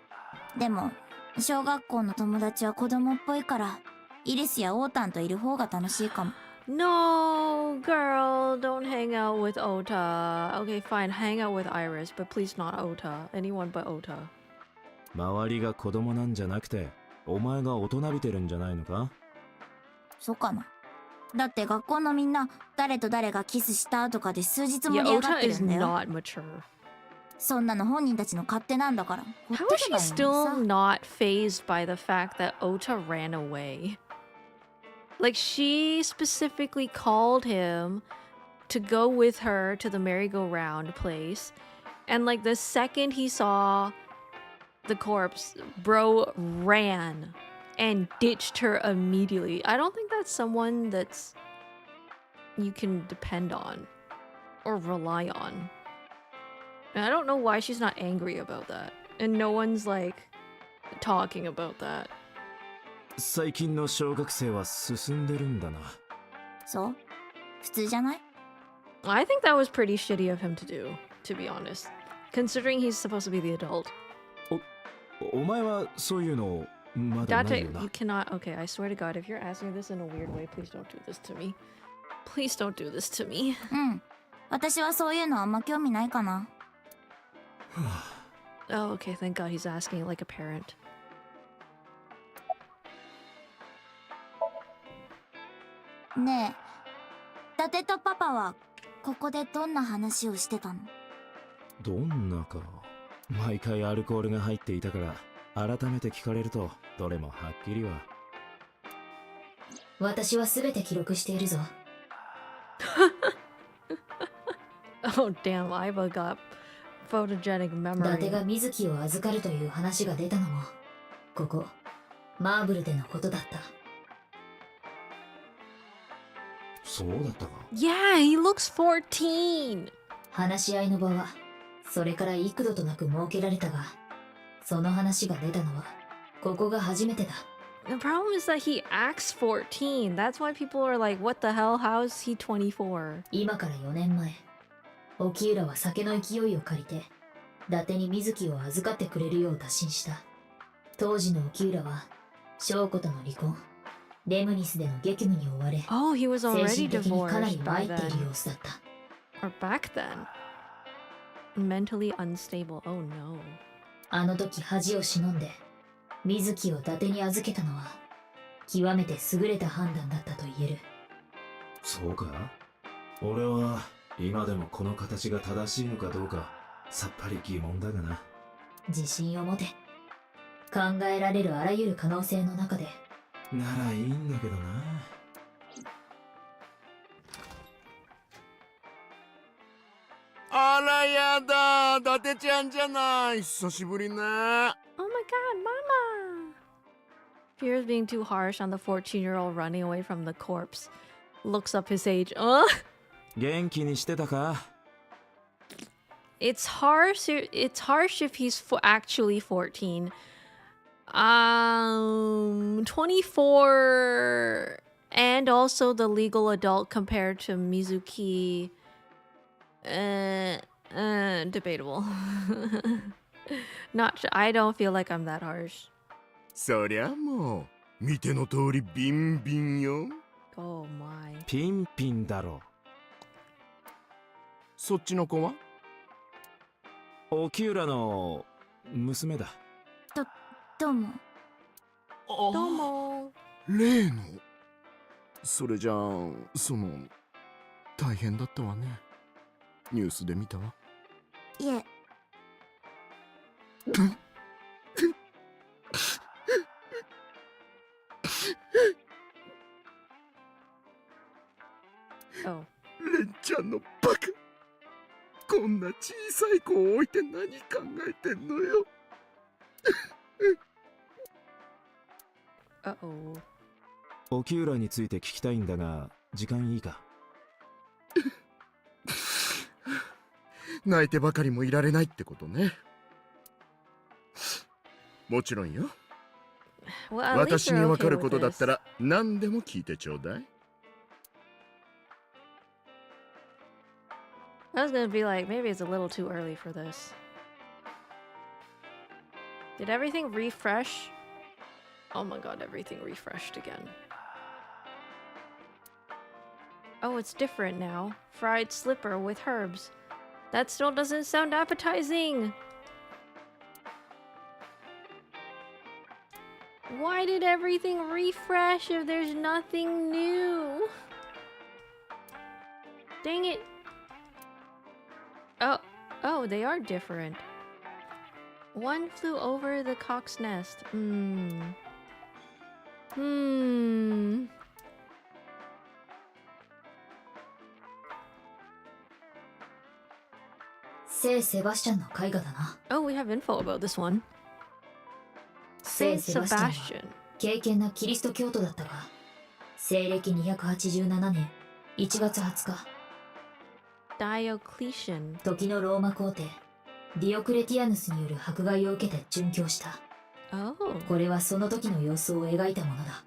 でも小学校の友達は子供っぽいからイリスやオータンといる方が楽しいかも。 No, girl, don't hang out with Ota. Okay, fine, hang out with Iris, but please not Ota. Anyone but Ota. 周りが子供なんじゃなくて、お前が大人びてるんじゃないのか？そうかな。だって学校のみんな誰と誰がキスしたとかで数日盛 Yeah, り上がっ Ota てる is んだよ。 not mature. そんなの本人たちの勝手なんだから。ほっ How と is けば she いいの still にさ。 not phased by the fact that Ota ran away? Like, she specifically called him to go with her to the merry-go-round place. And, like, the second he saw the corpse, bro ran and ditched her immediately. I don't think that's someone that's you can depend on or rely on. And I don't know why she's not angry about that. And no one's like talking about that. 最近の小学生は進んでるんだな。そう普通じゃない？ I think that was pretty shitty of him to do, to be honest. Considering he's supposed to be the adult. お前はそういうのまだない Date, よな。 you cannot. Okay, I swear to God, if you're asking this in a weird way, please don't do this to me. Please don't do this to me. うん私はそういうのあんま興味ないかな。 Oh, okay, thank God he's asking like a parent. ねえ伊達とパパはここでどんな話をしてたの？どんなか。毎回アルコールが入っていたから改めて聞かれるとどれもはっきりは。私は全て記録しているぞ。Oh, damn, Iva got photogenic 伊達 memory. が水木を預かるという話が出たのもここマーブルでのことだった。そうだったか。 Yeah, he looks 14. 話し合いの場はそれから幾度となく設けられたが、その話が出たのはここが初めてだ。 The problem is that he acts 14. That's why people are like, what the hell? How is he 24? 今から4年前、沖浦は酒の勢いを借りて伊達に水木を預かってくれるよう打診した。当時の沖浦は翔子との離婚、レムニスでの激務に追われ、 Oh, he was 精 already 神的にかなり divorced 参 by っている then. 様子だった。 Or back then. Mentally unstable. Oh no. あの時恥を忍んで水木を伊達に預けたのは極めて優れた判断だったと言える。そうか。俺は今でもこの形が正しいのかどうかさっぱり疑問だがな。自信を持て。考えられるあらゆる可能性の中でならいいんだけどな。あらやだ、伊達ちゃんじゃない。久しぶりね。 Oh my god, mama! Fears being too harsh on the 14-year-old running away from the corpse. Looks up his age. 元気にしてたか？ It's harsh. It's harsh if he's actually 14. 24 and also the legal adult compared to Mizuki. Debatable. Not. I don't feel like I'm that harsh. そりゃもう、見ての通りビンビンよ。Oh my. ピンピンだろ。そっちの子は？沖浦の娘だ。どうも。あ、どうも。例の。それじゃあ、大変だったわね。ニュースで見たわ。いえ。Oh. レンちゃんのバカ。こんな小さい子を置いて何考えてんのよ。Uh-oh. 沖浦について聞きたいんだが、時間いいか？泣いてばかりもいられないってことね。もちろんよ。 Well, at least 私 you're にわ okay かる with ことだった this. ら何でも聞いてちょうだい。I was gonna be like, maybe it's a little too early for this. Did everything refresh? Oh my god, everything refreshed again. Oh, it's different now. Fried slipper with herbs. That still doesn't sound appetizing. Why did everything refresh if there's nothing new? Dang it. Oh, they are different. One flew over the cock's nest.聖セバスチャンの絵画だな。 Oh, we have info about this one. 聖 Saint セバスチャンは Sebastian. 敬虔なキリスト教徒だったが、西暦287年1月20日、 Diocletian. 時のローマ皇帝ディオクレティアヌスによる迫害を受けて殉教した。 Oh. これはその時の様子を描いたものだ。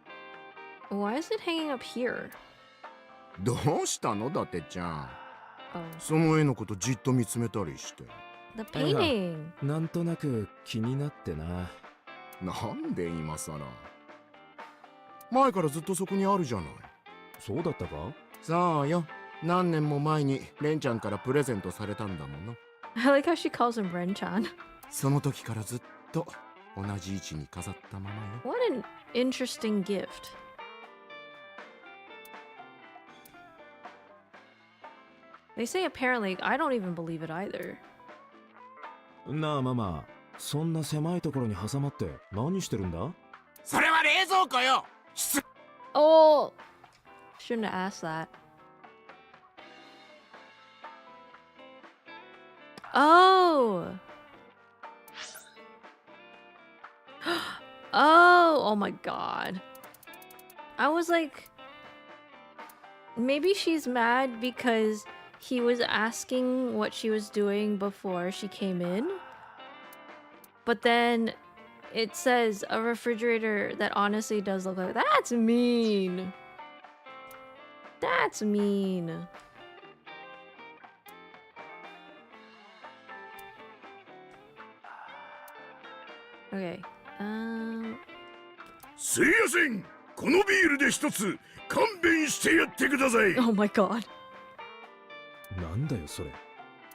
Why is it hanging up here? どうしたのだてちゃん。 Oh. その絵のことじっと見つめたりして。 The painting. なんとなく気になってな。なんで今さら。前からずっとそこにあるじゃない。そうだったか？さあよ。何年も前にレンちゃんからプレゼントされたんだもの。 I like how she calls him Ren-chan. その時からずっと同じ位置に飾ったままよ。 What an interesting gift. They say apparently, I don't even believe it either. なあママ、そんな狭いところに挟まって何してるんだ？それは冷蔵庫よ。 Oh! Shouldn't have asked that. Oh! Oh my god. I was like, maybe she's mad because he was asking what she was doing before she came in. But then it says a refrigerator that honestly does look like, that's mean. That's mean. Okay. すいません。このビールで一つ勘弁してやってください。 Oh my god. なんだよそれ。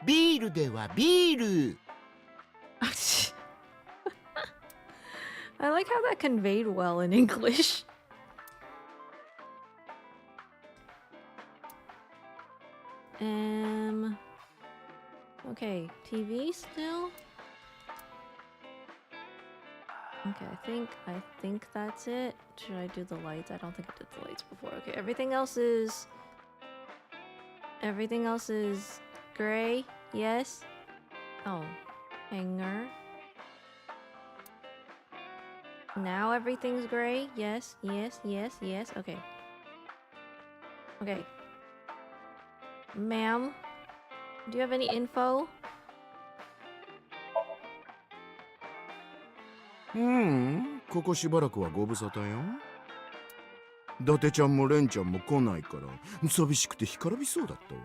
ビールではビール。 I like how that conveyed well in English. Okay, TV still? Okay, I think that's it. Should I do the lights? I don't think I did the lights before. Okay, everything else is gray. Yes. Oh, hanger. Now everything's gray. Yes, yes, yes, yes. Okay. Okay. Ma'am, do you have any info? ここしばらくはご無沙汰よ。伊達ちゃんもレンちゃんも来ないから寂しくて干からびそうだったわ。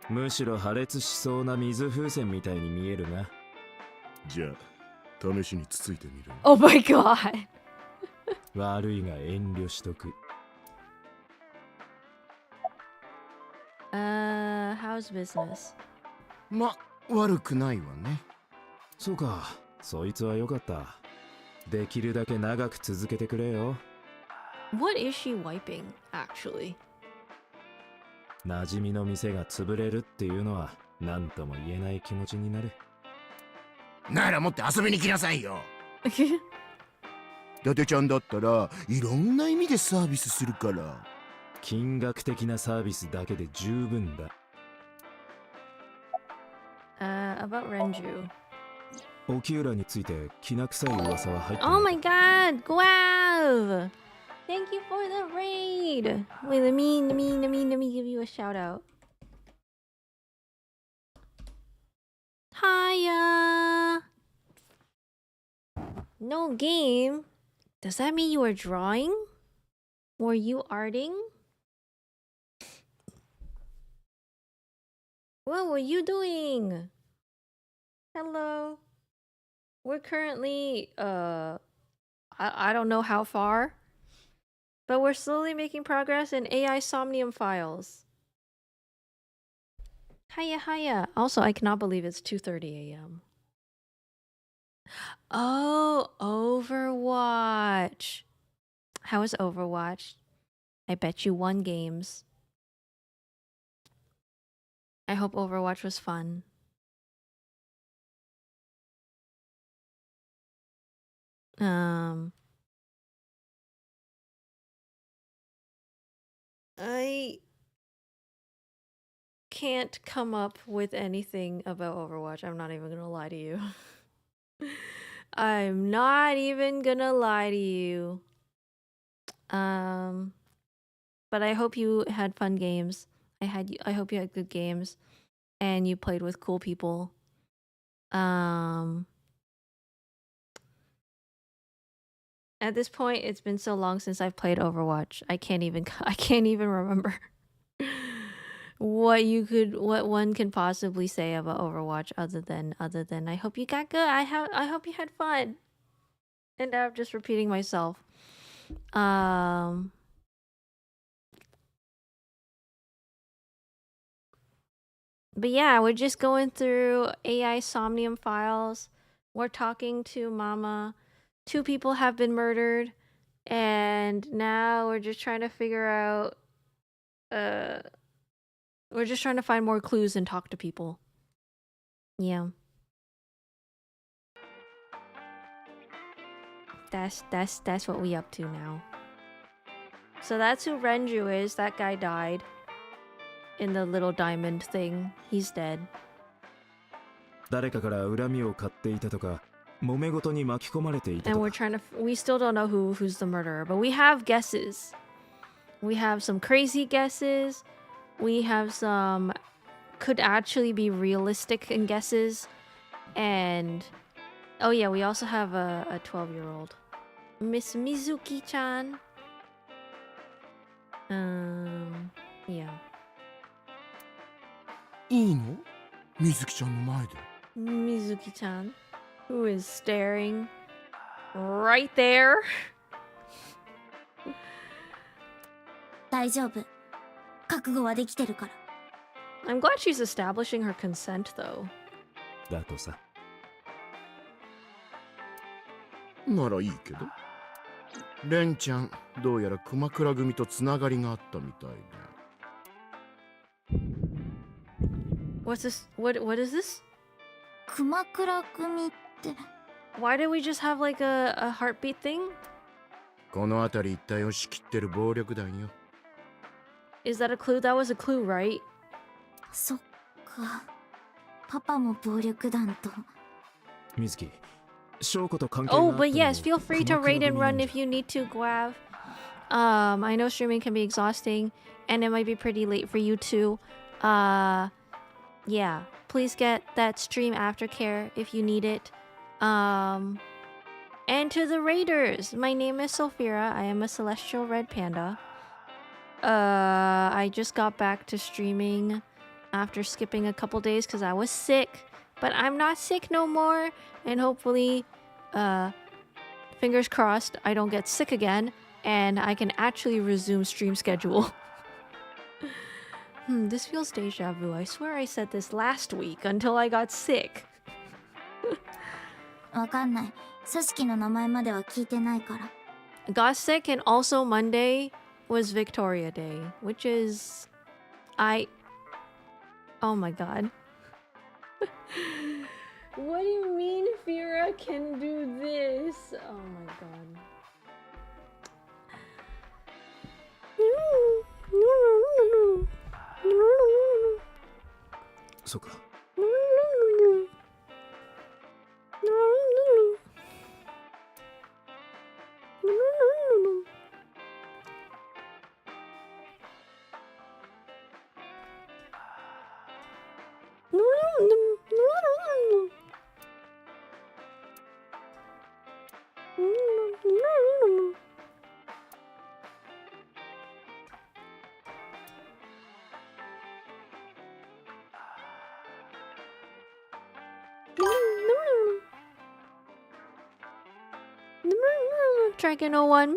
むしろ破裂しそうな水風船みたいに見えるな。じゃあ試しにつついてみる。 Oh my god. 悪いが遠慮しとく。How's business? ま、悪くないわね。そうか、そいつはよかった。できるだけ長く続けてくれよ。What is she wiping, actually? 馴染みの店が潰れるっていうのは何とも言えない気持ちになる。ならもっと遊びに来なさいよ。伊達ちゃんだったらいろんな意味でサービスするから。金額的なサービスだけで十分だ。About Renju. 沖浦についてきな臭い噂は入ってない。 Oh my god, Guav! Thank you for the raid! Wait, let me give you a shout out. Hiya! No game? Does that mean you were drawing? Were you arting? What were you doing? Hello. We're currently, I don't know how far, but we're slowly making progress in AI Somnium files. Hiya, hiya. Also, I cannot believe it's 2:30 a.m. Oh, Overwatch. How is Overwatch? I bet you won games. I hope Overwatch was fun. I can't come up with anything about Overwatch. I'm not even gonna lie to you. I'm not even gonna lie to you. But I hope you had fun games. I hope you had good games and you played with cool people. At this point, it's been so long since I've played Overwatch. I can't even remember what one can possibly say about Overwatch other than I hope you got good. I hope you had fun. And I'm just repeating myself. But yeah, we're just going through AI Somnium files. We're talking to Mama. 2 people have been murdered. And now we're just trying to figure out... we're just trying to find more clues and talk to people. Yeah. That's what we up to now. So that's who Renju is. That guy died. In the little diamond thing. He's dead. 誰かから恨みを買っていたとか、揉め事に巻き込まれていた And と we're か。 trying to... We still don't know who's the murderer. But we have guesses. We have some crazy guesses. We have some... Could actually be realistic in guesses. And... Oh yeah, we also have a 12-year-old. Miss Mizuki-chan. Yeah. いいの？水木ちゃんの前で。Mizuki-chan, who is staring right there. 大丈夫。覚悟はできてるから。I'm glad she's establishing her consent, though. だとさ。ならいいけど。レンちゃん、どうやら熊倉組とつながりがあったみたいで。What's this? What is this? 熊倉組って。Why did we just have like a heartbeat thing? この辺り一帯を仕切ってる暴力団よ。Is that a clue? That was a clue, right? そっか。パパも暴力団と。水木、翔子と関係があ Oh, った but のも yes, feel free to 熊倉 raid and 組なん run じゃ if you need to, Guav. I know streaming can be exhausting, and it might be pretty late for you too. Yeah, please get that stream aftercare if you need it. And to the raiders, my name is Sophira. I am a celestial red panda. I just got back to streaming after skipping a couple days because I was sick. But I'm not sick no more, and hopefully, fingers crossed, I don't get sick again, and I can actually resume stream schedule. This feels deja vu. I swear I said this last week until I got sick. わかんない。組織の名前までは聞いてないから。Got sick, and also Monday was Victoria Day, which is... Oh my god. What do you mean Fira can do this? Oh my god. そうか。Dragon 01.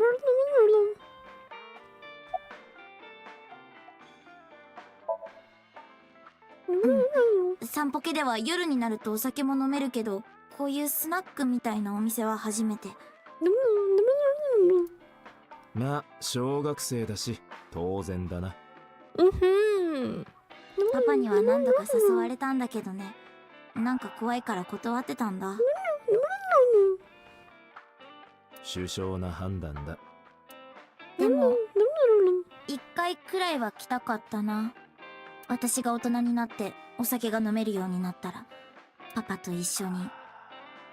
散歩家では夜になるとお酒も飲めるけど、こういうスナックみたいなお店は初めて。まあ、小学生だし、当然だな。パパには何度か誘われたんだけどね。なんか怖いから断ってたんだ。首相な判断だ。でも、一回くらいは来たかったな。私が大人になってお酒が飲めるようになったら、パパと一緒に。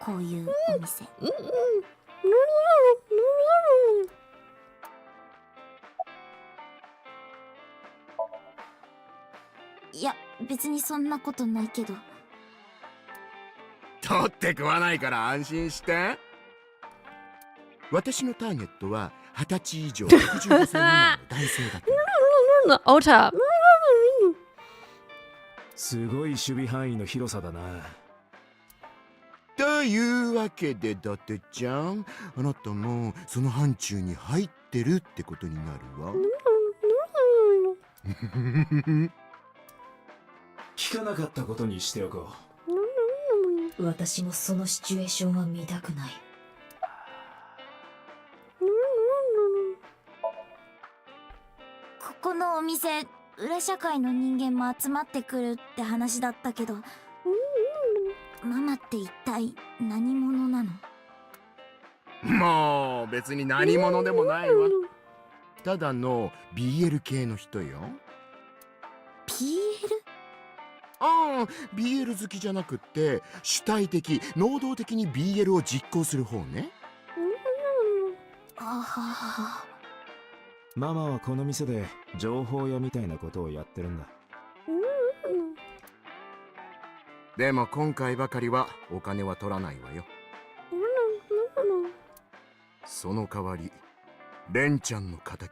こういうお店。いや別にそんなことないけど。取って食わないから安心して。私のターゲットは20歳以上65歳未満の男性だけ。オタ。すごい守備範囲の広さだな。というわけで伊達ちゃん、あなたもその範疇に入ってるってことになるわ。聞かなかったことにしておこ私もそのシチュエーションは見たくない。ここのお店裏社会の人間も集まってくるって話だったけど、ママって一体何者なの？もう別に何者でもないわ。ただの BL 系の人よ。 PL？ ああ、BL 好きじゃなくって主体的能動的に BL を実行する方ね。あは。う。ママはこの店で情報屋みたいなことをやってるんだ。でも今回ばかりはお金は取らないわよ。その代わりレンちゃんの仇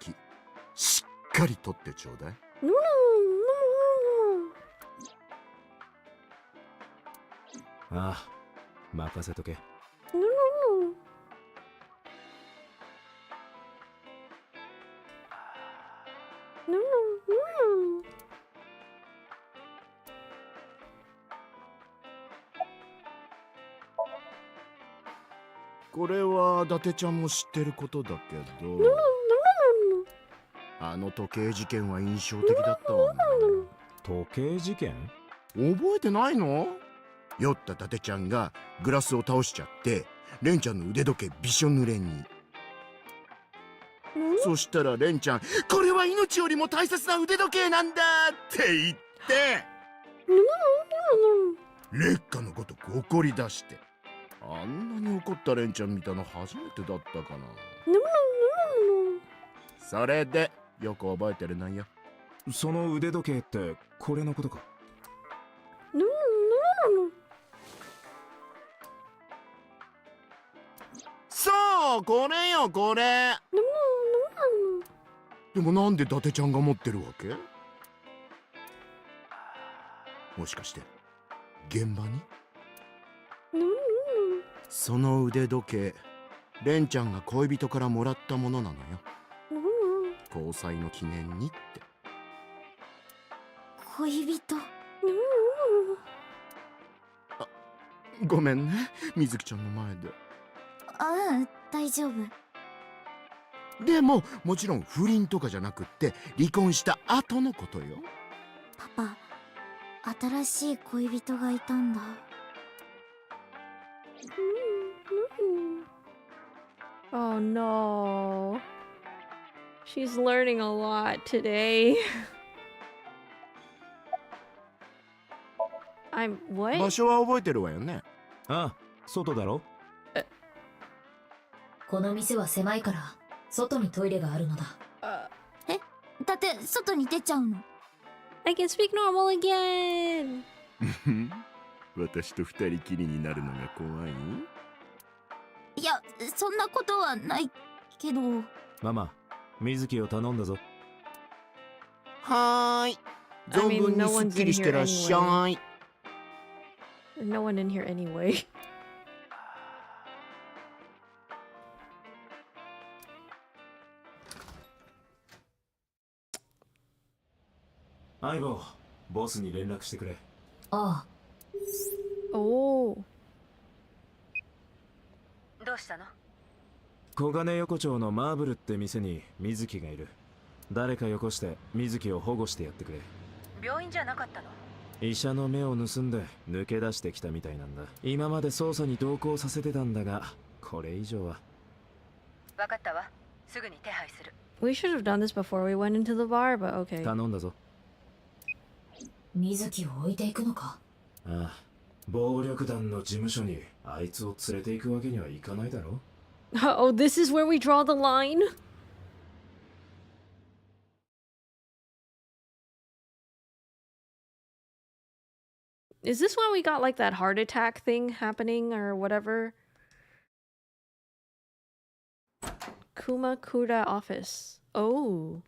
しっかり取ってちょうだい。ああ、任せとけ。これは伊達ちゃんも知ってることだけど、あの時計事件は印象的だったわね。時計事件？覚えてないの？酔った伊達ちゃんがグラスを倒しちゃってレンちゃんの腕時計びしょ濡れに。そしたらレンちゃん、これは命よりも大切な腕時計なんだって言って劣化のごとく怒り出して、あんなに怒ったレンちゃん見たの初めてだったかな。それでよく覚えてるのよ。その腕時計ってこれのことか？そう、これよこれ。でもなんで伊達ちゃんが持ってるわけ？もしかして現場に？その腕時計レンちゃんが恋人からもらったものなのよ。交際の記念にって。恋人？あ、ごめんね、水木ちゃんの前で。ああ、大丈夫。でももちろん不倫とかじゃなくって離婚した後のことよ。パパ、新しい恋人がいたんだ。Oh no. She's learning a lot today. I'm 場 what? 所は覚えてるわよね。ああ、外だろ？この店は狭いから外にトイレがあるのだ。だって外に出ちゃうの。I can speak normal again. 私と二人きりになるのが怖い？いや、そんなことはないけど。ママ、水木を頼んだぞ。はーい。存分にすっきりしてらっしゃい。No one in here anyway. 相棒、ボスに連絡してくれ。ああ、 Oh. どうしたの？小金横丁のマーブルって店に水木がいる。誰かよこして水木を保護してやってくれ。病院じゃなかったの？医者の目を盗んで抜け出してきたみたいなんだ。今まで捜査に同行させてたんだが、これ以上は。分かったわ。すぐに手配する。 We should have done this before we went into the bar, but okay. 頼んだぞ。水木を置いていくのか？ああ、暴力団の事務所にあいつを連れて行くわけにはいかないだろ。Oh, this is where we draw the line? Is this why we got like that heart attack thing happening or whatever? Kumakura office. Oh.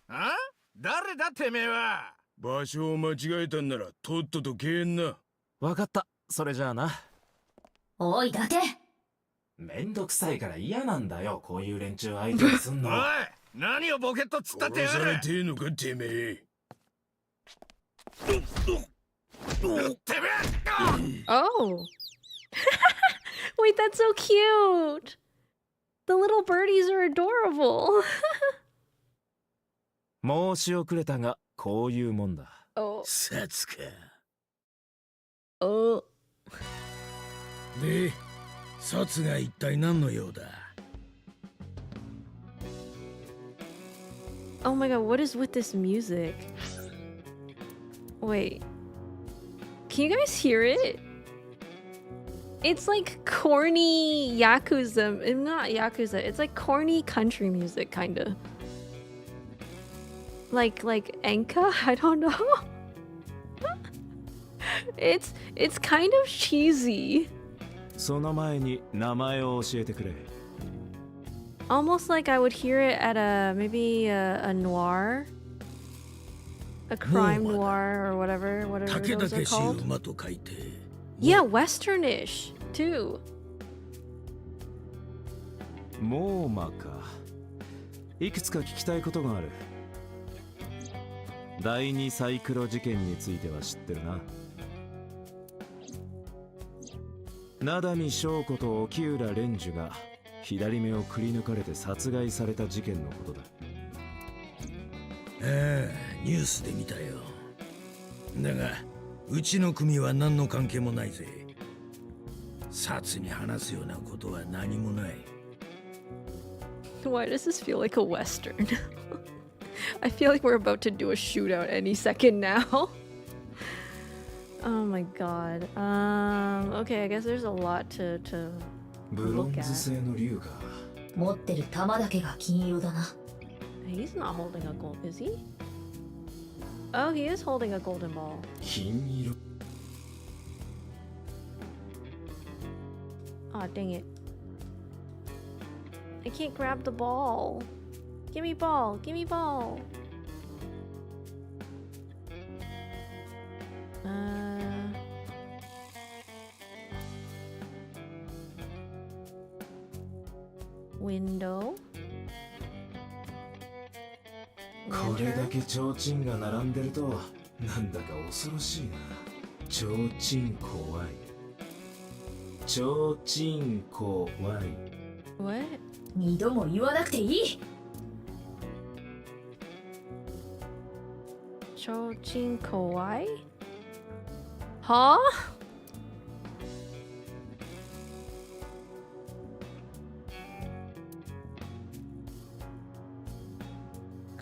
あ？誰だてめえは。場所を間違えたんならとっとと消えんな。わかった。それじゃあな。おい伊達、めんどくさいから嫌なんだよ、こういう連中相手にすんの。おい、何をボケっとつったってやる。殺されてえのかてめえ。Oh. Wait, that's so cute. The little birdies are adorable. 申し遅れたが、こういうもんだ。Oh. さつか。Oh. で、札が一体何の用だ。 Oh my god, what is with this music? Wait. Can you guys hear it? It's like corny Yakuza. Not Yakuza. It's like corny country music, kinda. Like Enka? I don't know. It's kind of cheesy. その前に名前を教えてくれ。 Almost like I would hear it at maybe a noir, a crime noir or whatever those are called. Yeah, westernish too. モーマか。いくつか聞きたいことがある。第二サイクロ事件については知ってるな。灘見翔子と沖浦蓮樹が左目をくり抜かれて殺害された事件のことだ。ああ、ニュースで見たよ。だが、うちの組は何の関係もないぜ。殺に話すようなことは何もない。Why does this feel like a western? I feel like we're about to do a shootout any second now. Oh my god. Okay, I guess there's a lot to ブロンズ製の竜が。持ってる玉だけが金色だな。He's not holding a gold, is he? Oh, he is holding a golden ball. 金色。Aw, dang it. I can't grab the ball. Give me ball, give me ball. Window. これだけ提灯が並んでるとなんだか恐ろしいな。提灯怖い。提灯怖い。What? 二度も言わなくていい。提灯怖い? Huh?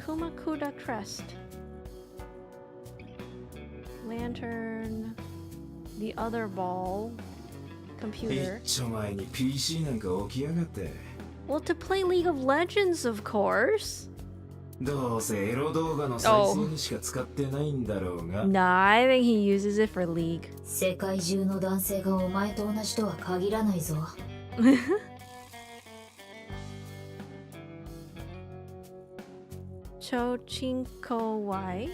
Kumakura crest. Lantern. The other ball. Computer. 一丁前に PC なんか起きやがって。Well, to play League of Legends, of course. どうせエロ動画の再生にしか使ってないんだろうが。Nah, I think he uses it for League. 世界中の男性がお前と同じとは限らないぞ。Chochinko Y?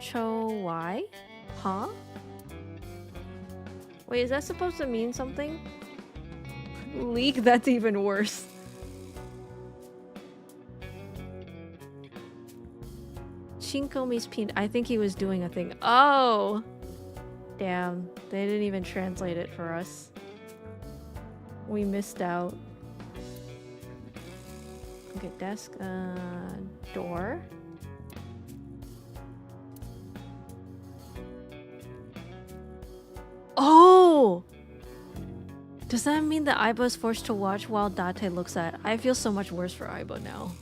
Cho Y? Huh? Wait, is that supposed to mean something? League? That's even worse. Chinko means pin. I think he was doing a thing. Oh! Damn. They didn't even translate it for us. We missed out. Okay, desk, door. Oh! Does that mean that Aiba is forced to watch while Date looks at? I feel so much worse for Aiba now.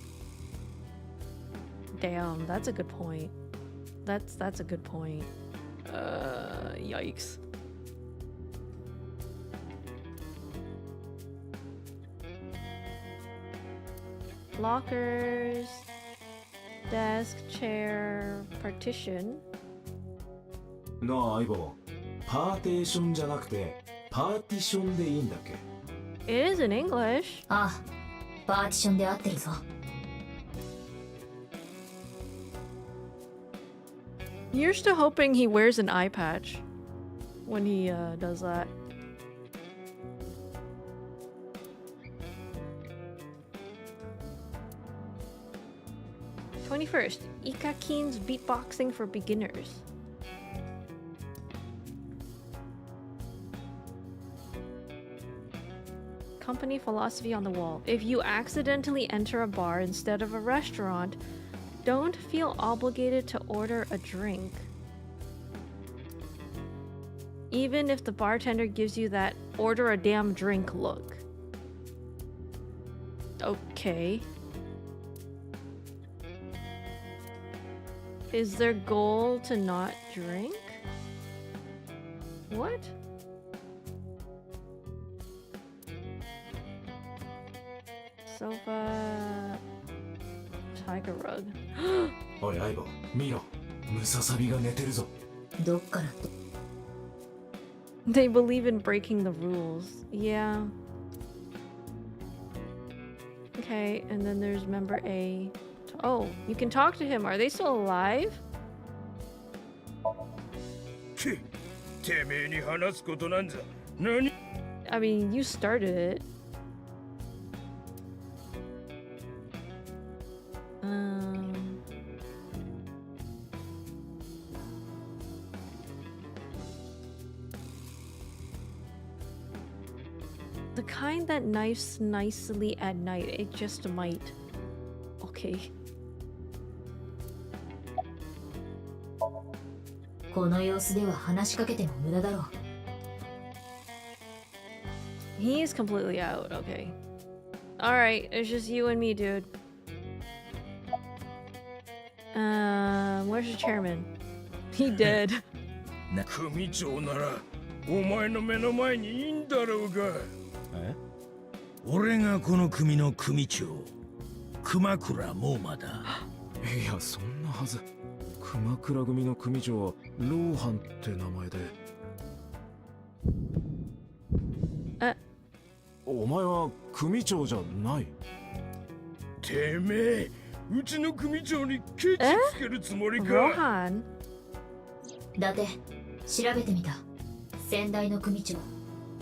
Damn, that's a good point. That's a good point. Yikes. Lockers, desk, chair, partition. なあ相棒、パーテーションじゃなくてパーティションでいいんだっけ？ It is in English. ああ、パーティションで合ってるぞ。You're still hoping he wears an eye patch when he does that. "21st, Ikakin's beatboxing for beginners." Company philosophy on the wall. If you accidentally enter a bar instead of a restaurant, don't feel obligated to order a drink. Even if the bartender gives you that order a damn drink look. Okay. Is their goal to not drink? What? Sofa... Tiger rug. おい相棒、見ろ。ムササビが寝てるぞ。どっからと。 They believe in breaking the rules. Yeah. Okay, and then there's member A. Oh, you can talk to him. Are they still alive? てめえに話すことなんざ。何？ I mean, you started it. The kind that knifes nicely at night. It just might. Okay. この様子では話しかけても無駄だろう。 He is completely out. Okay. Alright, it's just you and me, dude. Where's the chairman? He dead. 組長ならお前の目の前にいいんだろうが。え？俺がこの組の組長、熊倉猛馬だ。いや、そんなはず。熊倉組の組長はローハンって名前で。え？お前は組長じゃない。てめえ、うちの組長にケチつけるつもりか。Rohan? だって調べてみた。先代の組長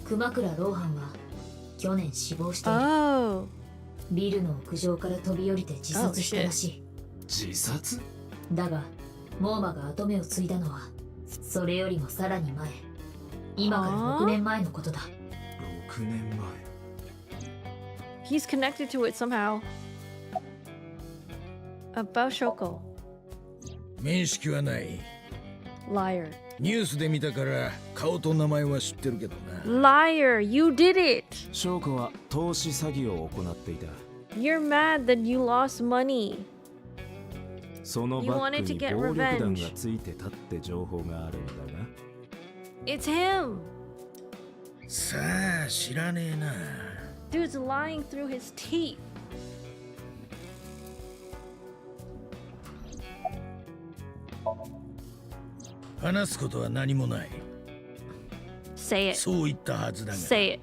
熊倉ローハンは去年死亡している。Oh. ビルの屋上から飛び降りて自殺したらしい。自殺？だがモーマが跡目を継いだのはそれよりもさらに前、今から6年前のことだ。6年前。 He's connected to it somehow. About Shoko. 面識はない。 Liar. ニュースで見たから顔と名前は知ってるけどな。 Liar! You did it! 翔子は投資詐欺を行っていた。 You're mad that you lost money. その You バッ wanted ク to に get 暴力団 revenge. がついてたって情報があるんだが。 It's him! さあ知らねえな。 Dude's lying through his teeth. 話すことは何もない。 Say it. そう言ったはずだが。 Say it.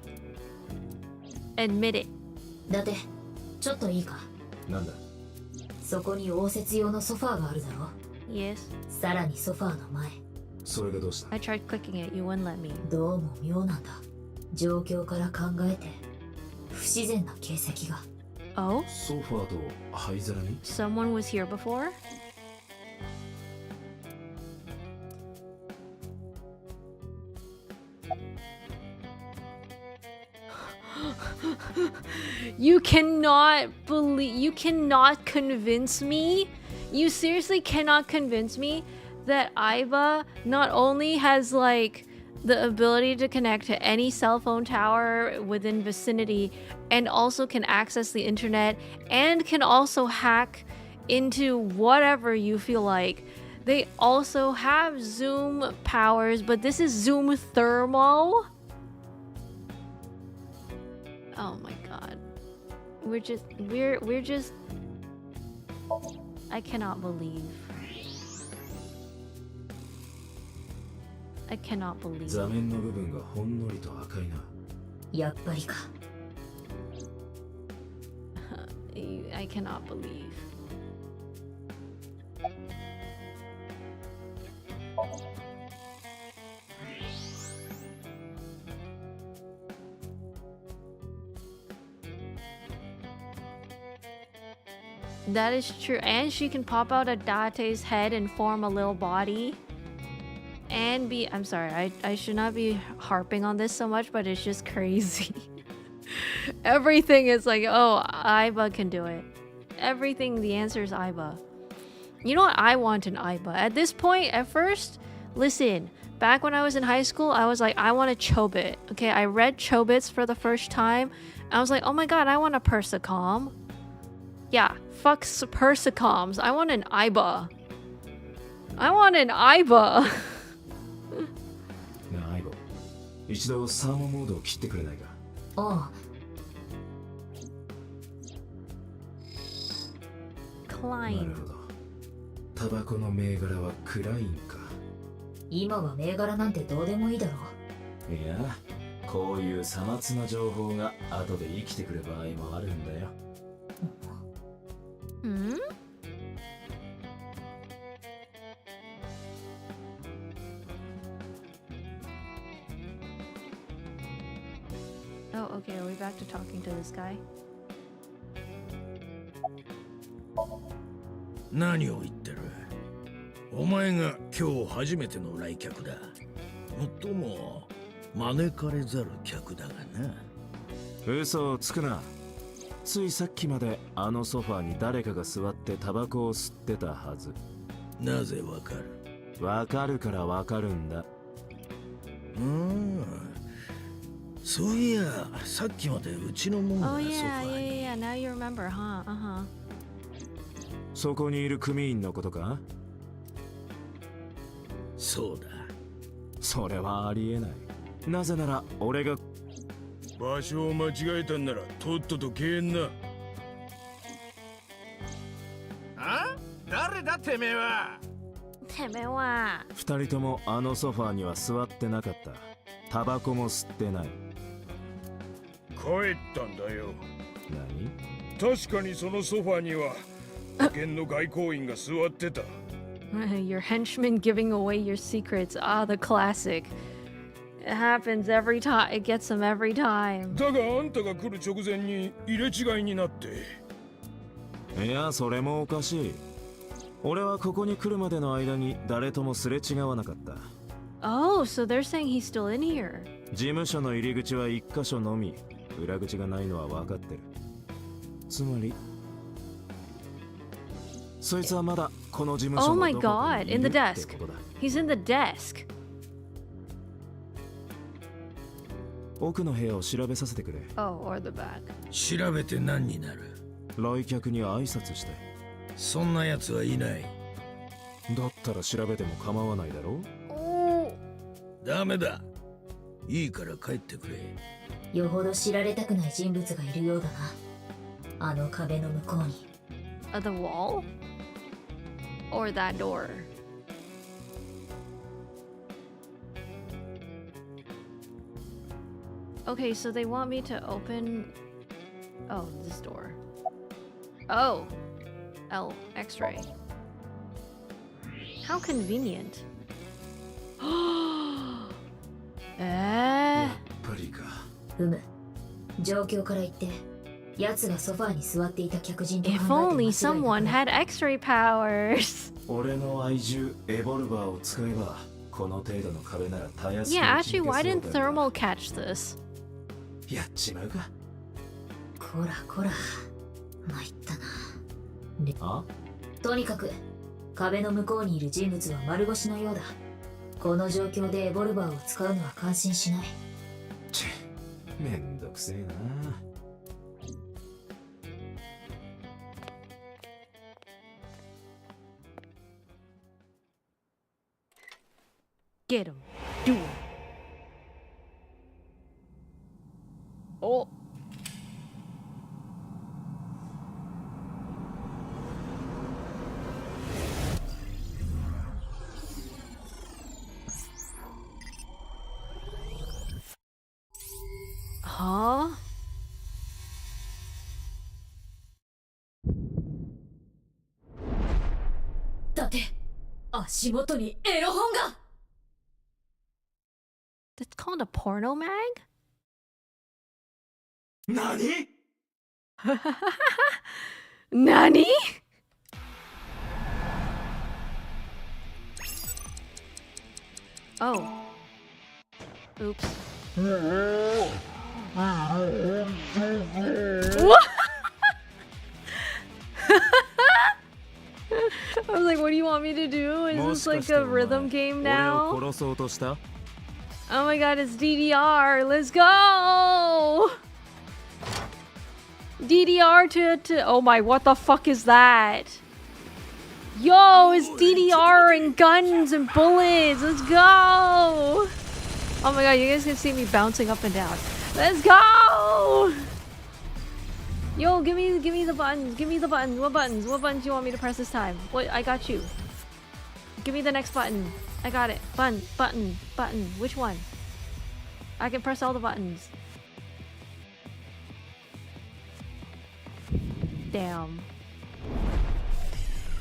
Admit it. だってちょっといいか。なんだ？そこに応接用のソファーがあるだろ。 Yes. さらにソファーの前。それがどうした？ I tried clicking it. You wouldn't let me. どうも妙なんだ。状況から考えて不自然な形跡が。 Oh? ソファーと灰皿に？ Someone was here before? You cannot convince me. You seriously cannot convince me that Aiba not only has like the ability to connect to any cell phone tower within vicinity and also can access the internet and can also hack into whatever you feel like, They also have zoom powers, but this is zoom thermal. Oh my god. We're just I cannot believe. I cannot believe. 座面の部分がほんのりと赤いな。やっぱりか。I cannot believe. That is true. And she can pop out of Date's head and form a little body. And be... I'm sorry, I should not be harping on this so much, but it's just crazy. Everything is like, oh, Aiba can do it. Everything, the answer is Aiba. You know what? I want an Aiba. At this point, at first, listen, back when I was in high school, I was like, I want a Chobit. Okay, I read Chobits for the first time. I was like, oh my god, I want a Persicom. Yeah, fuck Persicoms. I want an Aiba. I want an Aiba. なあ、アイボ。一度サーモンモードを切ってくれないか。ああ。なるほど。タバコの銘柄はクラインか。今は銘柄なんてどうでもいいだろう。いや、こういうさまつな情報が後で生きてくる場合もあるんだよ。Hmm? Oh, okay, are we back to talking to this guy? 何を言ってる？お前が今日初めての来客だ。もっとも招かれざる客だがな。嘘をつくな。ついさっきまであのソファーに誰かが座ってタバコを吸ってたはず。なぜわかる？わかるからわかるんだ。そういや、さっきまでうちのもんがソ Oh ファ yeah, ー yeah, に。 yeah, now you remember, huh? Uh-huh. そこにいる組員のことか？そうだ。それはありえない。なぜなら俺が場所を間違えたんならとっとと消えんな。あ？誰だてめえは？てめえは。二人ともあのソファーには座ってなかった。タバコも吸ってない。帰ったんだよ。何？確かにそのソファーには保険の外交員が座ってた。Your henchman giving away your secrets. Ah, the classic. It happens every time. It gets them every time. だがあんたが来る直前に入れ違いになって。いや、それもおかしい。俺はここに来るまでの間に誰ともすれ違わなかった。Oh, so they're saying he's still in here. 事務所の入り口は一箇所のみ。裏口がないのは分かってる。つまりそいつはまだこの事務所 Oh の my どこか god, にい in る the って desk. ことだ。 He's in the desk. 奥の部屋を調べさせてくれ。 Oh, or the back. 調べて何になる？来客に挨拶して。そんな奴はいない。だったら調べても構わないだろ。 Oh. ダメだ。いいから帰ってくれ。よほど知られたくない人物がいるようだな。あの壁の向こうに。The wall? Or that door? Okay, so they want me to open... Oh, this door. Oh! L, X-ray. How convenient. やっぱりか。うむ。状況から言って、奴がソファーに座っていた客人と考えて If 間違い only な someone く had X-ray powers. 俺の愛獣エボルバーを使えばこの程度の壁ならたやすく Yeah, actually, why 切り didn't 消せそうだが Thermal catch this? やっちまうか。こらこら。参ったな。で、あ？とにかく、壁の向こうにいる人物は丸腰のようだ。この状況でエボルバーを使うのは感心しない。ちめんどくせえな。Get him. Do him. Oh. Huh? That's called a porno mag? NANI?! Nani? Oh. Oops. What? I was like, what do you want me to do? Is this like a rhythm game now? Oh my god, it's DDR. Let's go! DDR to oh my, what the fuck is that? Yo, it's DDR and guns and bullets. Let's go! Oh my god, you guys can see me bouncing up and down. Let's go! Yo, give me the buttons. Give me the buttons. What buttons? What buttons do you want me to press this time? What? I got you. Give me the next button. I got it. Button. Which one? I can press all the buttons. Damn.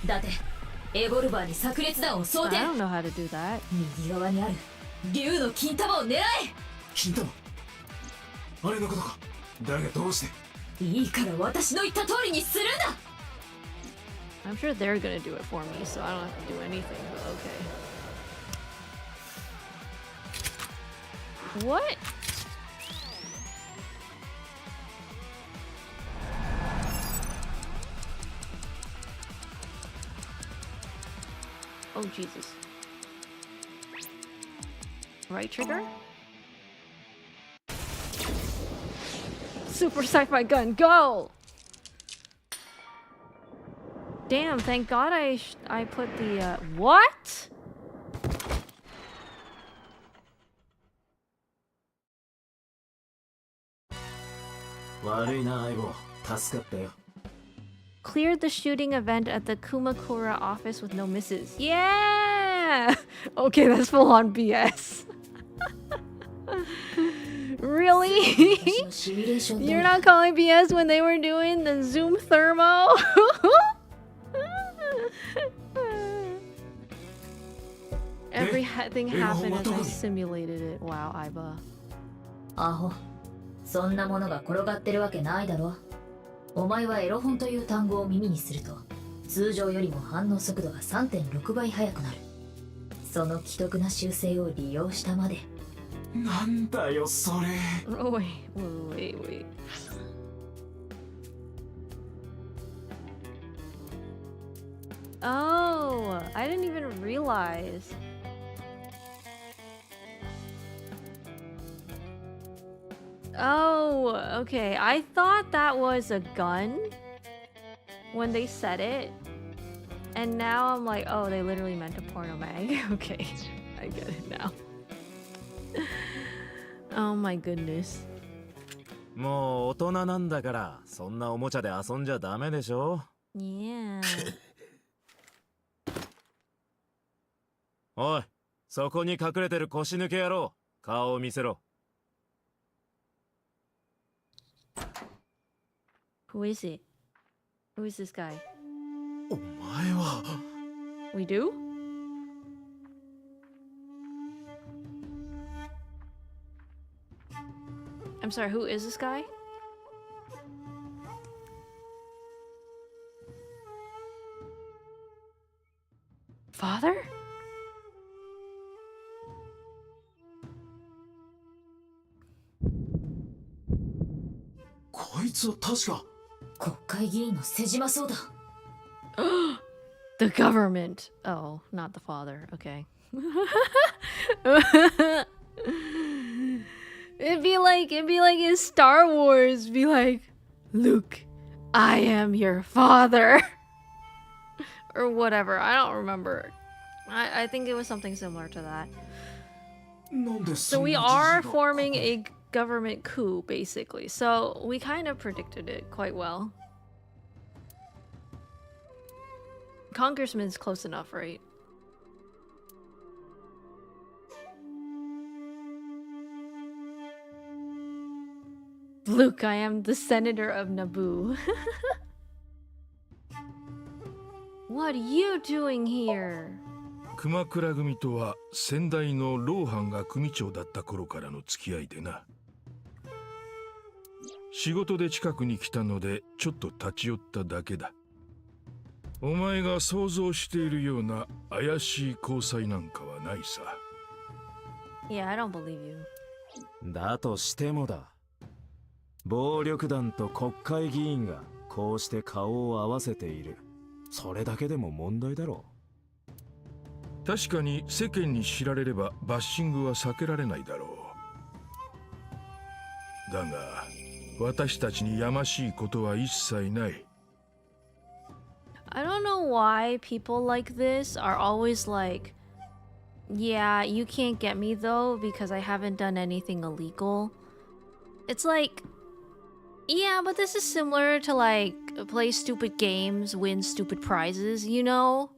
I don't know how to do that. 金玉あれのことか。だがどうして。 いいから私の言った通りにするんだ。 I'm sure they're gonna do it for me, so I don't have to do anything, but okay. What? Oh, Jesus. Right trigger? Super sci-fi gun, go! Damn, thank God I put the, what? Cleared the shooting event at the Kumakura office with no misses. Yeah! Okay, that's full on BS. Really? You're not calling BS when they were doing the Zoom thermo? Everything happened as I simulated it. Wow, Aiba. アホ、そんなものが転がってるわけないだろ。お前はエロ本という単語を耳にすると、通常よりも反応速度が 3.6 倍速くなる。その奇特な習性を利用したまで。なんだよそれ。Oh, wait. Oh, I didn't even realize. Oh, okay. I thought that was a gun when they said it. And now I'm like, oh, they literally meant a porno mag. Okay, I get it now. Oh my goodness. もう大人なんだからそんなおもちゃで遊んじゃダメでしょ。Yeah. おい、そこに隠れてる腰抜け野郎、顔を見せろ。Who is it? Who is this guy? お前は。We do? I'm sorry, who is this guy? Father? The government. Oh, not the father. Okay. It'd be like in Star Wars. Be like, Luke, I am your father. Or whatever. I don't remember. I think it was something similar to that. So we are forming a government coup, basically. So we kind of predicted it quite well. Congressman's close enough, right? Luke, I am the senator of Naboo. What are you doing here? 熊倉組とは先代の老藩が組長だった頃からの付き合いでな。仕事で近くに来たのでちょっと立ち寄っただけだ。お前が想像しているような怪しい交際なんかはないさ。Yeah, I don't believe you. だとしてもだ。暴力団と国会議員がこうして顔を合わせている。それだけでも問題だろう。確かに世間に知られればバッシングは避けられないだろう。だが私たちにやましいことは一切ない。I don't know why people like this are always like, yeah, you can't get me though because I haven't done anything illegal. It's like, yeah, but this is similar to like play stupid games, win stupid prizes, you know?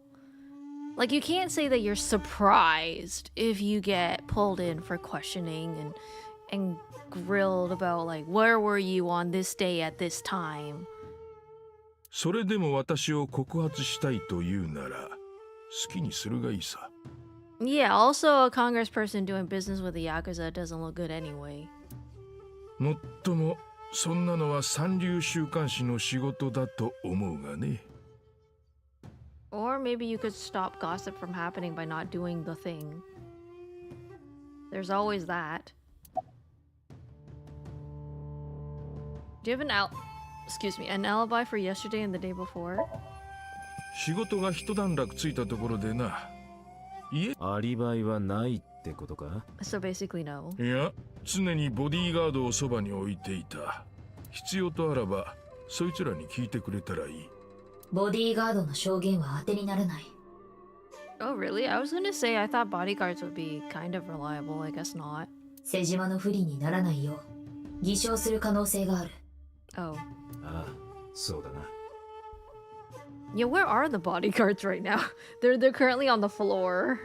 Like you can't say that you're surprised if you get pulled in for questioning and grilled about like where were you on this day at this time. それでも私を告発したいというなら好きにするがいいさ。Yeah, also a congressperson doing business with the Yakuza doesn't look good anyway. もっともそんなのは三流週刊誌の仕事だと思うがね。Or maybe you could stop gossip from happening by not doing the thing. There's always that. Do you have an alibi for yesterday and the day before? 仕事が一段落ついたところでな。アリバイはないってことか？ So basically no. いや、常にボディーガードをそばに置いていた。必要とあらば、そいつらに聞いてくれたらいい。ボディーガードの証言は当てにならない。Oh really? I was gonna say I thought bodyguards would be kind of reliable. I guess not. 瀬島の不利にならないよう偽証する可能性がある。Oh. ああ、そうだな。Yeah, where are the bodyguards right now? They're currently on the floor.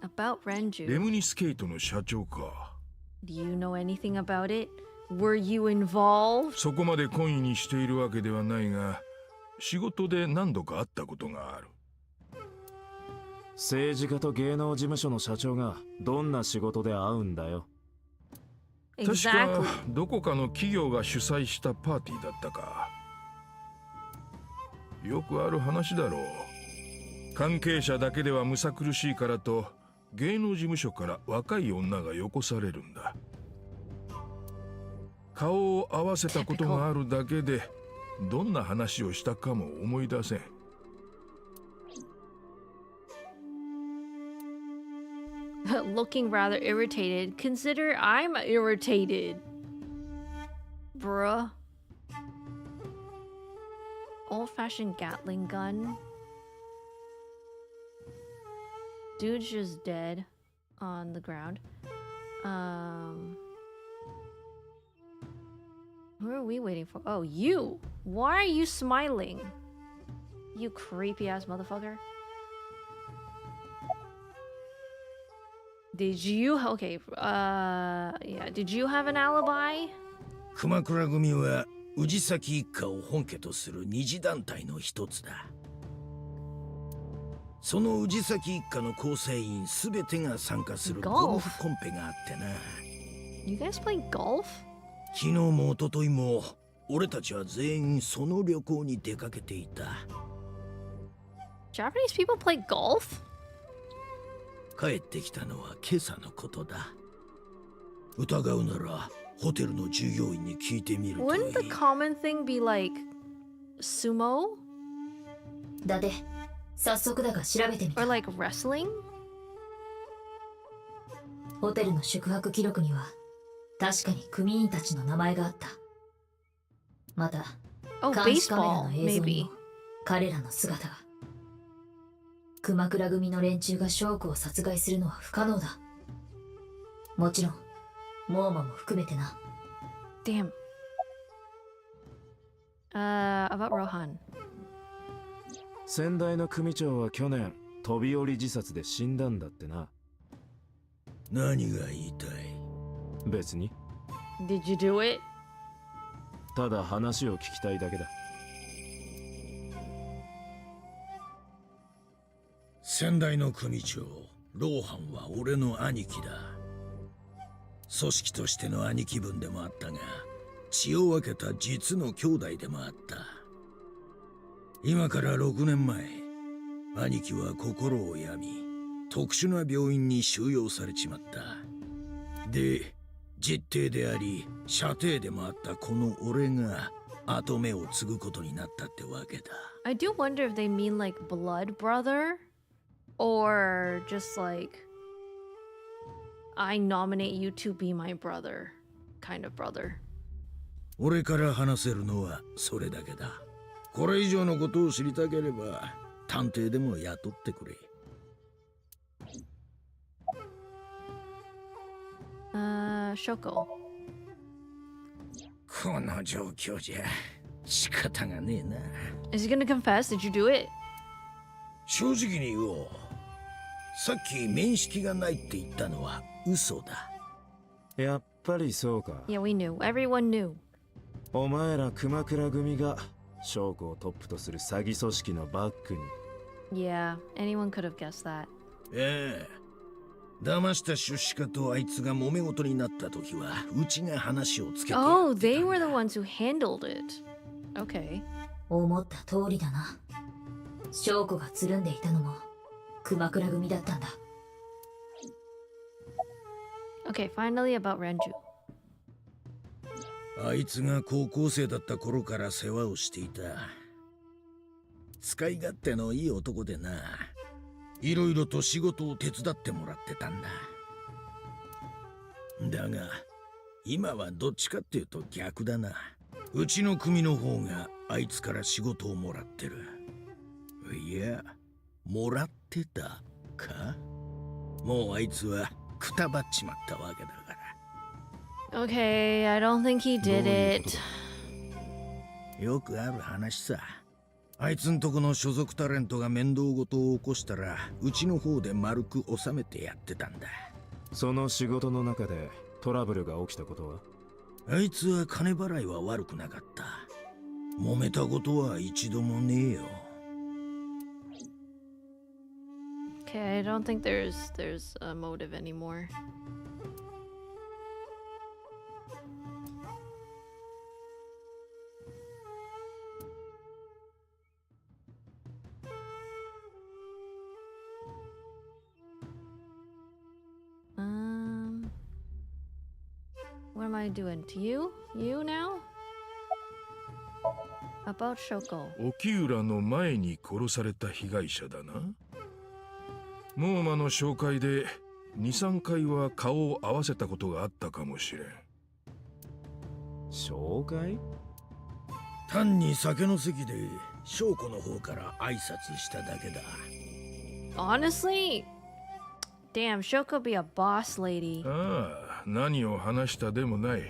About Renju. レムニスケートの社長か。Do you know anything about it? Were you involved? そこまで懇意にしているわけではないが、仕事で何度か会ったことがある。政治家と芸能事務所の社長がどんな仕事で会うんだよ。確かどこかの企業が主催したパーティーだったか。よくある話だろう。関係者だけではむさ苦しいからと芸能事務所から若い女がよこされるんだ。顔を合わせたことがあるだけでどんな話をしたかも思い出せん。Looking rather irritated. Consider I'm irritated. Bruh. Old-fashioned Gatling gun. Dude's just dead on the ground. Who are we waiting for? Oh, you! Why are you smiling? You creepy-ass motherfucker. Did you? Okay, yeah. Did you have an alibi? 熊倉組は氏崎一家を本家とする二次団体の一つだ。その氏崎一家の構成員すべてが参加するゴルフコンペがあってな。You guys play golf? 昨日も一昨日も俺たちは全員その旅行に出かけていた。Japanese people play golf? 帰ってきたのは今朝のことだ。疑うならホテルの従業員に聞いてみるといい。 Wouldn't the common thing be like sumo? だって早速だが調べてみた。 Or like wrestling? ホテルの宿泊記録には確かに組員たちの名前があった。また、 Oh, 監視カメラ baseball, の映像に maybe. も彼らの姿が。熊倉組の連中が将校を殺害するのは不可能だ。もちろんモーマも含めてな。 Damn. About Rohan. 先代の組長は去年飛び降り自殺で死んだんだってな。何が言いたい？別に。 Did you do it? ただ話を聞きたいだけだ。先代の組長ローハンは俺の兄貴だ。組織としての兄貴分でもあったが、血を分けた実の兄弟でもあった。今から6年前、兄貴は心を病み、特殊な病院に収容されちまった。で、実弟であり舎弟でもあったこの俺が跡目を継ぐことになったってわけだ。 I do wonder if they mean like blood brother or just like I nominate you to be my brother kind of brother. 俺から話せるのはそれだけだ。これ以上のことを知りたければ探偵でも雇ってくれ。Shoko. この状況じゃ仕方がねえな。 Is he gonna confess? Did you do it? 正直に言おう。さっき面識がないって言ったのは嘘だ。やっぱりそうか。 Yeah, we knew. Everyone knew. お前ら熊倉組が将校をトップとする詐欺組織のバックに。 Yeah, anyone could have guessed that. ええ。騙した出資家とあいつが揉め事になった時はうちが話をつけてやってたんだ。 Oh, they were the ones who handled it. Okay. 思った通りだな。将校がつるんでいたのも熊倉組だったんだ。 Okay, finally about Renju. あいつが高校生だった頃から世話をしていた。使い勝手のいい男でな。いろいろと仕事を手伝ってもらってたんだ。だが今はどっちかっていうと逆だな。うちの組の方があいつから仕事をもらってる。いや、もらってたか。もうあいつはくたばっちまったわけだから。 Okay, I don't think he did it. よくある話さ。あいつんとこの所属タレントが面倒事を起こしたらうちの方で丸く収めてやってたんだ。その仕事の中でトラブルが起きたことは？あいつは金払いは悪くなかった。揉めたことは一度もねえよ。 Okay, I don't think there's a motive anymore. What am I doing to you? You now? About Shoko. 沖浦の前に殺された被害者だな。モーマの紹介で 2,3 回は顔を合わせたことがあったかもしれん。紹介？単に酒の席で翔子の方から挨拶しただけだ。 Honestly? Damn, Shoko be a boss lady. ああ、何を話したでもない。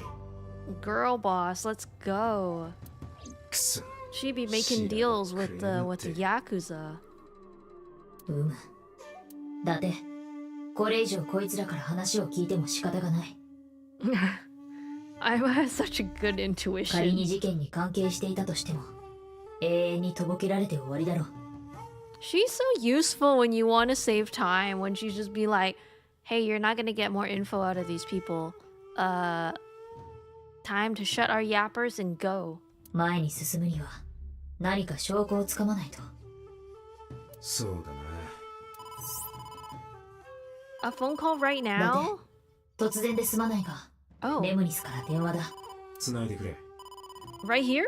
Girl boss, let's go. くそ。 She be making deals with the Yakuza. だってこれ以上こいつらから話を聞いても仕方がない。I have such a good 仮に intuition. 事件に関係していたとしても永遠にとぼけられて終わりだろう。 She's so useful when you want to save time, when she just be like, hey, you're not gonna get more info out of these people. Time to shut our yappers and go. 前に進むには何か証拠をつかまないと。そうだな。 A phone call right だ now? って突然ですまないが、 Oh, レムニスから電話だ。繋いでくれ。 right here?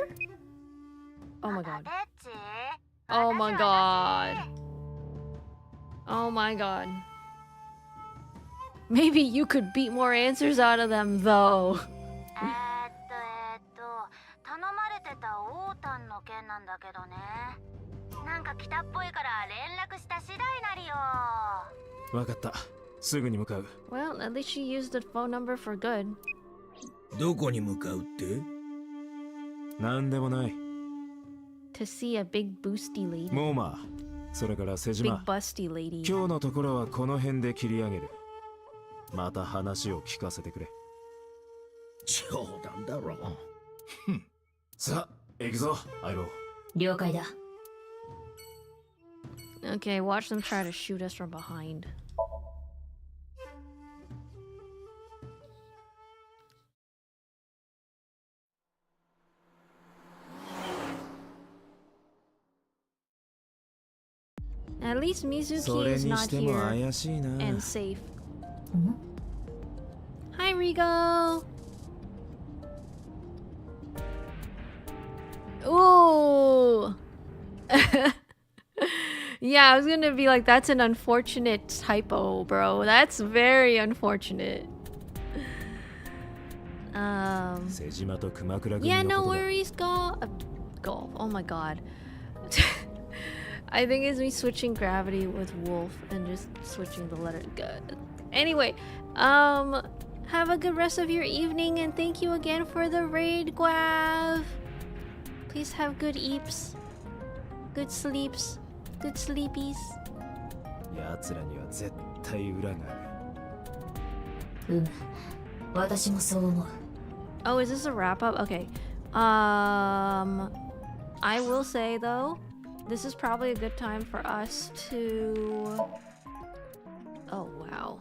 Oh my god. Oh my god. Oh my god. Maybe you could beat more answers out of them though. 頼まれてたオータンの件なんだけどね。なんか来たっぽいから連絡した次第なりよ。わかった。すぐに向かう。 Well, at least she used the phone number for good. どこに向かうって？なんでもない。 To see a big boosty lady. モーマー、それから瀬 Big 島。 busty lady. 今日のところはこの辺で切り上げる。また話を聞かせてくれ。冗談だろ。さあ、行くぞ、相棒。了解だ。Okay, watch them try to shoot us from behind. At least そ Mizuki れ is に not しても here 怪しいな。 and safe. Hi, Rigo. Ooh. Yeah, I was gonna be like, that's an unfortunate typo, bro. That's very unfortunate. 瀬島と熊倉組 Yeah, の no ことだ。 worries, golf. Oh my god. I think it's me switching gravity with Wolf and just switching the letter. Good. Anyway, have a good rest of your evening and thank you again for the raid, Guav. Please have good eeps, good sleeps, good sleepies. 奴らには絶対裏がある。私もそう思う。 Oh, is this a wrap up? Okay. I will say though, this is probably a good time for us to. Oh wow.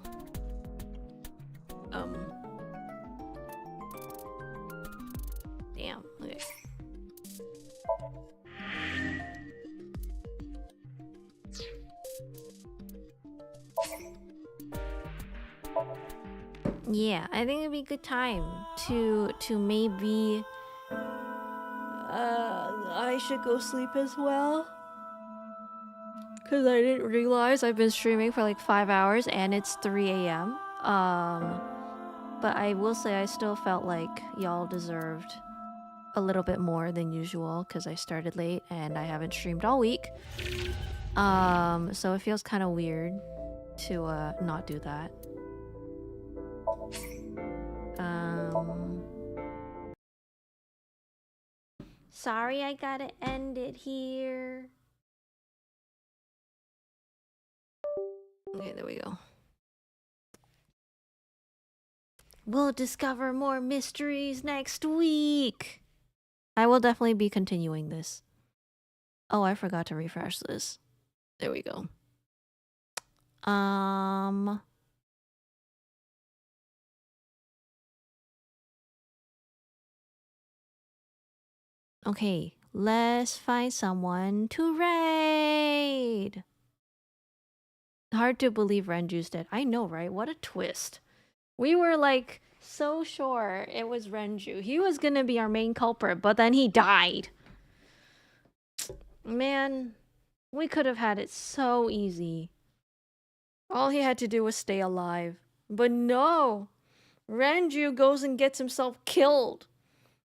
Damn. Okay. Yeah, I think it'd be a good time to maybe I should go sleep as well. Cause I didn't realize I've been streaming for like 5 hours and it's 3 a.m. But I will say I still felt like y'all deserved a little bit more than usual because I started late and I haven't streamed all week. So it feels kind of weird to not do that. Sorry, I gotta end it here. Okay, there we go. We'll discover more mysteries next week. I will definitely be continuing this. Oh, I forgot to refresh this. There we go. Okay, let's find someone to raid. Hard to believe Renju's dead. I know, right? What a twist. We were like so sure it was Renju. He was gonna be our main culprit, but then he died. Man, we could have had it so easy. All he had to do was stay alive. But no! Renju goes and gets himself killed.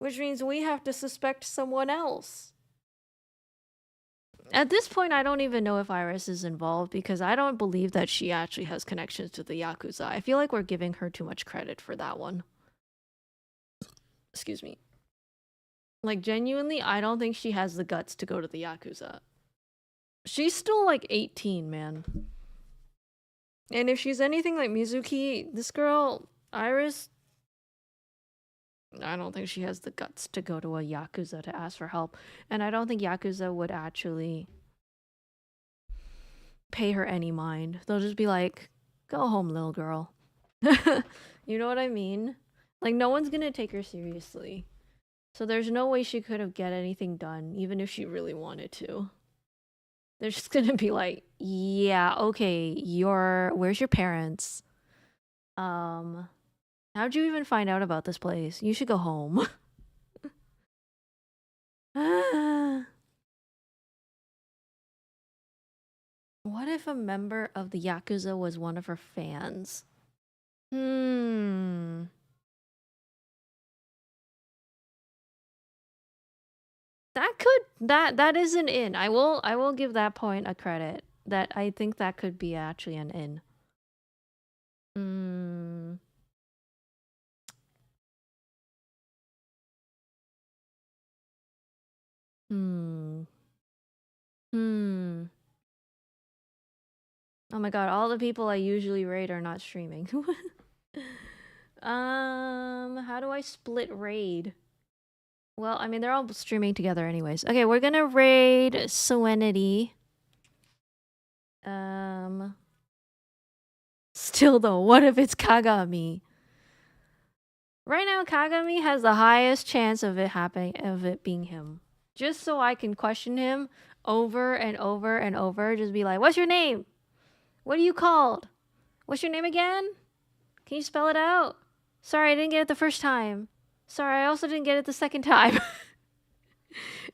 Which means we have to suspect someone else. At this point, I don't even know if Iris is involved because I don't believe that she actually has connections to the Yakuza. I feel like we're giving her too much credit for that one. Excuse me. Like, genuinely, I don't think she has the guts to go to the Yakuza. She's still like 18, man. And if she's anything like Mizuki, this girl, Iris, I don't think she has the guts to go to a Yakuza to ask for help. And I don't think Yakuza would actually pay her any mind. They'll just be like, go home, little girl. You know what I mean? Like, no one's gonna take her seriously. So there's no way she could have get anything done, even if she really wanted to. They're just gonna be like, yeah, okay, where's your parents? How'd you even find out about this place? You should go home. What if a member of the Yakuza was one of her fans? That That is an in. I will give that point a credit. That I think that could be actually an in. Oh my god, all the people I usually raid are not streaming. How do I split raid? Well, I mean, they're all streaming together anyways. Okay, we're gonna raid Serenity. Still though, what if it's Kagami? Right now, Kagami has the highest chance of it being him. Just so I can question him over and over and over. Just be like, what's your name? What are you called? What's your name again? Can you spell it out? Sorry, I didn't get it the first time. Sorry, I also didn't get it the second time.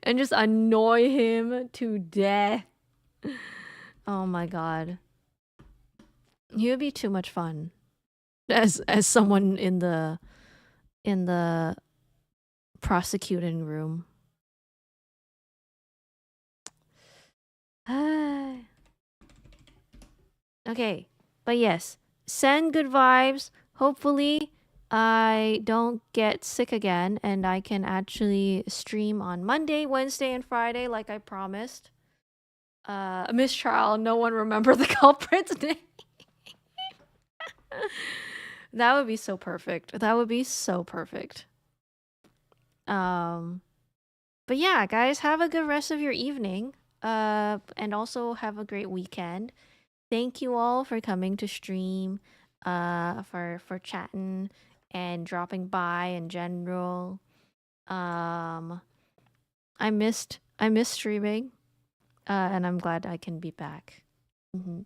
And just annoy him to death. Oh my god. He would be too much fun. As someone in the prosecuting room. Okay, but yes, send good vibes. Hopefully, I don't get sick again and I can actually stream on Monday, Wednesday, and Friday like I promised. Mistrial, no one remember the culprit's name. That would be so perfect. That would be so perfect. But yeah, guys, have a good rest of your evening. And also have a great weekend. Thank you all for coming to stream, for chatting and dropping by in general. I missed streaming, and I'm glad I can be back. And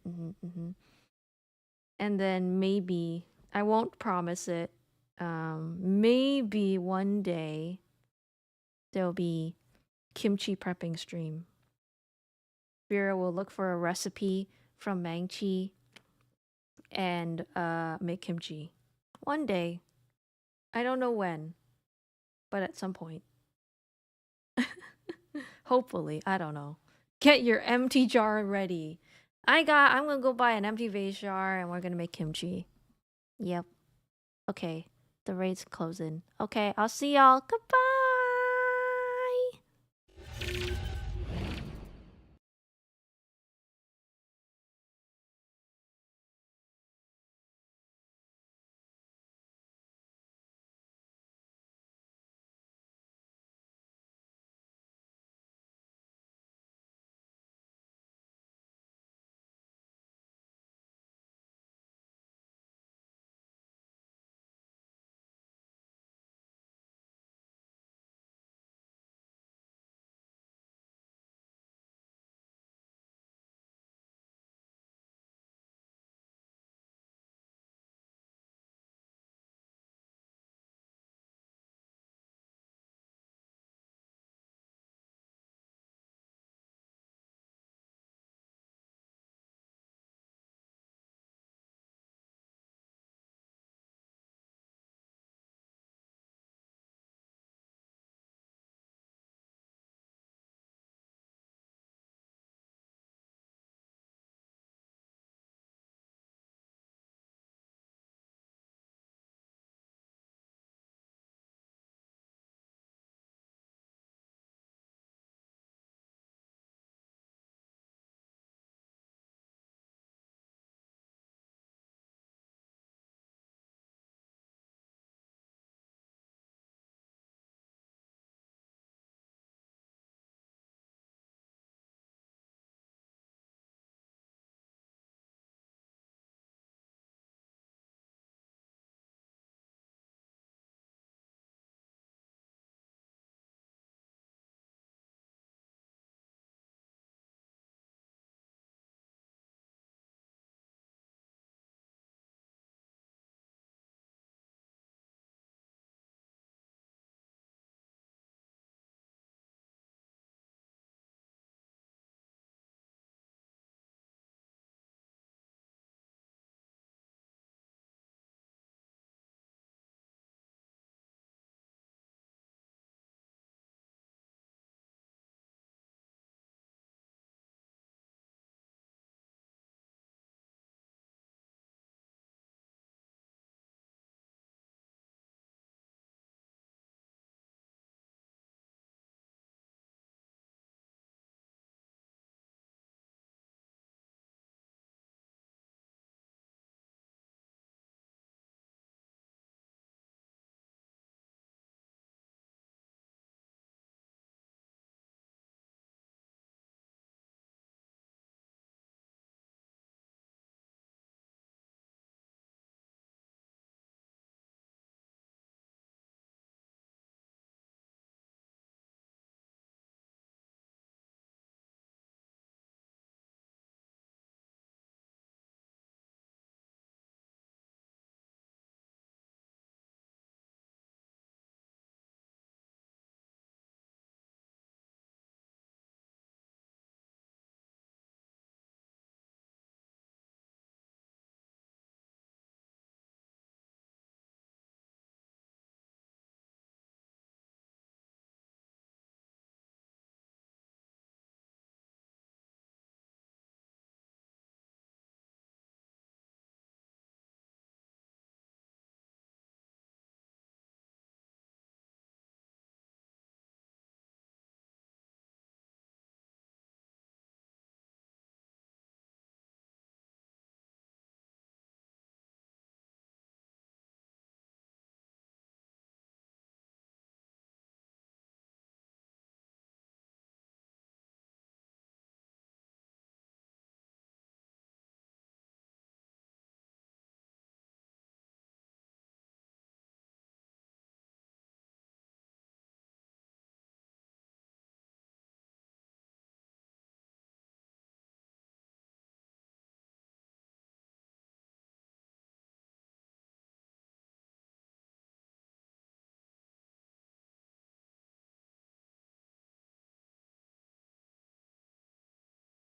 then maybe, I won't promise it, maybe one day there'll be kimchi prepping stream. Vera will look for a recipe from Mangchi and make kimchi. One day. I don't know when, but at some point. Hopefully, I don't know. Get your empty jar ready. I'm gonna go buy an empty vase jar and we're gonna make kimchi. Yep. Okay, the raid's closing. Okay, I'll see y'all. Goodbye.